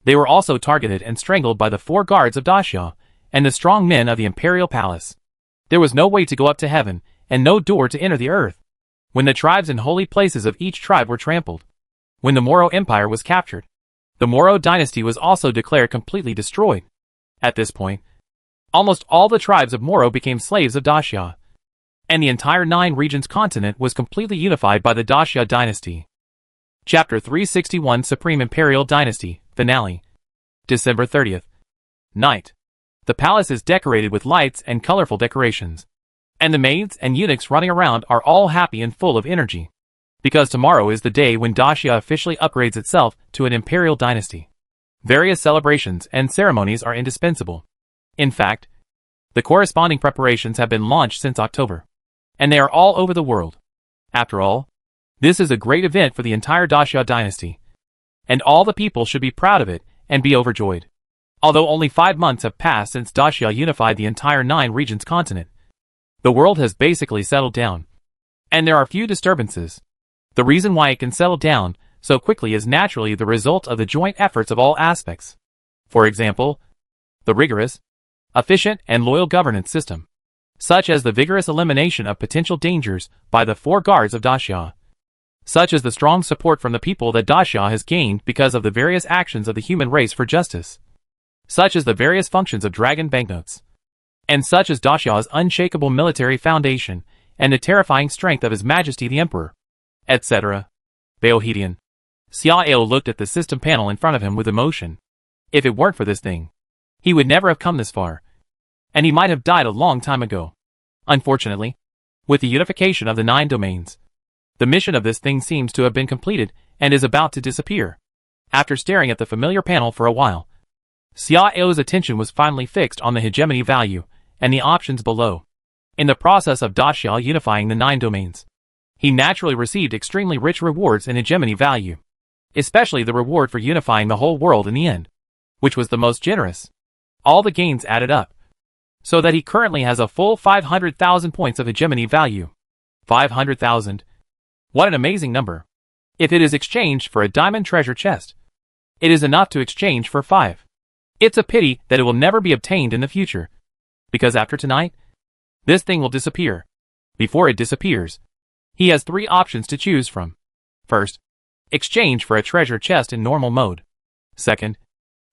they were also targeted and strangled by the 4 guards of Daxia and the strong men of the imperial palace. There was no way to go up to heaven, and no door to enter the earth. When the tribes and holy places of each tribe were trampled, when the Moro Empire was captured, the Moro dynasty was also declared completely destroyed. At this point, almost all the tribes of Moro became slaves of Daxia, and the entire 9 regions continent was completely unified by the Daxia dynasty. Chapter 361 Supreme Imperial Dynasty, Finale. December 30th. Night. The palace is decorated with lights and colorful decorations, and the maids and eunuchs running around are all happy and full of energy, because tomorrow is the day when Daxia officially upgrades itself to an imperial dynasty. Various celebrations and ceremonies are indispensable. In fact, the corresponding preparations have been launched since October, and they are all over the world. After all, this is a great event for the entire Daxia dynasty, and all the people should be proud of it and be overjoyed. Although only 5 months have passed since Daxia unified the entire 9 regions continent, the world has basically settled down, and there are few disturbances. The reason why it can settle down so quickly is naturally the result of the joint efforts of all aspects. For example, the rigorous, efficient, and loyal governance system, such as the vigorous elimination of potential dangers by the 4 guards of Daxia, such as the strong support from the people that Daxia has gained because of the various actions of the human race for justice, such as the various functions of dragon banknotes, and such as Daxia's unshakable military foundation and the terrifying strength of His Majesty the Emperor, etc. Baohedian. Xiao looked at the system panel in front of him with emotion. If it weren't for this thing, he would never have come this far, and he might have died a long time ago. Unfortunately, with the unification of the 9 domains, the mission of this thing seems to have been completed and is about to disappear. After staring at the familiar panel for a while, Xiao's attention was finally fixed on the hegemony value and the options below. In the process of Daxia unifying the 9 domains, he naturally received extremely rich rewards in hegemony value, especially the reward for unifying the whole world in the end, which was the most generous. All the gains added up, so that he currently has a full 500,000 points of hegemony value. 500,000. What an amazing number. If it is exchanged for a diamond treasure chest, it is enough to exchange for 5. It's a pity that it will never be obtained in the future, because after tonight, this thing will disappear. Before it disappears, he has 3 options to choose from. First, exchange for a treasure chest in normal mode. Second,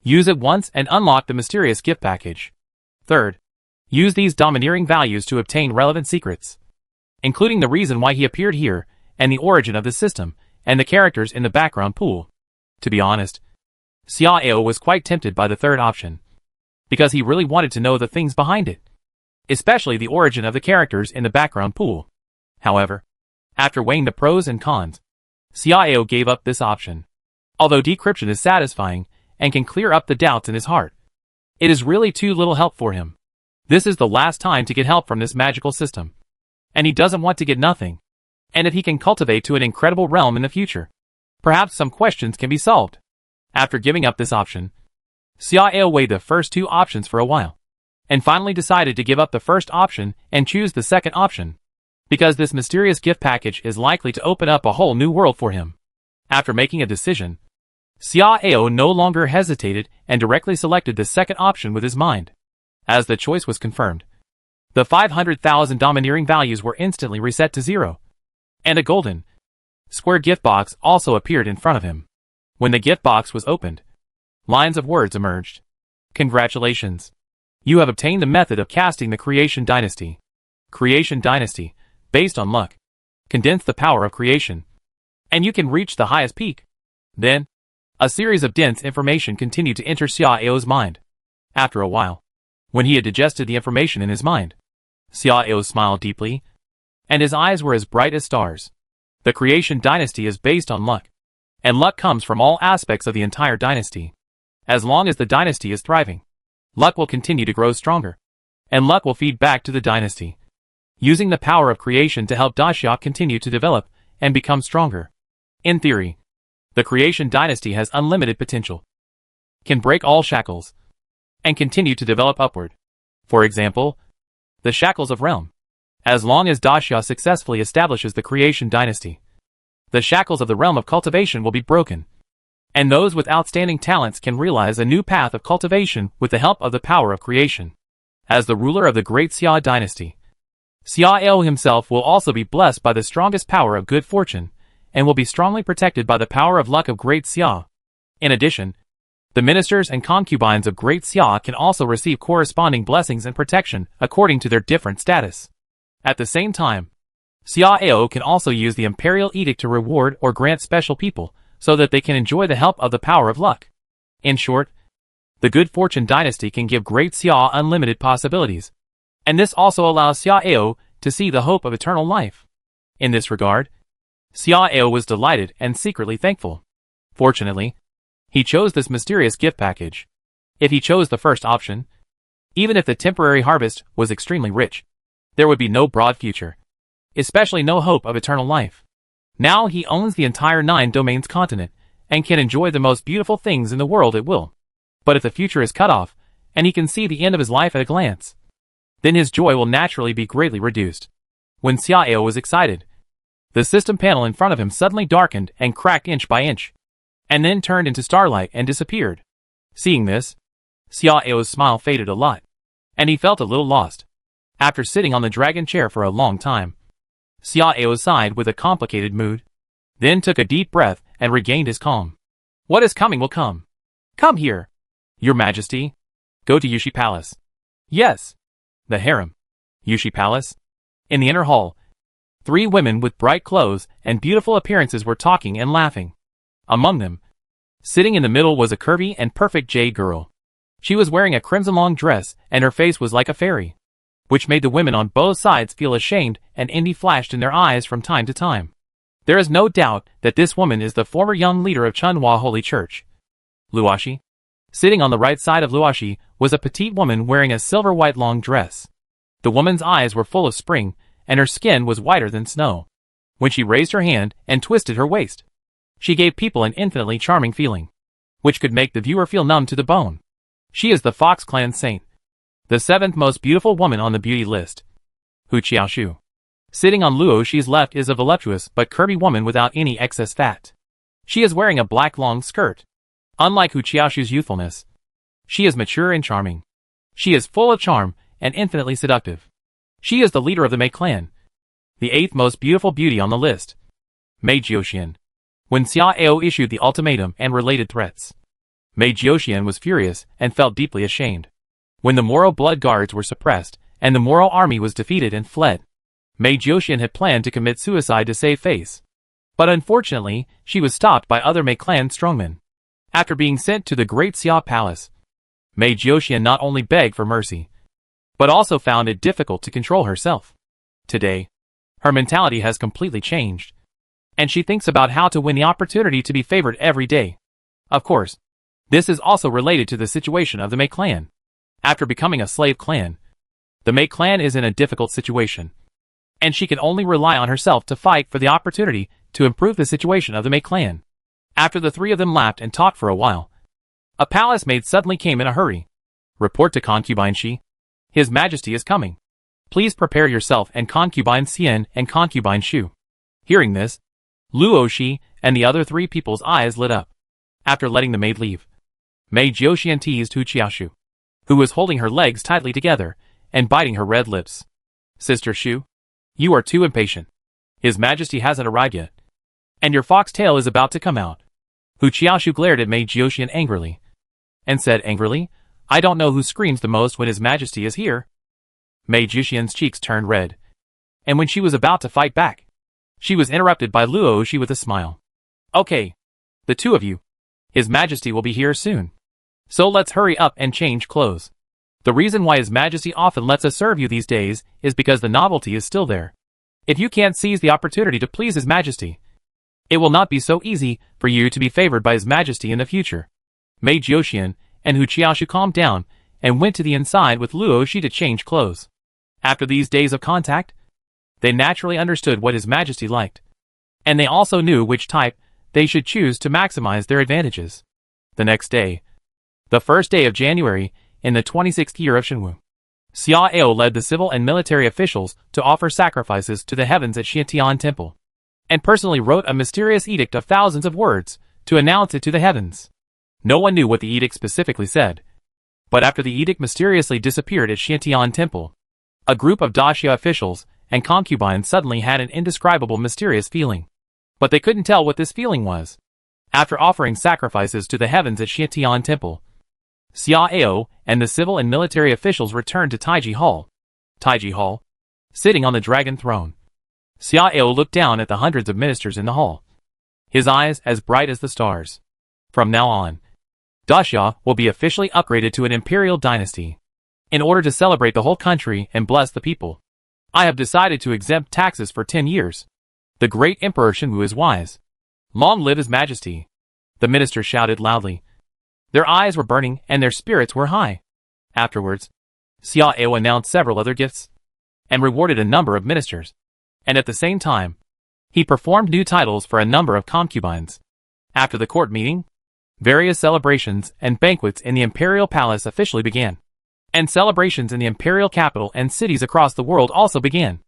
use it once and unlock the mysterious gift package. Third, use these domineering values to obtain relevant secrets, including the reason why he appeared here, and the origin of the system, and the characters in the background pool. To be honest, Xiao was quite tempted by the third option, because he really wanted to know the things behind it, especially the origin of the characters in the background pool. However, after weighing the pros and cons, Xiao gave up this option. Although decryption is satisfying and can clear up the doubts in his heart, it is really too little help for him. This is the last time to get help from this magical system, and he doesn't want to get nothing. And if he can cultivate to an incredible realm in the future, perhaps some questions can be solved. After giving up this option, Xiao weighed the first 2 options for a while, and finally decided to give up the first option and choose the second option, because this mysterious gift package is likely to open up a whole new world for him. After making a decision, Xiao no longer hesitated and directly selected the second option with his mind. As the choice was confirmed, the 500,000 domineering values were instantly reset to 0, and a golden, square gift box also appeared in front of him. When the gift box was opened, lines of words emerged. Congratulations! You have obtained the method of casting the Creation Dynasty. Creation Dynasty, based on luck. Condense the power of creation, and you can reach the highest peak. Then, a series of dense information continued to enter Xiao's mind. After a while, when he had digested the information in his mind, Xiao smiled deeply, and his eyes were as bright as stars. The Creation Dynasty is based on luck, and luck comes from all aspects of the entire dynasty. As long as the dynasty is thriving, luck will continue to grow stronger, and luck will feed back to the dynasty, using the power of creation to help Daxia continue to develop and become stronger. In theory, the Creation Dynasty has unlimited potential. can break all shackles, and continue to develop upward. For example, the shackles of realm. As long as Daxia successfully establishes the creation dynasty, the shackles of the realm of cultivation will be broken, and those with outstanding talents can realize a new path of cultivation with the help of the power of creation. As the ruler of the great Xia dynasty, Xiao himself will also be blessed by the strongest power of good fortune, and will be strongly protected by the power of luck of great Xia. In addition, the ministers and concubines of great Xia can also receive corresponding blessings and protection according to their different status. At the same time, Xiao can also use the imperial edict to reward or grant special people, so that they can enjoy the help of the power of luck. In short, the good fortune dynasty can give great Xia unlimited possibilities, and this also allows Xiao to see the hope of eternal life. In this regard, Xiao was delighted and secretly thankful. Fortunately, he chose this mysterious gift package. If he chose the first option, even if the temporary harvest was extremely rich, there would be no broad future, especially no hope of eternal life. Now he owns the entire 9 domains continent, and can enjoy the most beautiful things in the world at will. But if the future is cut off, and he can see the end of his life at a glance, then his joy will naturally be greatly reduced. When Xiao was excited, the system panel in front of him suddenly darkened and cracked inch by inch, and then turned into starlight and disappeared. Seeing this, Xiao's smile faded a lot, and he felt a little lost. After sitting on the dragon chair for a long time, Xiao sighed with a complicated mood, then took a deep breath and regained his calm. What is coming will come. Come here, Your Majesty. Go to Yushi Palace. Yes. The harem. Yushi Palace. In the inner hall, 3 women with bright clothes and beautiful appearances were talking and laughing. Among them, sitting in the middle was a curvy and perfect jade girl. She was wearing a crimson long dress, and her face was like a fairy, which made the women on both sides feel ashamed, and envy flashed in their eyes from time to time. There is no doubt that this woman is the former young leader of Chunhua Holy Church. Luoshi. Sitting on the right side of Luoshi was a petite woman wearing a silver-white long dress. The woman's eyes were full of spring, and her skin was whiter than snow. When she raised her hand and twisted her waist, she gave people an infinitely charming feeling, which could make the viewer feel numb to the bone. She is the Fox Clan Saint, the 7th most beautiful woman on the beauty list. Hu Qiaoshu. Sitting on Luoshi's left is a voluptuous but curvy woman without any excess fat. She is wearing a black long skirt. Unlike Hu Qiaoshu's youthfulness, she is mature and charming. She is full of charm and infinitely seductive. She is the leader of the Mei clan, the 8th most beautiful beauty on the list. Mei Jiuxian. When Xiao issued the ultimatum and related threats, Mei Jiuxian was furious and felt deeply ashamed. When the Moro blood guards were suppressed and the Moro army was defeated and fled, Mei Jiuxian had planned to commit suicide to save face. But unfortunately, she was stopped by other Mei clan strongmen. After being sent to the Great Xia Palace, Mei Jiuxian not only begged for mercy, but also found it difficult to control herself. Today, her mentality has completely changed, and she thinks about how to win the opportunity to be favored every day. Of course, this is also related to the situation of the Mei clan. After becoming a slave clan, the Mei clan is in a difficult situation, and she can only rely on herself to fight for the opportunity to improve the situation of the Mei clan. After the 3 of them laughed and talked for a while, a palace maid suddenly came in a hurry. Report to Concubine Shi. His Majesty is coming. Please prepare yourself and Concubine Xian and Concubine Shu. Hearing this, Luoshi and the other 3 people's eyes lit up. After letting the maid leave, Mei Jiuxian teased Hu Qiaoshu, who was holding her legs tightly together and biting her red lips. Sister Shu, you are too impatient. His Majesty hasn't arrived yet, and your fox tail is about to come out. Hu Qiaoshu glared at Mei Jiuxian angrily, and said angrily, I don't know who screams the most when His Majesty is here. Mei Jiuxian's cheeks turned red, and when she was about to fight back, she was interrupted by Luoshi with a smile. Okay, the 2 of you. His Majesty will be here soon. So let's hurry up and change clothes. The reason why His Majesty often lets us serve you these days is because the novelty is still there. If you can't seize the opportunity to please His Majesty, it will not be so easy for you to be favored by His Majesty in the future. Mei Jiuxian and Hu Qiaoshu calmed down and went to the inside with Luoshi to change clothes. After these days of contact, they naturally understood what His Majesty liked, and they also knew which type they should choose to maximize their advantages. The next day, The first day of January, in the 26th year of Shenwu, Xiao led the civil and military officials to offer sacrifices to the heavens at Xiantian Temple, and personally wrote a mysterious edict of thousands of words to announce it to the heavens. No one knew what the edict specifically said, but after the edict mysteriously disappeared at Xiantian Temple, a group of daxia officials and concubines suddenly had an indescribable mysterious feeling, but they couldn't tell what this feeling was. After offering sacrifices to the heavens at Xiantian Temple, Xiao and the civil and military officials returned to Taiji Hall. Taiji Hall, sitting on the dragon throne, Xiao looked down at the hundreds of ministers in the hall, his eyes as bright as the stars. From now on, daxia will be officially upgraded to an imperial dynasty. In order to celebrate the whole country and bless the people, I have decided to exempt taxes for 10 years. The great Emperor Shenwu is wise. Long live His Majesty! The ministers shouted loudly. Their eyes were burning and their spirits were high. Afterwards, Xiao announced several other gifts and rewarded a number of ministers. And at the same time, he performed new titles for a number of concubines. After the court meeting, various celebrations and banquets in the imperial palace officially began, and celebrations in the imperial capital and cities across the world also began.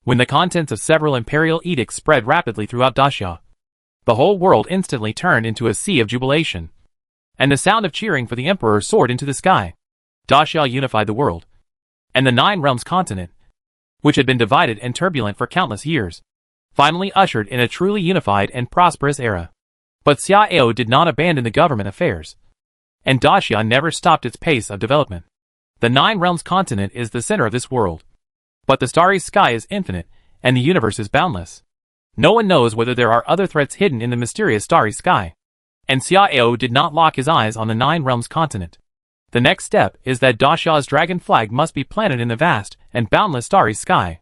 When the contents of several imperial edicts spread rapidly throughout daxia, the whole world instantly turned into a sea of jubilation, and the sound of cheering for the emperor soared into the sky. Daxia unified the world, and the 9 realms continent, which had been divided and turbulent for countless years, finally ushered in a truly unified and prosperous era. But Xiao did not abandon the government affairs, and daxia never stopped its pace of development. The 9 realms continent is the center of this world, but the starry sky is infinite, and the universe is boundless. No one knows whether there are other threats hidden in the mysterious starry sky, and Xiao did not lock his eyes on the 9 realms continent. The next step is that daxia's dragon flag must be planted in the vast and boundless starry sky.